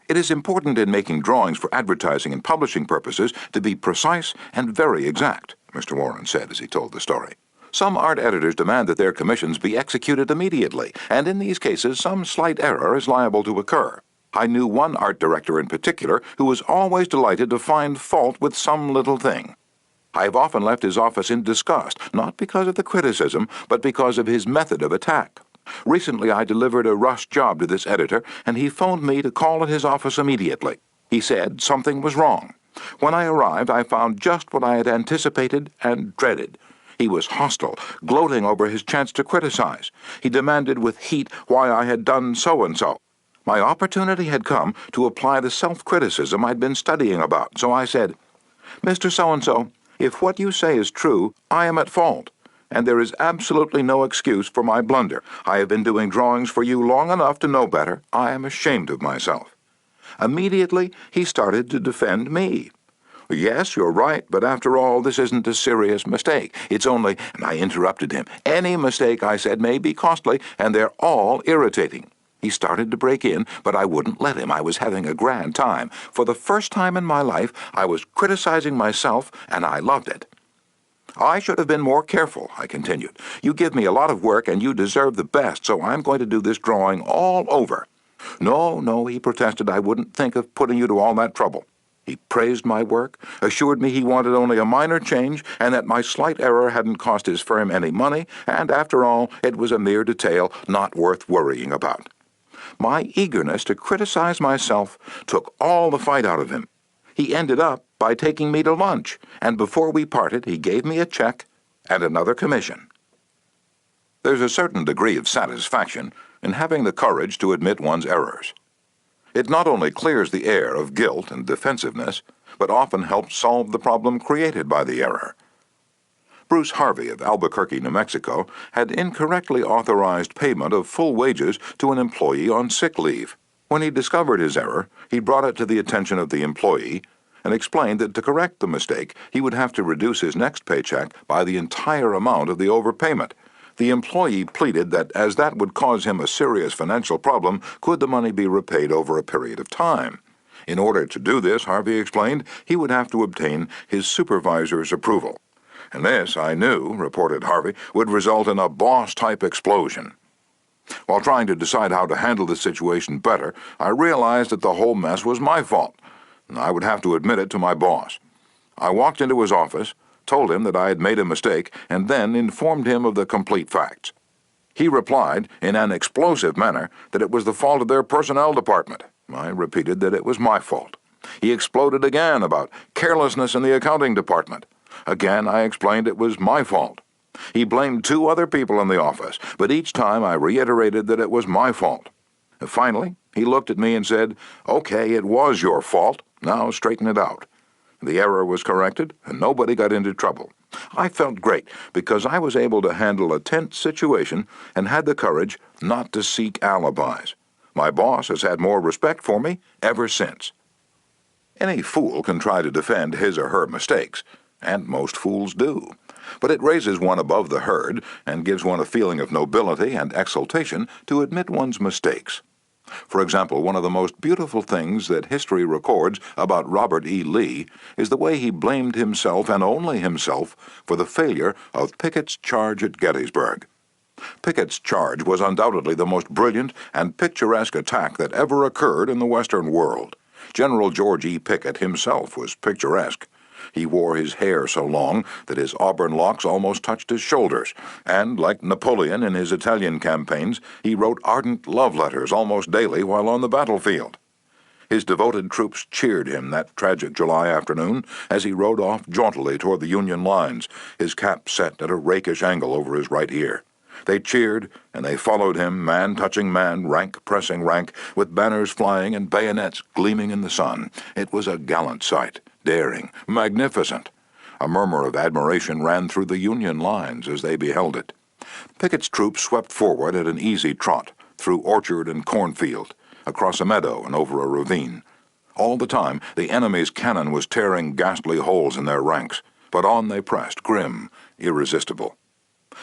It is important in making drawings for advertising and publishing purposes to be precise and very exact, Mr. Warren said as he told the story. Some art editors demand that their commissions be executed immediately, and in these cases some slight error is liable to occur. I knew one art director in particular who was always delighted to find fault with some little thing. I have often left his office in disgust, not because of the criticism, but because of his method of attack. Recently, I delivered a rush job to this editor, and he phoned me to call at his office immediately. He said something was wrong. When I arrived, I found just what I had anticipated and dreaded. He was hostile, gloating over his chance to criticize. He demanded with heat why I had done so-and-so. My opportunity had come to apply the self-criticism I'd been studying about, so I said, "Mr. So-and-so, if what you say is true, I am at fault, and there is absolutely no excuse for my blunder. I have been doing drawings for you long enough to know better. I am ashamed of myself." Immediately, he started to defend me. "Yes, you're right, but after all, this isn't a serious mistake. It's only—" And I interrupted him. "Any mistake," I said, "may be costly, and they're all irritating." He started to break in, but I wouldn't let him. I was having a grand time. For the first time in my life, I was criticizing myself, and I loved it. "I should have been more careful," I continued. "You give me a lot of work, and you deserve the best, so I'm going to do this drawing all over." "No, no," he protested, "I wouldn't think of putting you to all that trouble." He praised my work, assured me he wanted only a minor change, and that my slight error hadn't cost his firm any money, and after all, it was a mere detail not worth worrying about. My eagerness to criticize myself took all the fight out of him. He ended up by taking me to lunch, and before we parted, he gave me a check and another commission. There's a certain degree of satisfaction in having the courage to admit one's errors. It not only clears the air of guilt and defensiveness, but often helps solve the problem created by the error. Bruce Harvey of Albuquerque, New Mexico, had incorrectly authorized payment of full wages to an employee on sick leave. When he discovered his error, he brought it to the attention of the employee and explained that to correct the mistake, he would have to reduce his next paycheck by the entire amount of the overpayment. The employee pleaded that as that would cause him a serious financial problem, could the money be repaid over a period of time? In order to do this, Harvey explained, he would have to obtain his supervisor's approval. And this, I knew, reported Harvey, would result in a boss-type explosion. While trying to decide how to handle the situation better, I realized that the whole mess was my fault, and I would have to admit it to my boss. I walked into his office, told him that I had made a mistake, and then informed him of the complete facts. He replied, in an explosive manner, that it was the fault of their personnel department. I repeated that it was my fault. He exploded again about carelessness in the accounting department. Again, I explained it was my fault. He blamed 2 other people in the office, but each time I reiterated that it was my fault. Finally, he looked at me and said, "Okay, it was your fault. Now straighten it out." The error was corrected, and nobody got into trouble. I felt great because I was able to handle a tense situation and had the courage not to seek alibis. My boss has had more respect for me ever since. Any fool can try to defend his or her mistakes, and most fools do. But it raises one above the herd and gives one a feeling of nobility and exultation to admit one's mistakes. For example, one of the most beautiful things that history records about Robert E. Lee is the way he blamed himself and only himself for the failure of Pickett's charge at Gettysburg. Pickett's charge was undoubtedly the most brilliant and picturesque attack that ever occurred in the Western world. General George E. Pickett himself was picturesque. He wore his hair so long that his auburn locks almost touched his shoulders, and, like Napoleon in his Italian campaigns, he wrote ardent love letters almost daily while on the battlefield. His devoted troops cheered him that tragic July afternoon as he rode off jauntily toward the Union lines, his cap set at a rakish angle over his right ear. They cheered, and they followed him, man touching man, rank pressing rank, with banners flying and bayonets gleaming in the sun. It was a gallant sight, daring, magnificent. A murmur of admiration ran through the Union lines as they beheld it. Pickett's troops swept forward at an easy trot, through orchard and cornfield, across a meadow and over a ravine. All the time, the enemy's cannon was tearing ghastly holes in their ranks, but on they pressed, grim, irresistible.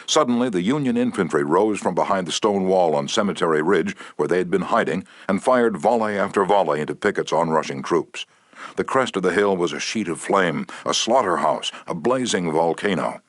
Suddenly, the Union infantry rose from behind the stone wall on Cemetery Ridge, where they had been hiding, and fired volley after volley into Pickett's onrushing troops. The crest of the hill was a sheet of flame, a slaughterhouse, a blazing volcano.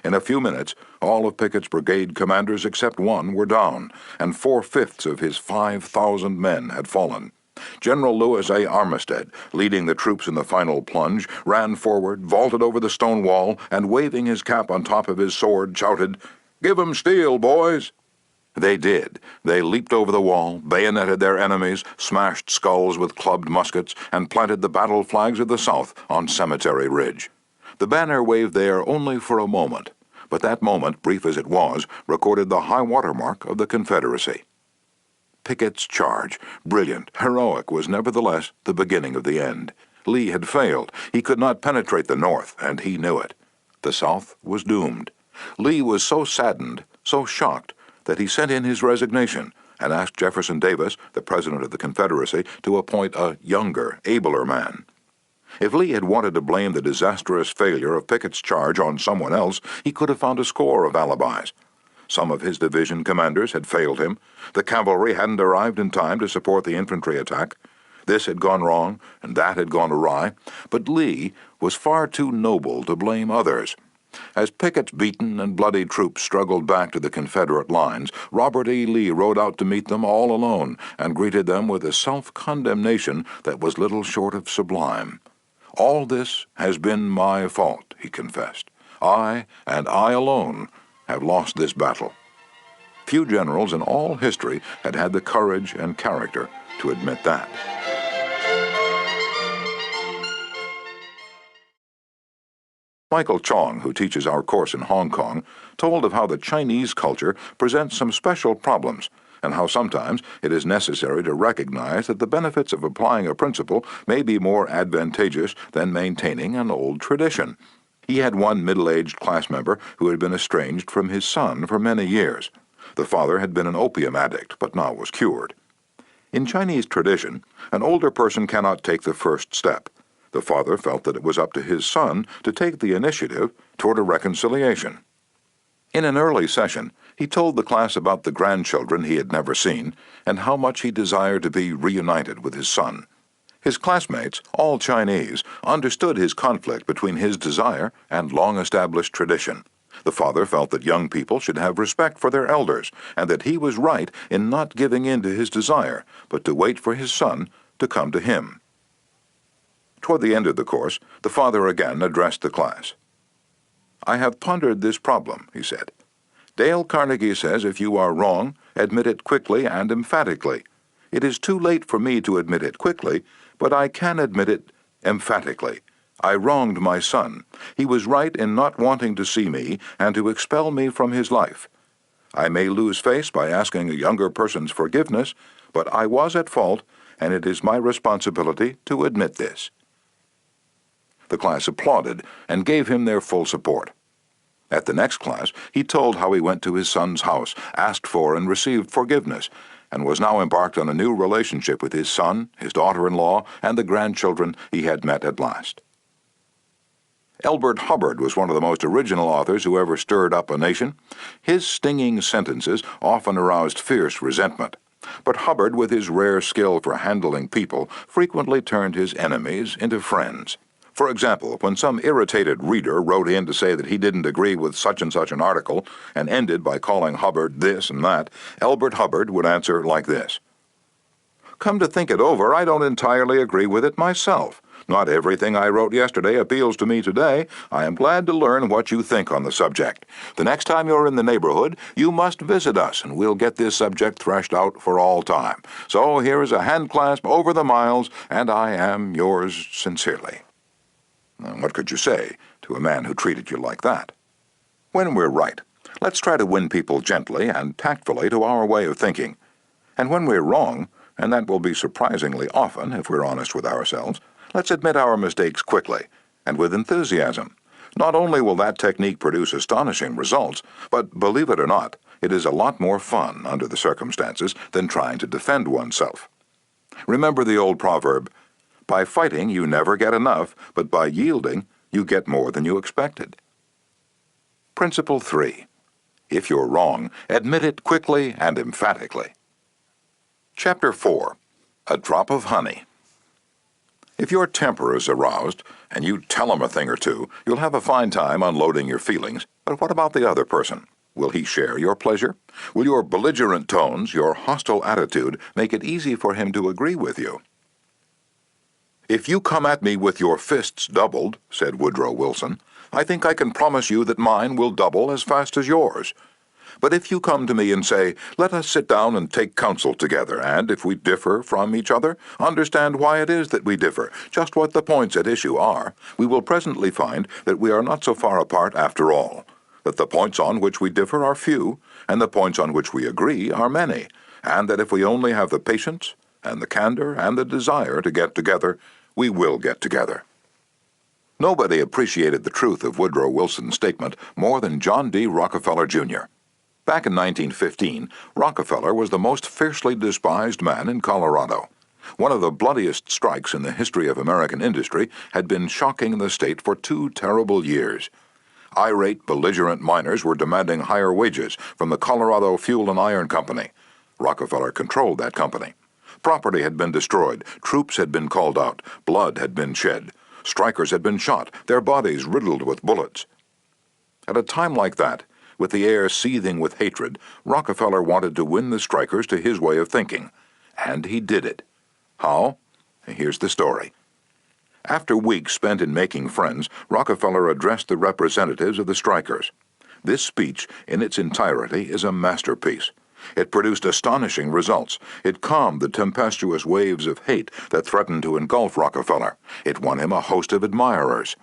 In a few minutes, all of Pickett's brigade commanders except one were down, and 4/5 of his 5,000 men had fallen. General Lewis A. Armistead, leading the troops in the final plunge, ran forward, vaulted over the stone wall, and waving his cap on top of his sword, shouted, "Give 'em steel, boys!" They did. They leaped over the wall, bayoneted their enemies, smashed skulls with clubbed muskets, and planted the battle flags of the South on Cemetery Ridge. The banner waved there only for a moment, but that moment, brief as it was, recorded the high water mark of the Confederacy. Pickett's charge, brilliant, heroic, was nevertheless the beginning of the end. Lee had failed. He could not penetrate the North, and he knew it. The South was doomed. Lee was so saddened, so shocked, that he sent in his resignation and asked Jefferson Davis, the president of the Confederacy, to appoint a younger, abler man. If Lee had wanted to blame the disastrous failure of Pickett's charge on someone else, he could have found a score of alibis. Some of his division commanders had failed him. The cavalry hadn't arrived in time to support the infantry attack. This had gone wrong, and that had gone awry. But Lee was far too noble to blame others. As Pickett's beaten and bloody troops struggled back to the Confederate lines, Robert E. Lee rode out to meet them all alone and greeted them with a self-condemnation that was little short of sublime. "All this has been my fault," he confessed. "I, and I alone, have lost this battle." Few generals in all history had had the courage and character to admit that. Michael Chong, who teaches our course in Hong Kong, told of how the Chinese culture presents some special problems, and how sometimes it is necessary to recognize that the benefits of applying a principle may be more advantageous than maintaining an old tradition. He had one middle-aged class member who had been estranged from his son for many years. The father had been an opium addict, but now was cured. In Chinese tradition, an older person cannot take the first step. The father felt that it was up to his son to take the initiative toward a reconciliation. In an early session, he told the class about the grandchildren he had never seen and how much he desired to be reunited with his son. His classmates, all Chinese, understood his conflict between his desire and long-established tradition. The father felt that young people should have respect for their elders, and that he was right in not giving in to his desire, but to wait for his son to come to him. Toward the end of the course, the father again addressed the class. "I have pondered this problem," he said. "Dale Carnegie says if you are wrong, admit it quickly and emphatically. It is too late for me to admit it quickly, but I can admit it emphatically. I wronged my son. He was right in not wanting to see me and to expel me from his life. I may lose face by asking a younger person's forgiveness, but I was at fault, and it is my responsibility to admit this." The class applauded and gave him their full support. At the next class, he told how he went to his son's house, asked for and received forgiveness, and was now embarked on a new relationship with his son, his daughter-in-law, and the grandchildren he had met at last. Elbert Hubbard was one of the most original authors who ever stirred up a nation. His stinging sentences often aroused fierce resentment. But Hubbard, with his rare skill for handling people, frequently turned his enemies into friends. For example, when some irritated reader wrote in to say that he didn't agree with such and such an article and ended by calling Hubbard this and that, Elbert Hubbard would answer like this: "Come to think it over, I don't entirely agree with it myself. Not everything I wrote yesterday appeals to me today. I am glad to learn what you think on the subject. The next time you're in the neighborhood, you must visit us, and we'll get this subject threshed out for all time. So here is a handclasp over the miles, and I am yours sincerely." What could you say to a man who treated you like that? When we're right, let's try to win people gently and tactfully to our way of thinking. And when we're wrong, and that will be surprisingly often if we're honest with ourselves, let's admit our mistakes quickly and with enthusiasm. Not only will that technique produce astonishing results, but believe it or not, it is a lot more fun under the circumstances than trying to defend oneself. Remember the old proverb, "By fighting you never get enough, but by yielding you get more than you expected." Principle 3. If you're wrong, admit it quickly and emphatically. Chapter 4. A Drop of Honey. If your temper is aroused, and you tell 'em a thing or two, you'll have a fine time unloading your feelings, but what about the other person? Will he share your pleasure? Will your belligerent tones, your hostile attitude, make it easy for him to agree with you? "If you come at me with your fists doubled," said Woodrow Wilson, "I think I can promise you that mine will double as fast as yours. But if you come to me and say, 'Let us sit down and take counsel together, and if we differ from each other, understand why it is that we differ, just what the points at issue are,' we will presently find that we are not so far apart after all, that the points on which we differ are few, and the points on which we agree are many, and that if we only have the patience and the candor and the desire to get together, we will get together." Nobody appreciated the truth of Woodrow Wilson's statement more than John D. Rockefeller, Jr. Back in 1915, Rockefeller was the most fiercely despised man in Colorado. One of the bloodiest strikes in the history of American industry had been shocking the state for 2 terrible years. Irate, belligerent miners were demanding higher wages from the Colorado Fuel and Iron Company. Rockefeller controlled that company. Property had been destroyed, troops had been called out, blood had been shed. Strikers had been shot, their bodies riddled with bullets. At a time like that, with the air seething with hatred, Rockefeller wanted to win the strikers to his way of thinking. And he did it. How? Here's the story. After weeks spent in making friends, Rockefeller addressed the representatives of the strikers. This speech, in its entirety, is a masterpiece. It produced astonishing results. It calmed the tempestuous waves of hate that threatened to engulf Rockefeller. It won him a host of admirers.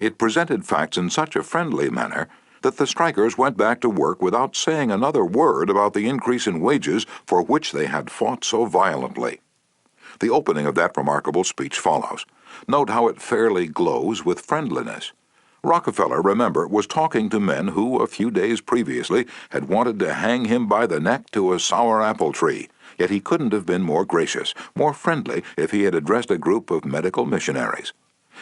It presented facts in such a friendly manner that the strikers went back to work without saying another word about the increase in wages for which they had fought so violently. The opening of that remarkable speech follows. Note how it fairly glows with friendliness. Rockefeller, remember, was talking to men who, a few days previously, had wanted to hang him by the neck to a sour apple tree, yet he couldn't have been more gracious, more friendly, if he had addressed a group of medical missionaries.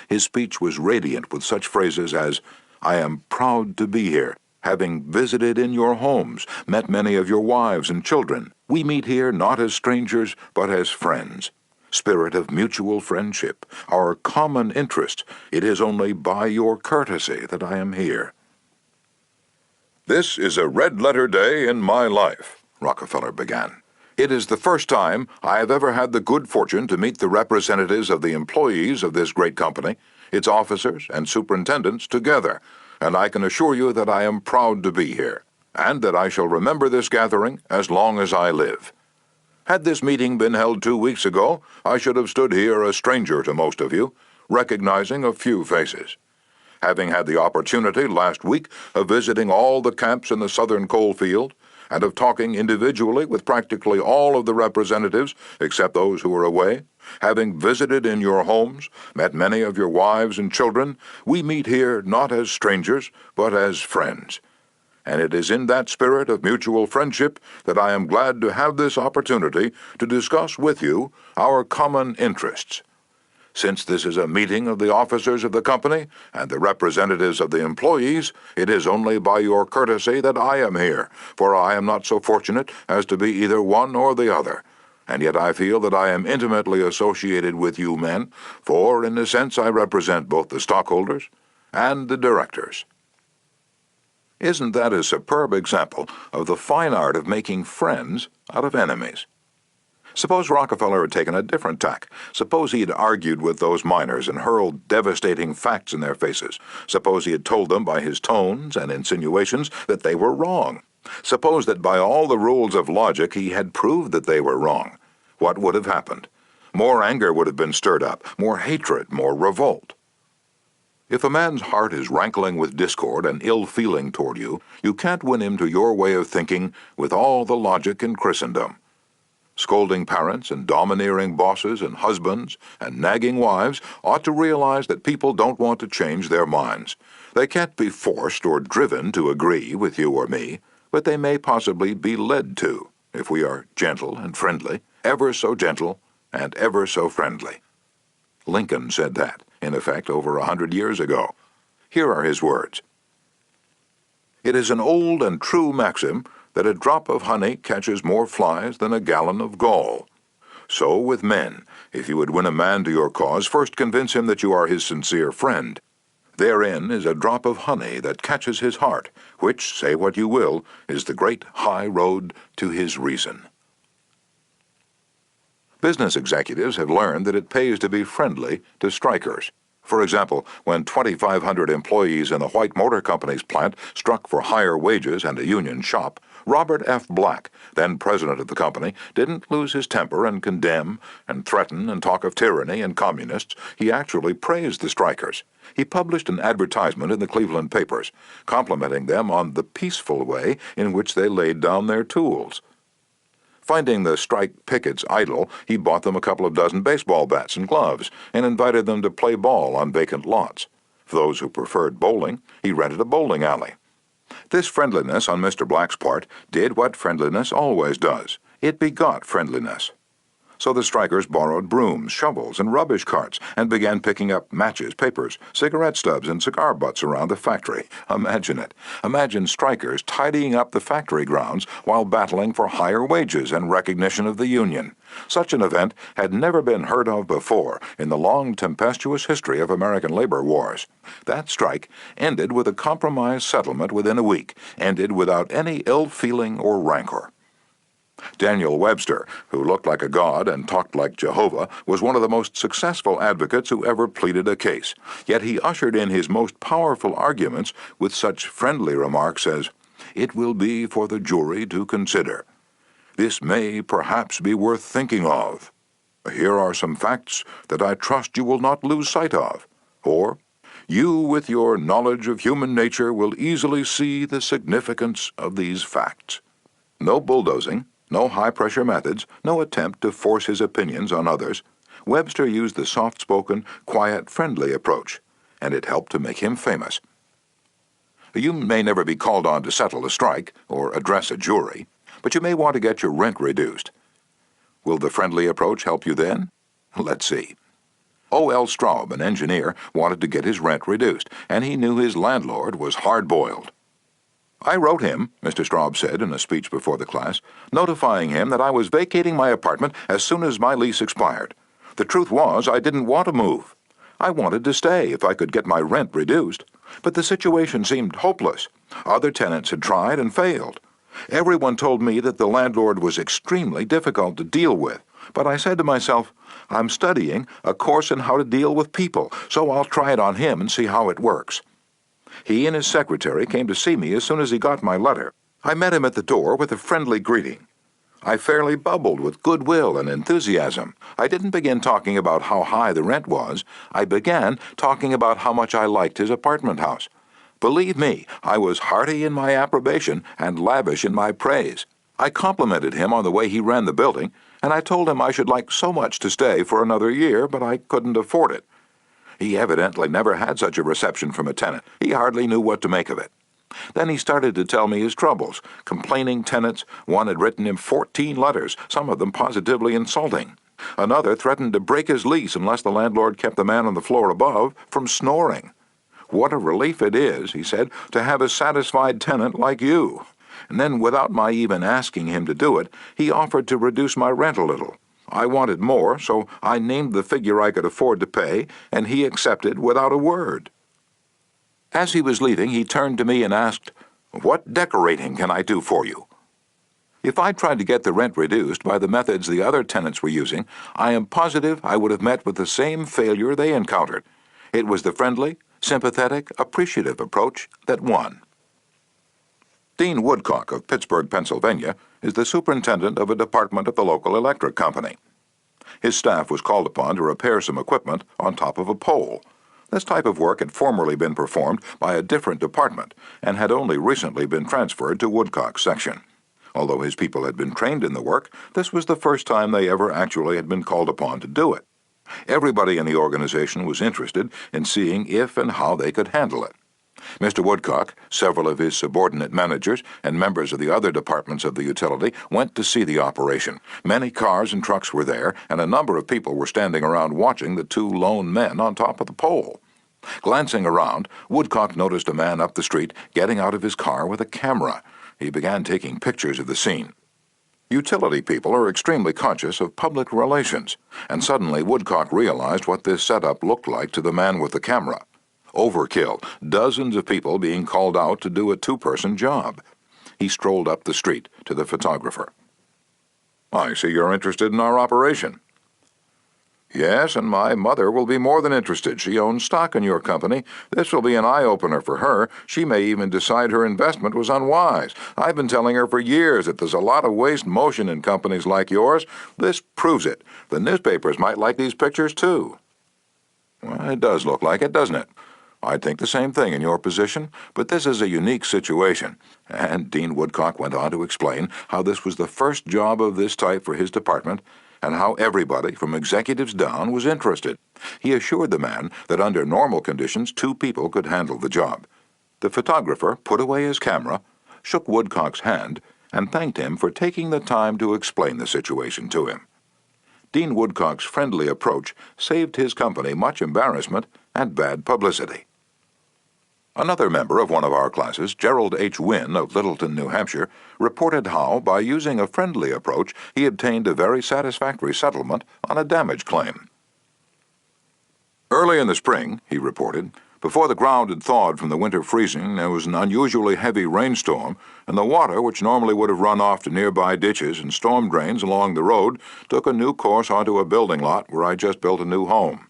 His speech was radiant with such phrases as, "I am proud to be here, having visited in your homes, met many of your wives and children. We meet here not as strangers, but as friends. Spirit of mutual friendship, our common interest. It is only by your courtesy that I am here." "This is a red-letter day in my life," Rockefeller began. "It is the first time I have ever had the good fortune to meet the representatives of the employees of this great company, its officers and superintendents together, and I can assure you that I am proud to be here, and that I shall remember this gathering as long as I live. Had this meeting been held 2 weeks ago, I should have stood here a stranger to most of you, recognizing a few faces. Having had the opportunity last week of visiting all the camps in the southern coal field, and of talking individually with practically all of the representatives except those who were away, having visited in your homes, met many of your wives and children, we meet here not as strangers, but as friends. And it is in that spirit of mutual friendship that I am glad to have this opportunity to discuss with you our common interests. Since this is a meeting of the officers of the company and the representatives of the employees, it is only by your courtesy that I am here, for I am not so fortunate as to be either one or the other. And yet I feel that I am intimately associated with you men, for in a sense I represent both the stockholders and the directors." Isn't that a superb example of the fine art of making friends out of enemies? Suppose Rockefeller had taken a different tack. Suppose he had argued with those miners and hurled devastating facts in their faces. Suppose he had told them by his tones and insinuations that they were wrong. Suppose that by all the rules of logic he had proved that they were wrong. What would have happened? More anger would have been stirred up, more hatred, more revolt. If a man's heart is rankling with discord and ill feeling toward you, you can't win him to your way of thinking with all the logic in Christendom. Scolding parents and domineering bosses and husbands and nagging wives ought to realize that people don't want to change their minds. They can't be forced or driven to agree with you or me, but they may possibly be led to, if we are gentle and friendly, ever so gentle and ever so friendly. Lincoln said that, in effect, over 100 years ago. Here are his words. "It is an old and true maxim that a drop of honey catches more flies than a gallon of gall. So with men, if you would win a man to your cause, first convince him that you are his sincere friend. Therein is a drop of honey that catches his heart, which, say what you will, is the great high road to his reason. Business executives have learned that it pays to be friendly to strikers. For example, when 2,500 employees in the White Motor Company's plant struck for higher wages and a union shop, Robert F. Black, then president of the company, didn't lose his temper and condemn and threaten and talk of tyranny and communists. He actually praised the strikers. He published an advertisement in the Cleveland papers, complimenting them on the peaceful way in which they laid down their tools. Finding the strike pickets idle, he bought them a couple of dozen baseball bats and gloves and invited them to play ball on vacant lots. For those who preferred bowling, he rented a bowling alley. This friendliness on Mr. Black's part did what friendliness always does. It begot friendliness. So the strikers borrowed brooms, shovels, and rubbish carts and began picking up matches, papers, cigarette stubs, and cigar butts around the factory. Imagine it. Imagine strikers tidying up the factory grounds while battling for higher wages and recognition of the union. Such an event had never been heard of before in the long, tempestuous history of American labor wars. That strike ended with a compromise settlement within a week, ended without any ill feeling or rancor. Daniel Webster, who looked like a god and talked like Jehovah, was one of the most successful advocates who ever pleaded a case. Yet he ushered in his most powerful arguments with such friendly remarks as, "It will be for the jury to consider. This may perhaps be worth thinking of. Here are some facts that I trust you will not lose sight of." Or, "You, with your knowledge of human nature, will easily see the significance of these facts." No bulldozing. No high-pressure methods, no attempt to force his opinions on others. Webster used the soft-spoken, quiet, friendly approach, and it helped to make him famous. You may never be called on to settle a strike or address a jury, but you may want to get your rent reduced. Will the friendly approach help you then? Let's see. O.L. Straub, an engineer, wanted to get his rent reduced, and he knew his landlord was hard-boiled. "I wrote him," Mr. Straub said in a speech before the class, "notifying him that I was vacating my apartment as soon as my lease expired. The truth was, I didn't want to move. I wanted to stay if I could get my rent reduced. But the situation seemed hopeless. Other tenants had tried and failed. Everyone told me that the landlord was extremely difficult to deal with. But I said to myself, I'm studying a course in how to deal with people, so I'll try it on him and see how it works." He and his secretary came to see me as soon as he got my letter. I met him at the door with a friendly greeting. I fairly bubbled with goodwill and enthusiasm. I didn't begin talking about how high the rent was. I began talking about how much I liked his apartment house. Believe me, I was hearty in my approbation and lavish in my praise. I complimented him on the way he ran the building, and I told him I should like so much to stay for another year, but I couldn't afford it. He evidently never had such a reception from a tenant. He hardly knew what to make of it. Then he started to tell me his troubles. Complaining tenants. One had written him 14 letters, some of them positively insulting. Another threatened to break his lease unless the landlord kept the man on the floor above from snoring. "What a relief it is," he said, "to have a satisfied tenant like you." And then, without my even asking him to do it, he offered to reduce my rent a little. I wanted more, so I named the figure I could afford to pay, and he accepted without a word. As he was leaving, he turned to me and asked, "What decorating can I do for you?" If I tried to get the rent reduced by the methods the other tenants were using, I am positive I would have met with the same failure they encountered. It was the friendly, sympathetic, appreciative approach that won. Dean Woodcock of Pittsburgh, Pennsylvania, is the superintendent of a department of the local electric company. His staff was called upon to repair some equipment on top of a pole. This type of work had formerly been performed by a different department and had only recently been transferred to Woodcock's section. Although his people had been trained in the work, this was the first time they ever actually had been called upon to do it. Everybody in the organization was interested in seeing if and how they could handle it. Mr. Woodcock, several of his subordinate managers, and members of the other departments of the utility went to see the operation. Many cars and trucks were there, and a number of people were standing around watching the two lone men on top of the pole. Glancing around, Woodcock noticed a man up the street getting out of his car with a camera. He began taking pictures of the scene. Utility people are extremely conscious of public relations, and suddenly Woodcock realized what this setup looked like to the man with the camera. Overkill, dozens of people being called out to do a two-person job. He strolled up the street to the photographer. "I see you're interested in our operation." "Yes, and my mother will be more than interested. She owns stock in your company. This will be an eye-opener for her. She may even decide her investment was unwise. I've been telling her for years that there's a lot of waste motion in companies like yours. This proves it. The newspapers might like these pictures, too." "Well, it does look like it, doesn't it? I'd think the same thing in your position, but this is a unique situation." And Dean Woodcock went on to explain how this was the first job of this type for his department, and how everybody, from executives down, was interested. He assured the man that under normal conditions 2 people could handle the job. The photographer put away his camera, shook Woodcock's hand, and thanked him for taking the time to explain the situation to him. Dean Woodcock's friendly approach saved his company much embarrassment and bad publicity. Another member of one of our classes, Gerald H. Wynn of Littleton, New Hampshire, reported how, by using a friendly approach, he obtained a very satisfactory settlement on a damage claim. "Early in the spring," he reported, "before the ground had thawed from the winter freezing, there was an unusually heavy rainstorm, and the water, which normally would have run off to nearby ditches and storm drains along the road, took a new course onto a building lot where I just built a new home.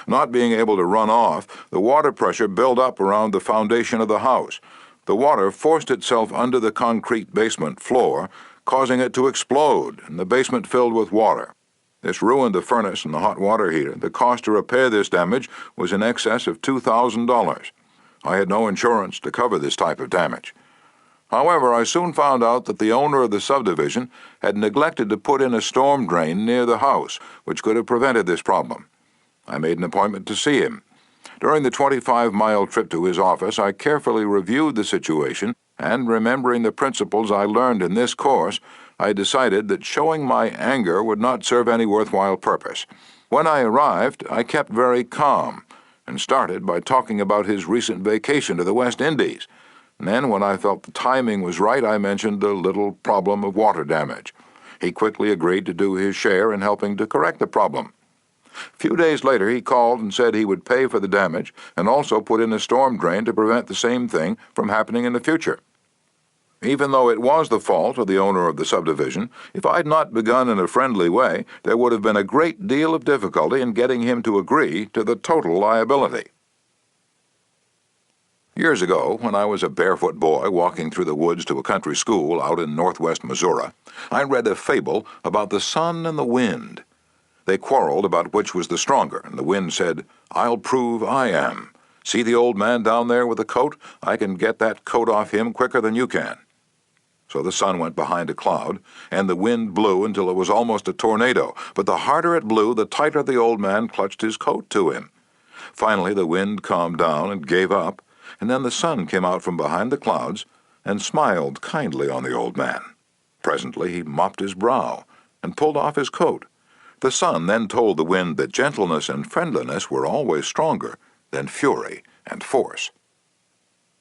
Not being able to run off, the water pressure built up around the foundation of the house. The water forced itself under the concrete basement floor, causing it to explode, and the basement filled with water. This ruined the furnace and the hot water heater. The cost to repair this damage was in excess of $2,000. I had no insurance to cover this type of damage. However, I soon found out that the owner of the subdivision had neglected to put in a storm drain near the house, which could have prevented this problem. I made an appointment to see him. During the 25-mile trip to his office, I carefully reviewed the situation, and remembering the principles I learned in this course, I decided that showing my anger would not serve any worthwhile purpose. When I arrived, I kept very calm, and started by talking about his recent vacation to the West Indies. And then, when I felt the timing was right, I mentioned the little problem of water damage. He quickly agreed to do his share in helping to correct the problem. A few days later, he called and said he would pay for the damage and also put in a storm drain to prevent the same thing from happening in the future. Even though it was the fault of the owner of the subdivision, if I'd not begun in a friendly way, there would have been a great deal of difficulty in getting him to agree to the total liability. Years ago, when I was a barefoot boy walking through the woods to a country school out in northwest Missouri, I read a fable about the sun and the wind. They quarreled about which was the stronger, and the wind said, "I'll prove I am. See the old man down there with the coat? I can get that coat off him quicker than you can." So the sun went behind a cloud, and the wind blew until it was almost a tornado, but the harder it blew, the tighter the old man clutched his coat to him. Finally the wind calmed down and gave up, and then the sun came out from behind the clouds and smiled kindly on the old man. Presently he mopped his brow and pulled off his coat. The sun then told the wind that gentleness and friendliness were always stronger than fury and force.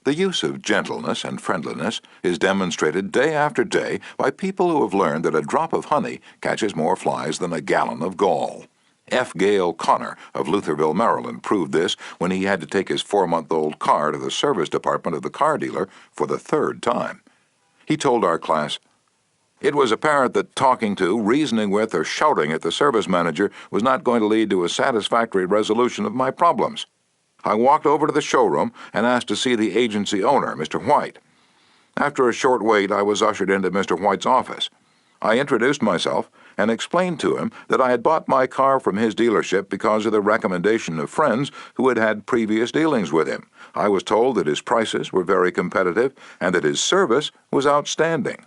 The use of gentleness and friendliness is demonstrated day after day by people who have learned that a drop of honey catches more flies than a gallon of gall. F. Gale Connor of Lutherville, Maryland, proved this when he had to take his 4-month-old car to the service department of the car dealer for the 3rd time. He told our class, "It was apparent that talking to, reasoning with, or shouting at the service manager was not going to lead to a satisfactory resolution of my problems. I walked over to the showroom and asked to see the agency owner, Mr. White. After a short wait, I was ushered into Mr. White's office. I introduced myself and explained to him that I had bought my car from his dealership because of the recommendation of friends who had had previous dealings with him. I was told that his prices were very competitive and that his service was outstanding."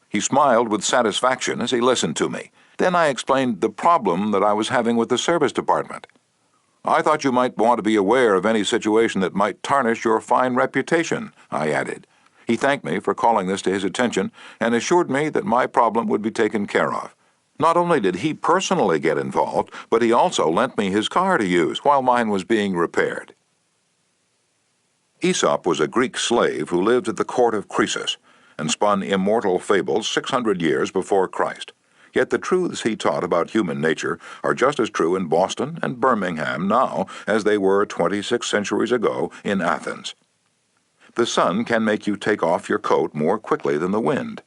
He smiled with satisfaction as he listened to me. Then I explained the problem that I was having with the service department. "I thought you might want to be aware of any situation that might tarnish your fine reputation," I added. He thanked me for calling this to his attention and assured me that my problem would be taken care of. Not only did he personally get involved, but he also lent me his car to use while mine was being repaired. Aesop was a Greek slave who lived at the court of Croesus and spun immortal fables 600 years before Christ. Yet the truths he taught about human nature are just as true in Boston and Birmingham now as they were 26 centuries ago in Athens. The sun can make you take off your coat more quickly than the wind,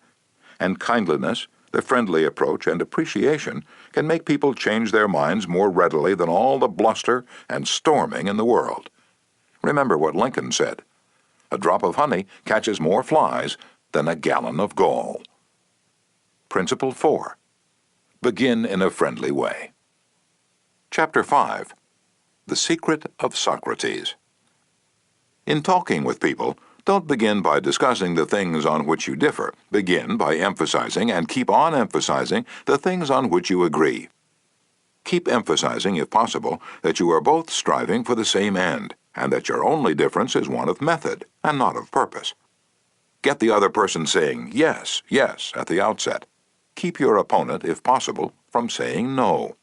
and kindliness, the friendly approach, and appreciation can make people change their minds more readily than all the bluster and storming in the world. Remember what Lincoln said, "A drop of honey catches more flies than a gallon of gall." Principle 4. Begin in a friendly way. Chapter 5. The Secret of Socrates. In talking with people, don't begin by discussing the things on which you differ. Begin by emphasizing and keep on emphasizing the things on which you agree. Keep emphasizing, if possible, that you are both striving for the same end, and that your only difference is one of method and not of purpose. Get the other person saying yes, yes at the outset. Keep your opponent, if possible, from saying no.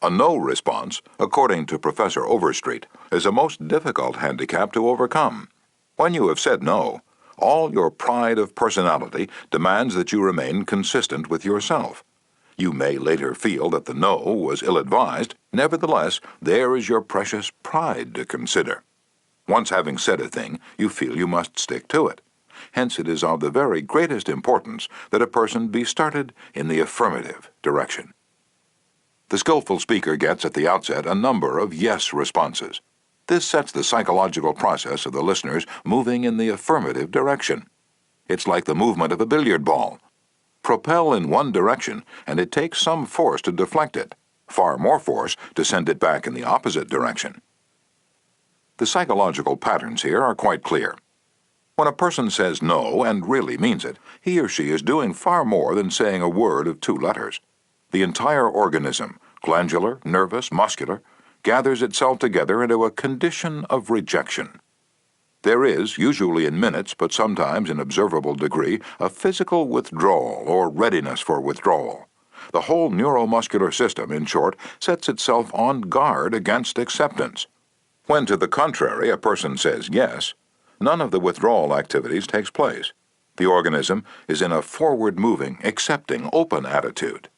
A no response, according to Professor Overstreet, is a most difficult handicap to overcome. When you have said no, all your pride of personality demands that you remain consistent with yourself. You may later feel that the no was ill-advised. Nevertheless, there is your precious pride to consider. Once having said a thing, you feel you must stick to it. Hence it is of the very greatest importance that a person be started in the affirmative direction. The skillful speaker gets at the outset a number of yes responses. This sets the psychological process of the listeners moving in the affirmative direction. It's like the movement of a billiard ball. Propel in one direction, and it takes some force to deflect it, far more force to send it back in the opposite direction. The psychological patterns here are quite clear. When a person says no and really means it, he or she is doing far more than saying a word of 2 letters. The entire organism, glandular, nervous, muscular, gathers itself together into a condition of rejection. There is, usually in minutes but sometimes in observable degree, a physical withdrawal or readiness for withdrawal. The whole neuromuscular system, in short, sets itself on guard against acceptance. When, to the contrary, a person says yes, none of the withdrawal activities takes place. The organism is in a forward-moving, accepting, open attitude.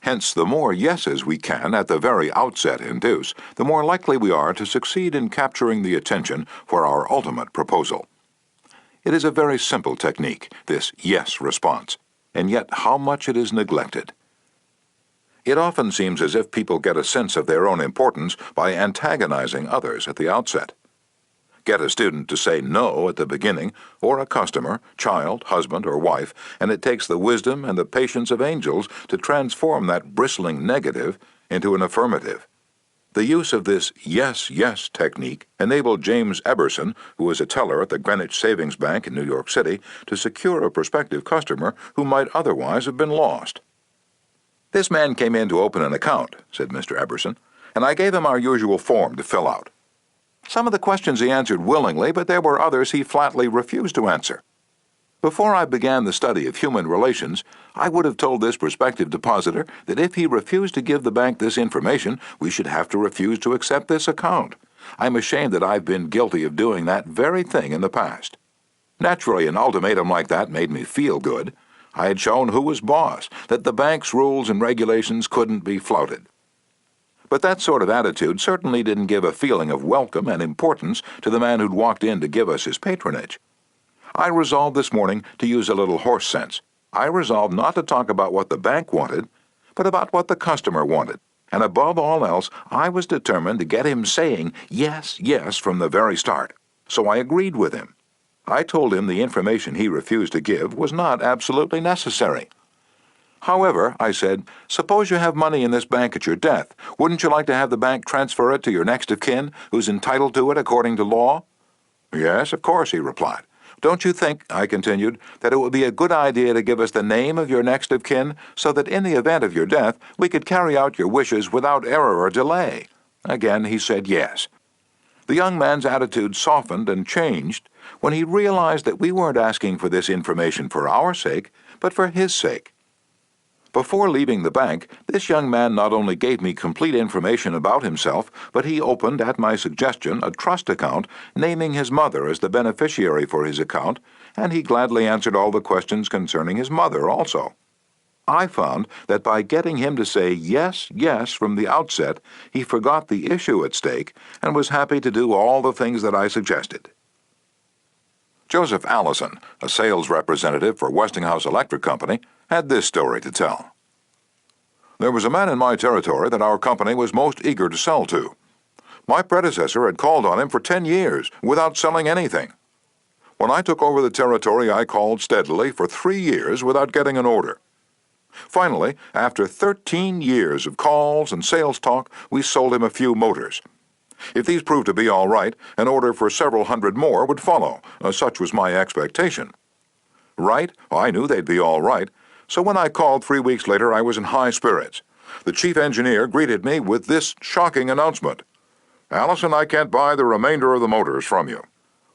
Hence, the more yeses we can at the very outset induce, the more likely we are to succeed in capturing the attention for our ultimate proposal. It is a very simple technique, this yes response, and yet how much it is neglected. It often seems as if people get a sense of their own importance by antagonizing others at the outset. Get a student to say no at the beginning, or a customer, child, husband, or wife, and it takes the wisdom and the patience of angels to transform that bristling negative into an affirmative. The use of this yes, yes technique enabled James Eberson, who was a teller at the Greenwich Savings Bank in New York City, to secure a prospective customer who might otherwise have been lost. "This man came in to open an account," said Mr. Eberson, "and I gave him our usual form to fill out. Some of the questions he answered willingly, but there were others he flatly refused to answer. Before I began the study of human relations, I would have told this prospective depositor that if he refused to give the bank this information, we should have to refuse to accept this account. I'm ashamed that I've been guilty of doing that very thing in the past. Naturally, an ultimatum like that made me feel good. I had shown who was boss, that the bank's rules and regulations couldn't be flouted. But that sort of attitude certainly didn't give a feeling of welcome and importance to the man who'd walked in to give us his patronage. I resolved this morning to use a little horse sense. I resolved not to talk about what the bank wanted, but about what the customer wanted. And above all else, I was determined to get him saying yes, yes from the very start. So I agreed with him. I told him the information he refused to give was not absolutely necessary. However, I said, suppose you have money in this bank at your death. Wouldn't you like to have the bank transfer it to your next of kin, who's entitled to it according to law? Yes, of course, he replied. Don't you think, I continued, that it would be a good idea to give us the name of your next of kin, so that in the event of your death we could carry out your wishes without error or delay? Again he said yes. The young man's attitude softened and changed when he realized that we weren't asking for this information for our sake, but for his sake. Before leaving the bank, this young man not only gave me complete information about himself, but he opened, at my suggestion, a trust account, naming his mother as the beneficiary for his account, and he gladly answered all the questions concerning his mother also. I found that by getting him to say yes, yes from the outset, he forgot the issue at stake and was happy to do all the things that I suggested. Joseph Allison, a sales representative for Westinghouse Electric Company, had this story to tell. There was a man in my territory that our company was most eager to sell to. My predecessor had called on him for 10 years without selling anything. When I took over the territory, I called steadily for 3 years without getting an order. Finally, after 13 years of calls and sales talk, we sold him a few motors. If these proved to be all right, an order for several hundred more would follow. Such was my expectation. Right? I knew they'd be all right. So when I called 3 weeks later, I was in high spirits. The chief engineer greeted me with this shocking announcement. "Allison, I can't buy the remainder of the motors from you."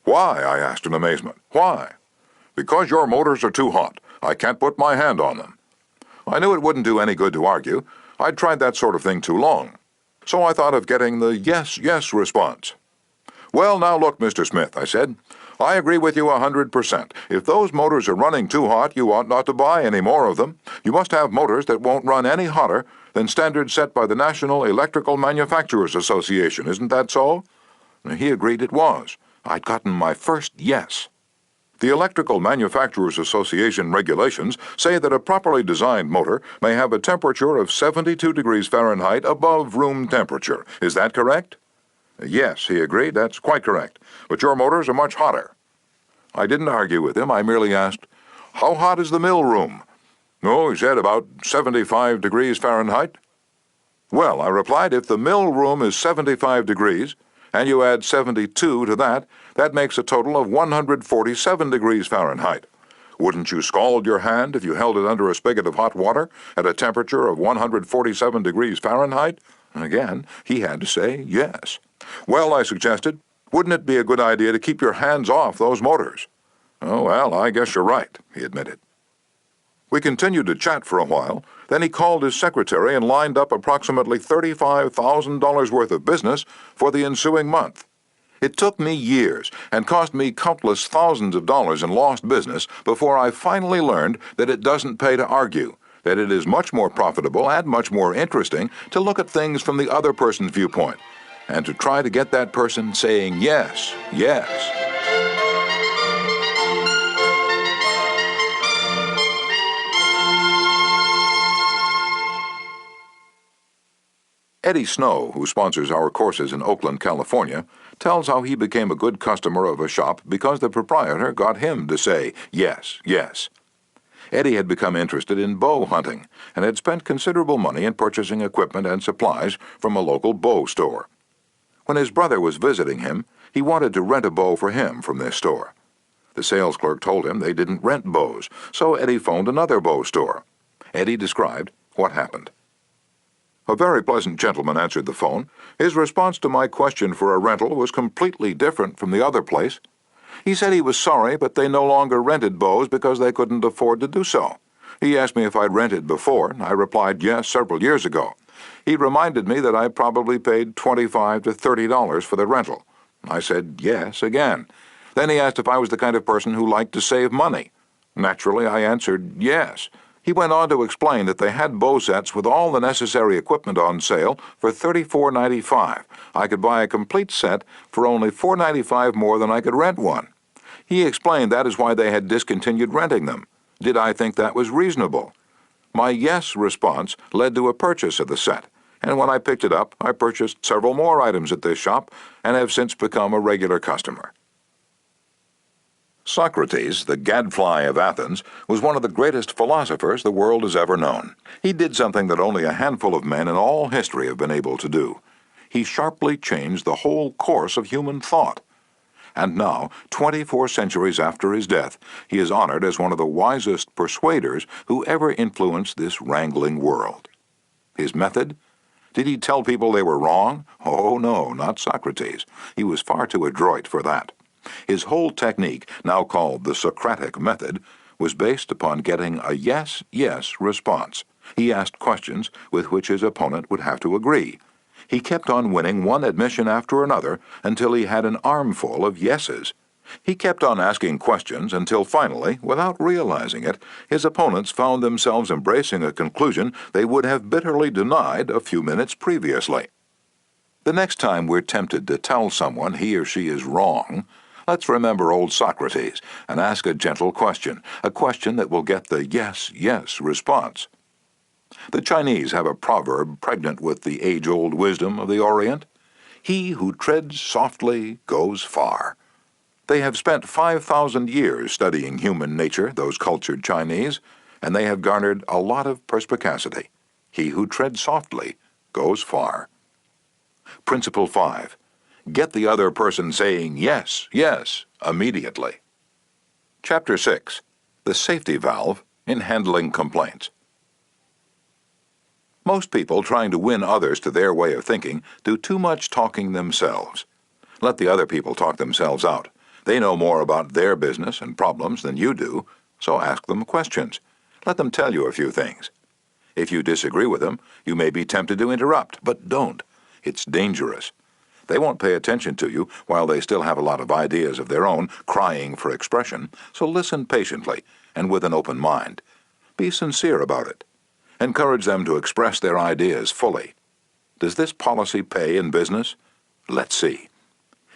"Why?" I asked in amazement. "Why?" "Because your motors are too hot. I can't put my hand on them." I knew it wouldn't do any good to argue. I'd tried that sort of thing too long. So I thought of getting the yes, yes response. "Well, now look, Mr. Smith," I said. "I agree with you 100%. If those motors are running too hot, you ought not to buy any more of them. You must have motors that won't run any hotter than standards set by the National Electrical Manufacturers Association. Isn't that so?" He agreed it was. I'd gotten my first yes. The Electrical Manufacturers Association regulations say that a properly designed motor may have a temperature of 72 degrees Fahrenheit above room temperature. Is that correct? "Yes," he agreed, "that's quite correct. But your motors are much hotter." I didn't argue with him. I merely asked, "How hot is the mill room?" "Oh," he said, "about 75 degrees Fahrenheit." "Well," I replied, "if the mill room is 75 degrees, and you add 72 to that, that makes a total of 147 degrees Fahrenheit. Wouldn't you scald your hand if you held it under a spigot of hot water at a temperature of 147 degrees Fahrenheit? Again, he had to say yes. "Well," I suggested, "wouldn't it be a good idea to keep your hands off those motors?" "Oh, well, I guess you're right," he admitted. We continued to chat for a while. Then he called his secretary and lined up approximately $35,000 worth of business for the ensuing month. It took me years and cost me countless thousands of dollars in lost business before I finally learned that it doesn't pay to argue, that it is much more profitable and much more interesting to look at things from the other person's viewpoint and to try to get that person saying yes, yes. Eddie Snow, who sponsors our courses in Oakland, California, tells how he became a good customer of a shop because the proprietor got him to say yes, yes. Eddie had become interested in bow hunting and had spent considerable money in purchasing equipment and supplies from a local bow store. When his brother was visiting him, he wanted to rent a bow for him from this store. The sales clerk told him they didn't rent bows, so Eddie phoned another bow store. Eddie described what happened. A very pleasant gentleman answered the phone. His response to my question for a rental was completely different from the other place. He said he was sorry, but they no longer rented bows because they couldn't afford to do so. He asked me if I'd rented before. I replied yes several years ago. He reminded me that I probably paid $25 to $30 for the rental. I said yes again. Then he asked if I was the kind of person who liked to save money. Naturally, I answered yes. He went on to explain that they had bow sets with all the necessary equipment on sale for $34.95. I could buy a complete set for only $4.95 more than I could rent one. He explained that is why they had discontinued renting them. Did I think that was reasonable? My yes response led to a purchase of the set, and when I picked it up, I purchased several more items at this shop and have since become a regular customer. Socrates, the gadfly of Athens, was one of the greatest philosophers the world has ever known. He did something that only a handful of men in all history have been able to do. He sharply changed the whole course of human thought. And now, 24 centuries after his death, he is honored as one of the wisest persuaders who ever influenced this wrangling world. His method? Did he tell people they were wrong? Oh, no, not Socrates. He was far too adroit for that. His whole technique, now called the Socratic method, was based upon getting a yes, yes response. He asked questions with which his opponent would have to agree. He kept on winning one admission after another until he had an armful of yeses. He kept on asking questions until finally, without realizing it, his opponents found themselves embracing a conclusion they would have bitterly denied a few minutes previously. The next time we're tempted to tell someone he or she is wrong, let's remember old Socrates and ask a gentle question, a question that will get the yes, yes response. The Chinese have a proverb pregnant with the age-old wisdom of the Orient. He who treads softly goes far. They have spent 5,000 years studying human nature, those cultured Chinese, and they have garnered a lot of perspicacity. He who treads softly goes far. Principle 5. Get the other person saying yes, yes, immediately. Chapter 6. The Safety Valve in Handling Complaints. Most people trying to win others to their way of thinking do too much talking themselves. Let the other people talk themselves out. They know more about their business and problems than you do, so ask them questions. Let them tell you a few things. If you disagree with them, you may be tempted to interrupt, but don't. It's dangerous. They won't pay attention to you while they still have a lot of ideas of their own crying for expression, so listen patiently and with an open mind. Be sincere about it. Encourage them to express their ideas fully. Does this policy pay in business? Let's see.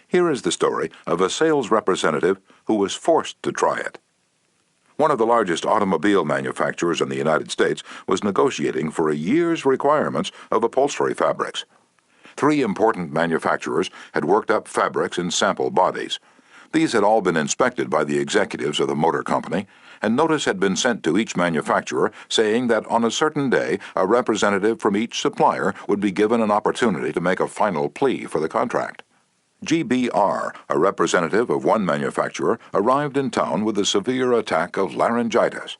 Here is the story of a sales representative who was forced to try it. One of the largest automobile manufacturers in the United States was negotiating for a year's requirements of upholstery fabrics. 3 important manufacturers had worked up fabrics in sample bodies. These had all been inspected by the executives of the motor company, and notice had been sent to each manufacturer saying that on a certain day a representative from each supplier would be given an opportunity to make a final plea for the contract. GBR, a representative of one manufacturer, arrived in town with a severe attack of laryngitis.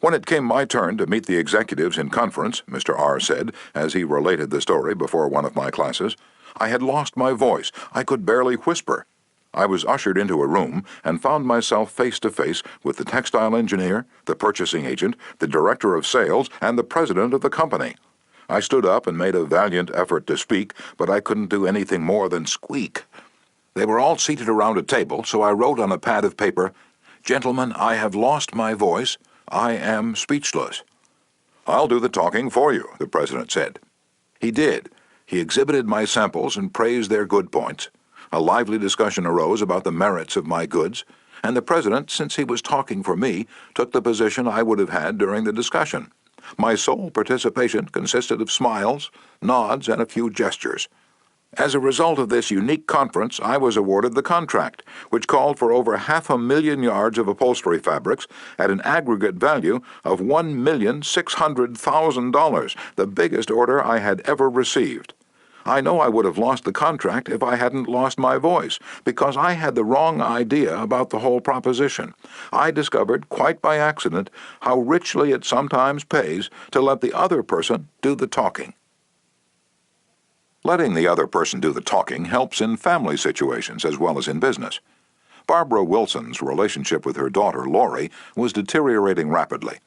When it came my turn to meet the executives in conference, Mr. R. said, as he related the story before one of my classes, I had lost my voice. I could barely whisper. I was ushered into a room and found myself face to face with the textile engineer, the purchasing agent, the director of sales, and the president of the company. I stood up and made a valiant effort to speak, but I couldn't do anything more than squeak. They were all seated around a table, so I wrote on a pad of paper, "Gentlemen, I have lost my voice. I am speechless." "I'll do the talking for you," the president said. He did. He exhibited my samples and praised their good points. A lively discussion arose about the merits of my goods, and the president, since he was talking for me, took the position I would have had during the discussion. My sole participation consisted of smiles, nods, and a few gestures. As a result of this unique conference, I was awarded the contract, which called for over 500,000 yards of upholstery fabrics at an aggregate value of $1,600,000, the biggest order I had ever received. I know I would have lost the contract if I hadn't lost my voice, because I had the wrong idea about the whole proposition. I discovered, quite by accident, how richly it sometimes pays to let the other person do the talking. Letting the other person do the talking helps in family situations as well as in business. Barbara Wilson's relationship with her daughter, Lori, was deteriorating rapidly.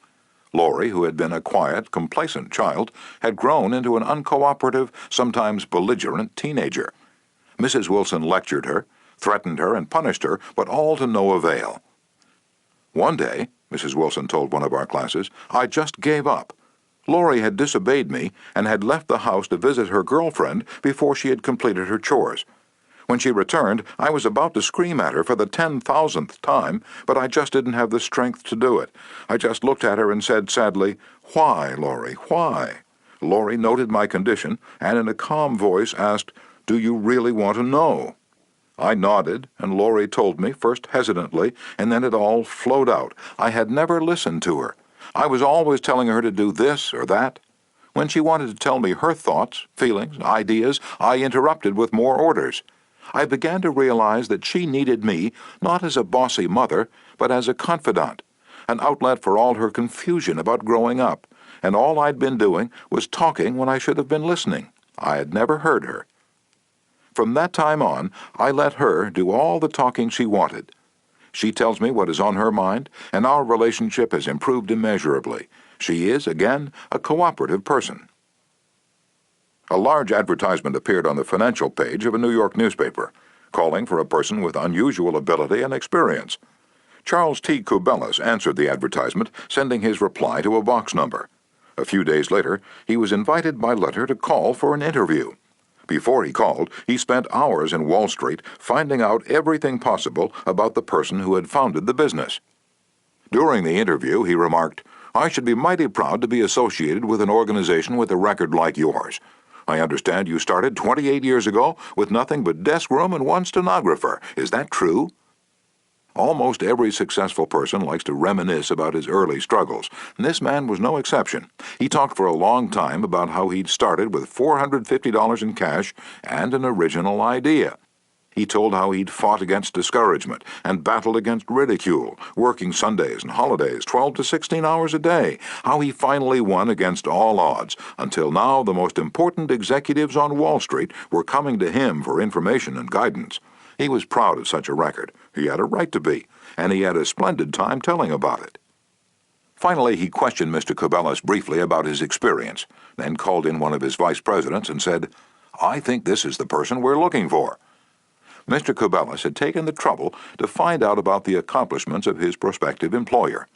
Lori, who had been a quiet, complacent child, had grown into an uncooperative, sometimes belligerent teenager. Mrs. Wilson lectured her, threatened her, and punished her, but all to no avail. One day, Mrs. Wilson told one of our classes, I just gave up. Lori had disobeyed me and had left the house to visit her girlfriend before she had completed her chores. When she returned, I was about to scream at her for the 10,000th time, but I just didn't have the strength to do it. I just looked at her and said sadly, "Why, Lori, why?" Lori noted my condition and in a calm voice asked, "Do you really want to know?" I nodded, and Lori told me, first hesitantly, and then it all flowed out. I had never listened to her. I was always telling her to do this or that. When she wanted to tell me her thoughts, feelings, ideas, I interrupted with more orders. I began to realize that she needed me not as a bossy mother, but as a confidant, an outlet for all her confusion about growing up, and all I'd been doing was talking when I should have been listening. I had never heard her. From that time on, I let her do all the talking she wanted. She tells me what is on her mind, and our relationship has improved immeasurably. She is, again, a cooperative person. A large advertisement appeared on the financial page of a New York newspaper. calling for a person with unusual ability and experience. Charles T. Kubellis answered the advertisement, sending his reply to a box number. A few days later, he was invited by letter to call for an interview. Before he called, he spent hours in Wall Street finding out everything possible about the person who had founded the business. During the interview, he remarked, "I should be mighty proud to be associated with an organization with a record like yours. I understand you started 28 years ago with nothing but desk room and one stenographer. Is that true?" Almost every successful person likes to reminisce about his early struggles, and this man was no exception. He talked for a long time about how he'd started with $450 in cash and an original idea. He told how he'd fought against discouragement and battled against ridicule, working Sundays and holidays 12 to 16 hours a day, how he finally won against all odds, until now the most important executives on Wall Street were coming to him for information and guidance. He was proud of such a record. He had a right to be, and he had a splendid time telling about it. Finally, he questioned Mr. Kubellis briefly about his experience, then called in one of his vice presidents and said, "I think this is the person we're looking for." Mr. Kubellis had taken the trouble to find out about the accomplishments of his prospective employer.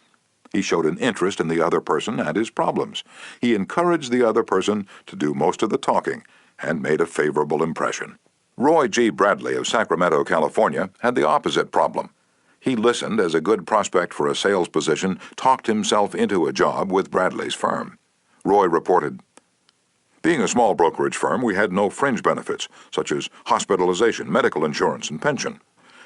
He showed an interest in the other person and his problems. He encouraged the other person to do most of the talking and made a favorable impression. Roy G. Bradley of Sacramento, California, had the opposite problem. He listened as a good prospect for a sales position talked himself into a job with Bradley's firm. Roy reported, "Being a small brokerage firm, we had no fringe benefits, such as hospitalization, medical insurance, and pension.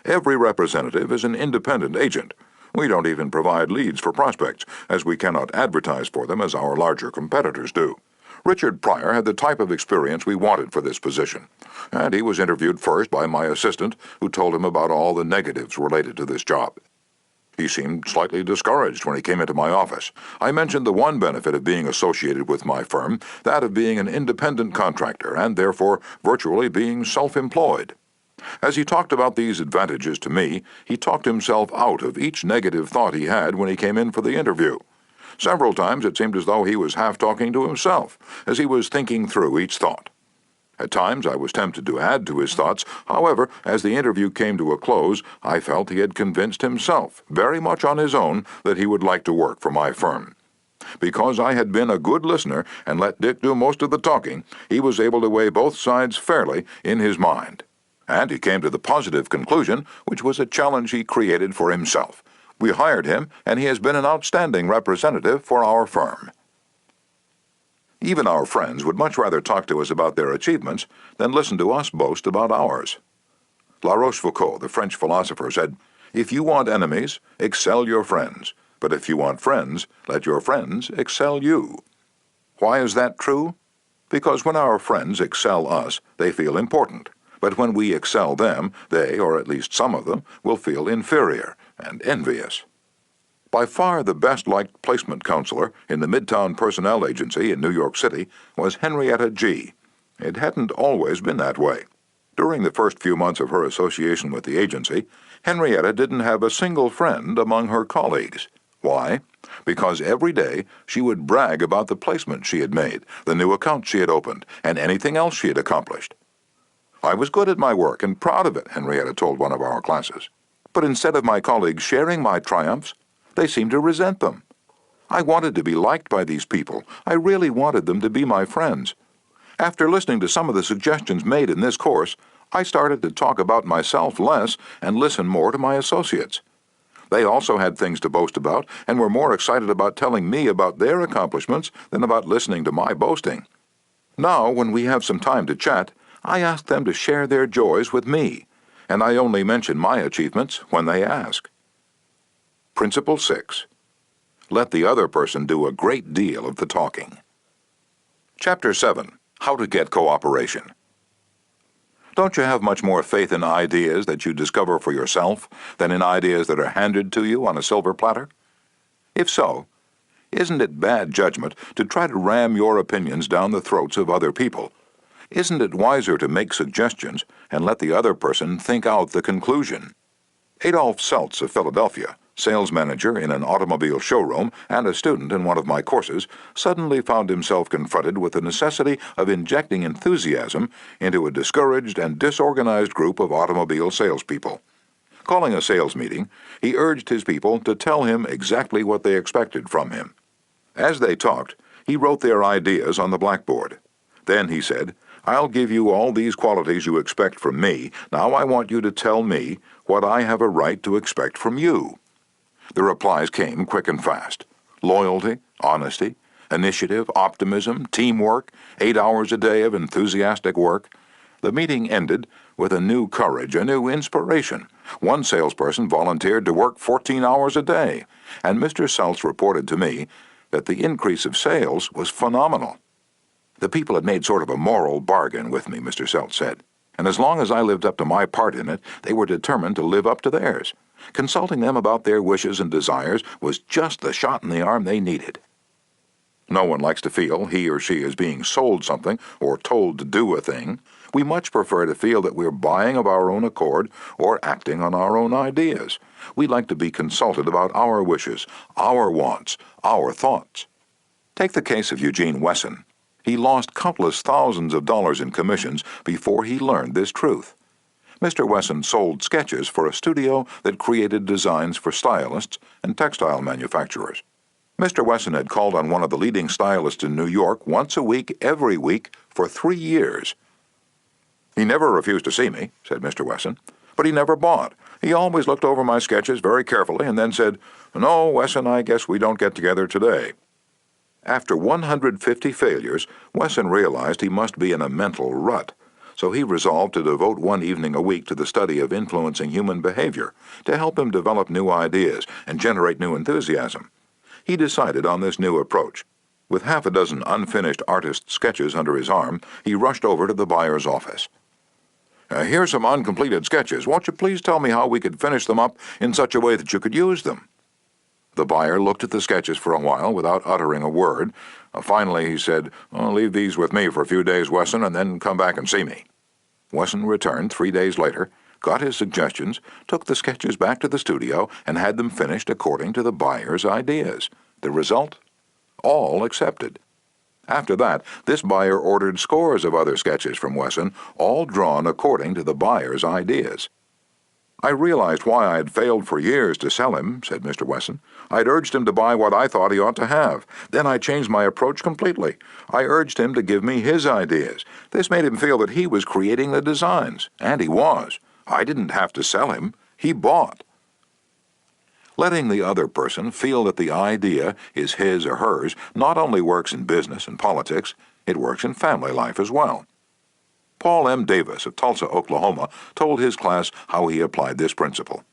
Every representative is an independent agent. We don't even provide leads for prospects, as we cannot advertise for them as our larger competitors do. Richard Pryor had the type of experience we wanted for this position, and he was interviewed first by my assistant, who told him about all the negatives related to this job. He seemed slightly discouraged when he came into my office. I mentioned the one benefit of being associated with my firm, that of being an independent contractor and therefore virtually being self-employed. As he talked about these advantages to me, he talked himself out of each negative thought he had when he came in for the interview. Several times it seemed as though he was half talking to himself, as he was thinking through each thought. At times I was tempted to add to his thoughts. However, as the interview came to a close, I felt he had convinced himself, very much on his own, that he would like to work for my firm. Because I had been a good listener and let Dick do most of the talking, he was able to weigh both sides fairly in his mind. And he came to the positive conclusion, which was a challenge he created for himself. We hired him, and he has been an outstanding representative for our firm." Even our friends would much rather talk to us about their achievements than listen to us boast about ours. La Rochefoucauld, the French philosopher, said, "If you want enemies, excel your friends. But if you want friends, let your friends excel you." Why is that true? Because when our friends excel us, they feel important. But when we excel them, they, or at least some of them, will feel inferior and envious. By far the best-liked placement counselor in the Midtown Personnel Agency in New York City was Henrietta G. It hadn't always been that way. During the first few months of her association with the agency, Henrietta didn't have a single friend among her colleagues. Why? Because every day she would brag about the placement she had made, the new account she had opened, and anything else she had accomplished. "I was good at my work and proud of it," Henrietta told one of our classes. "But instead of my colleagues sharing my triumphs, they seemed to resent them. I wanted to be liked by these people. I really wanted them to be my friends. After listening to some of the suggestions made in this course, I started to talk about myself less and listen more to my associates. They also had things to boast about and were more excited about telling me about their accomplishments than about listening to my boasting. Now, when we have some time to chat, I ask them to share their joys with me, and I only mention my achievements when they ask." Principle 6. Let the other person do a great deal of the talking. Chapter 7. How to Get Cooperation. Don't you have much more faith in ideas that you discover for yourself than in ideas that are handed to you on a silver platter? If so, isn't it bad judgment to try to ram your opinions down the throats of other people? Isn't it wiser to make suggestions and let the other person think out the conclusion? Adolph Seltz of Philadelphia sales manager in an automobile showroom and a student in one of my courses, suddenly found himself confronted with the necessity of injecting enthusiasm into a discouraged and disorganized group of automobile salespeople. Calling a sales meeting, he urged his people to tell him exactly what they expected from him. As they talked, he wrote their ideas on the blackboard. Then he said, "I'll give you all these qualities you expect from me. Now I want you to tell me what I have a right to expect from you." The replies came quick and fast. Loyalty, honesty, initiative, optimism, teamwork, 8 hours a day of enthusiastic work. The meeting ended with a new courage, a new inspiration. One salesperson volunteered to work 14 hours a day, and Mr. Seltz reported to me that the increase of sales was phenomenal. The people had made sort of a moral bargain with me, Mr. Seltz said, and as long as I lived up to my part in it, they were determined to live up to theirs. Consulting them about their wishes and desires was just the shot in the arm they needed. No one likes to feel he or she is being sold something or told to do a thing. We much prefer to feel that we're buying of our own accord or acting on our own ideas. We like to be consulted about our wishes, our wants, our thoughts. Take the case of Eugene Wesson. He lost countless thousands of dollars in commissions before he learned this truth. Mr. Wesson sold sketches for a studio that created designs for stylists and textile manufacturers. Mr. Wesson had called on one of the leading stylists in New York once a week, every week, for 3 years. "He never refused to see me," said Mr. Wesson, "but he never bought. He always looked over my sketches very carefully and then said, 'No, Wesson, I guess we don't get together today.'" After 150 failures, Wesson realized he must be in a mental rut. So he resolved to devote one evening a week to the study of influencing human behavior, to help him develop new ideas and generate new enthusiasm. He decided on this new approach. With half a dozen unfinished artist sketches under his arm, he rushed over to the buyer's office. "Here's some uncompleted sketches. Won't you please tell me how we could finish them up in such a way that you could use them?" The buyer looked at the sketches for a while without uttering a word. Finally he said, "Leave these with me for a few days, Wesson, and then come back and see me." Wesson returned 3 days later, got his suggestions, took the sketches back to the studio, and had them finished according to the buyer's ideas. The result? All accepted. After that, this buyer ordered scores of other sketches from Wesson, all drawn according to the buyer's ideas. "I realized why I had failed for years to sell him," said Mr. Wesson. "I'd urged him to buy what I thought he ought to have. Then I changed my approach completely. I urged him to give me his ideas. This made him feel that he was creating the designs, and he was. I didn't have to sell him. He bought." Letting the other person feel that the idea is his or hers not only works in business and politics, it works in family life as well. Paul M. Davis of Tulsa, Oklahoma, told his class how he applied this principle.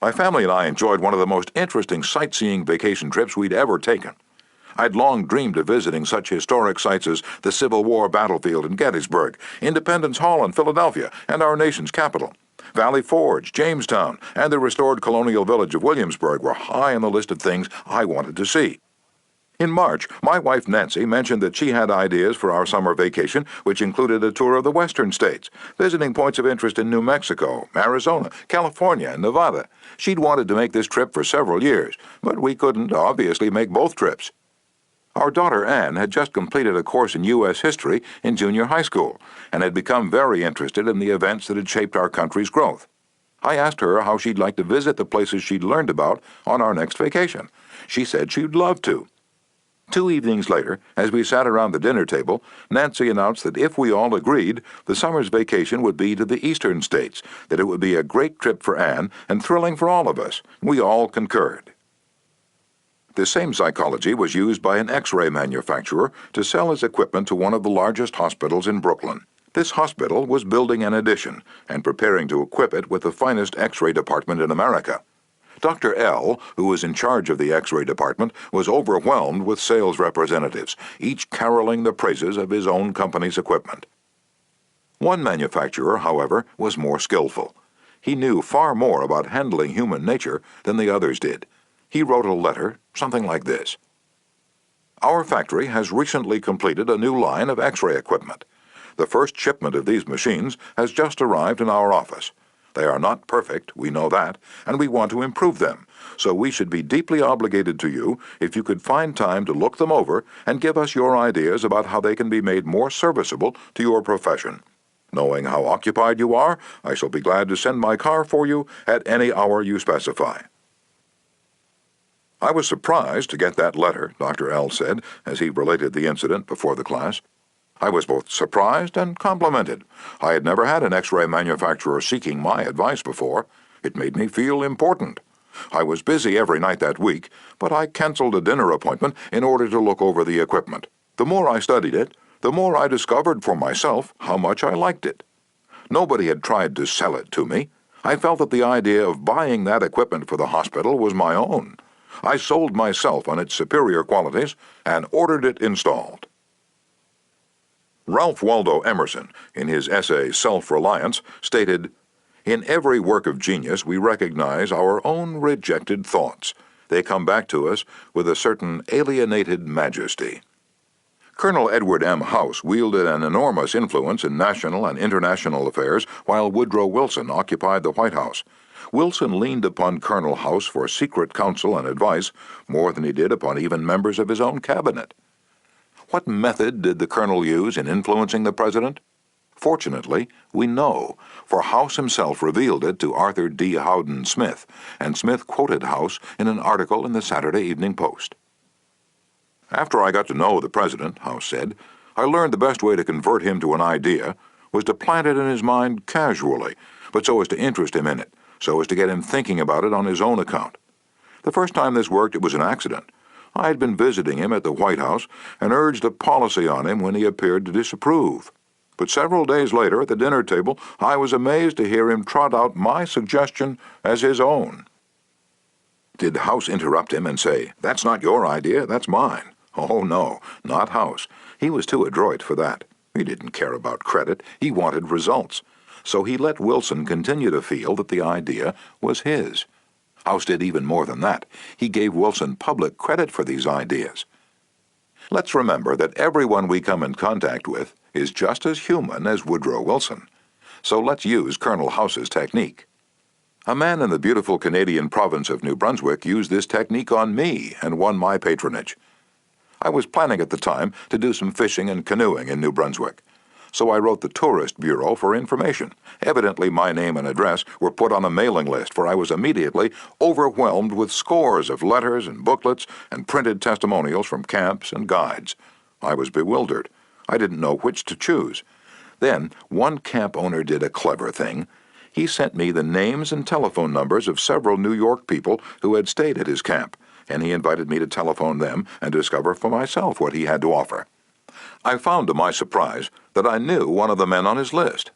"My family and I enjoyed one of the most interesting sightseeing vacation trips we'd ever taken. I'd long dreamed of visiting such historic sites as the Civil War battlefield in Gettysburg, Independence Hall in Philadelphia, and our nation's capital. Valley Forge, Jamestown, and the restored colonial village of Williamsburg were high on the list of things I wanted to see. In March, my wife Nancy mentioned that she had ideas for our summer vacation, which included a tour of the western states, visiting points of interest in New Mexico, Arizona, California, and Nevada. She'd wanted to make this trip for several years, but we couldn't obviously make both trips. Our daughter Anne had just completed a course in U.S. history in junior high school and had become very interested in the events that had shaped our country's growth. I asked her how she'd like to visit the places she'd learned about on our next vacation. She said she'd love to. 2 evenings later, as we sat around the dinner table, Nancy announced that if we all agreed, the summer's vacation would be to the eastern states, that it would be a great trip for Anne and thrilling for all of us. We all concurred. The same psychology was used by an X-ray manufacturer to sell his equipment to one of the largest hospitals in Brooklyn. This hospital was building an addition and preparing to equip it with the finest X-ray department in America. Dr. L., who was in charge of the X-ray department, was overwhelmed with sales representatives, each caroling the praises of his own company's equipment. One manufacturer, however, was more skillful. He knew far more about handling human nature than the others did. He wrote a letter, something like this. "Our factory has recently completed a new line of X-ray equipment. The first shipment of these machines has just arrived in our office. They are not perfect, we know that, and we want to improve them, so we should be deeply obligated to you if you could find time to look them over and give us your ideas about how they can be made more serviceable to your profession. Knowing how occupied you are, I shall be glad to send my car for you at any hour you specify." "I was surprised to get that letter," Dr. L. said as he related the incident before the class. "I was both surprised and complimented. I had never had an X-ray manufacturer seeking my advice before. It made me feel important. I was busy every night that week, but I canceled a dinner appointment in order to look over the equipment. The more I studied it, the more I discovered for myself how much I liked it. Nobody had tried to sell it to me. I felt that the idea of buying that equipment for the hospital was my own. I sold myself on its superior qualities and ordered it installed." Ralph Waldo Emerson, in his essay Self-Reliance, stated, "In every work of genius we recognize our own rejected thoughts. They come back to us with a certain alienated majesty." Colonel Edward M. House wielded an enormous influence in national and international affairs while Woodrow Wilson occupied the White House. Wilson leaned upon Colonel House for secret counsel and advice more than he did upon even members of his own cabinet. What method did the colonel use in influencing the president? Fortunately, we know, for House himself revealed it to Arthur D. Howden Smith, and Smith quoted House in an article in the Saturday Evening Post. "After I got to know the president," House said, "I learned the best way to convert him to an idea was to plant it in his mind casually, but so as to interest him in it, so as to get him thinking about it on his own account. The first time this worked, it was an accident. I had been visiting him at the White House and urged a policy on him when he appeared to disapprove. But several days later, at the dinner table, I was amazed to hear him trot out my suggestion as his own." Did House interrupt him and say, "That's not your idea, that's mine"? Oh, no, not House. He was too adroit for that. He didn't care about credit. He wanted results. So he let Wilson continue to feel that the idea was his. House did even more than that. He gave Wilson public credit for these ideas. Let's remember that everyone we come in contact with is just as human as Woodrow Wilson. So let's use Colonel House's technique. A man in the beautiful Canadian province of New Brunswick used this technique on me and won my patronage. I was planning at the time to do some fishing and canoeing in New Brunswick. So I wrote the Tourist Bureau for information. Evidently my name and address were put on a mailing list, for I was immediately overwhelmed with scores of letters and booklets and printed testimonials from camps and guides. I was bewildered. I didn't know which to choose. Then one camp owner did a clever thing. He sent me the names and telephone numbers of several New York people who had stayed at his camp, and he invited me to telephone them and discover for myself what he had to offer. I found to my surprise that I knew one of the men on his list.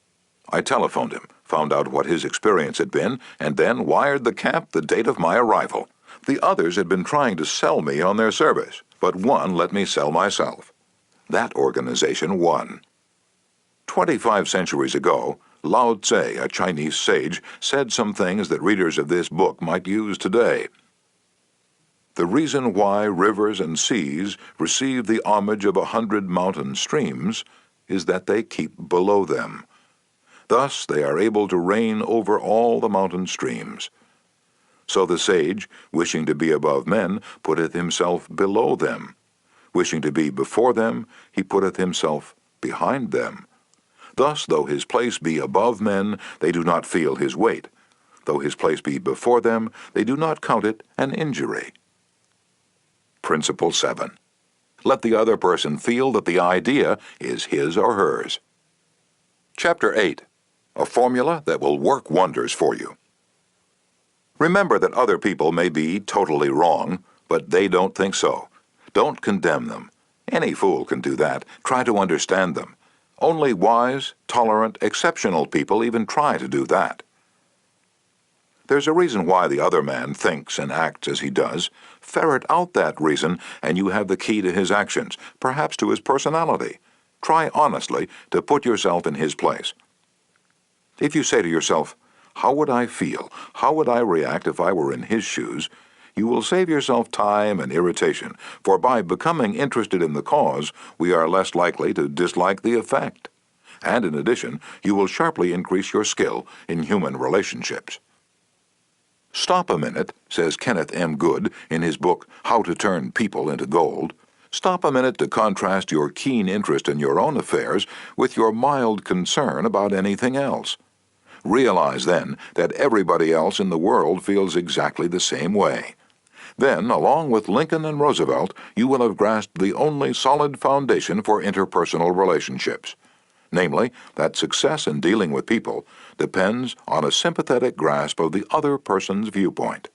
I telephoned him, found out what his experience had been, and then wired the camp the date of my arrival. The others had been trying to sell me on their service, but one let me sell myself. That organization won. 25 centuries ago, Lao Tse, a Chinese sage, said some things that readers of this book might use today. The reason why rivers and seas receive the homage of 100 mountain streams is that they keep below them. Thus they are able to reign over all the mountain streams. So the sage, wishing to be above men, putteth himself below them. Wishing to be before them, he putteth himself behind them. Thus, though his place be above men, they do not feel his weight. Though his place be before them, they do not count it an injury. Principle 7. Let the other person feel that the idea is his or hers. Chapter 8. A formula that will work wonders for you. Remember that other people may be totally wrong, but they don't think so. Don't condemn them. Any fool can do that. Try to understand them. Only wise, tolerant, exceptional people even try to do that. There's a reason why the other man thinks and acts as he does. Ferret out that reason, and you have the key to his actions, perhaps to his personality. Try honestly to put yourself in his place. If you say to yourself, "How would I feel? How would I react if I were in his shoes?" you will save yourself time and irritation, for by becoming interested in the cause, we are less likely to dislike the effect. And in addition, you will sharply increase your skill in human relationships. Stop a minute, says Kenneth M. Good in his book How to Turn People into Gold. Stop a minute to contrast your keen interest in your own affairs with your mild concern about anything else. Realize then that everybody else in the world feels exactly the same way. Then, along with Lincoln and Roosevelt, you will have grasped the only solid foundation for interpersonal relationships. Namely, that success in dealing with people depends on a sympathetic grasp of the other person's viewpoint.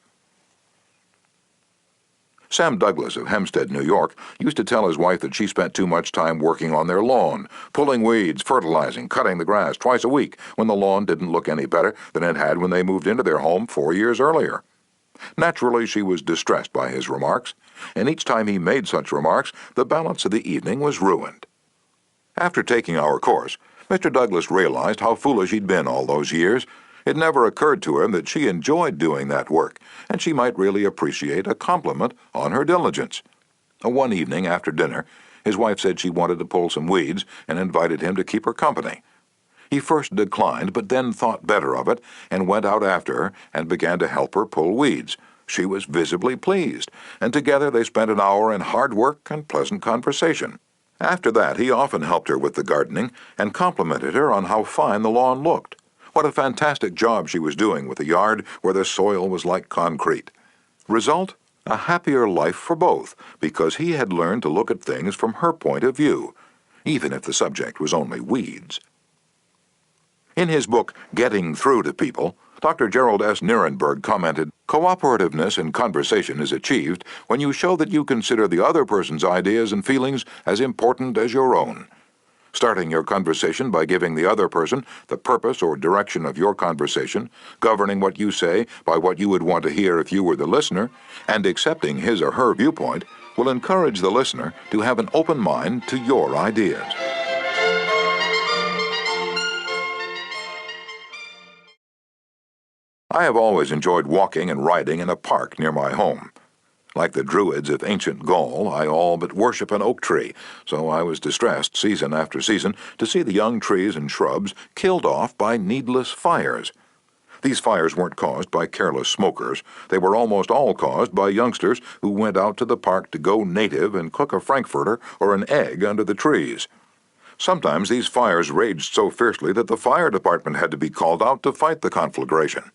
Sam Douglas of Hempstead, New York, used to tell his wife that she spent too much time working on their lawn, pulling weeds, fertilizing, cutting the grass twice a week when the lawn didn't look any better than it had when they moved into their home 4 years earlier. Naturally, she was distressed by his remarks, and each time he made such remarks, the balance of the evening was ruined. After taking our course, Mr. Douglas realized how foolish he'd been all those years. It never occurred to him that she enjoyed doing that work, and she might really appreciate a compliment on her diligence. One evening after dinner, his wife said she wanted to pull some weeds and invited him to keep her company. He first declined, but then thought better of it and went out after her and began to help her pull weeds. She was visibly pleased, and together they spent an hour in hard work and pleasant conversation. After that, he often helped her with the gardening and complimented her on how fine the lawn looked. What a fantastic job she was doing with a yard where the soil was like concrete. Result? A happier life for both, because he had learned to look at things from her point of view, even if the subject was only weeds. In his book, Getting Through to People, Dr. Gerald S. Nierenberg commented, "Cooperativeness in conversation is achieved when you show that you consider the other person's ideas and feelings as important as your own. Starting your conversation by giving the other person the purpose or direction of your conversation, governing what you say by what you would want to hear if you were the listener, and accepting his or her viewpoint will encourage the listener to have an open mind to your ideas." I have always enjoyed walking and riding in a park near my home. Like the Druids of ancient Gaul, I all but worship an oak tree, so I was distressed season after season to see the young trees and shrubs killed off by needless fires. These fires weren't caused by careless smokers. They were almost all caused by youngsters who went out to the park to go native and cook a frankfurter or an egg under the trees. Sometimes these fires raged so fiercely that the fire department had to be called out to fight the conflagration.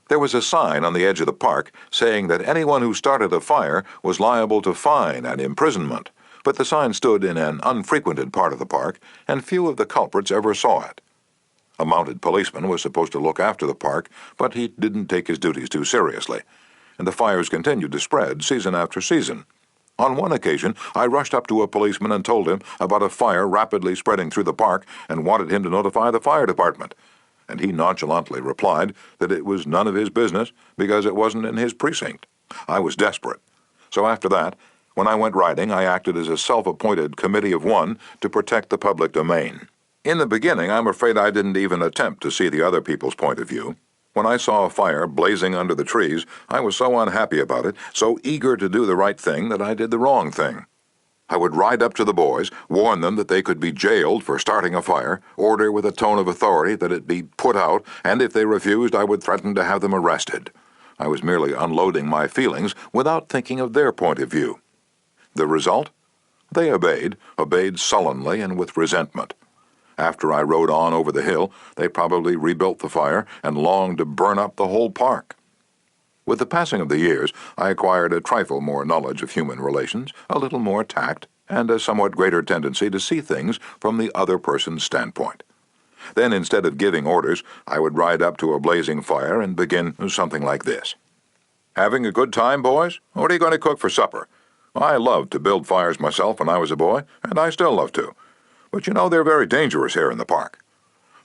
There was a sign on the edge of the park saying that anyone who started a fire was liable to fine and imprisonment, but the sign stood in an unfrequented part of the park, and few of the culprits ever saw it. A mounted policeman was supposed to look after the park, but he didn't take his duties too seriously, and the fires continued to spread season after season. On one occasion, I rushed up to a policeman and told him about a fire rapidly spreading through the park and wanted him to notify the fire department. And he nonchalantly replied that it was none of his business because it wasn't in his precinct. I was desperate. So after that, when I went riding, I acted as a self-appointed committee of one to protect the public domain. In the beginning, I'm afraid I didn't even attempt to see the other people's point of view. When I saw a fire blazing under the trees, I was so unhappy about it, so eager to do the right thing, that I did the wrong thing. I would ride up to the boys, warn them that they could be jailed for starting a fire, order with a tone of authority that it be put out, and if they refused, I would threaten to have them arrested. I was merely unloading my feelings without thinking of their point of view. The result? They obeyed sullenly and with resentment. After I rode on over the hill, they probably rebuilt the fire and longed to burn up the whole park. With the passing of the years, I acquired a trifle more knowledge of human relations, a little more tact, and a somewhat greater tendency to see things from the other person's standpoint. Then, instead of giving orders, I would ride up to a blazing fire and begin something like this. "Having a good time, boys? What are you going to cook for supper? I loved to build fires myself when I was a boy, and I still love to. But you know they're very dangerous here in the park.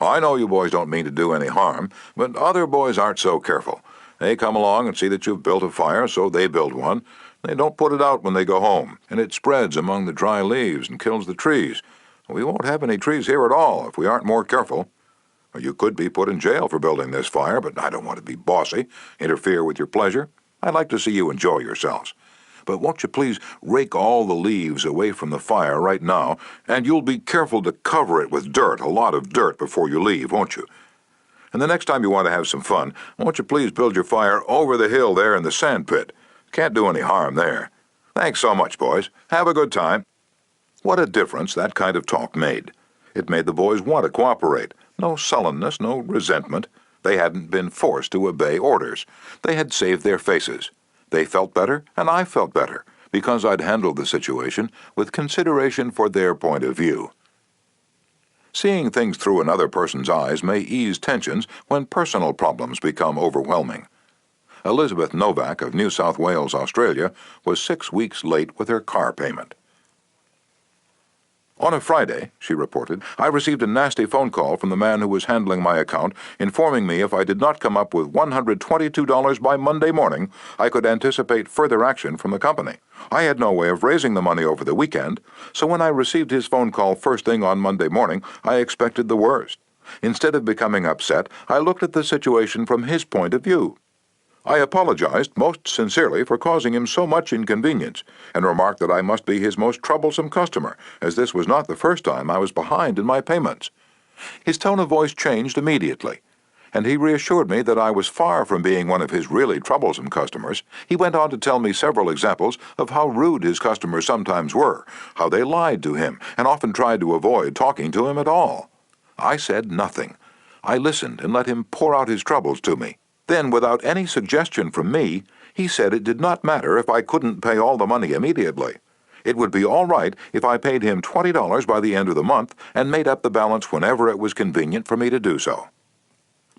I know you boys don't mean to do any harm, but other boys aren't so careful. They come along and see that you've built a fire, so they build one. They don't put it out when they go home, and it spreads among the dry leaves and kills the trees. We won't have any trees here at all if we aren't more careful. You could be put in jail for building this fire, but I don't want to be bossy, interfere with your pleasure. I'd like to see you enjoy yourselves. but won't you please rake all the leaves away from the fire right now, and you'll be careful to cover it with dirt, a lot of dirt, before you leave, won't you? And the next time you want to have some fun, won't you please build your fire over the hill there in the sand pit? Can't do any harm there. Thanks so much, boys. Have a good time." What a difference that kind of talk made. It made the boys want to cooperate. No sullenness, no resentment. They hadn't been forced to obey orders. They had saved their faces. They felt better, and I felt better, because I'd handled the situation with consideration for their point of view. Seeing things through another person's eyes may ease tensions when personal problems become overwhelming. Elizabeth Novak of New South Wales, Australia, was 6 weeks late with her car payment. "On a Friday," she reported, "I received a nasty phone call from the man who was handling my account, informing me if I did not come up with $122 by Monday morning, I could anticipate further action from the company. I had no way of raising the money over the weekend, so when I received his phone call first thing on Monday morning, I expected the worst. Instead of becoming upset, I looked at the situation from his point of view. I apologized most sincerely for causing him so much inconvenience, and remarked that I must be his most troublesome customer, as this was not the first time I was behind in my payments. His tone of voice changed immediately, and he reassured me that I was far from being one of his really troublesome customers. He went on to tell me several examples of how rude his customers sometimes were, how they lied to him, and often tried to avoid talking to him at all. I said nothing. I listened and let him pour out his troubles to me. Then, without any suggestion from me, he said it did not matter if I couldn't pay all the money immediately. It would be all right if I paid him $20 by the end of the month and made up the balance whenever it was convenient for me to do so.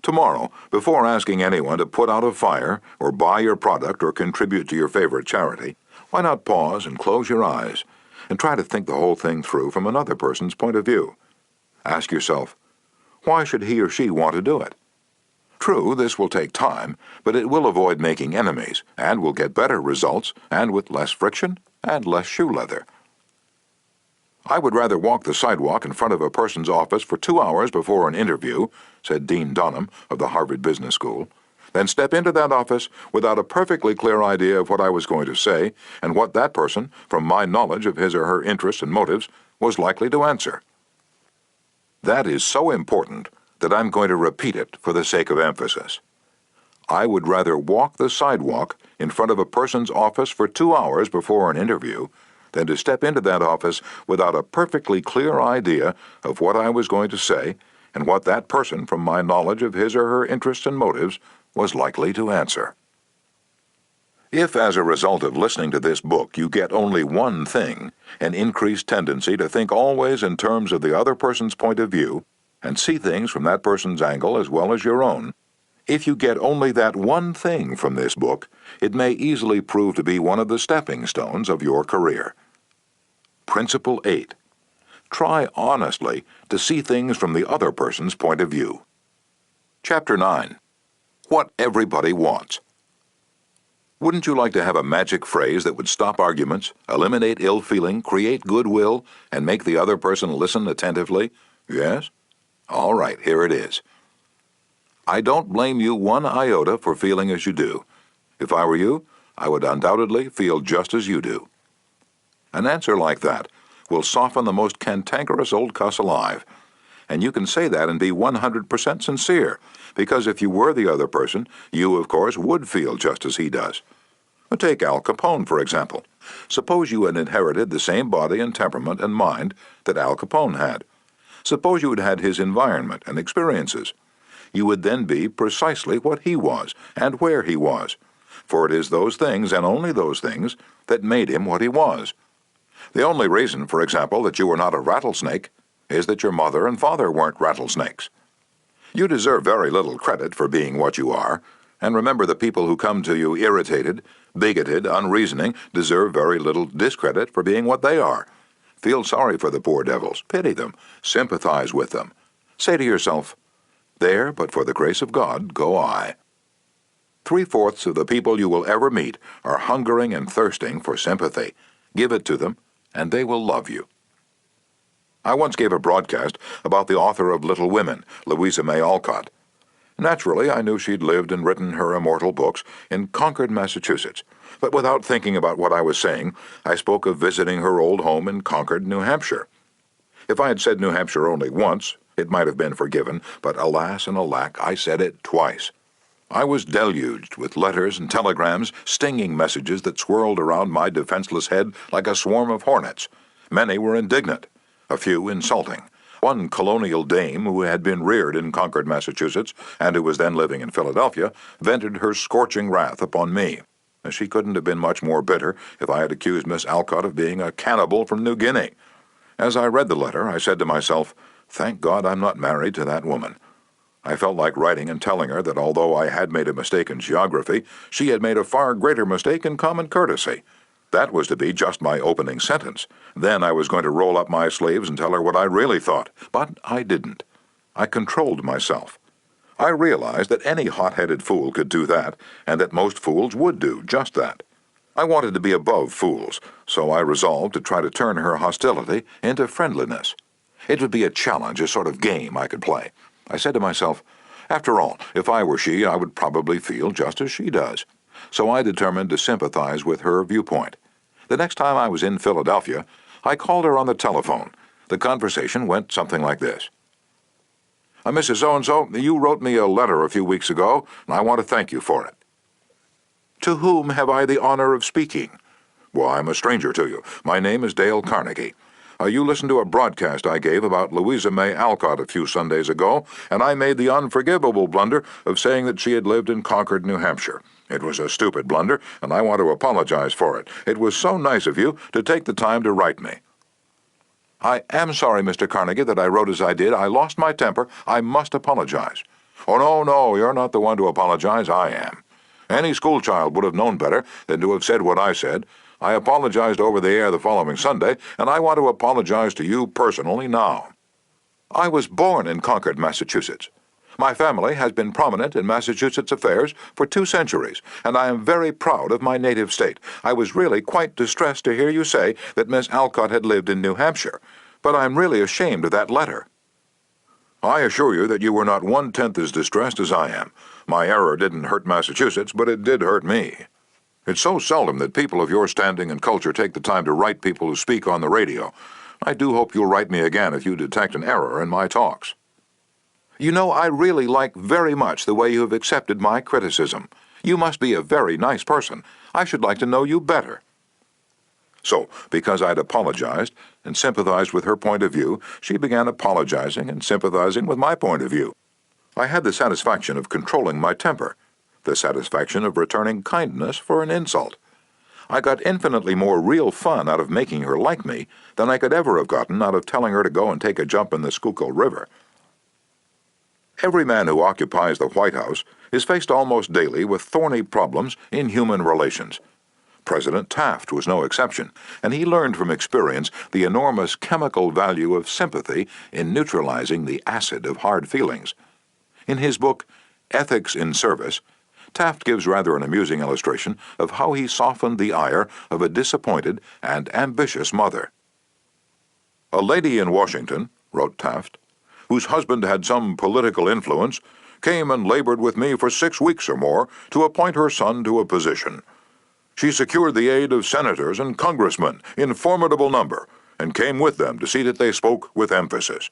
Tomorrow, before asking anyone to put out a fire or buy your product or contribute to your favorite charity, why not pause and close your eyes and try to think the whole thing through from another person's point of view? Ask yourself, why should he or she want to do it? True, this will take time, but it will avoid making enemies, and will get better results, and with less friction and less shoe leather. "I would rather walk the sidewalk in front of a person's office for 2 hours before an interview," said Dean Dunham of the Harvard Business School, "than step into that office without a perfectly clear idea of what I was going to say and what that person, from my knowledge of his or her interests and motives, was likely to answer." That is so important that I'm going to repeat it for the sake of emphasis. I would rather walk the sidewalk in front of a person's office for 2 hours before an interview than to step into that office without a perfectly clear idea of what I was going to say and what that person, from my knowledge of his or her interests and motives, was likely to answer. If, as a result of listening to this book, you get only one thing, an increased tendency to think always in terms of the other person's point of view, and see things from that person's angle as well as your own, if you get only that one thing from this book, it may easily prove to be one of the stepping stones of your career. Principle 8. Try honestly to see things from the other person's point of view. Chapter 9. What Everybody Wants. Wouldn't you like to have a magic phrase that would stop arguments, eliminate ill feeling, create goodwill, and make the other person listen attentively? Yes? All right, here it is. I don't blame you one iota for feeling as you do. If I were you, I would undoubtedly feel just as you do. An answer like that will soften the most cantankerous old cuss alive. And you can say that and be 100% sincere, because if you were the other person, you, of course, would feel just as he does. Take Al Capone, for example. Suppose you had inherited the same body and temperament and mind that Al Capone had. Suppose you had had his environment and experiences. You would then be precisely what he was and where he was, for it is those things and only those things that made him what he was. The only reason, for example, that you were not a rattlesnake is that your mother and father weren't rattlesnakes. You deserve very little credit for being what you are, and remember the people who come to you irritated, bigoted, unreasoning deserve very little discredit for being what they are. Feel sorry for the poor devils, pity them, sympathize with them. Say to yourself, "There, but for the grace of God, go I." 3/4 of the people you will ever meet are hungering and thirsting for sympathy. Give it to them, and they will love you. I once gave a broadcast about the author of Little Women, Louisa May Alcott. Naturally, I knew she'd lived and written her immortal books in Concord, Massachusetts, but without thinking about what I was saying, I spoke of visiting her old home in Concord, New Hampshire. If I had said New Hampshire only once, it might have been forgiven, but alas and alack, I said it twice. I was deluged with letters and telegrams, stinging messages that swirled around my defenseless head like a swarm of hornets. Many were indignant, a few insulting. One colonial dame who had been reared in Concord, Massachusetts, and who was then living in Philadelphia, vented her scorching wrath upon me. She couldn't have been much more bitter if I had accused Miss Alcott of being a cannibal from New Guinea. As I read the letter, I said to myself, "Thank God I'm not married to that woman." I felt like writing and telling her that although I had made a mistake in geography, she had made a far greater mistake in common courtesy. That was to be just my opening sentence. Then I was going to roll up my sleeves and tell her what I really thought. But I didn't. I controlled myself. I realized that any hot-headed fool could do that, and that most fools would do just that. I wanted to be above fools, so I resolved to try to turn her hostility into friendliness. It would be a challenge, a sort of game I could play. I said to myself, after all, if I were she, I would probably feel just as she does. So I determined to sympathize with her viewpoint. The next time I was in Philadelphia, I called her on the telephone. The conversation went something like this. Mrs. So-and-so, you wrote me a letter a few weeks ago, and I want to thank you for it. To whom have I the honor of speaking? Well, I'm a stranger to you. My name is Dale Carnegie. You listened to a broadcast I gave about Louisa May Alcott a few Sundays ago, and I made the unforgivable blunder of saying that she had lived in Concord, New Hampshire. It was a stupid blunder, and I want to apologize for it. It was so nice of you to take the time to write me. I am sorry, Mr. Carnegie, that I wrote as I did. I lost my temper. I must apologize. Oh, no, you're not the one to apologize. I am. Any schoolchild would have known better than to have said what I said. I apologized over the air the following Sunday, and I want to apologize to you personally now. I was born in Concord, Massachusetts. My family has been prominent in Massachusetts affairs for 2 centuries, and I am very proud of my native state. I was really quite distressed to hear you say that Miss Alcott had lived in New Hampshire, but I am really ashamed of that letter. I assure you that you were not 1/10 as distressed as I am. My error didn't hurt Massachusetts, but it did hurt me. It's so seldom that people of your standing and culture take the time to write people who speak on the radio. I do hope you'll write me again if you detect an error in my talks. You know, I really like very much the way you have accepted my criticism. You must be a very nice person. I should like to know you better. So, because I'd apologized and sympathized with her point of view, she began apologizing and sympathizing with my point of view. I had the satisfaction of controlling my temper, the satisfaction of returning kindness for an insult. I got infinitely more real fun out of making her like me than I could ever have gotten out of telling her to go and take a jump in the Schuylkill River. Every man who occupies the White House is faced almost daily with thorny problems in human relations. President Taft was no exception, and he learned from experience the enormous chemical value of sympathy in neutralizing the acid of hard feelings. In his book, Ethics in Service, Taft gives rather an amusing illustration of how he softened the ire of a disappointed and ambitious mother. A lady in Washington, wrote Taft, whose husband had some political influence, came and labored with me for 6 weeks or more to appoint her son to a position. She secured the aid of senators and congressmen in formidable number, and came with them to see that they spoke with emphasis.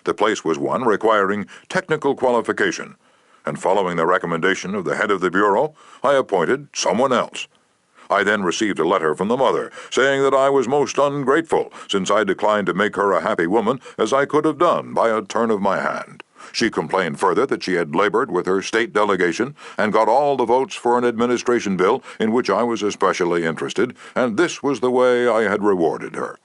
The place was one requiring technical qualification, and following the recommendation of the head of the Bureau, I appointed someone else. I then received a letter from the mother, saying that I was most ungrateful, since I declined to make her a happy woman as I could have done by a turn of my hand. She complained further that she had labored with her state delegation and got all the votes for an administration bill in which I was especially interested, and this was the way I had rewarded her.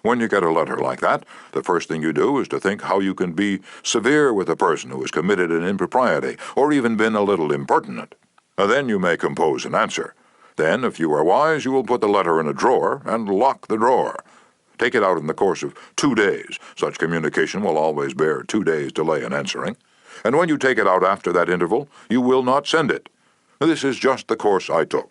When you get a letter like that, the first thing you do is to think how you can be severe with a person who has committed an impropriety or even been a little impertinent. Then you may compose an answer. Then, if you are wise, you will put the letter in a drawer and lock the drawer. Take it out in the course of 2 days. Such communication will always bear 2 days' delay in answering. And when you take it out after that interval, you will not send it. This is just the course I took.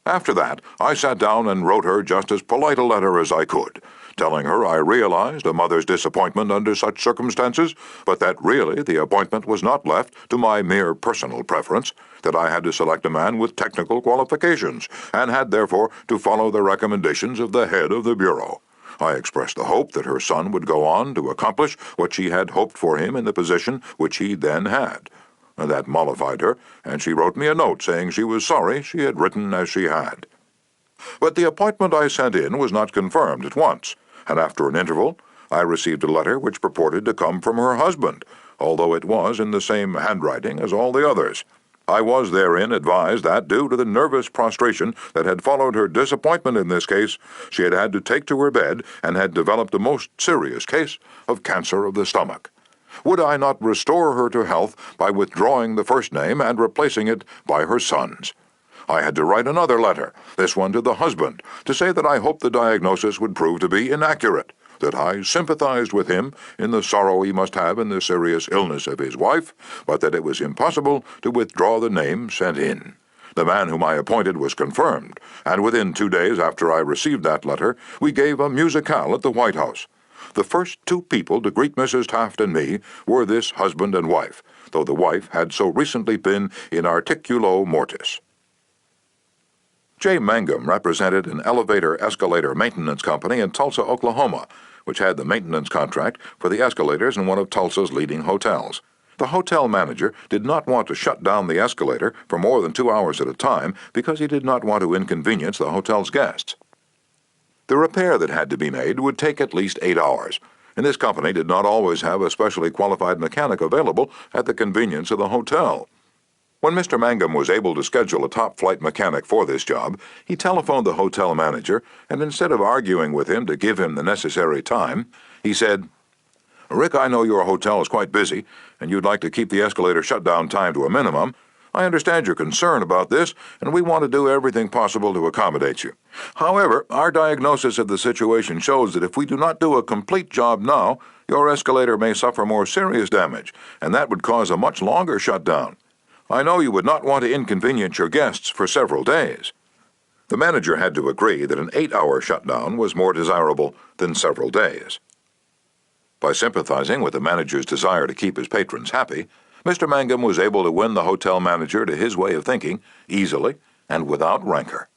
After that, I sat down and wrote her just as polite a letter as I could, telling her I realized a mother's disappointment under such circumstances, but that really the appointment was not left to my mere personal preference, that I had to select a man with technical qualifications, and had therefore to follow the recommendations of the head of the Bureau. I expressed the hope that her son would go on to accomplish what she had hoped for him in the position which he then had. That mollified her, and she wrote me a note saying she was sorry she had written as she had. But the appointment I sent in was not confirmed at once, and after an interval I received a letter which purported to come from her husband, although it was in the same handwriting as all the others. I was therein advised that, due to the nervous prostration that had followed her disappointment in this case, she had had to take to her bed and had developed a most serious case of cancer of the stomach. Would I not restore her to health by withdrawing the first name and replacing it by her son's? I had to write another letter, this one to the husband, to say that I hoped the diagnosis would prove to be inaccurate, that I sympathized with him in the sorrow he must have in the serious illness of his wife, but that it was impossible to withdraw the name sent in. The man whom I appointed was confirmed, and within 2 days after I received that letter, we gave a musicale at the White House. The first 2 people to greet Mrs. Taft and me were this husband and wife, though the wife had so recently been in articulo mortis. J. Mangum represented an elevator-escalator maintenance company in Tulsa, Oklahoma, which had the maintenance contract for the escalators in one of Tulsa's leading hotels. The hotel manager did not want to shut down the escalator for more than 2 hours at a time because he did not want to inconvenience the hotel's guests. The repair that had to be made would take at least 8 hours, and this company did not always have a specially qualified mechanic available at the convenience of the hotel. When Mr. Mangum was able to schedule a top-flight mechanic for this job, he telephoned the hotel manager, and instead of arguing with him to give him the necessary time, he said, "Rick, I know your hotel is quite busy, and you'd like to keep the escalator shutdown time to a minimum. I understand your concern about this, and we want to do everything possible to accommodate you. However, our diagnosis of the situation shows that if we do not do a complete job now, your escalator may suffer more serious damage, and that would cause a much longer shutdown. I know you would not want to inconvenience your guests for several days." The manager had to agree that an 8-hour shutdown was more desirable than several days. By sympathizing with the manager's desire to keep his patrons happy, Mr. Mangum was able to win the hotel manager to his way of thinking easily and without rancor.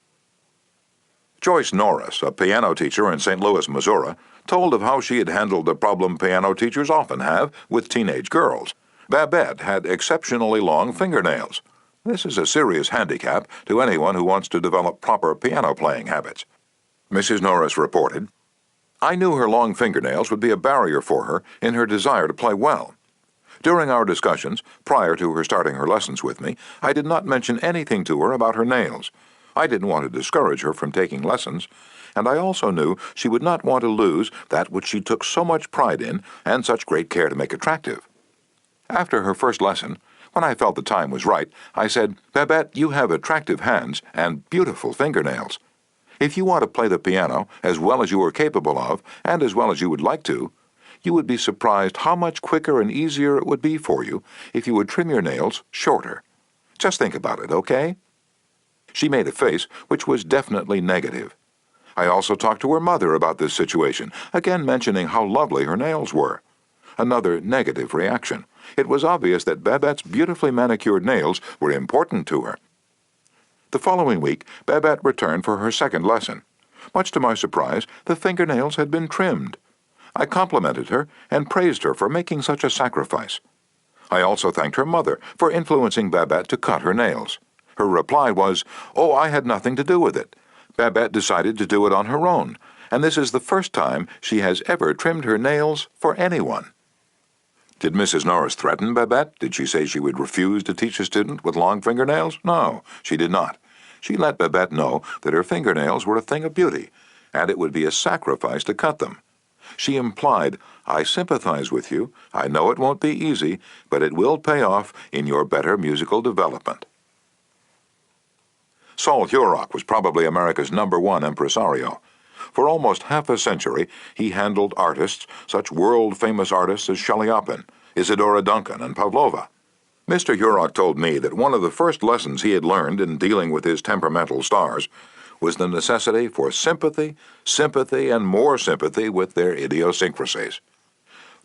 Joyce Norris, a piano teacher in St. Louis, Missouri, told of how she had handled the problem piano teachers often have with teenage girls. Babette had exceptionally long fingernails. This is a serious handicap to anyone who wants to develop proper piano-playing habits. Mrs. Norris reported, "I knew her long fingernails would be a barrier for her in her desire to play well. During our discussions, prior to her starting her lessons with me, I did not mention anything to her about her nails. I didn't want to discourage her from taking lessons, and I also knew she would not want to lose that which she took so much pride in and such great care to make attractive. After her first lesson, when I felt the time was right, I said, 'Babette, you have attractive hands and beautiful fingernails. If you want to play the piano as well as you are capable of, and as well as you would like to, you would be surprised how much quicker and easier it would be for you if you would trim your nails shorter. Just think about it, okay?' She made a face which was definitely negative. I also talked to her mother about this situation, again mentioning how lovely her nails were. Another negative reaction. It was obvious that Babette's beautifully manicured nails were important to her. The following week, Babette returned for her second lesson. Much to my surprise, the fingernails had been trimmed. I complimented her and praised her for making such a sacrifice. I also thanked her mother for influencing Babette to cut her nails. Her reply was, "Oh, I had nothing to do with it. Babette decided to do it on her own, and this is the first time she has ever trimmed her nails for anyone." Did Mrs. Norris threaten Babette? Did she say she would refuse to teach a student with long fingernails? No, she did not. She let Babette know that her fingernails were a thing of beauty, and it would be a sacrifice to cut them. She implied, "I sympathize with you. I know it won't be easy, but it will pay off in your better musical development." Saul Hurok was probably America's #1 impresario. For almost half a century, he handled artists, such world-famous artists as Shelley Oppen, Isadora Duncan, and Pavlova. Mr. Hurok told me that one of the first lessons he had learned in dealing with his temperamental stars was the necessity for sympathy, sympathy, and more sympathy with their idiosyncrasies.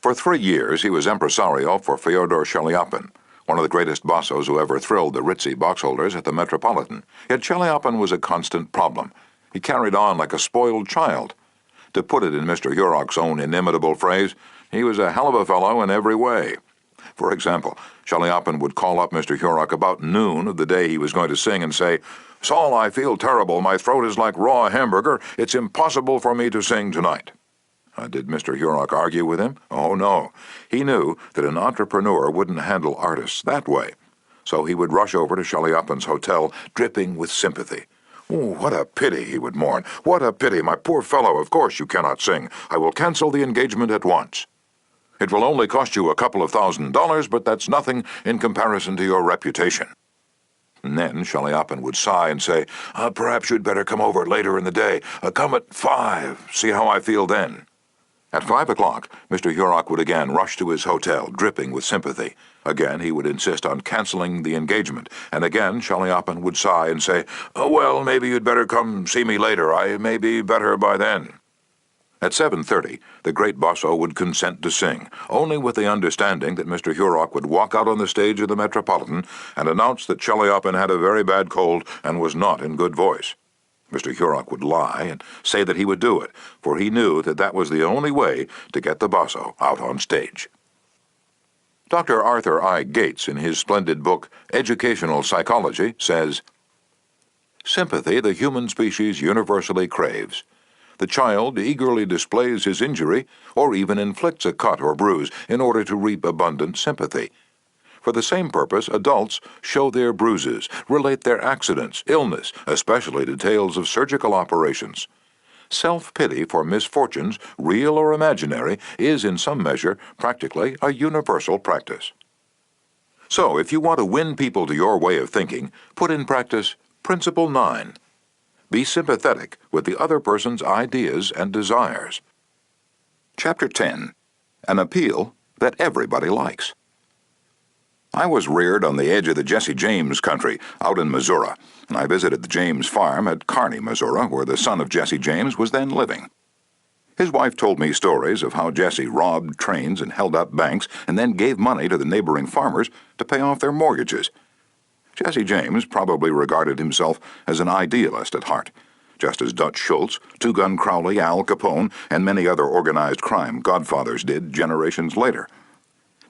For 3 years, he was impresario for Fyodor Shaliapin, one of the greatest bossos who ever thrilled the ritzy boxholders at the Metropolitan. Yet Shaliapin was a constant problem. He carried on like a spoiled child. To put it in Mr. Hurok's own inimitable phrase, he was a hell of a fellow in every way. For example, Shaliapin would call up Mr. Hurok about noon of the day he was going to sing and say, "Saul, I feel terrible. My throat is like raw hamburger. It's impossible for me to sing tonight." Did Mr. Hurok argue with him? Oh, no. He knew that an entrepreneur wouldn't handle artists that way. So he would rush over to Shaliapin's hotel, dripping with sympathy. "Oh, what a pity," he would mourn. "What a pity, my poor fellow. Of course you cannot sing. I will cancel the engagement at once. It will only cost you a couple of $1,000, but that's nothing in comparison to your reputation." And then Shaliapin would sigh and say, "Perhaps you'd better come over later in the day. Come at 5. See how I feel then." At 5 o'clock, Mr. Hurok would again rush to his hotel, dripping with sympathy. Again, he would insist on canceling the engagement, and again Shaliapin would sigh and say, "Well, maybe you'd better come see me later. I may be better by then." At 7:30, the great bosso would consent to sing, only with the understanding that Mr. Hurok would walk out on the stage of the Metropolitan and announce that Shaliapin had a very bad cold and was not in good voice. Mr. Hurok would lie and say that he would do it, for he knew that that was the only way to get the bosso out on stage. Dr. Arthur I. Gates, in his splendid book, Educational Psychology, says, "Sympathy the human species universally craves. The child eagerly displays his injury or even inflicts a cut or bruise in order to reap abundant sympathy. For the same purpose, adults show their bruises, relate their accidents, illness, especially details of surgical operations. Self-pity for misfortunes, real or imaginary, is in some measure practically a universal practice." So, if you want to win people to your way of thinking, put in practice Principle 9. Be sympathetic with the other person's ideas and desires. Chapter 10. An Appeal that Everybody Likes. I was reared on the edge of the Jesse James country, out in Missouri, and I visited the James farm at Kearney, Missouri, where the son of Jesse James was then living. His wife told me stories of how Jesse robbed trains and held up banks and then gave money to the neighboring farmers to pay off their mortgages. Jesse James probably regarded himself as an idealist at heart, just as Dutch Schultz, Two-Gun Crowley, Al Capone, and many other organized crime godfathers did generations later.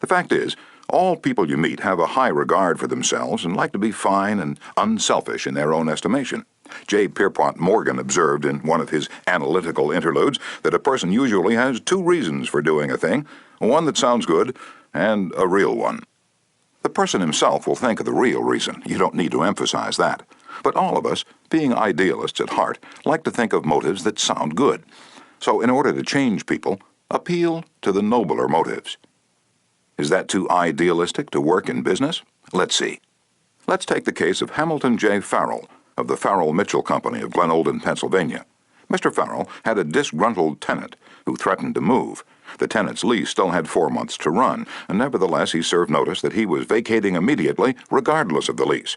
The fact is, all people you meet have a high regard for themselves and like to be fine and unselfish in their own estimation. J. Pierpont Morgan observed in one of his analytical interludes that a person usually has 2 reasons for doing a thing, one that sounds good and a real one. The person himself will think of the real reason. You don't need to emphasize that. But all of us, being idealists at heart, like to think of motives that sound good. So in order to change people, appeal to the nobler motives. Is that too idealistic to work in business? Let's see. Let's take the case of Hamilton J. Farrell of the Farrell-Mitchell Company of Glenolden, Pennsylvania. Mr. Farrell had a disgruntled tenant who threatened to move. The tenant's lease still had 4 months to run, and nevertheless he served notice that he was vacating immediately, regardless of the lease.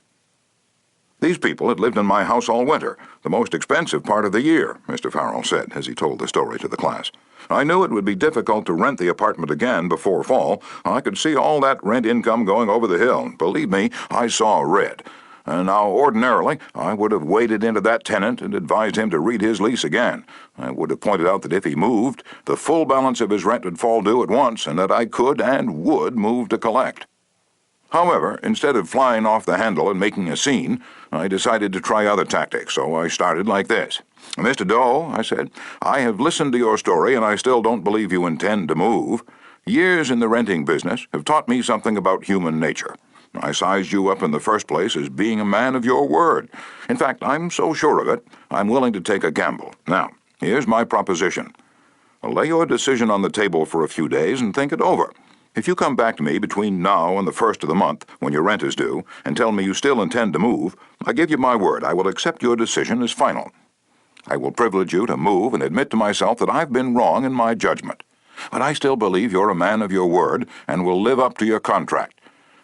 "These people had lived in my house all winter, the most expensive part of the year," Mr. Farrell said as he told the story to the class. "I knew it would be difficult to rent the apartment again before fall. I could see all that rent income going over the hill. Believe me, I saw red. Now, ordinarily, I would have waded into that tenant and advised him to read his lease again. I would have pointed out that if he moved, the full balance of his rent would fall due at once, and that I could and would move to collect. However, instead of flying off the handle and making a scene, I decided to try other tactics, so I started like this. 'Mr. Doe,' I said, 'I have listened to your story, and I still don't believe you intend to move. Years in the renting business have taught me something about human nature. I sized you up in the first place as being a man of your word. In fact, I'm so sure of it, I'm willing to take a gamble. Now, here's my proposition. Lay your decision on the table for a few days and think it over. If you come back to me between now and the 1st of the month, when your rent is due, and tell me you still intend to move, I give you my word I will accept your decision as final. I will privilege you to move and admit to myself that I've been wrong in my judgment. But I still believe you're a man of your word and will live up to your contract.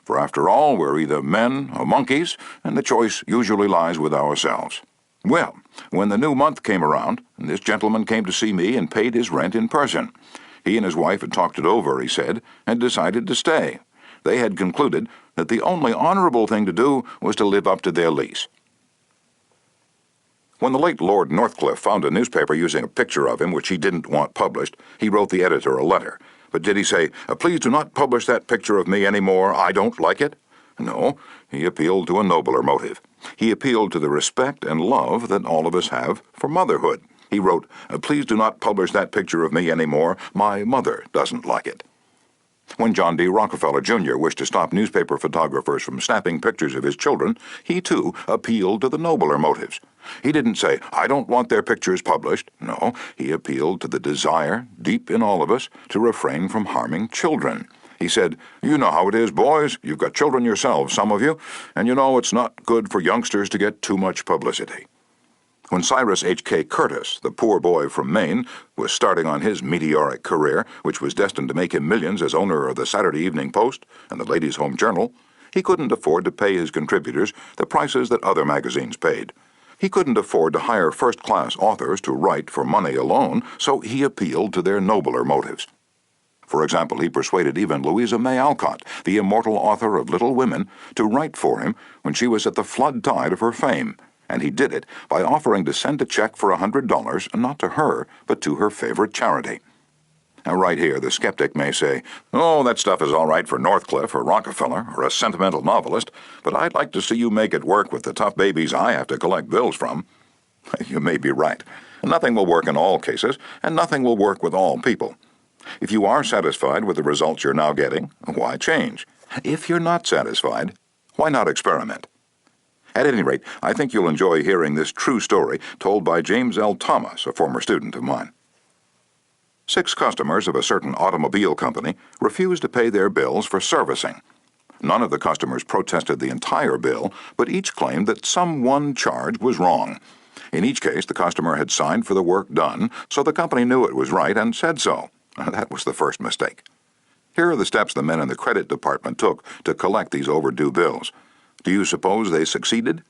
For after all, we're either men or monkeys, and the choice usually lies with ourselves. Well, when the new month came around, this gentleman came to see me and paid his rent in person. He and his wife had talked it over, he said, and decided to stay. They had concluded that the only honorable thing to do was to live up to their lease. When the late Lord Northcliffe found a newspaper using a picture of him which he didn't want published, he wrote the editor a letter. But did he say, "Please do not publish that picture of me any more, I don't like it"? No, he appealed to a nobler motive. He appealed to the respect and love that all of us have for motherhood. He wrote, "Please do not publish that picture of me any more, my mother doesn't like it." When John D. Rockefeller, Jr. wished to stop newspaper photographers from snapping pictures of his children, he, too, appealed to the nobler motives. He didn't say, "I don't want their pictures published." No, he appealed to the desire, deep in all of us, to refrain from harming children. He said, "You know how it is, boys. You've got children yourselves, some of you, and you know it's not good for youngsters to get too much publicity." When Cyrus H.K. Curtis, the poor boy from Maine, was starting on his meteoric career, which was destined to make him millions as owner of the Saturday Evening Post and the Ladies' Home Journal, he couldn't afford to pay his contributors the prices that other magazines paid. He couldn't afford to hire first-class authors to write for money alone, so he appealed to their nobler motives. For example, he persuaded even Louisa May Alcott, the immortal author of Little Women, to write for him when she was at the flood tide of her fame. And he did it by offering to send a check for $100, not to her, but to her favorite charity. Now, right here, the skeptic may say, "Oh, that stuff is all right for Northcliffe or Rockefeller or a sentimental novelist, but I'd like to see you make it work with the tough babies I have to collect bills from." You may be right. Nothing will work in all cases, and nothing will work with all people. If you are satisfied with the results you're now getting, why change? If you're not satisfied, why not experiment? At any rate, I think you'll enjoy hearing this true story told by James L. Thomas, a former student of mine. 6 customers of a certain automobile company refused to pay their bills for servicing. None of the customers protested the entire bill, but each claimed that some one charge was wrong. In each case, the customer had signed for the work done, so the company knew it was right and said so. That was the first mistake. Here are the steps the men in the credit department took to collect these overdue bills. Do you suppose they succeeded?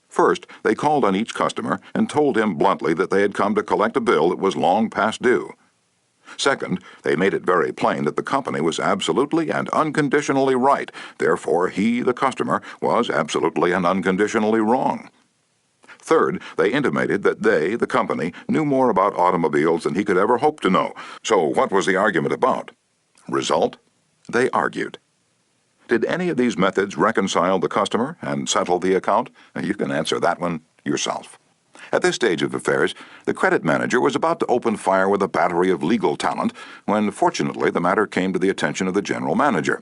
First, they called on each customer and told him bluntly that they had come to collect a bill that was long past due. Second, they made it very plain that the company was absolutely and unconditionally right, therefore he, the customer, was absolutely and unconditionally wrong. Third, they intimated that they, the company, knew more about automobiles than he could ever hope to know. So what was the argument about? Result? They argued. Did any of these methods reconcile the customer and settle the account? You can answer that one yourself. At this stage of affairs, the credit manager was about to open fire with a battery of legal talent when, fortunately, the matter came to the attention of the general manager.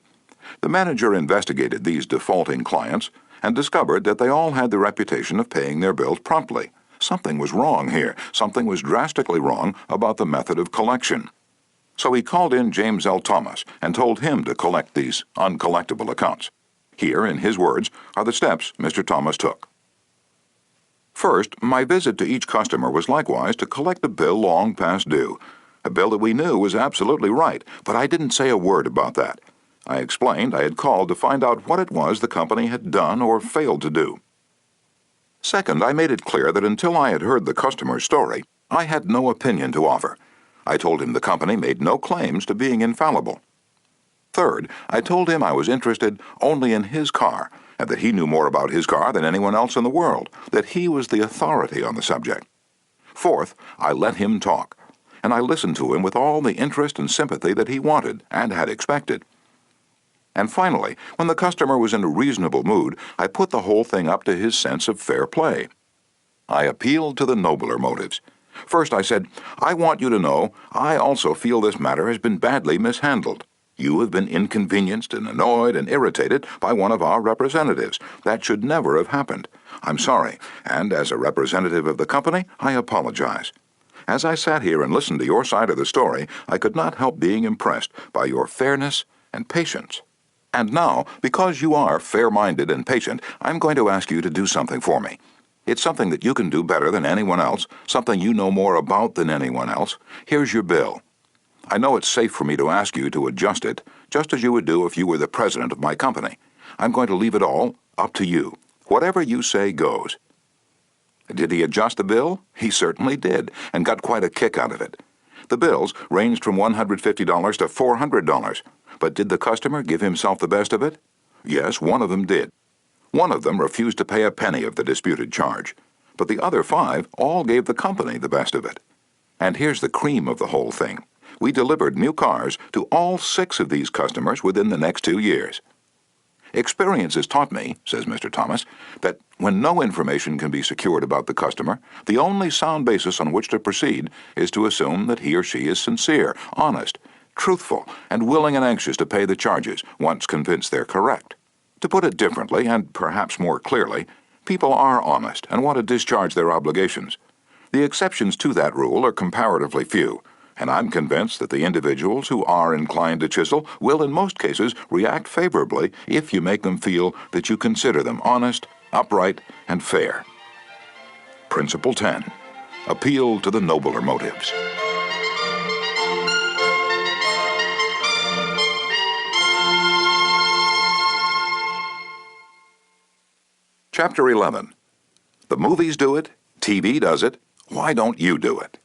The manager investigated these defaulting clients and discovered that they all had the reputation of paying their bills promptly. Something was wrong here. Something was drastically wrong about the method of collection. So he called in James L. Thomas and told him to collect these uncollectible accounts. Here, in his words, are the steps Mr. Thomas took. First, my visit to each customer was likewise to collect a bill long past due, a bill that we knew was absolutely right, but I didn't say a word about that. I explained I had called to find out what it was the company had done or failed to do. Second, I made it clear that until I had heard the customer's story, I had no opinion to offer. I told him the company made no claims to being infallible. Third, I told him I was interested only in his car, and that he knew more about his car than anyone else in the world, that he was the authority on the subject. Fourth, I let him talk, and I listened to him with all the interest and sympathy that he wanted and had expected. And finally, when the customer was in a reasonable mood, I put the whole thing up to his sense of fair play. I appealed to the nobler motives. First, I said, "I want you to know I also feel this matter has been badly mishandled. You have been inconvenienced and annoyed and irritated by one of our representatives. That should never have happened. I'm sorry, and as a representative of the company, I apologize. As I sat here and listened to your side of the story, I could not help being impressed by your fairness and patience. And now, because you are fair-minded and patient, I'm going to ask you to do something for me. It's something that you can do better than anyone else, something you know more about than anyone else. Here's your bill. I know it's safe for me to ask you to adjust it, just as you would do if you were the president of my company. I'm going to leave it all up to you. Whatever you say goes." Did he adjust the bill? He certainly did, and got quite a kick out of it. The bills ranged from $150 to $400, but did the customer give himself the best of it? Yes, one of them did. One of them refused to pay a penny of the disputed charge, but the other 5 all gave the company the best of it. And here's the cream of the whole thing. We delivered new cars to all 6 of these customers within the next 2 years. Experience has taught me, says Mr. Thomas, that when no information can be secured about the customer, the only sound basis on which to proceed is to assume that he or she is sincere, honest, truthful, and willing and anxious to pay the charges once convinced they're correct. To put it differently, and perhaps more clearly, people are honest and want to discharge their obligations. The exceptions to that rule are comparatively few, and I'm convinced that the individuals who are inclined to chisel will in most cases react favorably if you make them feel that you consider them honest, upright, and fair. Principle 10. Appeal to the nobler motives. Chapter 11. The movies do it, TV does it, why don't you do it?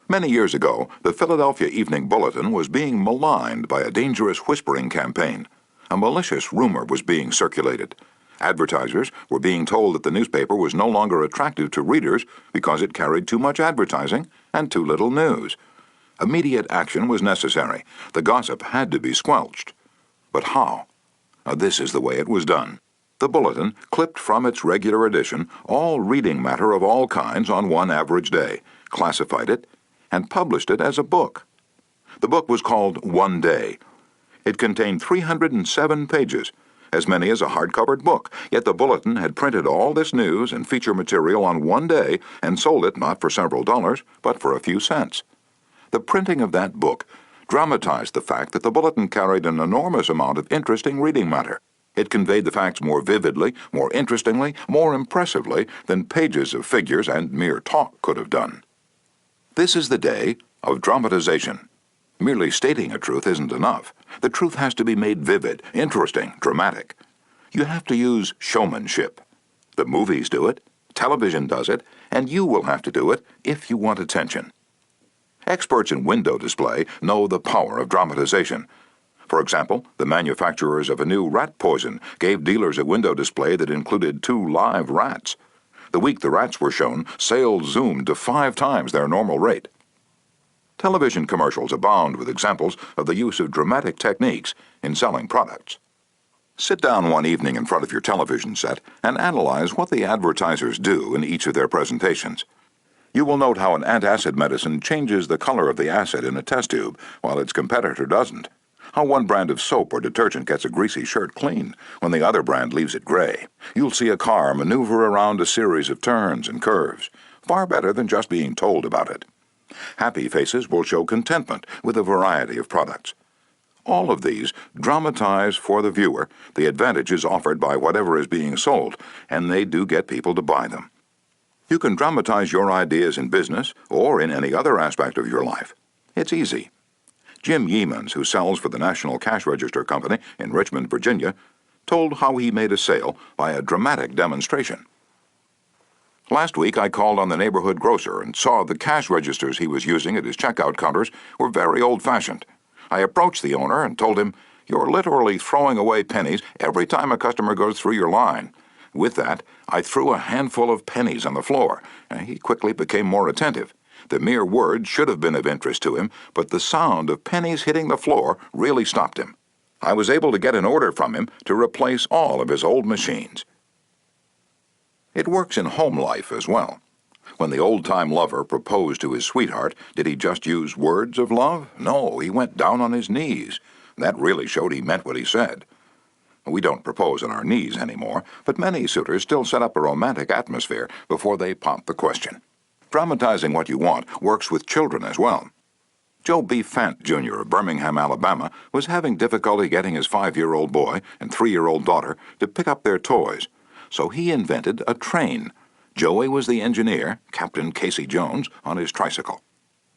Many years ago, the Philadelphia Evening Bulletin was being maligned by a dangerous whispering campaign. A malicious rumor was being circulated. Advertisers were being told that the newspaper was no longer attractive to readers because it carried too much advertising and too little news. Immediate action was necessary. The gossip had to be squelched. But how? This is the way it was done. The Bulletin clipped from its regular edition all reading matter of all kinds on one average day, classified it, and published it as a book. The book was called One Day. It contained 307 pages, as many as a hardcovered book, yet the Bulletin had printed all this news and feature material on one day and sold it not for several dollars, but for a few cents. The printing of that book dramatized the fact that the Bulletin carried an enormous amount of interesting reading matter. It conveyed the facts more vividly, more interestingly, more impressively than pages of figures and mere talk could have done. This is the day of dramatization. Merely stating a truth isn't enough. The truth has to be made vivid, interesting, dramatic. You have to use showmanship. The movies do it, television does it, and you will have to do it if you want attention. Experts in window display know the power of dramatization. For example, the manufacturers of a new rat poison gave dealers a window display that included 2 live rats. The week the rats were shown, sales zoomed to 5 times their normal rate. Television commercials abound with examples of the use of dramatic techniques in selling products. Sit down one evening in front of your television set and analyze what the advertisers do in each of their presentations. You will note how an antacid medicine changes the color of the acid in a test tube, while its competitor doesn't. How one brand of soap or detergent gets a greasy shirt clean when the other brand leaves it gray. You'll see a car maneuver around a series of turns and curves, far better than just being told about it. Happy faces will show contentment with a variety of products. All of these dramatize for the viewer the advantages offered by whatever is being sold, and they do get people to buy them. You can dramatize your ideas in business or in any other aspect of your life. It's easy. Jim Yeamans, who sells for the National Cash Register Company in Richmond, Virginia, told how he made a sale by a dramatic demonstration. Last week I called on the neighborhood grocer and saw the cash registers he was using at his checkout counters were very old-fashioned. I approached the owner and told him, "You're literally throwing away pennies every time a customer goes through your line." With that, I threw a handful of pennies on the floor, and he quickly became more attentive. The mere word should have been of interest to him, but the sound of pennies hitting the floor really stopped him. I was able to get an order from him to replace all of his old machines. It works in home life as well. When the old-time lover proposed to his sweetheart, did he just use words of love? No, he went down on his knees. That really showed he meant what he said. We don't propose on our knees anymore, but many suitors still set up a romantic atmosphere before they pop the question. Dramatizing what you want works with children as well. Joe B. Fant, Jr. of Birmingham, Alabama, was having difficulty getting his 5-year-old boy and 3-year-old daughter to pick up their toys, so he invented a train. Joey was the engineer, Captain Casey Jones, on his tricycle.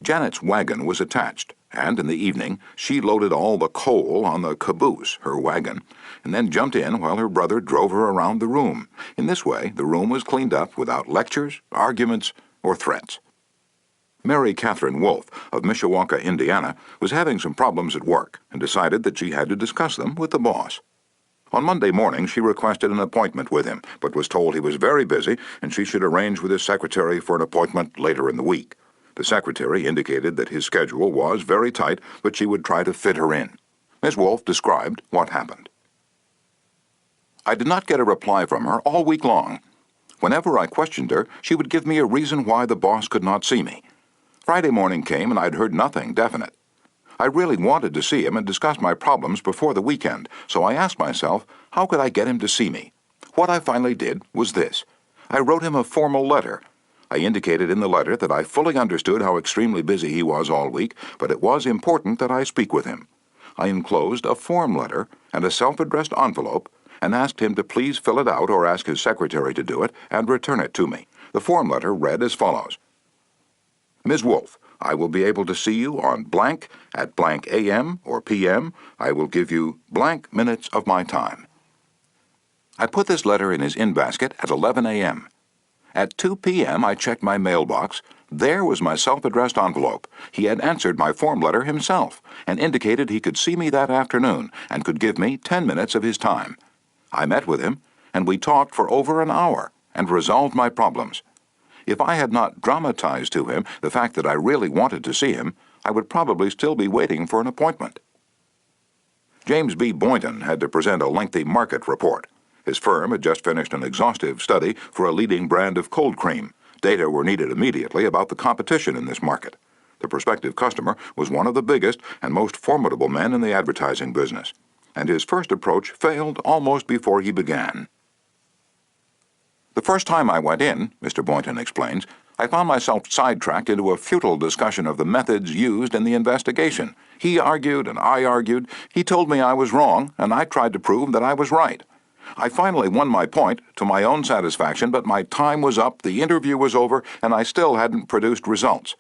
Janet's wagon was attached, and in the evening she loaded all the coal on the caboose, her wagon, and then jumped in while her brother drove her around the room. In this way, the room was cleaned up without lectures, arguments, or threats. Mary Catherine Wolfe of Mishawaka, Indiana, was having some problems at work and decided that she had to discuss them with the boss. On Monday morning, she requested an appointment with him, but was told he was very busy and she should arrange with his secretary for an appointment later in the week. The secretary indicated that his schedule was very tight, but she would try to fit her in. Ms. Wolfe described what happened. I did not get a reply from her all week long. Whenever I questioned her, she would give me a reason why the boss could not see me. Friday morning came and I'd heard nothing definite. I really wanted to see him and discuss my problems before the weekend, so I asked myself, how could I get him to see me? What I finally did was this. I wrote him a formal letter. I indicated in the letter that I fully understood how extremely busy he was all week, but it was important that I speak with him. I enclosed a form letter and a self-addressed envelope and asked him to please fill it out or ask his secretary to do it and return it to me. The form letter read as follows. Ms. Wolfe, I will be able to see you on blank at blank a.m. or p.m. I will give you blank minutes of my time. I put this letter in his in-basket at 11 a.m. At 2 p.m. I checked my mailbox. There was my self-addressed envelope. He had answered my form letter himself and indicated he could see me that afternoon and could give me 10 minutes of his time. I met with him, and we talked for over an hour and resolved my problems. If I had not dramatized to him the fact that I really wanted to see him, I would probably still be waiting for an appointment. James B. Boynton had to present a lengthy market report. His firm had just finished an exhaustive study for a leading brand of cold cream. Data were needed immediately about the competition in this market. The prospective customer was one of the biggest and most formidable men in the advertising business, and his first approach failed almost before he began. The first time I went in, Mr. Boynton explains, I found myself sidetracked into a futile discussion of the methods used in the investigation. He argued and I argued. He told me I was wrong, and I tried to prove that I was right. I finally won my point, to my own satisfaction, but my time was up, the interview was over, and I still hadn't produced results.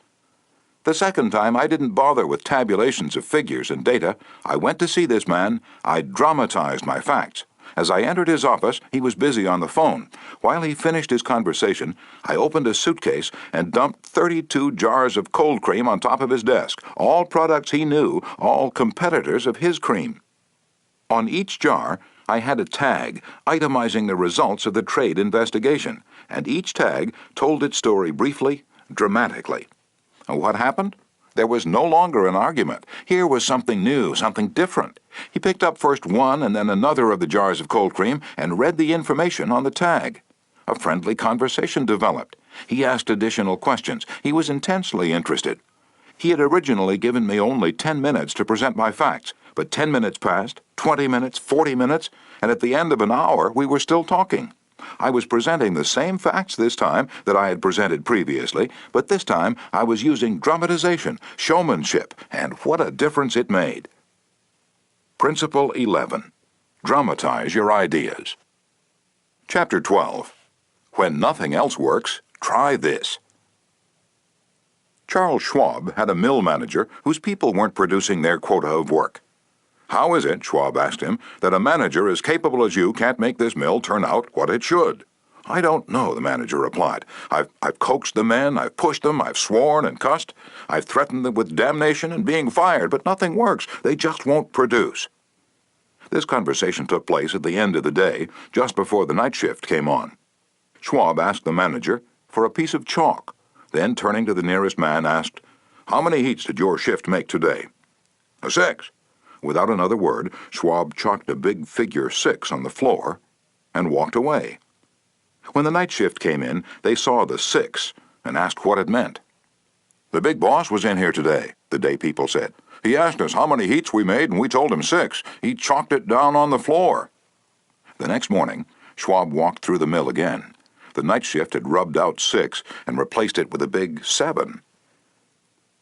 The second time, I didn't bother with tabulations of figures and data. I went to see this man. I dramatized my facts. As I entered his office, he was busy on the phone. While he finished his conversation, I opened a suitcase and dumped 32 jars of cold cream on top of his desk, all products he knew, all competitors of his cream. On each jar, I had a tag itemizing the results of the trade investigation, and each tag told its story briefly, dramatically. And what happened? There was no longer an argument. Here was something new, something different. He picked up first one and then another of the jars of cold cream and read the information on the tag. A friendly conversation developed. He asked additional questions. He was intensely interested. He had originally given me only 10 minutes to present my facts, but 10 minutes passed, 20 minutes, 40 minutes, and at the end of an hour we were still talking. I was presenting the same facts this time that I had presented previously, but this time I was using dramatization, showmanship, and what a difference it made. Principle 11. Dramatize your ideas. Chapter 12. When nothing else works, try this. Charles Schwab had a mill manager whose people weren't producing their quota of work. How is it, Schwab asked him, that a manager as capable as you can't make this mill turn out what it should? I don't know, the manager replied. I've coaxed the men, I've pushed them, I've sworn and cussed. I've threatened them with damnation and being fired, but nothing works. They just won't produce. This conversation took place at the end of the day, just before the night shift came on. Schwab asked the manager for a piece of chalk, then turning to the nearest man asked, "How many heats did your shift make today?" "6." Without another word, Schwab chalked a big figure 6 on the floor and walked away. When the night shift came in, they saw the 6 and asked what it meant. "The big boss was in here today," the day people said. "He asked us how many heats we made, and we told him 6. He chalked it down on the floor." The next morning, Schwab walked through the mill again. The night shift had rubbed out 6 and replaced it with a big 7.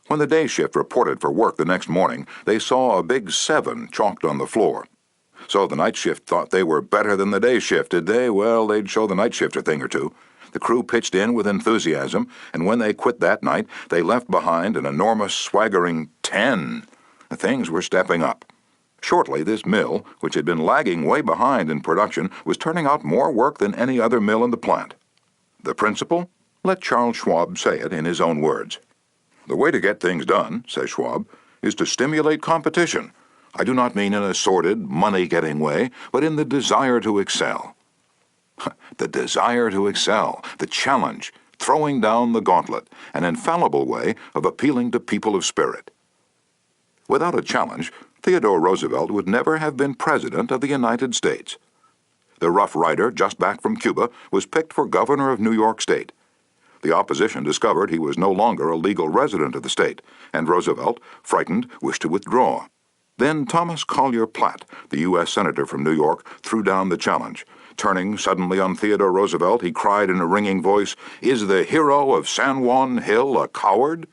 When the day shift reported for work the next morning, they saw a big 7 chalked on the floor. So the night shift thought they were better than the day shift, did they? Well, they'd show the night shift a thing or two. The crew pitched in with enthusiasm, and when they quit that night, they left behind an enormous, swaggering 10. Things were stepping up. Shortly, this mill, which had been lagging way behind in production, was turning out more work than any other mill in the plant. The principle? Let Charles Schwab say it in his own words. "The way to get things done," says Schwab, "is to stimulate competition. I do not mean in a sordid, money-getting way, but in the desire to excel." The desire to excel, the challenge, throwing down the gauntlet, an infallible way of appealing to people of spirit. Without a challenge, Theodore Roosevelt would never have been President of the United States. The Rough Rider, just back from Cuba, was picked for governor of New York State. The opposition discovered he was no longer a legal resident of the state, and Roosevelt, frightened, wished to withdraw. Then Thomas Collier Platt, the U.S. Senator from New York, threw down the challenge. Turning suddenly on Theodore Roosevelt, he cried in a ringing voice, "Is the hero of San Juan Hill a coward?"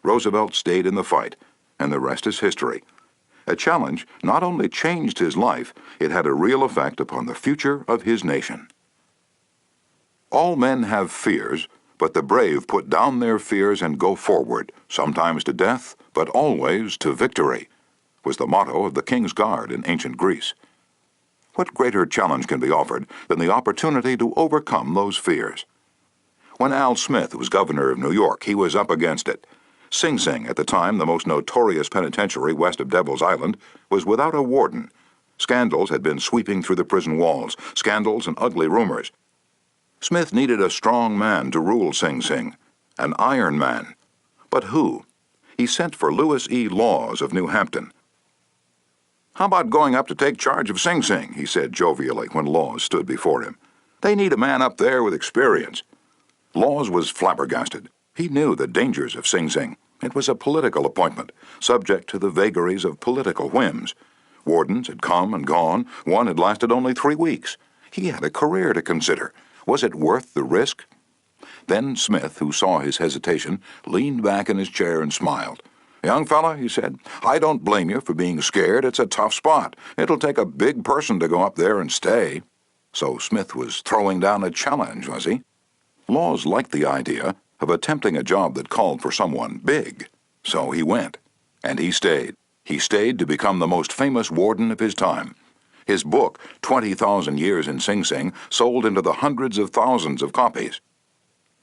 Roosevelt stayed in the fight, and the rest is history. A challenge not only changed his life, it had a real effect upon the future of his nation. All men have fears, but the brave put down their fears and go forward, sometimes to death, but always to victory, was the motto of the King's Guard in ancient Greece. What greater challenge can be offered than the opportunity to overcome those fears? When Al Smith was governor of New York, he was up against it. Sing Sing, at the time the most notorious penitentiary west of Devil's Island, was without a warden. Scandals had been sweeping through the prison walls, scandals and ugly rumors. Smith needed a strong man to rule Sing Sing, an iron man. But who? He sent for Lewis E. Laws of New Hampton. "How about going up to take charge of Sing Sing?" he said jovially when Laws stood before him. "They need a man up there with experience." Laws was flabbergasted. He knew the dangers of Sing Sing. It was a political appointment, subject to the vagaries of political whims. Wardens had come and gone. One had lasted only 3 weeks. He had a career to consider. Was it worth the risk? Then Smith, who saw his hesitation, leaned back in his chair and smiled. "Young fella," he said, "I don't blame you for being scared. It's a tough spot. It'll take a big person to go up there and stay." So Smith was throwing down a challenge, was he? Laws liked the idea of attempting a job that called for someone big. So he went. And he stayed. He stayed to become the most famous warden of his time. His book, 20,000 Years in Sing Sing, sold into the hundreds of thousands of copies.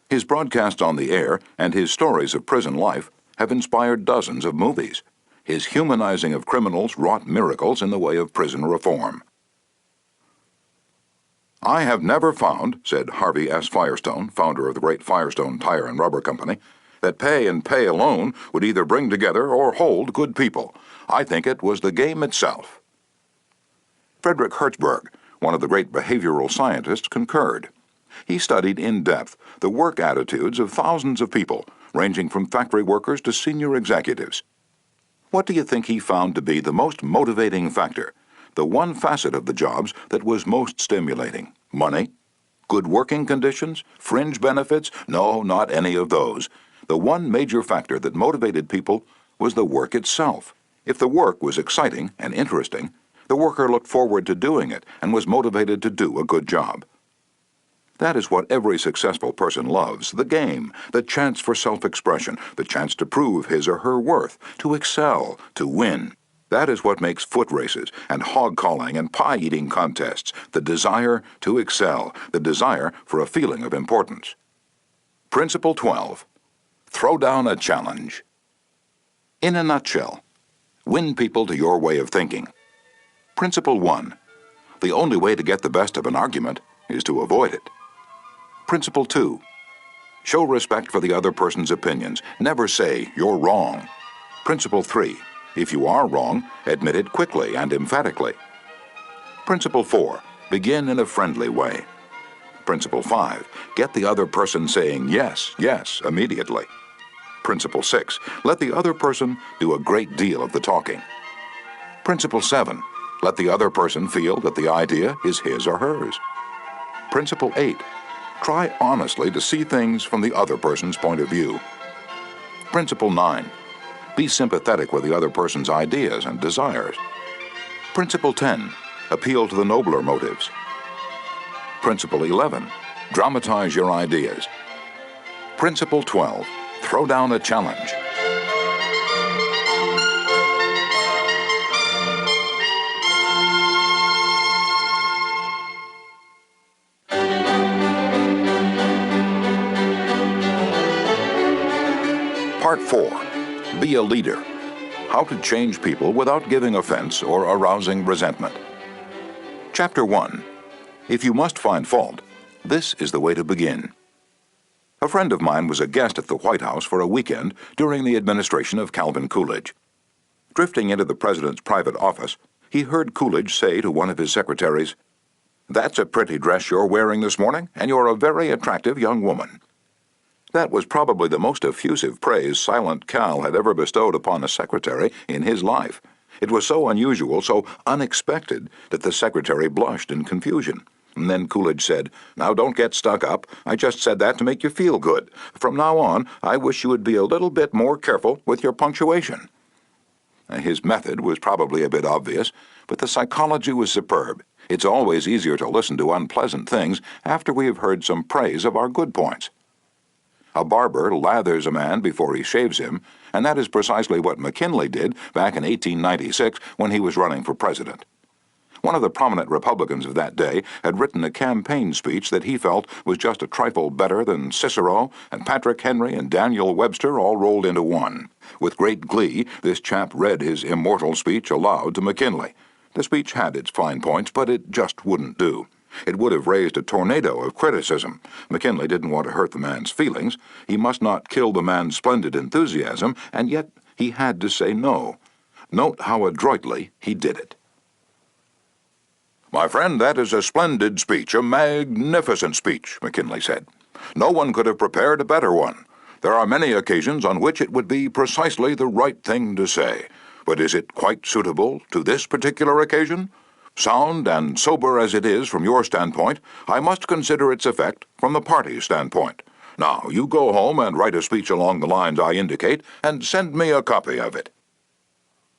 His broadcasts on the air and his stories of prison life have inspired dozens of movies. His humanizing of criminals wrought miracles in the way of prison reform. "I have never found," said Harvey S. Firestone, founder of the great Firestone Tire and Rubber Company, "that pay and pay alone would either bring together or hold good people. I think it was the game itself." Frederick Hertzberg, one of the great behavioral scientists, concurred. He studied in depth the work attitudes of thousands of people, ranging from factory workers to senior executives. What do you think he found to be the most motivating factor, the one facet of the jobs that was most stimulating? Money? Good working conditions? Fringe benefits? No, not any of those. The one major factor that motivated people was the work itself. If the work was exciting and interesting, the worker looked forward to doing it and was motivated to do a good job. That is what every successful person loves, the game, the chance for self-expression, the chance to prove his or her worth, to excel, to win. That is what makes foot races and hog-calling and pie-eating contests, the desire to excel, the desire for a feeling of importance. Principle 12. Throw down a challenge. In a nutshell, win people to your way of thinking. Principle 1. The only way to get the best of an argument is to avoid it. Principle 2. Show respect for the other person's opinions. Never say, "You're wrong." Principle 3. If you are wrong, admit it quickly and emphatically. Principle 4. Begin in a friendly way. Principle 5. Get the other person saying yes, yes, immediately. Principle 6. Let the other person do a great deal of the talking. Principle 7. Let the other person feel that the idea is his or hers. Principle 8. Try honestly to see things from the other person's point of view. Principle 9. Be sympathetic with the other person's ideas and desires. Principle 10. Appeal to the nobler motives. Principle 11. Dramatize your ideas. Principle 12. Throw down a challenge. Part 4. Be a leader. How to change people without giving offense or arousing resentment. Chapter 1. If you must find fault, this is the way to begin. A friend of mine was a guest at the White House for a weekend during the administration of Calvin Coolidge. Drifting into the president's private office, he heard Coolidge say to one of his secretaries, "That's a pretty dress you're wearing this morning, and you're a very attractive young woman." That was probably the most effusive praise Silent Cal had ever bestowed upon a secretary in his life. It was so unusual, so unexpected, that the secretary blushed in confusion. And then Coolidge said, "Now don't get stuck up. I just said that to make you feel good. From now on, I wish you would be a little bit more careful with your punctuation." His method was probably a bit obvious, but the psychology was superb. It's always easier to listen to unpleasant things after we have heard some praise of our good points. A barber lathers a man before he shaves him, and that is precisely what McKinley did back in 1896 when he was running for president. One of the prominent Republicans of that day had written a campaign speech that he felt was just a trifle better than Cicero and Patrick Henry and Daniel Webster all rolled into one. With great glee, this chap read his immortal speech aloud to McKinley. The speech had its fine points, but it just wouldn't do. It would have raised a tornado of criticism. McKinley didn't want to hurt the man's feelings. He must not kill the man's splendid enthusiasm, and yet he had to say no. Note how adroitly he did it. "My friend, that is a splendid speech, a magnificent speech," McKinley said. "No one could have prepared a better one. There are many occasions on which it would be precisely the right thing to say. But is it quite suitable to this particular occasion? Sound and sober as it is from your standpoint, I must consider its effect from the party's standpoint. Now, you go home and write a speech along the lines I indicate, and send me a copy of it."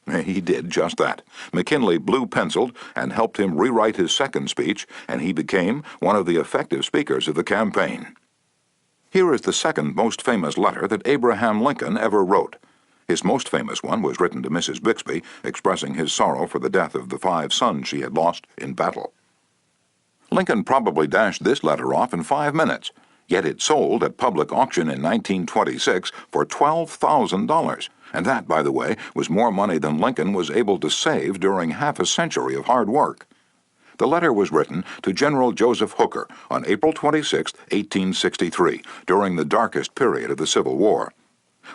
He did just that. McKinley blue-penciled and helped him rewrite his second speech, and he became one of the effective speakers of the campaign. Here is the second most famous letter that Abraham Lincoln ever wrote. His most famous one was written to Mrs. Bixby, expressing his sorrow for the death of the 5 sons she had lost in battle. Lincoln probably dashed this letter off in 5 minutes, yet it sold at public auction in 1926 for $12,000. And that, by the way, was more money than Lincoln was able to save during half a century of hard work. The letter was written to General Joseph Hooker on April 26, 1863, during the darkest period of the Civil War.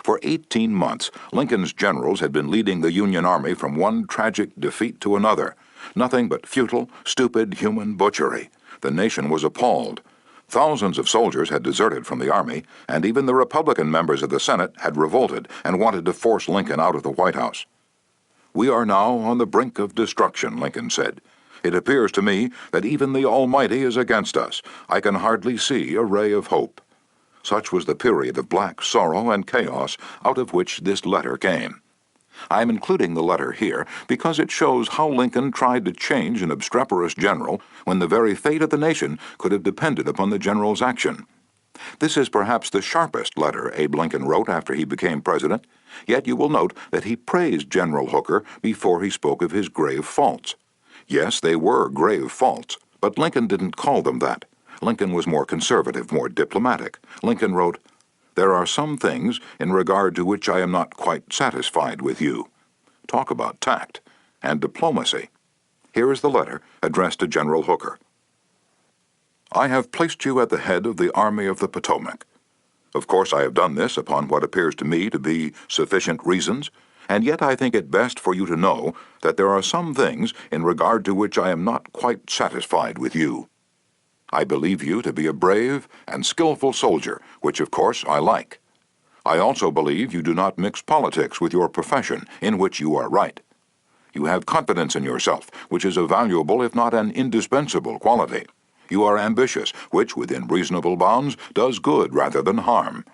For 18 months, Lincoln's generals had been leading the Union Army from one tragic defeat to another. Nothing but futile, stupid human butchery. The nation was appalled. Thousands of soldiers had deserted from the Army, and even the Republican members of the Senate had revolted and wanted to force Lincoln out of the White House. "We are now on the brink of destruction," Lincoln said. "It appears to me that even the Almighty is against us. I can hardly see a ray of hope." Such was the period of black sorrow and chaos out of which this letter came. I am including the letter here because it shows how Lincoln tried to change an obstreperous general when the very fate of the nation could have depended upon the general's action. This is perhaps the sharpest letter Abe Lincoln wrote after he became president, yet you will note that he praised General Hooker before he spoke of his grave faults. Yes, they were grave faults, but Lincoln didn't call them that. Lincoln was more conservative, more diplomatic. Lincoln wrote, "There are some things in regard to which I am not quite satisfied with you." Talk about tact and diplomacy. Here is the letter addressed to General Hooker. "I have placed you at the head of the Army of the Potomac. Of course I have done this upon what appears to me to be sufficient reasons, and yet I think it best for you to know that there are some things in regard to which I am not quite satisfied with you. I believe you to be a brave and skillful soldier, which of course I like. I also believe you do not mix politics with your profession, in which you are right. You have confidence in yourself, which is a valuable if not an indispensable quality. You are ambitious, which, within reasonable bounds, does good rather than harm.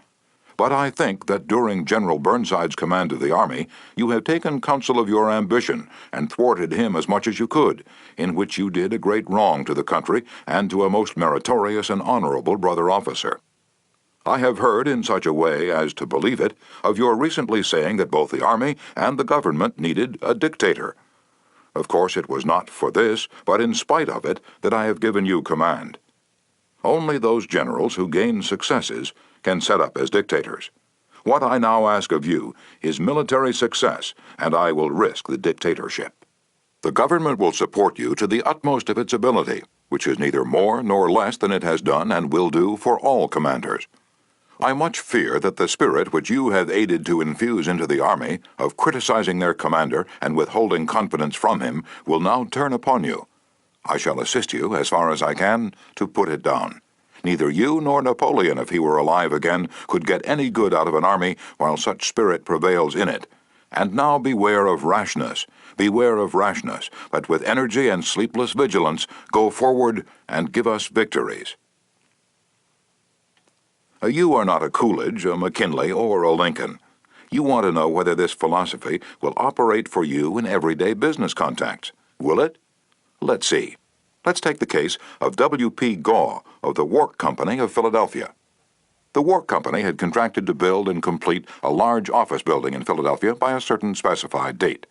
But I think that during General Burnside's command of the Army, you have taken counsel of your ambition and thwarted him as much as you could, in which you did a great wrong to the country and to a most meritorious and honorable brother officer. I have heard in such a way as to believe it of your recently saying that both the Army and the government needed a dictator. Of course it was not for this, but in spite of it, that I have given you command. Only those generals who gain successes can set up as dictators. What I now ask of you is military success, and I will risk the dictatorship. The government will support you to the utmost of its ability, which is neither more nor less than it has done and will do for all commanders. I much fear that the spirit which you have aided to infuse into the Army, of criticizing their commander and withholding confidence from him, will now turn upon you. I shall assist you, as far as I can, to put it down. Neither you nor Napoleon, if he were alive again, could get any good out of an army while such spirit prevails in it. And now beware of rashness, but with energy and sleepless vigilance go forward and give us victories. You are not a Coolidge, a McKinley, or a Lincoln. You want to know whether this philosophy will operate for you in everyday business contacts. Will it? Let's see. Let's take the case of W.P. Gaw of the Wark Company of Philadelphia. The Wark Company had contracted to build and complete a large office building in Philadelphia by a certain specified date.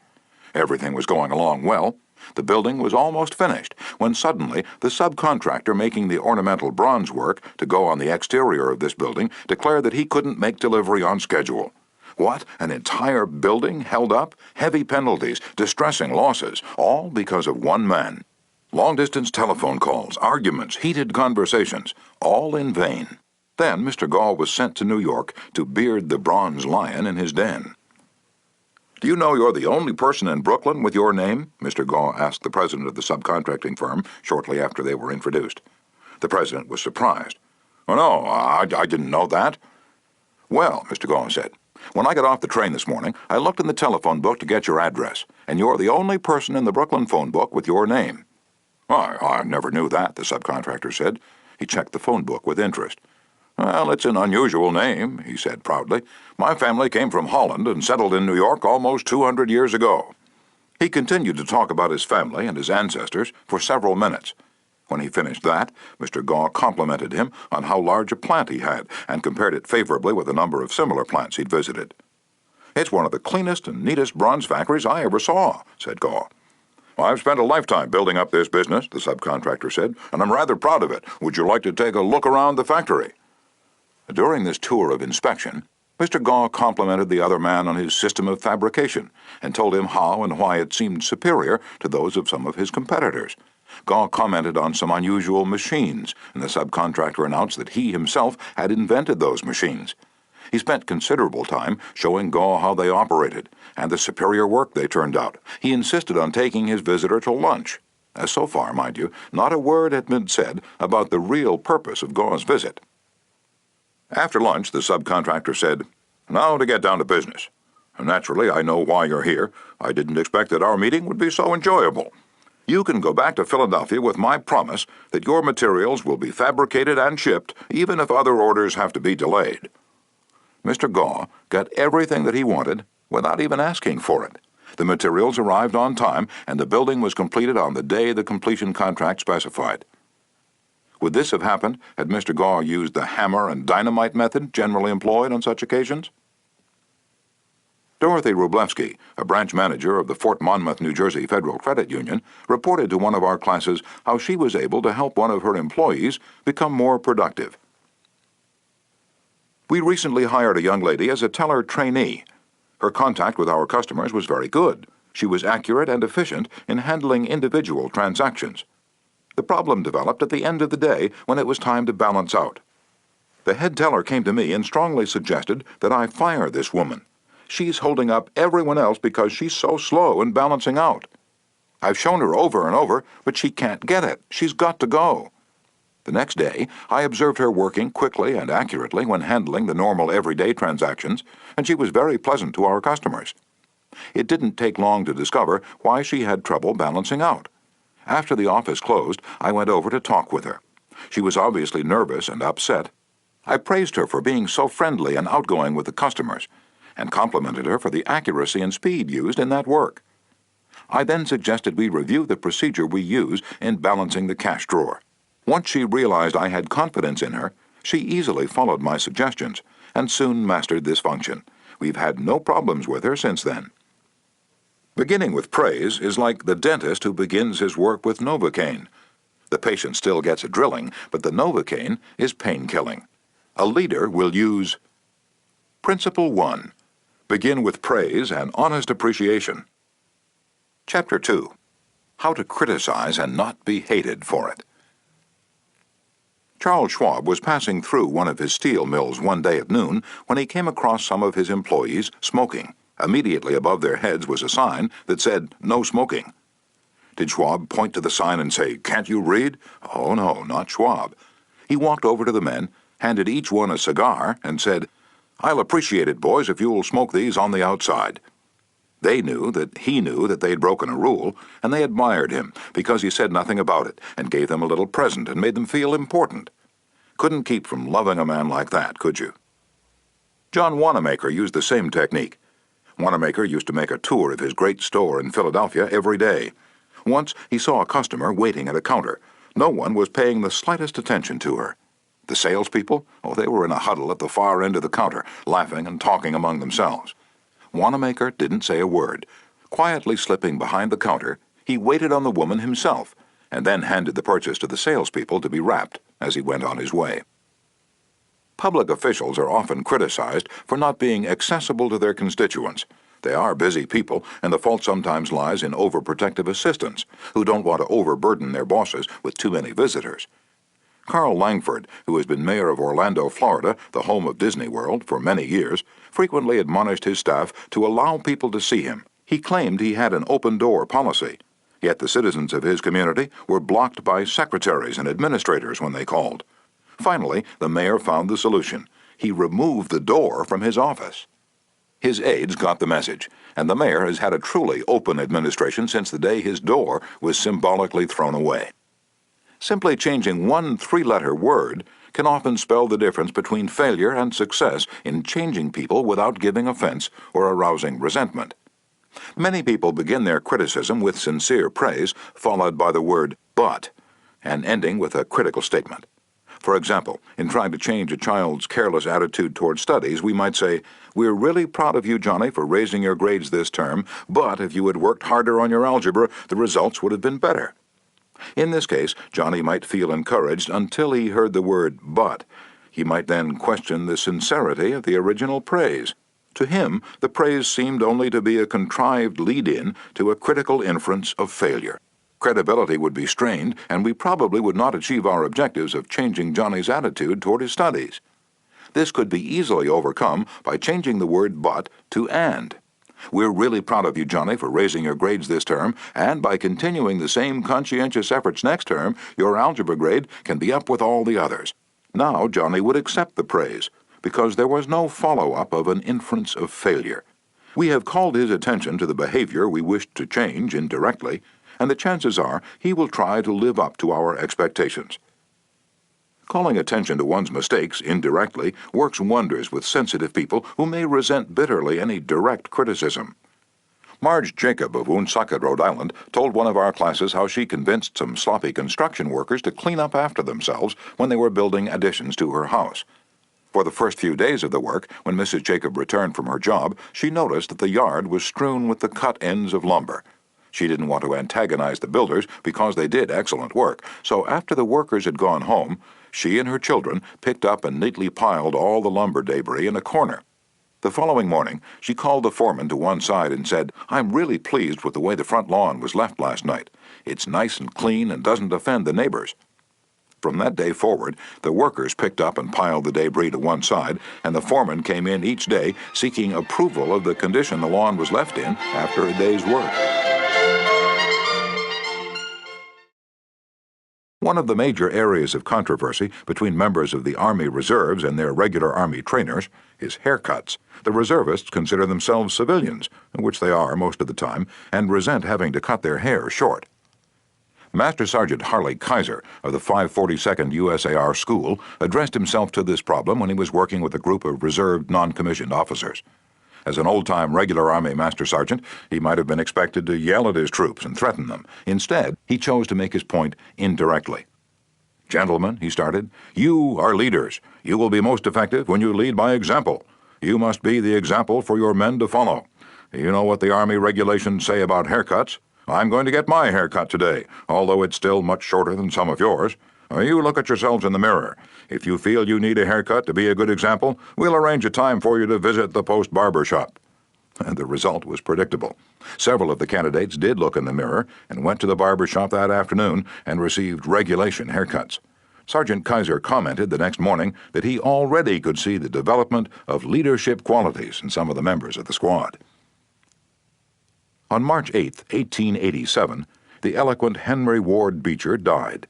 Everything was going along well. The building was almost finished when suddenly the subcontractor making the ornamental bronze work to go on the exterior of this building declared that he couldn't make delivery on schedule. What? An entire building held up? Heavy penalties, distressing losses, all because of one man. Long-distance telephone calls, arguments, heated conversations, all in vain. Then Mr. Gaw was sent to New York to beard the bronze lion in his den. "Do you know you're the only person in Brooklyn with your name?" Mr. Gaw asked the president of the subcontracting firm shortly after they were introduced. The president was surprised. "Oh, no, I didn't know that." "Well," Mr. Gaw said, "when I got off the train this morning, I looked in the telephone book to get your address, and you're the only person in the Brooklyn phone book with your name." I never knew that," the subcontractor said. He checked the phone book with interest. "Well, it's an unusual name," he said proudly. "My family came from Holland and settled in New York almost 200 years ago." He continued to talk about his family and his ancestors for several minutes. When he finished that, Mr. Gaw complimented him on how large a plant he had and compared it favorably with a number of similar plants he'd visited. "It's one of the cleanest and neatest bronze factories I ever saw," said Gaw. "I've spent a lifetime building up this business," the subcontractor said, "and I'm rather proud of it. Would you like to take a look around the factory?" During this tour of inspection, Mr. Gaw complimented the other man on his system of fabrication and told him how and why it seemed superior to those of some of his competitors. Gaw commented on some unusual machines, and the subcontractor announced that he himself had invented those machines. He spent considerable time showing Gaw how they operated and the superior work they turned out. He insisted on taking his visitor to lunch. So far, mind you, not a word had been said about the real purpose of Gaw's visit. After lunch, the subcontractor said, "Now to get down to business. Naturally, I know why you're here. I didn't expect that our meeting would be so enjoyable. You can go back to Philadelphia with my promise that your materials will be fabricated and shipped, even if other orders have to be delayed." Mr. Gaw got everything that he wanted without even asking for it. The materials arrived on time, and the building was completed on the day the completion contract specified. Would this have happened had Mr. Gaw used the hammer and dynamite method generally employed on such occasions? Dorothy Wroblewski, a branch manager of the Fort Monmouth, New Jersey Federal Credit Union, reported to one of our classes how she was able to help one of her employees become more productive. "We recently hired a young lady as a teller trainee. Her contact with our customers was very good. She was accurate and efficient in handling individual transactions. The problem developed at the end of the day when it was time to balance out. The head teller came to me and strongly suggested that I fire this woman. She's holding up everyone else because she's so slow in balancing out. I've shown her over and over, but she can't get it. She's got to go." The next day, I observed her working quickly and accurately when handling the normal everyday transactions, and she was very pleasant to our customers. It didn't take long to discover why she had trouble balancing out. After the office closed, I went over to talk with her. She was obviously nervous and upset. I praised her for being so friendly and outgoing with the customers, and complimented her for the accuracy and speed used in that work. I then suggested we review the procedure we use in balancing the cash drawer. Once she realized I had confidence in her, she easily followed my suggestions and soon mastered this function. We've had no problems with her since then. Beginning with praise is like the dentist who begins his work with Novocaine. The patient still gets a drilling, but the Novocaine is pain-killing. A leader will use Principle 1. Begin with praise and honest appreciation. Chapter 2. How to criticize and not be hated for it. Charles Schwab was passing through one of his steel mills one day at noon when he came across some of his employees smoking. Immediately above their heads was a sign that said, "No smoking." Did Schwab point to the sign and say, "Can't you read?" Oh no, not Schwab. He walked over to the men, handed each one a cigar, and said, "I'll appreciate it, boys, if you'll smoke these on the outside." They knew that he knew that they'd broken a rule, and they admired him because he said nothing about it and gave them a little present and made them feel important. Couldn't keep from loving a man like that, could you? John Wanamaker used the same technique. Wanamaker used to make a tour of his great store in Philadelphia every day. Once he saw a customer waiting at a counter. No one was paying the slightest attention to her. The salespeople? Oh, they were in a huddle at the far end of the counter, laughing and talking among themselves. Wanamaker didn't say a word. Quietly slipping behind the counter, he waited on the woman himself, and then handed the purchase to the salespeople to be wrapped as he went on his way. Public officials are often criticized for not being accessible to their constituents. They are busy people, and the fault sometimes lies in overprotective assistants who don't want to overburden their bosses with too many visitors. Carl Langford, who has been mayor of Orlando, Florida, the home of Disney World, for many years, frequently admonished his staff to allow people to see him. He claimed he had an open-door policy, yet the citizens of his community were blocked by secretaries and administrators when they called. Finally, the mayor found the solution. He removed the door from his office. His aides got the message, and the mayor has had a truly open administration since the day his door was symbolically thrown away. Simply changing one three-letter word can often spell the difference between failure and success in changing people without giving offense or arousing resentment. Many people begin their criticism with sincere praise, followed by the word "but," and ending with a critical statement. For example, in trying to change a child's careless attitude toward studies, we might say, "We're really proud of you, Johnny, for raising your grades this term, but if you had worked harder on your algebra, the results would have been better." In this case, Johnny might feel encouraged until he heard the word "but." He might then question the sincerity of the original praise. To him, the praise seemed only to be a contrived lead-in to a critical inference of failure. Credibility would be strained, and we probably would not achieve our objectives of changing Johnny's attitude toward his studies. This could be easily overcome by changing the word "but" to "and." We're really proud of you, Johnny, for raising your grades this term, and by continuing the same conscientious efforts next term, your algebra grade can be up with all the others. Now Johnny would accept the praise, because there was no follow-up of an inference of failure. We have called his attention to the behavior we wished to change indirectly, and the chances are he will try to live up to our expectations. Calling attention to one's mistakes indirectly works wonders with sensitive people who may resent bitterly any direct criticism. Marge Jacob of Woonsocket, Rhode Island, told one of our classes how she convinced some sloppy construction workers to clean up after themselves when they were building additions to her house. For the first few days of the work, when Mrs. Jacob returned from her job, she noticed that the yard was strewn with the cut ends of lumber. She didn't want to antagonize the builders because they did excellent work, so after the workers had gone home, she and her children picked up and neatly piled all the lumber debris in a corner. The following morning, she called the foreman to one side and said, "I'm really pleased with the way the front lawn was left last night. It's nice and clean and doesn't offend the neighbors." From that day forward, the workers picked up and piled the debris to one side, and the foreman came in each day seeking approval of the condition the lawn was left in after a day's work. One of the major areas of controversy between members of the Army Reserves and their regular Army trainers is haircuts. The reservists consider themselves civilians, which they are most of the time, and resent having to cut their hair short. Master Sergeant Harley Kaiser of the 542nd USAR School addressed himself to this problem when he was working with a group of reserved non-commissioned officers. As an old-time regular Army Master Sergeant, he might have been expected to yell at his troops and threaten them. Instead, he chose to make his point indirectly. "Gentlemen," he started, "you are leaders. You will be most effective when you lead by example. You must be the example for your men to follow. You know what the Army regulations say about haircuts? I'm going to get my haircut today, although it's still much shorter than some of yours. You look at yourselves in the mirror. If you feel you need a haircut to be a good example, we'll arrange a time for you to visit the post barber shop." And the result was predictable. Several of the candidates did look in the mirror and went to the barber shop that afternoon and received regulation haircuts. Sergeant Kaiser commented the next morning that he already could see the development of leadership qualities in some of the members of the squad. On March 8, 1887, the eloquent Henry Ward Beecher died.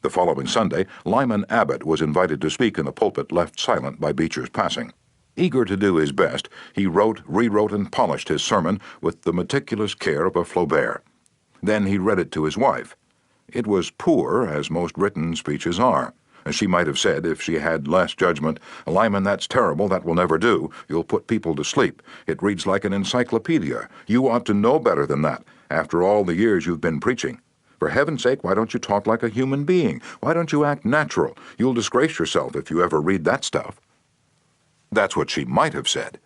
The following Sunday, Lyman Abbott was invited to speak in the pulpit left silent by Beecher's passing. Eager to do his best, he wrote, rewrote, and polished his sermon with the meticulous care of a Flaubert. Then he read it to his wife. It was poor, as most written speeches are. She might have said, if she had less judgment, "Lyman, that's terrible, that will never do. You'll put people to sleep. It reads like an encyclopedia. You ought to know better than that, after all the years you've been preaching. For heaven's sake, why don't you talk like a human being? Why don't you act natural? You'll disgrace yourself if you ever read that stuff." That's what she might have said.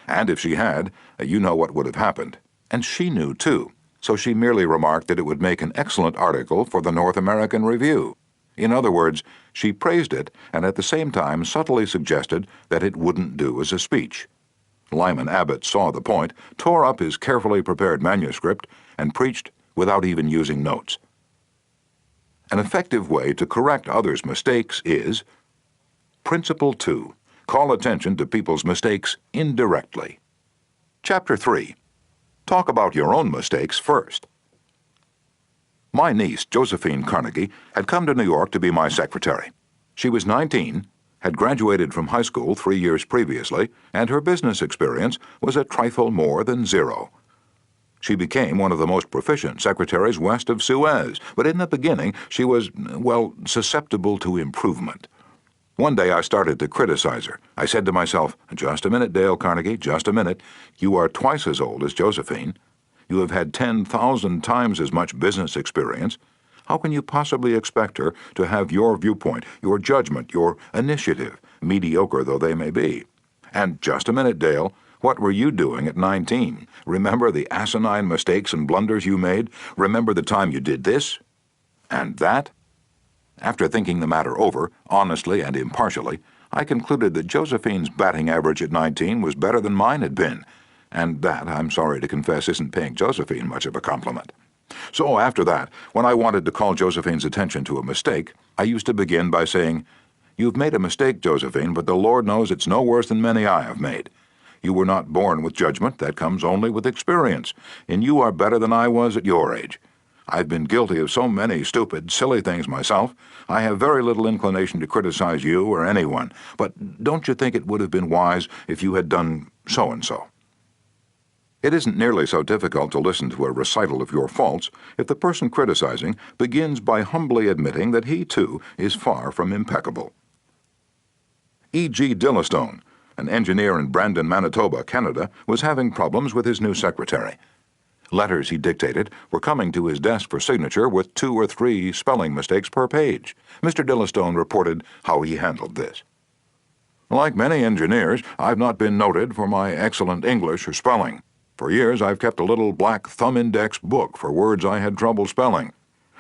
And if she had, you know what would have happened. And she knew, too. So she merely remarked that it would make an excellent article for the North American Review. In other words, she praised it and at the same time subtly suggested that it wouldn't do as a speech. Lyman Abbott saw the point, tore up his carefully prepared manuscript, and preached without even using notes. An effective way to correct others' mistakes is Principle 2. Call attention to people's mistakes indirectly. Chapter 3. Talk about your own mistakes first. My niece, Josephine Carnegie, had come to New York to be my secretary. She was 19, had graduated from high school 3 years previously, and her business experience was a trifle more than zero. She became one of the most proficient secretaries west of Suez, but in the beginning she was, well, susceptible to improvement. One day I started to criticize her. I said to myself, "Just a minute, Dale Carnegie, just a minute. You are twice as old as Josephine. You have had 10,000 times as much business experience. How can you possibly expect her to have your viewpoint, your judgment, your initiative, mediocre though they may be? And just a minute, Dale, what were you doing at 19? Remember the asinine mistakes and blunders you made? Remember the time you did this and that?" After thinking the matter over, honestly and impartially, I concluded that Josephine's batting average at 19 was better than mine had been, and that, I'm sorry to confess, isn't paying Josephine much of a compliment. So after that, when I wanted to call Josephine's attention to a mistake, I used to begin by saying, "You've made a mistake, Josephine, but the Lord knows it's no worse than many I have made. You were not born with judgment, that comes only with experience, and you are better than I was at your age. I've been guilty of so many stupid, silly things myself. I have very little inclination to criticize you or anyone, but don't you think it would have been wise if you had done so-and-so?" It isn't nearly so difficult to listen to a recital of your faults if the person criticizing begins by humbly admitting that he, too, is far from impeccable. E.G. Dillistone, an engineer in Brandon, Manitoba, Canada, was having problems with his new secretary. Letters he dictated were coming to his desk for signature with 2 or 3 spelling mistakes per page. Mr. Dillistone reported how he handled this. "Like many engineers, I've not been noted for my excellent English or spelling. For years I've kept a little black thumb-index book for words I had trouble spelling.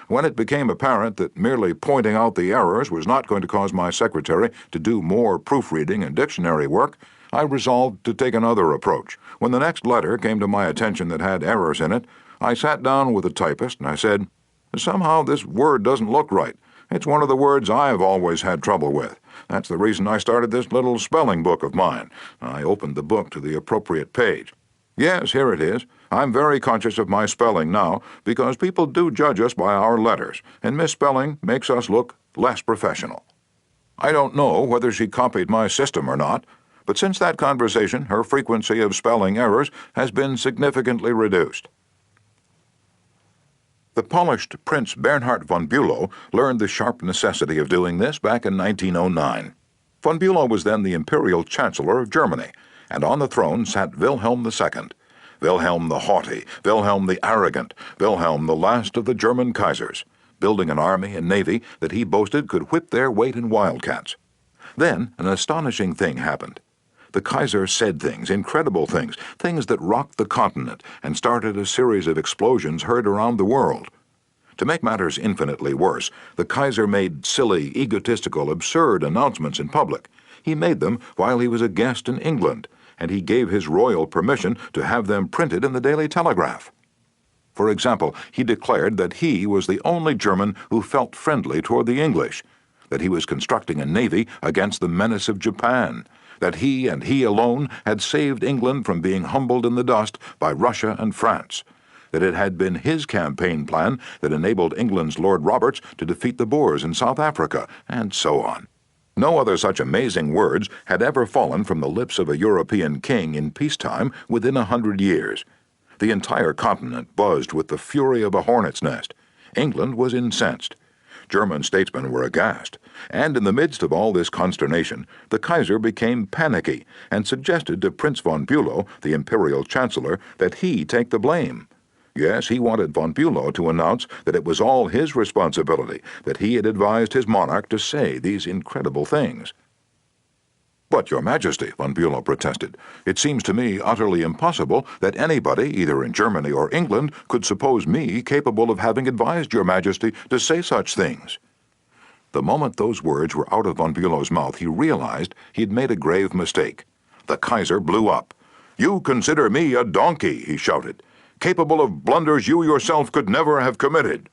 When it became apparent that merely pointing out the errors was not going to cause my secretary to do more proofreading and dictionary work, I resolved to take another approach. When the next letter came to my attention that had errors in it, I sat down with the typist and I said, 'Somehow this word doesn't look right. It's one of the words I've always had trouble with. That's the reason I started this little spelling book of mine.' I opened the book to the appropriate page. Yes, here it is. I'm very conscious of my spelling now, because people do judge us by our letters, and misspelling makes us look less professional." I don't know whether she copied my system or not, but since that conversation, her frequency of spelling errors has been significantly reduced. The polished Prince Bernhard von Bülow learned the sharp necessity of doing this back in 1909. Von Bülow was then the Imperial Chancellor of Germany, and on the throne sat Wilhelm II. Wilhelm the Haughty, Wilhelm the Arrogant, Wilhelm the last of the German Kaisers, building an army and navy that he boasted could whip their weight in wildcats. Then an astonishing thing happened. The Kaiser said things, incredible things, things that rocked the continent and started a series of explosions heard around the world. To make matters infinitely worse, the Kaiser made silly, egotistical, absurd announcements in public. He made them while he was a guest in England, and he gave his royal permission to have them printed in the Daily Telegraph. For example, he declared that he was the only German who felt friendly toward the English, that he was constructing a navy against the menace of Japan, that he and he alone had saved England from being humbled in the dust by Russia and France, that it had been his campaign plan that enabled England's Lord Roberts to defeat the Boers in South Africa, and so on. No other such amazing words had ever fallen from the lips of a European king in peacetime within 100 years. The entire continent buzzed with the fury of a hornet's nest. England was incensed. German statesmen were aghast, and in the midst of all this consternation, the Kaiser became panicky and suggested to Prince von Bülow, the Imperial Chancellor, that he take the blame. Yes, he wanted von Bülow to announce that it was all his responsibility, that he had advised his monarch to say these incredible things. "But, Your Majesty," von Bülow protested, "it seems to me utterly impossible that anybody, either in Germany or England, could suppose me capable of having advised Your Majesty to say such things." The moment those words were out of von Bülow's mouth, he realized he had made a grave mistake. The Kaiser blew up. "You consider me a donkey," he shouted, "capable of blunders you yourself could never have committed."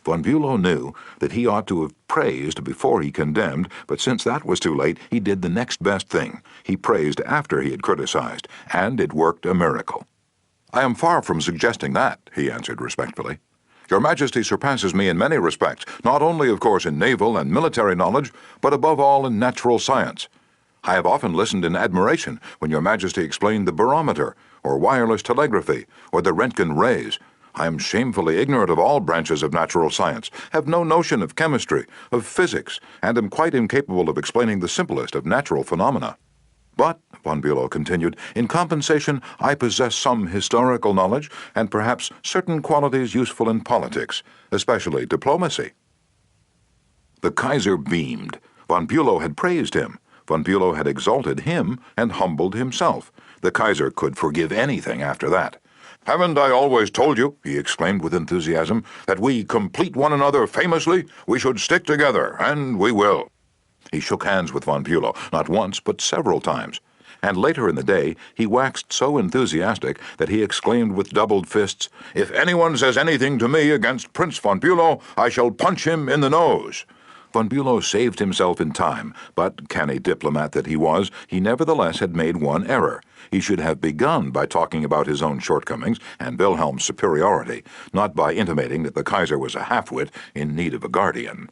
Von Bülow knew that he ought to have praised before he condemned, but since that was too late, he did the next best thing. He praised after he had criticized, and it worked a miracle. "I am far from suggesting that," he answered respectfully. "Your Majesty surpasses me in many respects, not only, of course, in naval and military knowledge, but above all in natural science. I have often listened in admiration when Your Majesty explained the barometer, or wireless telegraphy, or the Röntgen rays. I am shamefully ignorant of all branches of natural science, have no notion of chemistry, of physics, and am quite incapable of explaining the simplest of natural phenomena. But," von Bülow continued, "in compensation I possess some historical knowledge and perhaps certain qualities useful in politics, especially diplomacy." The Kaiser beamed. Von Bülow had praised him. Von Bülow had exalted him and humbled himself. The Kaiser could forgive anything after that. "Haven't I always told you," he exclaimed with enthusiasm, "that we complete one another famously? We should stick together, and we will." He shook hands with von Bülow, not once but several times, and later in the day he waxed so enthusiastic that he exclaimed with doubled fists, "If anyone says anything to me against Prince von Bülow, I shall punch him in the nose." Von Bülow saved himself in time, but, canny diplomat that he was, he nevertheless had made one error. He should have begun by talking about his own shortcomings and Wilhelm's superiority, not by intimating that the Kaiser was a half-wit in need of a guardian.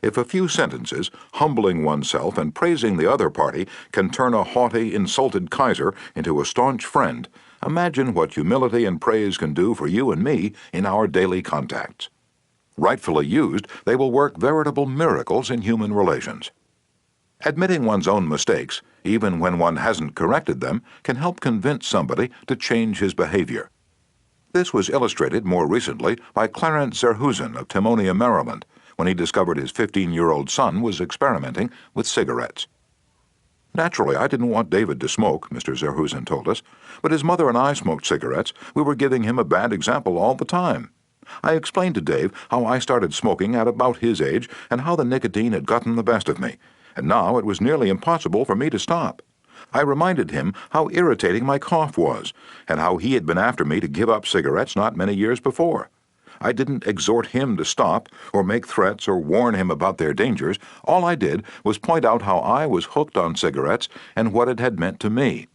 If a few sentences, humbling oneself and praising the other party, can turn a haughty, insulted Kaiser into a staunch friend, imagine what humility and praise can do for you and me in our daily contacts. Rightfully used, they will work veritable miracles in human relations. Admitting one's own mistakes, even when one hasn't corrected them, can help convince somebody to change his behavior. This was illustrated more recently by Clarence Zerhusen of Timonia, Maryland, when he discovered his 15-year-old son was experimenting with cigarettes. "Naturally, I didn't want David to smoke," Mr. Zerhusen told us, "but his mother and I smoked cigarettes. We were giving him a bad example all the time. I explained to Dave how I started smoking at about his age and how the nicotine had gotten the best of me, and now it was nearly impossible for me to stop. I reminded him how irritating my cough was, and how he had been after me to give up cigarettes not many years before. I didn't exhort him to stop, or make threats, or warn him about their dangers. All I did was point out how I was hooked on cigarettes and what it had meant to me.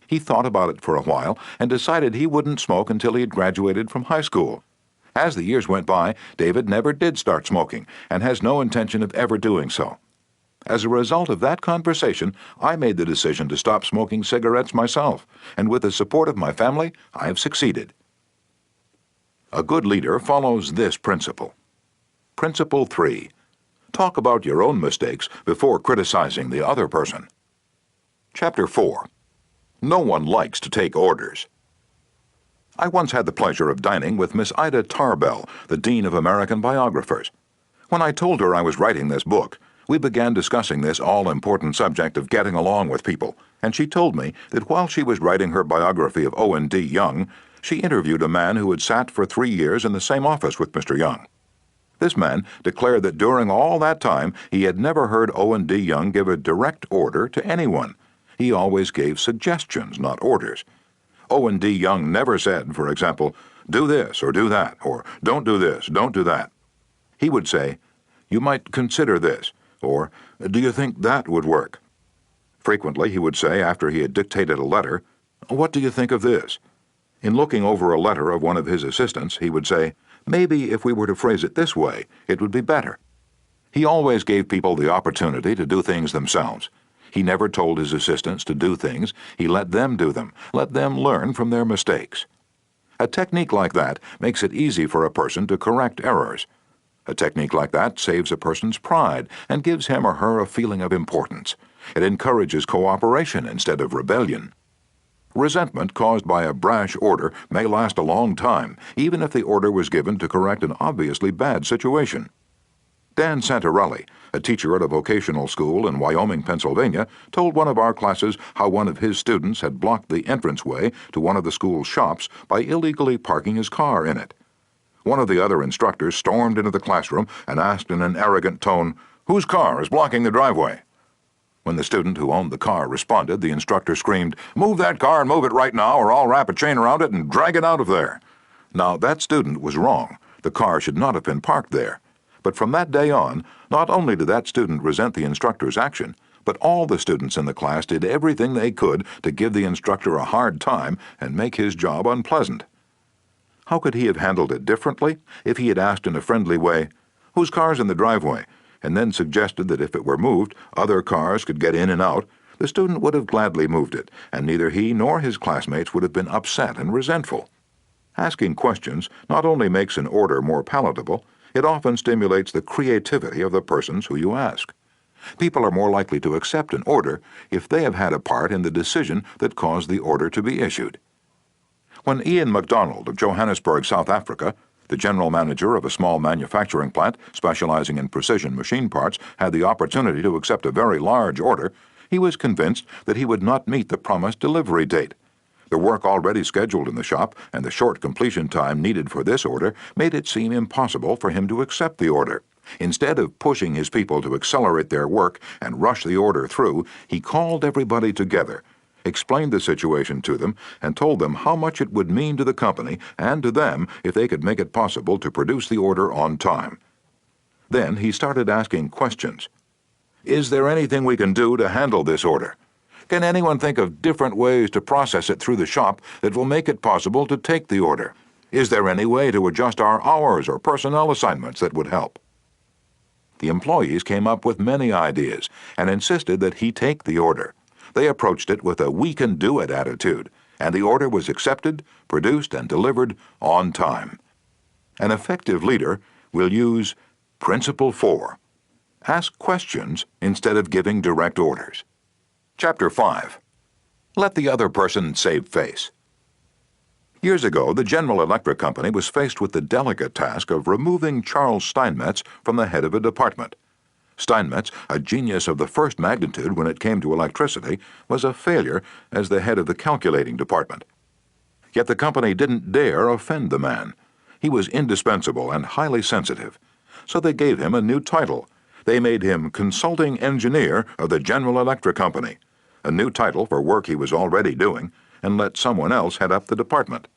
He thought about it for a while and decided he wouldn't smoke until he had graduated from high school. As the years went by, David never did start smoking and has no intention of ever doing so. As a result of that conversation, I made the decision to stop smoking cigarettes myself, and with the support of my family, I have succeeded." A good leader follows this principle. Principle 3. Talk about your own mistakes before criticizing the other person. Chapter 4. No one likes to take orders. I once had the pleasure of dining with Miss Ida Tarbell, the Dean of American Biographers. When I told her I was writing this book, we began discussing this all-important subject of getting along with people, and she told me that while she was writing her biography of Owen D. Young, she interviewed a man who had sat for 3 years in the same office with Mr. Young. This man declared that during all that time he had never heard Owen D. Young give a direct order to anyone. He always gave suggestions, not orders. Owen D. Young never said, for example, do this or do that, or don't do this, don't do that. He would say, you might consider this, or do you think that would work? Frequently he would say, after he had dictated a letter, what do you think of this? In looking over a letter of one of his assistants, he would say, maybe if we were to phrase it this way, it would be better. He always gave people the opportunity to do things themselves. He never told his assistants to do things. He let them do them, let them learn from their mistakes. A technique like that makes it easy for a person to correct errors. A technique like that saves a person's pride and gives him or her a feeling of importance. It encourages cooperation instead of rebellion. Resentment caused by a brash order may last a long time, even if the order was given to correct an obviously bad situation. Dan Santarelli, a teacher at a vocational school in Wyoming, Pennsylvania, told one of our classes how one of his students had blocked the entranceway to one of the school's shops by illegally parking his car in it. One of the other instructors stormed into the classroom and asked in an arrogant tone, "Whose car is blocking the driveway?" When the student who owned the car responded, the instructor screamed, "Move that car and move it right now, or I'll wrap a chain around it and drag it out of there." Now, that student was wrong. The car should not have been parked there. But from that day on, not only did that student resent the instructor's action, but all the students in the class did everything they could to give the instructor a hard time and make his job unpleasant. How could he have handled it differently if he had asked in a friendly way, "Whose car's in the driveway?" and then suggested that if it were moved, other cars could get in and out? The student would have gladly moved it, and neither he nor his classmates would have been upset and resentful. Asking questions not only makes an order more palatable, it often stimulates the creativity of the persons who you ask. People are more likely to accept an order if they have had a part in the decision that caused the order to be issued. When Ian MacDonald of Johannesburg, South Africa, the general manager of a small manufacturing plant specializing in precision machine parts, had the opportunity to accept a very large order, he was convinced that he would not meet the promised delivery date. The work already scheduled in the shop and the short completion time needed for this order made it seem impossible for him to accept the order. Instead of pushing his people to accelerate their work and rush the order through, he called everybody together, explained the situation to them, and told them how much it would mean to the company and to them if they could make it possible to produce the order on time. Then he started asking questions. Is there anything we can do to handle this order? Can anyone think of different ways to process it through the shop that will make it possible to take the order? Is there any way to adjust our hours or personnel assignments that would help? The employees came up with many ideas and insisted that he take the order. They approached it with a we-can-do-it attitude, and the order was accepted, produced, and delivered on time. An effective leader will use Principle 4. Ask questions instead of giving direct orders. Chapter 5. Let the other person save face. Years ago, the General Electric Company was faced with the delicate task of removing Charles Steinmetz from the head of a department. Steinmetz, a genius of the first magnitude when it came to electricity, was a failure as the head of the calculating department. Yet the company didn't dare offend the man. He was indispensable and highly sensitive. So they gave him a new title. They made him Consulting Engineer of the General Electric Company, a new title for work he was already doing, and let someone else head up the department.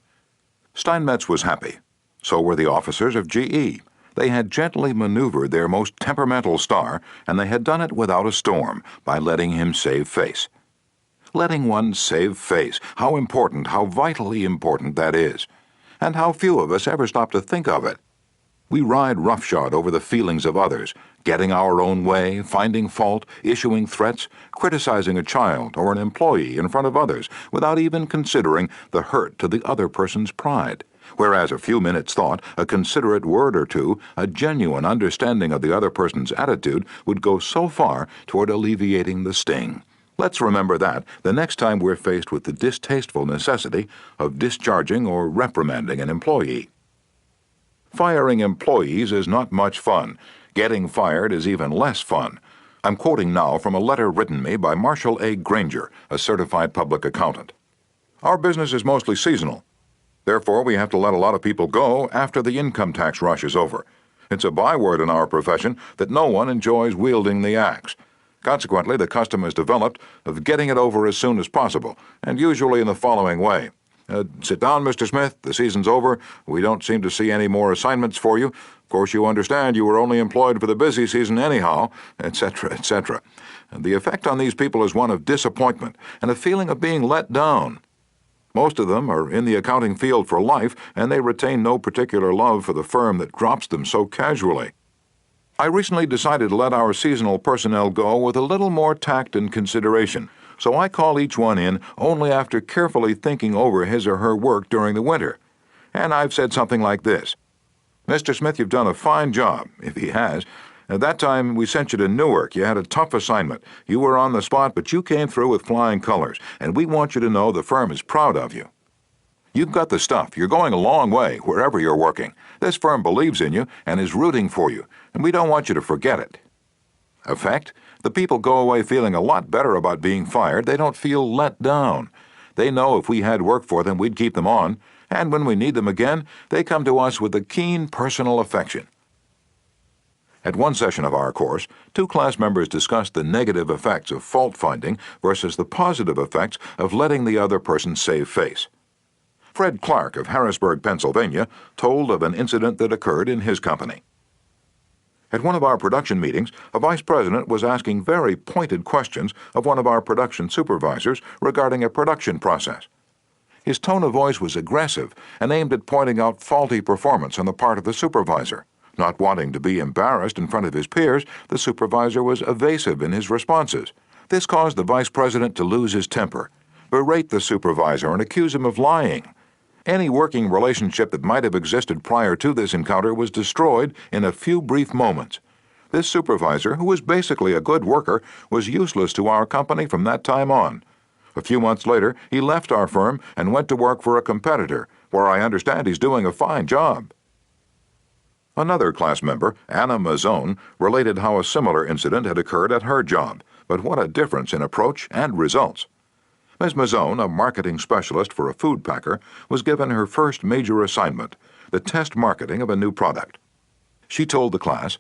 Steinmetz was happy. So were the officers of GE. They had gently maneuvered their most temperamental star, and they had done it without a storm, by letting him save face. Letting one save face, how important, how vitally important that is. And how few of us ever stop to think of it. We ride roughshod over the feelings of others, getting our own way, finding fault, issuing threats, criticizing a child or an employee in front of others, without even considering the hurt to the other person's pride. whereas a few minutes' thought, a considerate word or two, a genuine understanding of the other person's attitude would go so far toward alleviating the sting. Let's remember that the next time we're faced with the distasteful necessity of discharging or reprimanding an employee. Firing employees is not much fun. Getting fired is even less fun. I'm quoting now from a letter written me by Marshall A. Granger, a certified public accountant. Our business is mostly seasonal. Therefore, we have to let a lot of people go after the income tax rush is over. It's a byword in our profession that no one enjoys wielding the axe. Consequently, the custom is developed of getting it over as soon as possible, and usually in the following way. Sit down, Mr. Smith. The season's over. We don't seem to see any more assignments for you. Of course, you understand you were only employed for the busy season anyhow, etc., etc. The effect on these people is one of disappointment and a feeling of being let down. Most of them are in the accounting field for life, and they retain no particular love for the firm that drops them so casually. I recently decided to let our seasonal personnel go with a little more tact and consideration, so I call each one in only after carefully thinking over his or her work during the winter. And I've said something like this: Mr. Smith, you've done a fine job, if he has. At that time, we sent you to Newark. You had a tough assignment. You were on the spot, but you came through with flying colors, and we want you to know the firm is proud of you. You've got the stuff. You're going a long way, wherever you're working. This firm believes in you and is rooting for you, and we don't want you to forget it. Effect? The people go away feeling a lot better about being fired. They don't feel let down. They know if we had work for them, we'd keep them on, and when we need them again, they come to us with a keen personal affection. At one session of our course, 2 class members discussed the negative effects of fault-finding versus the positive effects of letting the other person save face. Fred Clark of Harrisburg, Pennsylvania, told of an incident that occurred in his company. At one of our production meetings, a vice president was asking very pointed questions of one of our production supervisors regarding a production process. His tone of voice was aggressive and aimed at pointing out faulty performance on the part of the supervisor. Not wanting to be embarrassed in front of his peers, the supervisor was evasive in his responses. This caused the vice president to lose his temper, berate the supervisor, and accuse him of lying. Any working relationship that might have existed prior to this encounter was destroyed in a few brief moments. This supervisor, who was basically a good worker, was useless to our company from that time on. A few months later, he left our firm and went to work for a competitor, where I understand he's doing a fine job. Another class member, Anna Mazzone, related how a similar incident had occurred at her job, but what a difference in approach and results. Ms. Mazzone, a marketing specialist for a food packer, was given her first major assignment, the test marketing of a new product. She told the class,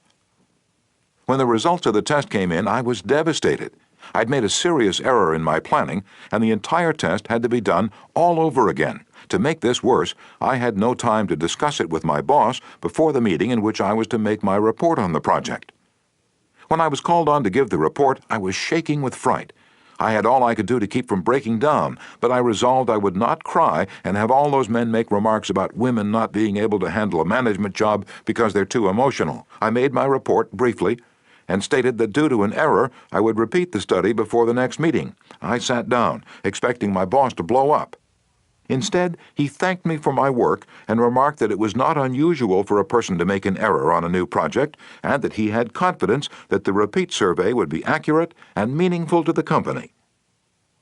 "When the results of the test came in, I was devastated. I'd made a serious error in my planning, and the entire test had to be done all over again. To make this worse, I had no time to discuss it with my boss before the meeting in which I was to make my report on the project. When I was called on to give the report, I was shaking with fright. I had all I could do to keep from breaking down, but I resolved I would not cry and have all those men make remarks about women not being able to handle a management job because they're too emotional. I made my report briefly and stated that due to an error, I would repeat the study before the next meeting. I sat down, expecting my boss to blow up. Instead, he thanked me for my work and remarked that it was not unusual for a person to make an error on a new project, and that he had confidence that the repeat survey would be accurate and meaningful to the company.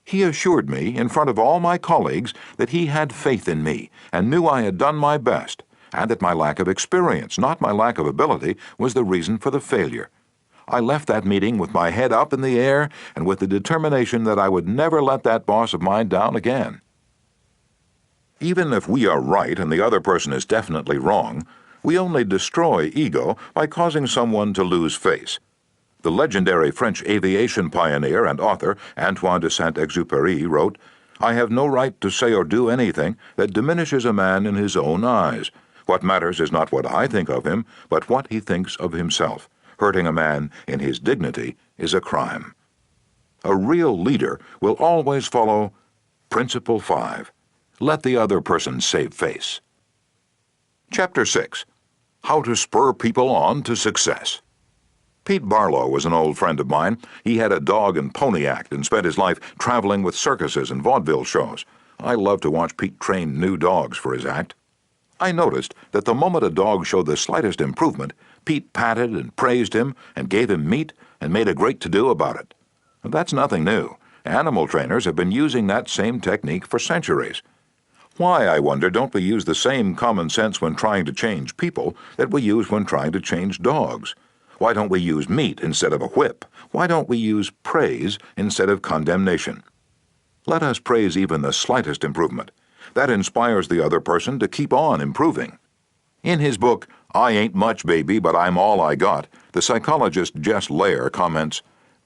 He assured me, in front of all my colleagues, that he had faith in me and knew I had done my best, and that my lack of experience, not my lack of ability, was the reason for the failure. I left that meeting with my head up in the air and with the determination that I would never let that boss of mine down again." Even if we are right and the other person is definitely wrong, we only destroy ego by causing someone to lose face. The legendary French aviation pioneer and author Antoine de Saint-Exupéry wrote, "I have no right to say or do anything that diminishes a man in his own eyes. What matters is not what I think of him, but what he thinks of himself. Hurting a man in his dignity is a crime." A real leader will always follow Principle 5. Let the other person save face. Chapter 6. How to Spur People On to Success. Pete Barlow was an old friend of mine. He had a dog and pony act and spent his life traveling with circuses and vaudeville shows. I love to watch Pete train new dogs for his act. I noticed that the moment a dog showed the slightest improvement, Pete patted and praised him and gave him meat and made a great to-do about it. That's nothing new. Animal trainers have been using that same technique for centuries. Why, I wonder, don't we use the same common sense when trying to change people that we use when trying to change dogs? Why don't we use meat instead of a whip? Why don't we use praise instead of condemnation? Let us praise even the slightest improvement. That inspires the other person to keep on improving. In his book, I Ain't Much, Baby, But I'm All I Got, the psychologist Jess Lair comments,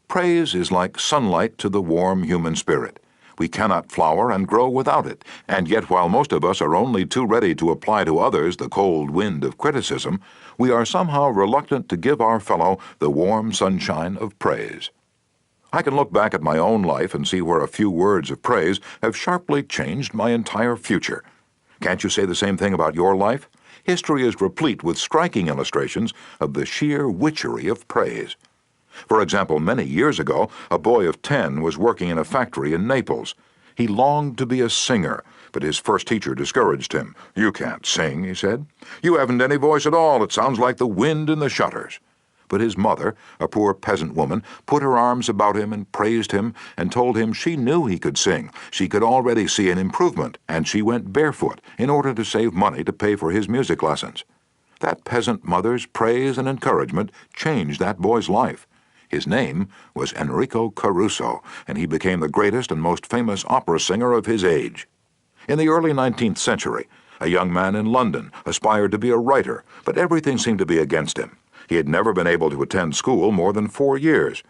praise is like sunlight to the warm human spirit. We cannot flower and grow without it, and yet while most of us are only too ready to apply to others the cold wind of criticism, we are somehow reluctant to give our fellow the warm sunshine of praise. I can look back at my own life and see where a few words of praise have sharply changed my entire future. Can't you say the same thing about your life? History is replete with striking illustrations of the sheer witchery of praise. For example, many years ago, a boy of 10 was working in a factory in Naples. He longed to be a singer, but his first teacher discouraged him. "You can't sing," he said. "You haven't any voice at all. It sounds like the wind in the shutters." But his mother, a poor peasant woman, put her arms about him and praised him and told him she knew he could sing. She could already see an improvement, and she went barefoot in order to save money to pay for his music lessons. That peasant mother's praise and encouragement changed that boy's life. His name was Enrico Caruso, and he became the greatest and most famous opera singer of his age. In the early 19th century, a young man in London aspired to be a writer, but everything seemed to be against him. He had never been able to attend school more than 4 years.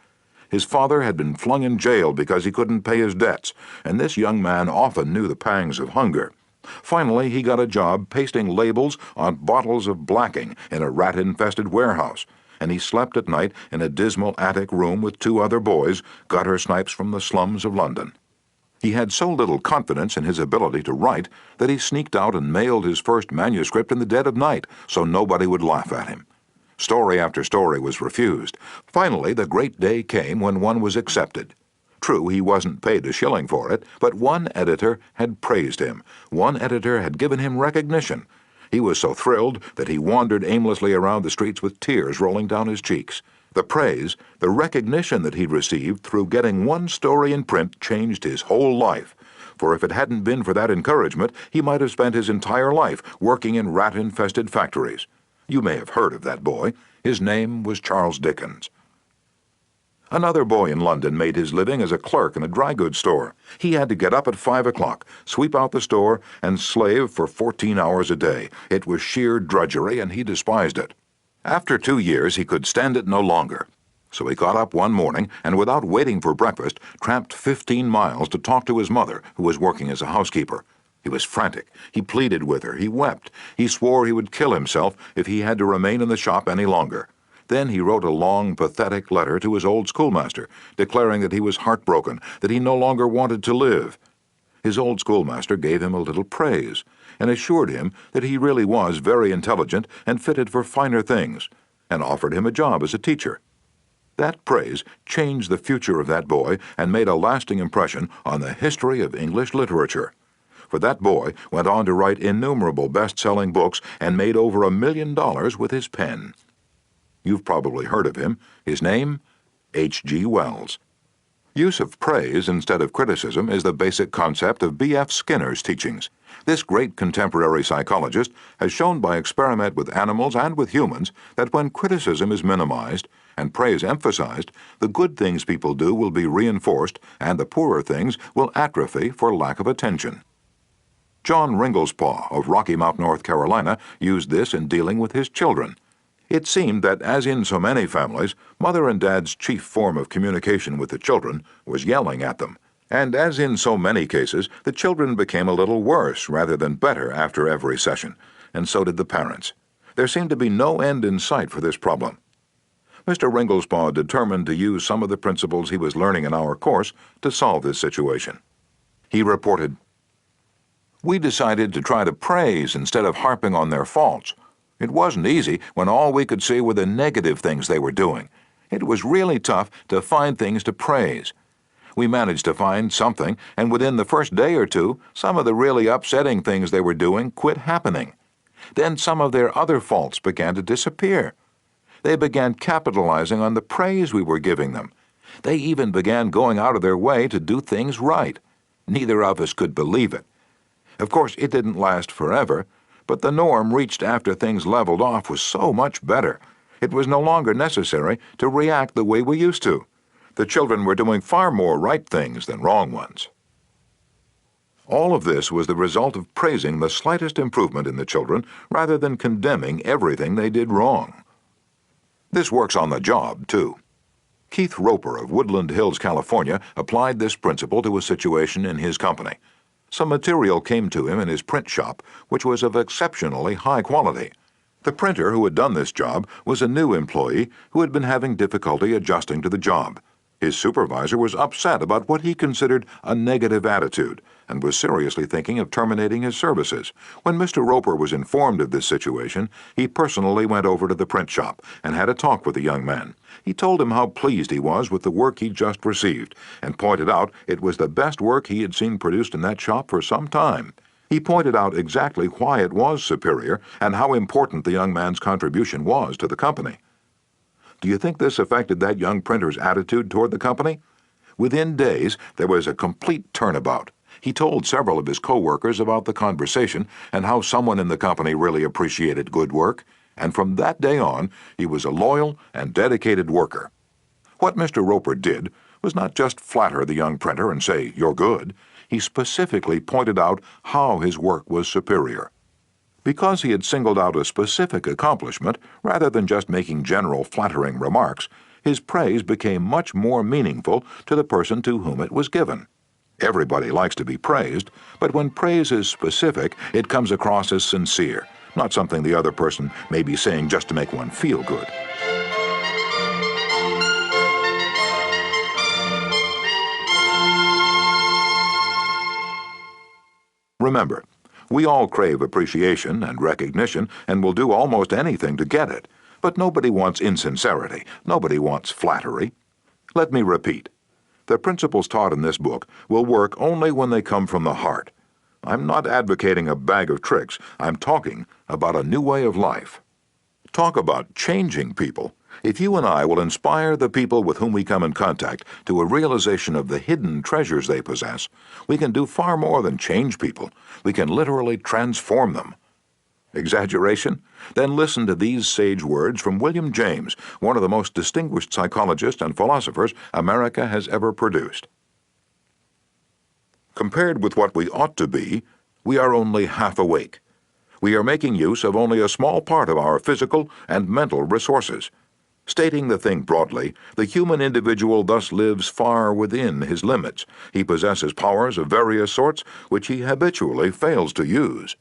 His father had been flung in jail because he couldn't pay his debts, and this young man often knew the pangs of hunger. Finally, he got a job pasting labels on bottles of blacking in a rat-infested warehouse, and he slept at night in a dismal attic room with 2 other boys, gutter snipes from the slums of London. He had so little confidence in his ability to write that he sneaked out and mailed his first manuscript in the dead of night so nobody would laugh at him. Story after story was refused. Finally, the great day came when one was accepted. True, he wasn't paid a shilling for it, but one editor had praised him. One editor had given him recognition. He was so thrilled that he wandered aimlessly around the streets with tears rolling down his cheeks. The praise, the recognition that he'd received through getting one story in print changed his whole life. For if it hadn't been for that encouragement, he might have spent his entire life working in rat-infested factories. You may have heard of that boy. His name was Charles Dickens. Another boy in London made his living as a clerk in a dry goods store. He had to get up at 5 o'clock, sweep out the store, and slave for 14 hours a day. It was sheer drudgery, and he despised it. After 2 years, he could stand it no longer. So he got up one morning and, without waiting for breakfast, tramped 15 miles to talk to his mother, who was working as a housekeeper. He was frantic. He pleaded with her. He wept. He swore he would kill himself if he had to remain in the shop any longer. Then he wrote a long, pathetic letter to his old schoolmaster, declaring that he was heartbroken, that he no longer wanted to live. His old schoolmaster gave him a little praise, and assured him that he really was very intelligent and fitted for finer things, and offered him a job as a teacher. That praise changed the future of that boy and made a lasting impression on the history of English literature. For that boy went on to write innumerable best-selling books and made over $1 million with his pen. You've probably heard of him. His name? H.G. Wells. Use of praise instead of criticism is the basic concept of B.F. Skinner's teachings. This great contemporary psychologist has shown by experiment with animals and with humans that when criticism is minimized and praise emphasized, the good things people do will be reinforced and the poorer things will atrophy for lack of attention. John Ringelspaugh of Rocky Mount, North Carolina, used this in dealing with his children. It seemed that, as in so many families, Mother and Dad's chief form of communication with the children was yelling at them. And as in so many cases, the children became a little worse rather than better after every session, and so did the parents. There seemed to be no end in sight for this problem. Mr. Ringelspaugh determined to use some of the principles he was learning in our course to solve this situation. He reported, "We decided to try to praise instead of harping on their faults. It wasn't easy when all we could see were the negative things they were doing. It was really tough to find things to praise. We managed to find something, and within the first day or two, some of the really upsetting things they were doing quit happening. Then some of their other faults began to disappear. They began capitalizing on the praise we were giving them. They even began going out of their way to do things right. Neither of us could believe it. Of course, it didn't last forever, but the norm reached after things leveled off was so much better. It was no longer necessary to react the way we used to. The children were doing far more right things than wrong ones. All of this was the result of praising the slightest improvement in the children rather than condemning everything they did wrong. This works on the job, too. Keith Roper of Woodland Hills, California, applied this principle to a situation in his company. Some material came to him in his print shop, which was of exceptionally high quality. The printer who had done this job was a new employee who had been having difficulty adjusting to the job. His supervisor was upset about what he considered a negative attitude and was seriously thinking of terminating his services. When Mr. Roper was informed of this situation, he personally went over to the print shop and had a talk with the young man. He told him how pleased he was with the work he'd just received and pointed out it was the best work he had seen produced in that shop for some time. He pointed out exactly why it was superior and how important the young man's contribution was to the company. Do you think this affected that young printer's attitude toward the company? Within days, there was a complete turnabout. He told several of his co-workers about the conversation and how someone in the company really appreciated good work, and from that day on, he was a loyal and dedicated worker. What Mr. Roper did was not just flatter the young printer and say, "You're good." He specifically pointed out how his work was superior. Because he had singled out a specific accomplishment, rather than just making general flattering remarks, his praise became much more meaningful to the person to whom it was given. Everybody likes to be praised, but when praise is specific, it comes across as sincere, not something the other person may be saying just to make one feel good. Remember, we all crave appreciation and recognition and will do almost anything to get it. But nobody wants insincerity. Nobody wants flattery. Let me repeat. The principles taught in this book will work only when they come from the heart. I'm not advocating a bag of tricks. I'm talking about a new way of life. Talk about changing people. If you and I will inspire the people with whom we come in contact to a realization of the hidden treasures they possess, we can do far more than change people. We can literally transform them. Exaggeration? Then listen to these sage words from William James, one of the most distinguished psychologists and philosophers America has ever produced. Compared with what we ought to be, we are only half awake. We are making use of only a small part of our physical and mental resources. Stating the thing broadly, the human individual thus lives far within his limits. He possesses powers of various sorts which he habitually fails to use.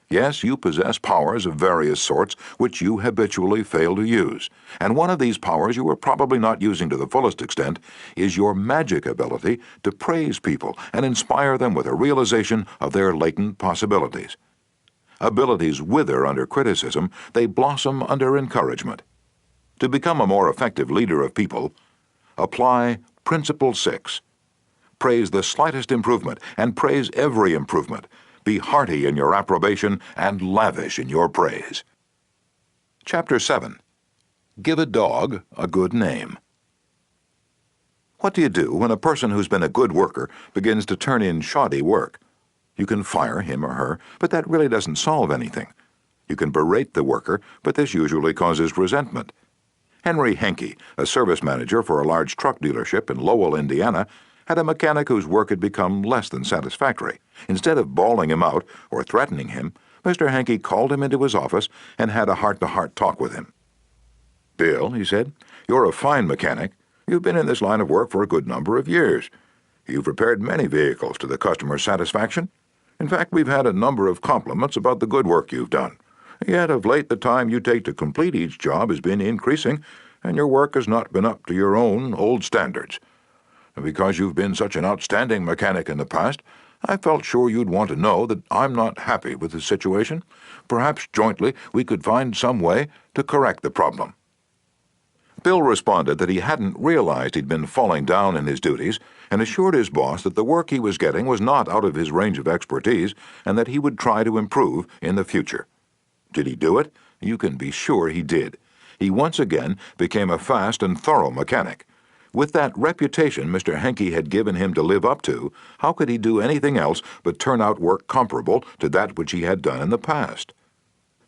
Yes, you possess powers of various sorts which you habitually fail to use. And one of these powers you are probably not using to the fullest extent is your magic ability to praise people and inspire them with a realization of their latent possibilities. Abilities wither under criticism, they blossom under encouragement. To become a more effective leader of people, apply Principle 6. Praise the slightest improvement and praise every improvement. Be hearty in your approbation and lavish in your praise. Chapter 7. Give a dog a good name. What do you do when a person who's been a good worker begins to turn in shoddy work? You can fire him or her, but that really doesn't solve anything. You can berate the worker, but this usually causes resentment. Henry Henke, a service manager for a large truck dealership in Lowell, Indiana, had a mechanic whose work had become less than satisfactory. Instead of bawling him out or threatening him, Mr. Henke called him into his office and had a heart-to-heart talk with him. "Bill," he said, "you're a fine mechanic. You've been in this line of work for a good number of years. You've repaired many vehicles to the customer's satisfaction. In fact, we've had a number of compliments about the good work you've done. Yet of late the time you take to complete each job has been increasing, and your work has not been up to your own old standards. And because you've been such an outstanding mechanic in the past, I felt sure you'd want to know that I'm not happy with the situation. Perhaps jointly we could find some way to correct the problem." Bill responded that he hadn't realized he'd been falling down in his duties and assured his boss that the work he was getting was not out of his range of expertise and that he would try to improve in the future. Did he do it? You can be sure he did. He once again became a fast and thorough mechanic. With that reputation Mr. Henke had given him to live up to, how could he do anything else but turn out work comparable to that which he had done in the past?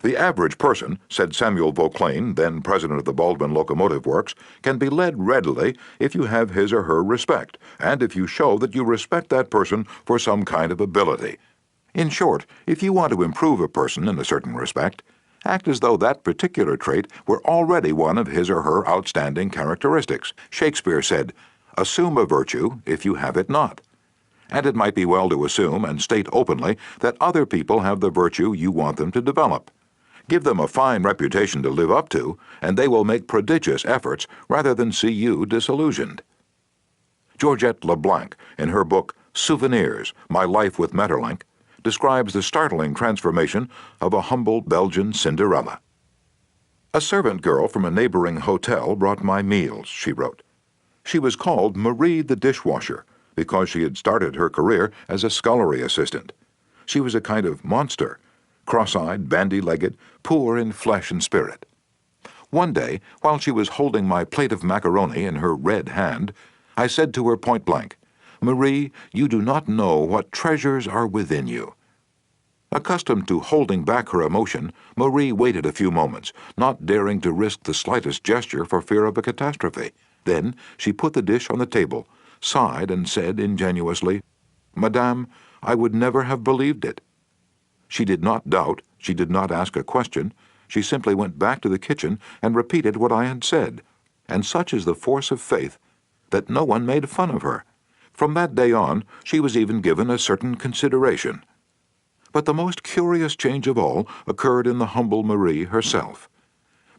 The average person, said Samuel Vauclain, then president of the Baldwin Locomotive Works, can be led readily if you have his or her respect, and if you show that you respect that person for some kind of ability. In short, if you want to improve a person in a certain respect, act as though that particular trait were already one of his or her outstanding characteristics. Shakespeare said, "Assume a virtue if you have it not." And it might be well to assume and state openly that other people have the virtue you want them to develop. Give them a fine reputation to live up to, and they will make prodigious efforts rather than see you disillusioned. Georgette Leblanc, in her book Souvenirs, My Life with Maeterlinck, describes the startling transformation of a humble Belgian Cinderella. "A servant girl from a neighboring hotel brought my meals," she wrote. She was called Marie the dishwasher because she had started her career as a scullery assistant. She was a kind of monster, cross-eyed, bandy-legged, poor in flesh and spirit. One day, while she was holding my plate of macaroni in her red hand, I said to her point-blank, "Marie, you do not know what treasures are within you." Accustomed to holding back her emotion, Marie waited a few moments, not daring to risk the slightest gesture for fear of a catastrophe. Then she put the dish on the table, sighed, and said ingenuously, "Madame, I would never have believed it." She did not doubt, she did not ask a question, she simply went back to the kitchen and repeated what I had said. And such is the force of faith that no one made fun of her. From that day on, she was even given a certain consideration. But the most curious change of all occurred in the humble Marie herself.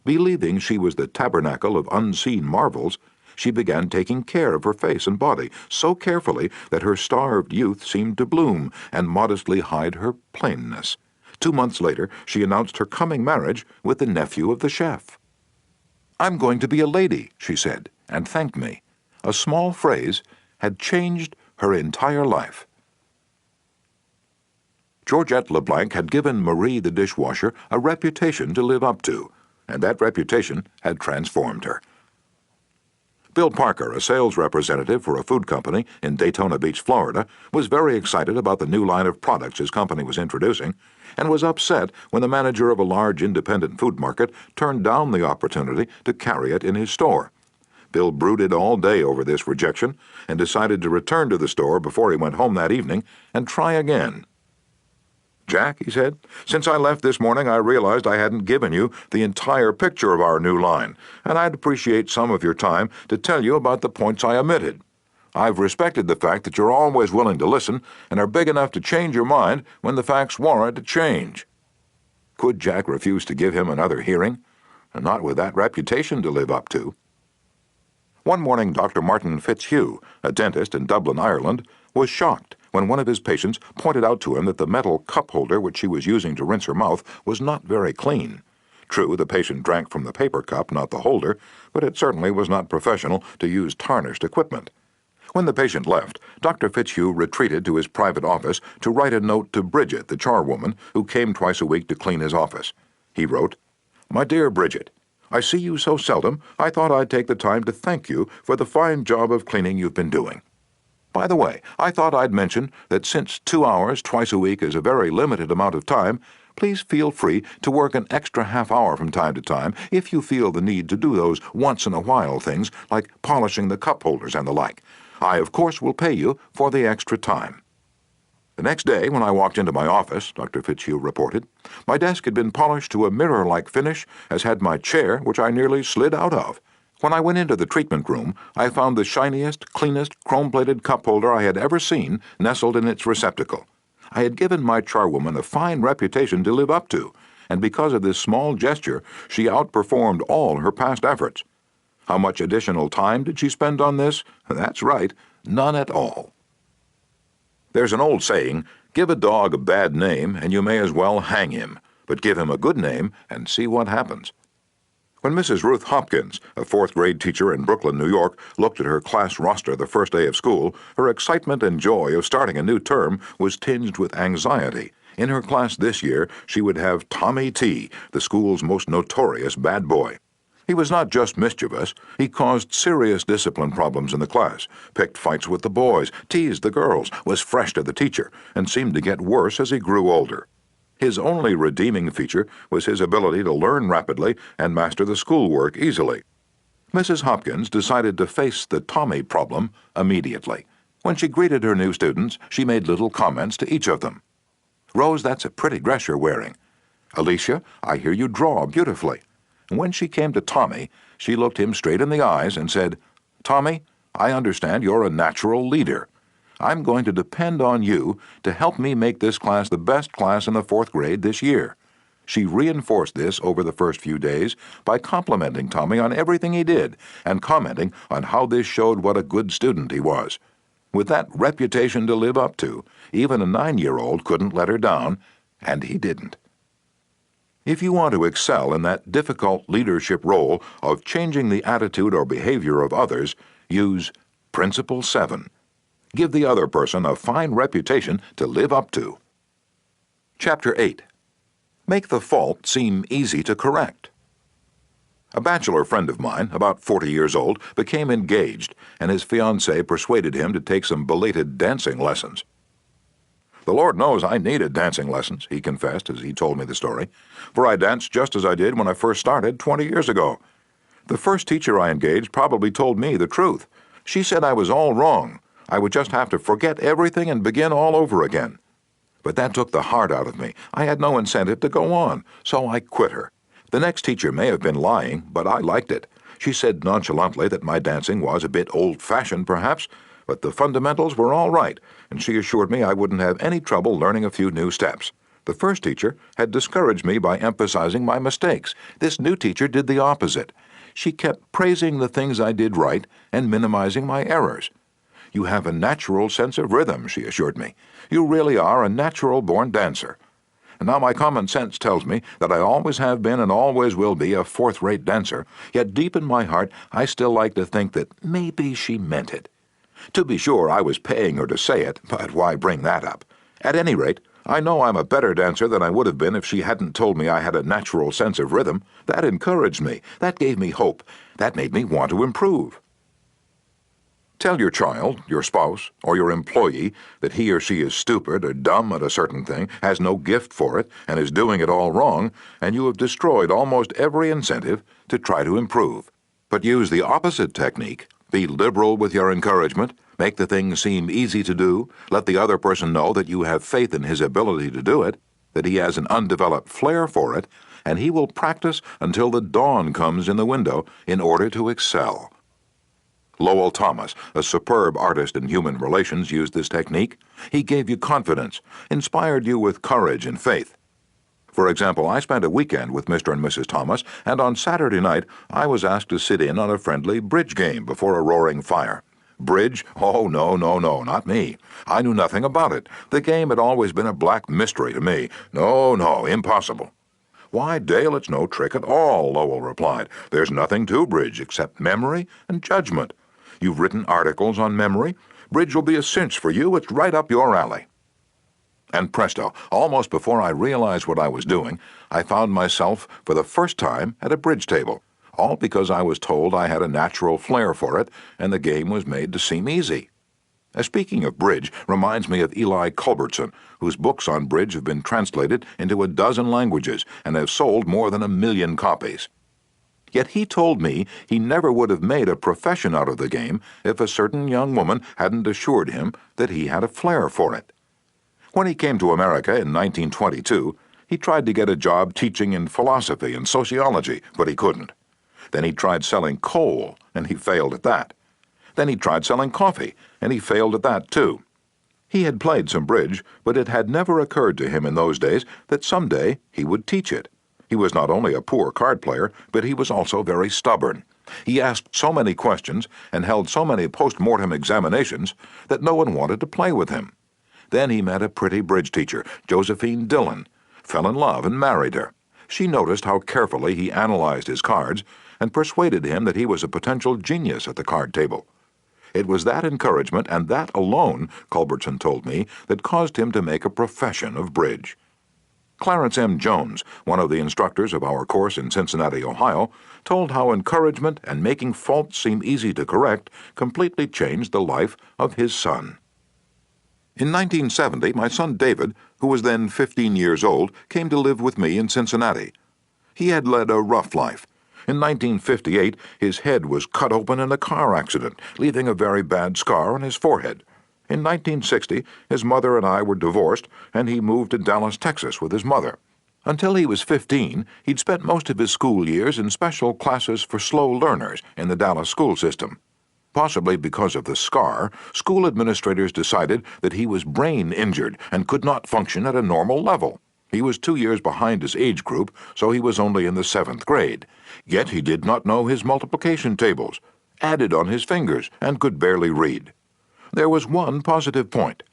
Believing she was the tabernacle of unseen marvels, she began taking care of her face and body so carefully that her starved youth seemed to bloom and modestly hide her plainness. 2 months later, she announced her coming marriage with the nephew of the chef. "I'm going to be a lady," she said, and thanked me. A small phrase had changed her entire life. Georgette Leblanc had given Marie the dishwasher a reputation to live up to, and that reputation had transformed her. Bill Parker, a sales representative for a food company in Daytona Beach, Florida, was very excited about the new line of products his company was introducing, and was upset when the manager of a large independent food market turned down the opportunity to carry it in his store. Bill brooded all day over this rejection and decided to return to the store before he went home that evening and try again. "Jack," he said, "since I left this morning I realized I hadn't given you the entire picture of our new line, and I'd appreciate some of your time to tell you about the points I omitted. I've respected the fact that you're always willing to listen and are big enough to change your mind when the facts warrant a change." Could Jack refuse to give him another hearing? And not with that reputation to live up to. One morning Dr. Martin Fitzhugh, a dentist in Dublin, Ireland, was shocked when one of his patients pointed out to him that the metal cup holder which she was using to rinse her mouth was not very clean. True, the patient drank from the paper cup, not the holder, but it certainly was not professional to use tarnished equipment. When the patient left, Dr. Fitzhugh retreated to his private office to write a note to Bridget, the charwoman, who came twice a week to clean his office. He wrote, "My dear Bridget, I see you so seldom, I thought I'd take the time to thank you for the fine job of cleaning you've been doing. By the way, I thought I'd mention that since 2 hours twice a week is a very limited amount of time, please feel free to work an extra half-hour from time to time if you feel the need to do those once-in-a-while things like polishing the cup holders and the like. I, of course, will pay you for the extra time." The next day, when I walked into my office, Dr. Fitzhugh reported, my desk had been polished to a mirror-like finish, as had my chair, which I nearly slid out of. When I went into the treatment room, I found the shiniest, cleanest, chrome-plated cup holder I had ever seen nestled in its receptacle. I had given my charwoman a fine reputation to live up to, and because of this small gesture, she outperformed all her past efforts. How much additional time did she spend on this? That's right, none at all. There's an old saying, give a dog a bad name and you may as well hang him, but give him a good name and see what happens. When Mrs. Ruth Hopkins, a fourth-grade teacher in Brooklyn, New York, looked at her class roster the first day of school, her excitement and joy of starting a new term was tinged with anxiety. In her class this year, she would have Tommy T., the school's most notorious bad boy. He was not just mischievous. He caused serious discipline problems in the class, picked fights with the boys, teased the girls, was fresh to the teacher, and seemed to get worse as he grew older. His only redeeming feature was his ability to learn rapidly and master the schoolwork easily. Mrs. Hopkins decided to face the Tommy problem immediately. When she greeted her new students, she made little comments to each of them. "Rose, that's a pretty dress you're wearing. Alicia, I hear you draw beautifully." And when she came to Tommy, she looked him straight in the eyes and said, "Tommy, I understand you're a natural leader. I'm going to depend on you to help me make this class the best class in the fourth grade this year." She reinforced this over the first few days by complimenting Tommy on everything he did and commenting on how this showed what a good student he was. With that reputation to live up to, even a 9-year-old couldn't let her down, and he didn't. If you want to excel in that difficult leadership role of changing the attitude or behavior of others, use Principle 7. Give the other person a fine reputation to live up to. Chapter 8. Make the fault seem easy to correct. A bachelor friend of mine, about 40 years old, became engaged, and his fiancée persuaded him to take some belated dancing lessons. "The Lord knows I needed dancing lessons," he confessed as he told me the story, "for I danced just as I did when I first started 20 years ago. The first teacher I engaged probably told me the truth. She said I was all wrong. I would just have to forget everything and begin all over again. But that took the heart out of me. I had no incentive to go on, so I quit her. The next teacher may have been lying, but I liked it. She said nonchalantly that my dancing was a bit old-fashioned, perhaps, but the fundamentals were all right, and she assured me I wouldn't have any trouble learning a few new steps. The first teacher had discouraged me by emphasizing my mistakes. This new teacher did the opposite. She kept praising the things I did right and minimizing my errors. "You have a natural sense of rhythm," she assured me. "You really are a natural-born dancer." And now my common sense tells me that I always have been and always will be a fourth-rate dancer, yet deep in my heart I still like to think that maybe she meant it. To be sure, I was paying her to say it, but why bring that up? At any rate, I know I'm a better dancer than I would have been if she hadn't told me I had a natural sense of rhythm. That encouraged me. That gave me hope. That made me want to improve. Tell your child, your spouse, or your employee that he or she is stupid or dumb at a certain thing, has no gift for it, and is doing it all wrong, and you have destroyed almost every incentive to try to improve. But use the opposite technique. Be liberal with your encouragement. Make the thing seem easy to do. Let the other person know that you have faith in his ability to do it, that he has an undeveloped flair for it, and he will practice until the dawn comes in the window in order to excel. Lowell Thomas, a superb artist in human relations, used this technique. He gave you confidence, inspired you with courage and faith. For example, I spent a weekend with Mr. and Mrs. Thomas, and on Saturday night I was asked to sit in on a friendly bridge game before a roaring fire. Bridge? Oh, no, not me. I knew nothing about it. The game had always been a black mystery to me. No, impossible. "Why, Dale, it's no trick at all," Lowell replied. "There's nothing to bridge except memory and judgment. You've written articles on memory. Bridge will be a cinch for you. It's right up your alley." And presto, almost before I realized what I was doing, I found myself for the first time at a bridge table, all because I was told I had a natural flair for it, and the game was made to seem easy. Speaking of bridge reminds me of Eli Culbertson, whose books on bridge have been translated into a dozen languages and have sold more than 1 million copies. Yet he told me he never would have made a profession out of the game if a certain young woman hadn't assured him that he had a flair for it. When he came to America in 1922, he tried to get a job teaching in philosophy and sociology, but he couldn't. Then he tried selling coal, and he failed at that. Then he tried selling coffee, and he failed at that too. He had played some bridge, but it had never occurred to him in those days that someday he would teach it. He was not only a poor card player, but he was also very stubborn. He asked so many questions and held so many post-mortem examinations that no one wanted to play with him. Then he met a pretty bridge teacher, Josephine Dillon, fell in love and married her. She noticed how carefully he analyzed his cards and persuaded him that he was a potential genius at the card table. It was that encouragement and that alone, Culbertson told me, that caused him to make a profession of bridge. Clarence M. Jones, one of the instructors of our course in Cincinnati, Ohio, told how encouragement and making faults seem easy to correct completely changed the life of his son. In 1970, my son David, who was then 15 years old, came to live with me in Cincinnati. He had led a rough life. In 1958, his head was cut open in a car accident, leaving a very bad scar on his forehead. In 1960, his mother and I were divorced, and he moved to Dallas, Texas with his mother. Until he was 15, he'd spent most of his school years in special classes for slow learners in the Dallas school system. Possibly because of the scar, school administrators decided that he was brain injured and could not function at a normal level. He was 2 years behind his age group, so he was only in the 7th grade. Yet he did not know his multiplication tables, added on his fingers, and could barely read. There was one positive point.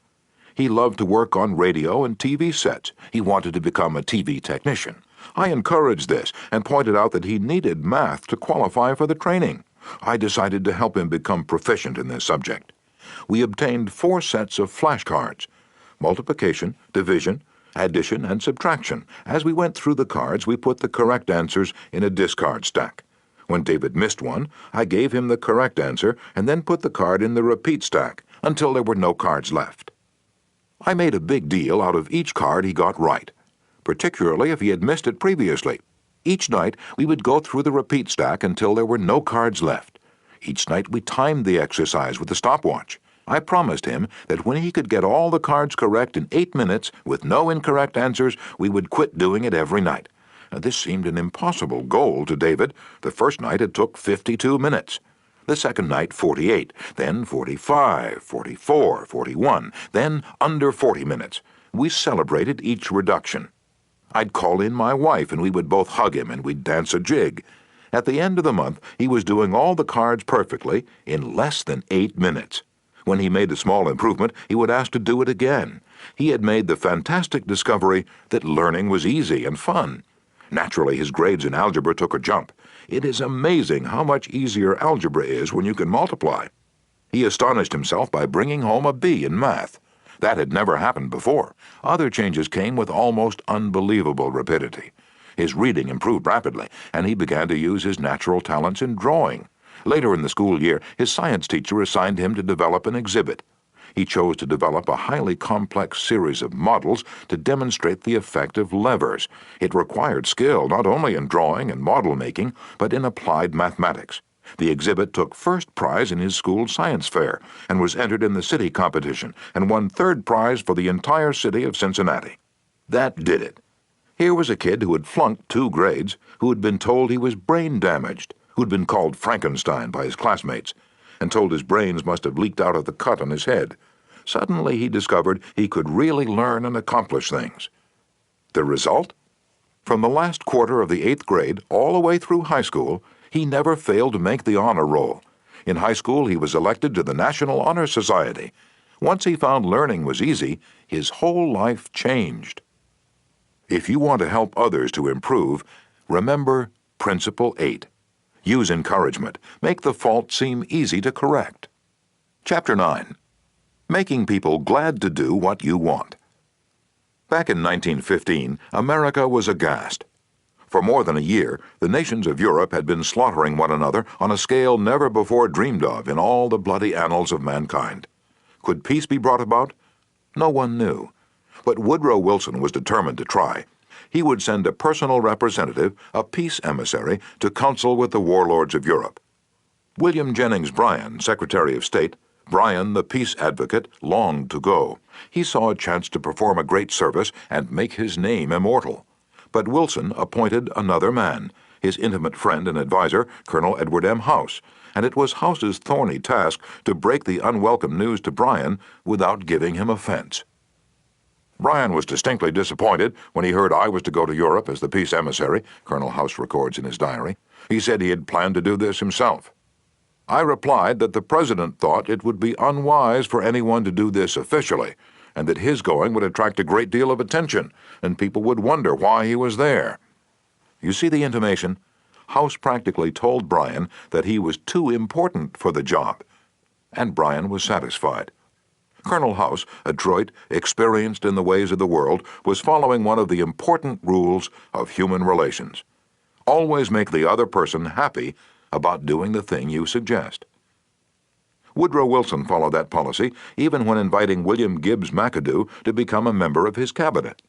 He loved to work on radio and TV sets. He wanted to become a TV technician. I encouraged this and pointed out that he needed math to qualify for the training. I decided to help him become proficient in this subject. We obtained 4 sets of flashcards: multiplication, division, addition, and subtraction. As we went through the cards, we put the correct answers in a discard stack. When David missed one, I gave him the correct answer and then put the card in the repeat stack until there were no cards left. I made a big deal out of each card he got right, particularly if he had missed it previously. Each night, we would go through the repeat stack until there were no cards left. Each night, we timed the exercise with a stopwatch. I promised him that when he could get all the cards correct in 8 minutes with no incorrect answers, we would quit doing it every night. This seemed an impossible goal to David. The first night it took 52 minutes. The second night, 48, then 45, 44, 41, then under 40 minutes. We celebrated each reduction. I'd call in my wife and we would both hug him and we'd dance a jig. At the end of the month, he was doing all the cards perfectly in less than 8 minutes. When he made a small improvement, he would ask to do it again. He had made the fantastic discovery that learning was easy and fun. Naturally, his grades in algebra took a jump. It is amazing how much easier algebra is when you can multiply. He astonished himself by bringing home a B in math. That had never happened before. Other changes came with almost unbelievable rapidity. His reading improved rapidly, and he began to use his natural talents in drawing. Later in the school year, his science teacher assigned him to develop an exhibit. He chose to develop a highly complex series of models to demonstrate the effect of levers. It required skill not only in drawing and model making, but in applied mathematics. The exhibit took first prize in his school science fair and was entered in the city competition and won third prize for the entire city of Cincinnati. That did it. Here was a kid who had flunked 2 grades, who had been told he was brain damaged, who'd been called Frankenstein by his classmates, and told his brains must have leaked out of the cut on his head. Suddenly he discovered he could really learn and accomplish things. The result? From the last quarter of the 8th grade all the way through high school, he never failed to make the honor roll. In high school, he was elected to the National Honor Society. Once he found learning was easy, his whole life changed. If you want to help others to improve, remember Principle 8. Use encouragement. Make the fault seem easy to correct. Chapter 9. Making people glad to do what you want. Back in 1915, America was aghast. For more than a year, the nations of Europe had been slaughtering one another on a scale never before dreamed of in all the bloody annals of mankind. Could peace be brought about? No one knew. But Woodrow Wilson was determined to try. He would send a personal representative, a peace emissary, to counsel with the warlords of Europe. William Jennings Bryan, Secretary of State, Bryan, the peace advocate, longed to go. He saw a chance to perform a great service and make his name immortal. But Wilson appointed another man, his intimate friend and advisor, Colonel Edward M. House, and it was House's thorny task to break the unwelcome news to Bryan without giving him offense. Bryan was distinctly disappointed when he heard I was to go to Europe as the peace emissary, Colonel House records in his diary. He said he had planned to do this himself. I replied that the president thought it would be unwise for anyone to do this officially, and that his going would attract a great deal of attention, and people would wonder why he was there. You see the intimation? House practically told Brian that he was too important for the job, and Brian was satisfied. Colonel House, adroit, experienced in the ways of the world, was following one of the important rules of human relations. Always make the other person happy about doing the thing you suggest. Woodrow Wilson followed that policy even when inviting William Gibbs McAdoo to become a member of his cabinet.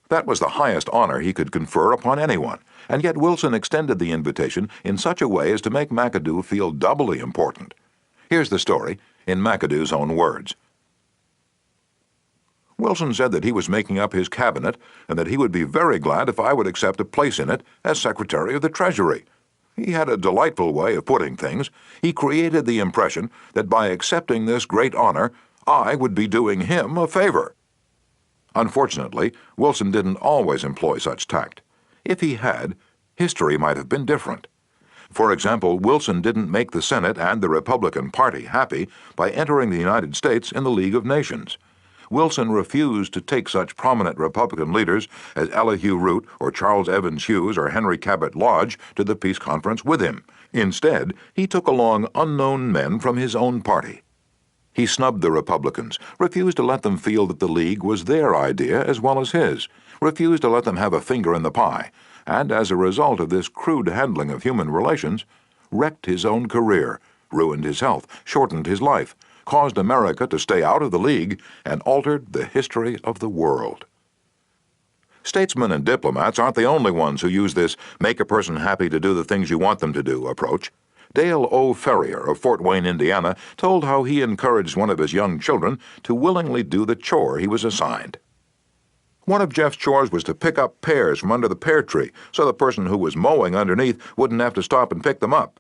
That was the highest honor he could confer upon anyone, and yet Wilson extended the invitation in such a way as to make McAdoo feel doubly important. Here's the story, in McAdoo's own words. Wilson said that he was making up his cabinet and that he would be very glad if I would accept a place in it as Secretary of the Treasury. He had a delightful way of putting things. He created the impression that by accepting this great honor, I would be doing him a favor. Unfortunately, Wilson didn't always employ such tact. If he had, history might have been different. For example, Wilson didn't make the Senate and the Republican Party happy by entering the United States in the League of Nations. Wilson refused to take such prominent Republican leaders as Elihu Root or Charles Evans Hughes or Henry Cabot Lodge to the peace conference with him. Instead, he took along unknown men from his own party. He snubbed the Republicans, refused to let them feel that the League was their idea as well as his, refused to let them have a finger in the pie, and as a result of this crude handling of human relations, wrecked his own career, ruined his health, shortened his life, caused America to stay out of the League, and altered the history of the world. Statesmen and diplomats aren't the only ones who use this make a person happy to do the things you want them to do approach. Dale O. Ferrier of Fort Wayne, Indiana, told how he encouraged one of his young children to willingly do the chore he was assigned. One of Jeff's chores was to pick up pears from under the pear tree so the person who was mowing underneath wouldn't have to stop and pick them up.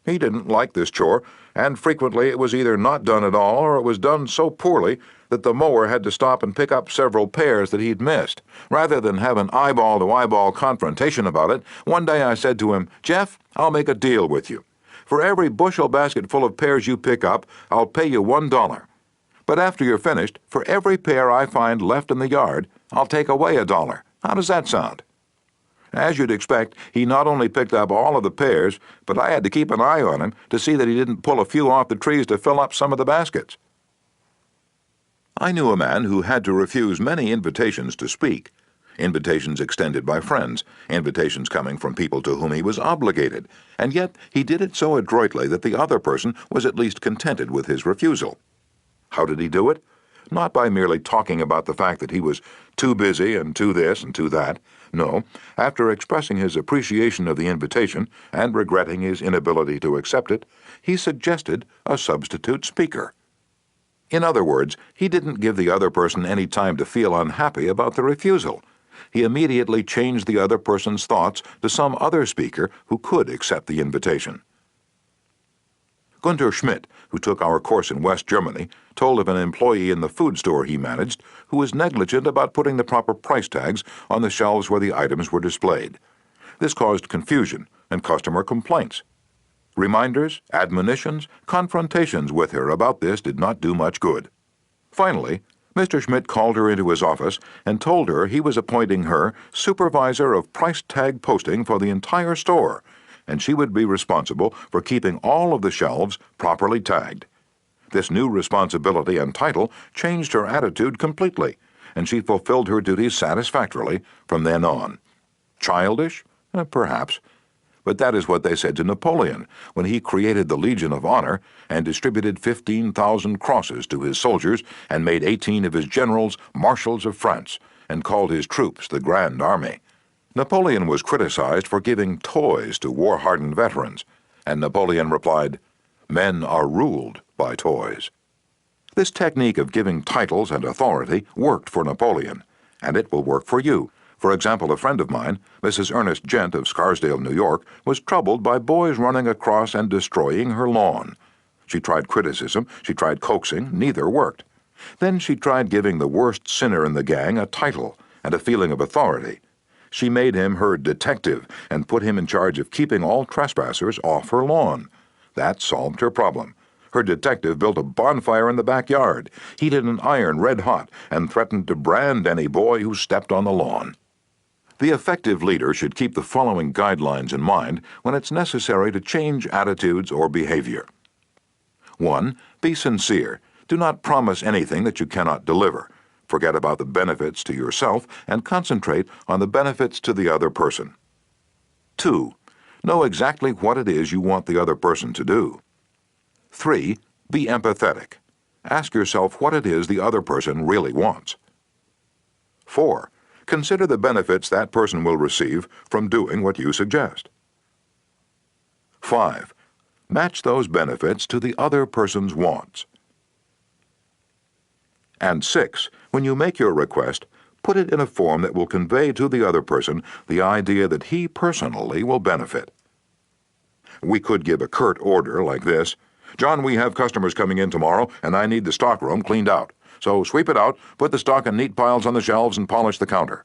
He didn't like this chore, and frequently it was either not done at all or it was done so poorly that the mower had to stop and pick up several pears that he'd missed. Rather than have an eyeball-to-eyeball confrontation about it, one day I said to him, "Jeff, I'll make a deal with you. For every bushel basket full of pears you pick up, I'll pay you $1. But after you're finished, for every pear I find left in the yard, I'll take away $1. How does that sound?" As you'd expect, he not only picked up all of the pears, but I had to keep an eye on him to see that he didn't pull a few off the trees to fill up some of the baskets. I knew a man who had to refuse many invitations to speak, invitations extended by friends, invitations coming from people to whom he was obligated, and yet he did it so adroitly that the other person was at least contented with his refusal. How did he do it? Not by merely talking about the fact that he was too busy and too this and too that. No, after expressing his appreciation of the invitation and regretting his inability to accept it, he suggested a substitute speaker. In other words, he didn't give the other person any time to feel unhappy about the refusal. He immediately changed the other person's thoughts to some other speaker who could accept the invitation. Gunther Schmidt, who took our course in West Germany, told of an employee in the food store he managed who was negligent about putting the proper price tags on the shelves where the items were displayed. This caused confusion and customer complaints. Reminders, admonitions, confrontations with her about this did not do much good. Finally, Mr. Schmidt called her into his office and told her he was appointing her supervisor of price tag posting for the entire store, and she would be responsible for keeping all of the shelves properly tagged. This new responsibility and title changed her attitude completely, and she fulfilled her duties satisfactorily from then on. Childish? Perhaps. But that is what they said to Napoleon when he created the Legion of Honor and distributed 15,000 crosses to his soldiers and made 18 of his generals marshals of France and called his troops the Grand Army. Napoleon was criticized for giving toys to war-hardened veterans, and Napoleon replied, "Men are ruled by toys." This technique of giving titles and authority worked for Napoleon, and it will work for you. For example, a friend of mine, Mrs. Ernest Gent of Scarsdale, New York, was troubled by boys running across and destroying her lawn. She tried criticism, she tried coaxing, neither worked. Then she tried giving the worst sinner in the gang a title and a feeling of authority. She made him her detective and put him in charge of keeping all trespassers off her lawn. That solved her problem. Her detective built a bonfire in the backyard, heated an iron red hot, and threatened to brand any boy who stepped on the lawn. The effective leader should keep the following guidelines in mind when it's necessary to change attitudes or behavior. 1. Be sincere. Do not promise anything that you cannot deliver. Forget about the benefits to yourself and concentrate on the benefits to the other person. 2. Know exactly what it is you want the other person to do. 3. Be empathetic. Ask yourself what it is the other person really wants. 4. Consider the benefits that person will receive from doing what you suggest. 5. Match those benefits to the other person's wants. And 6. When you make your request, put it in a form that will convey to the other person the idea that he personally will benefit. We could give a curt order like this: "John, we have customers coming in tomorrow, and I need the stockroom cleaned out. So sweep it out, put the stock in neat piles on the shelves, and polish the counter."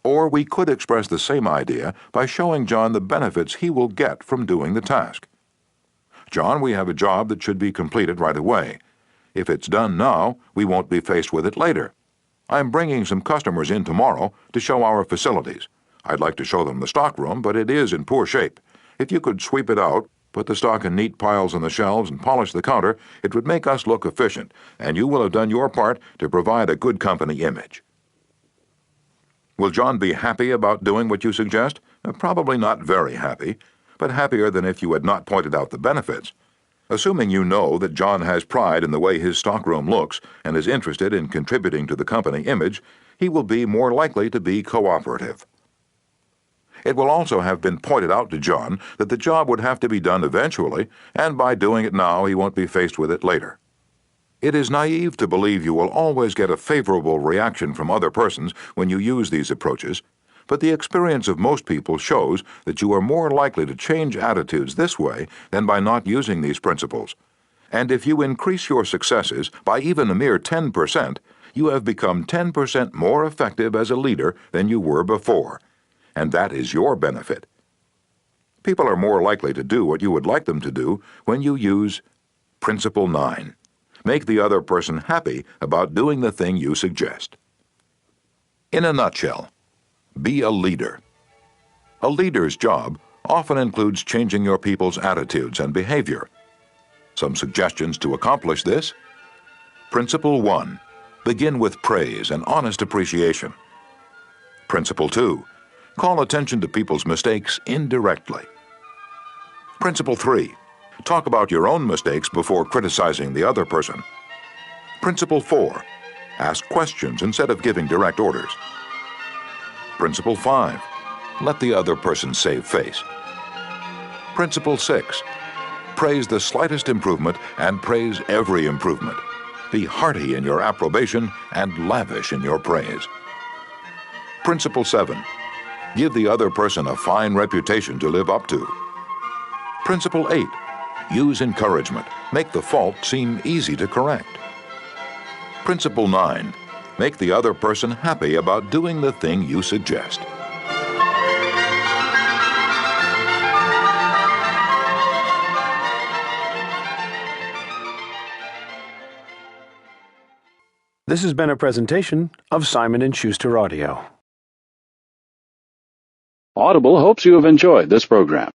Or we could express the same idea by showing John the benefits he will get from doing the task. "John, we have a job that should be completed right away. If it's done now, we won't be faced with it later. I'm bringing some customers in tomorrow to show our facilities. I'd like to show them the stockroom, but it is in poor shape. If you could sweep it out, put the stock in neat piles on the shelves, and polish the counter, it would make us look efficient, and you will have done your part to provide a good company image." Will John be happy about doing what you suggest? Probably not very happy, but happier than if you had not pointed out the benefits. Assuming you know that John has pride in the way his stockroom looks and is interested in contributing to the company image, he will be more likely to be cooperative. It will also have been pointed out to John that the job would have to be done eventually, and by doing it now he won't be faced with it later. It is naive to believe you will always get a favorable reaction from other persons when you use these approaches, but the experience of most people shows that you are more likely to change attitudes this way than by not using these principles. And if you increase your successes by even a mere 10%, you have become 10% more effective as a leader than you were before. And that is your benefit. People are more likely to do what you would like them to do when you use Principle 9. Make the other person happy about doing the thing you suggest. In a nutshell, be a leader. A leader's job often includes changing your people's attitudes and behavior. Some suggestions to accomplish this: Principle 1. Begin with praise and honest appreciation. Principle 2. Call attention to people's mistakes indirectly. Principle 3. Talk about your own mistakes before criticizing the other person. Principle 4. Ask questions instead of giving direct orders. Principle 5. Let the other person save face. Principle 6. Praise the slightest improvement and praise every improvement. Be hearty in your approbation and lavish in your praise. Principle 7. Give the other person a fine reputation to live up to. Principle 8. Use encouragement. Make the fault seem easy to correct. Principle 9. Make the other person happy about doing the thing you suggest. This has been a presentation of Simon & Schuster Audio. Audible hopes you have enjoyed this program.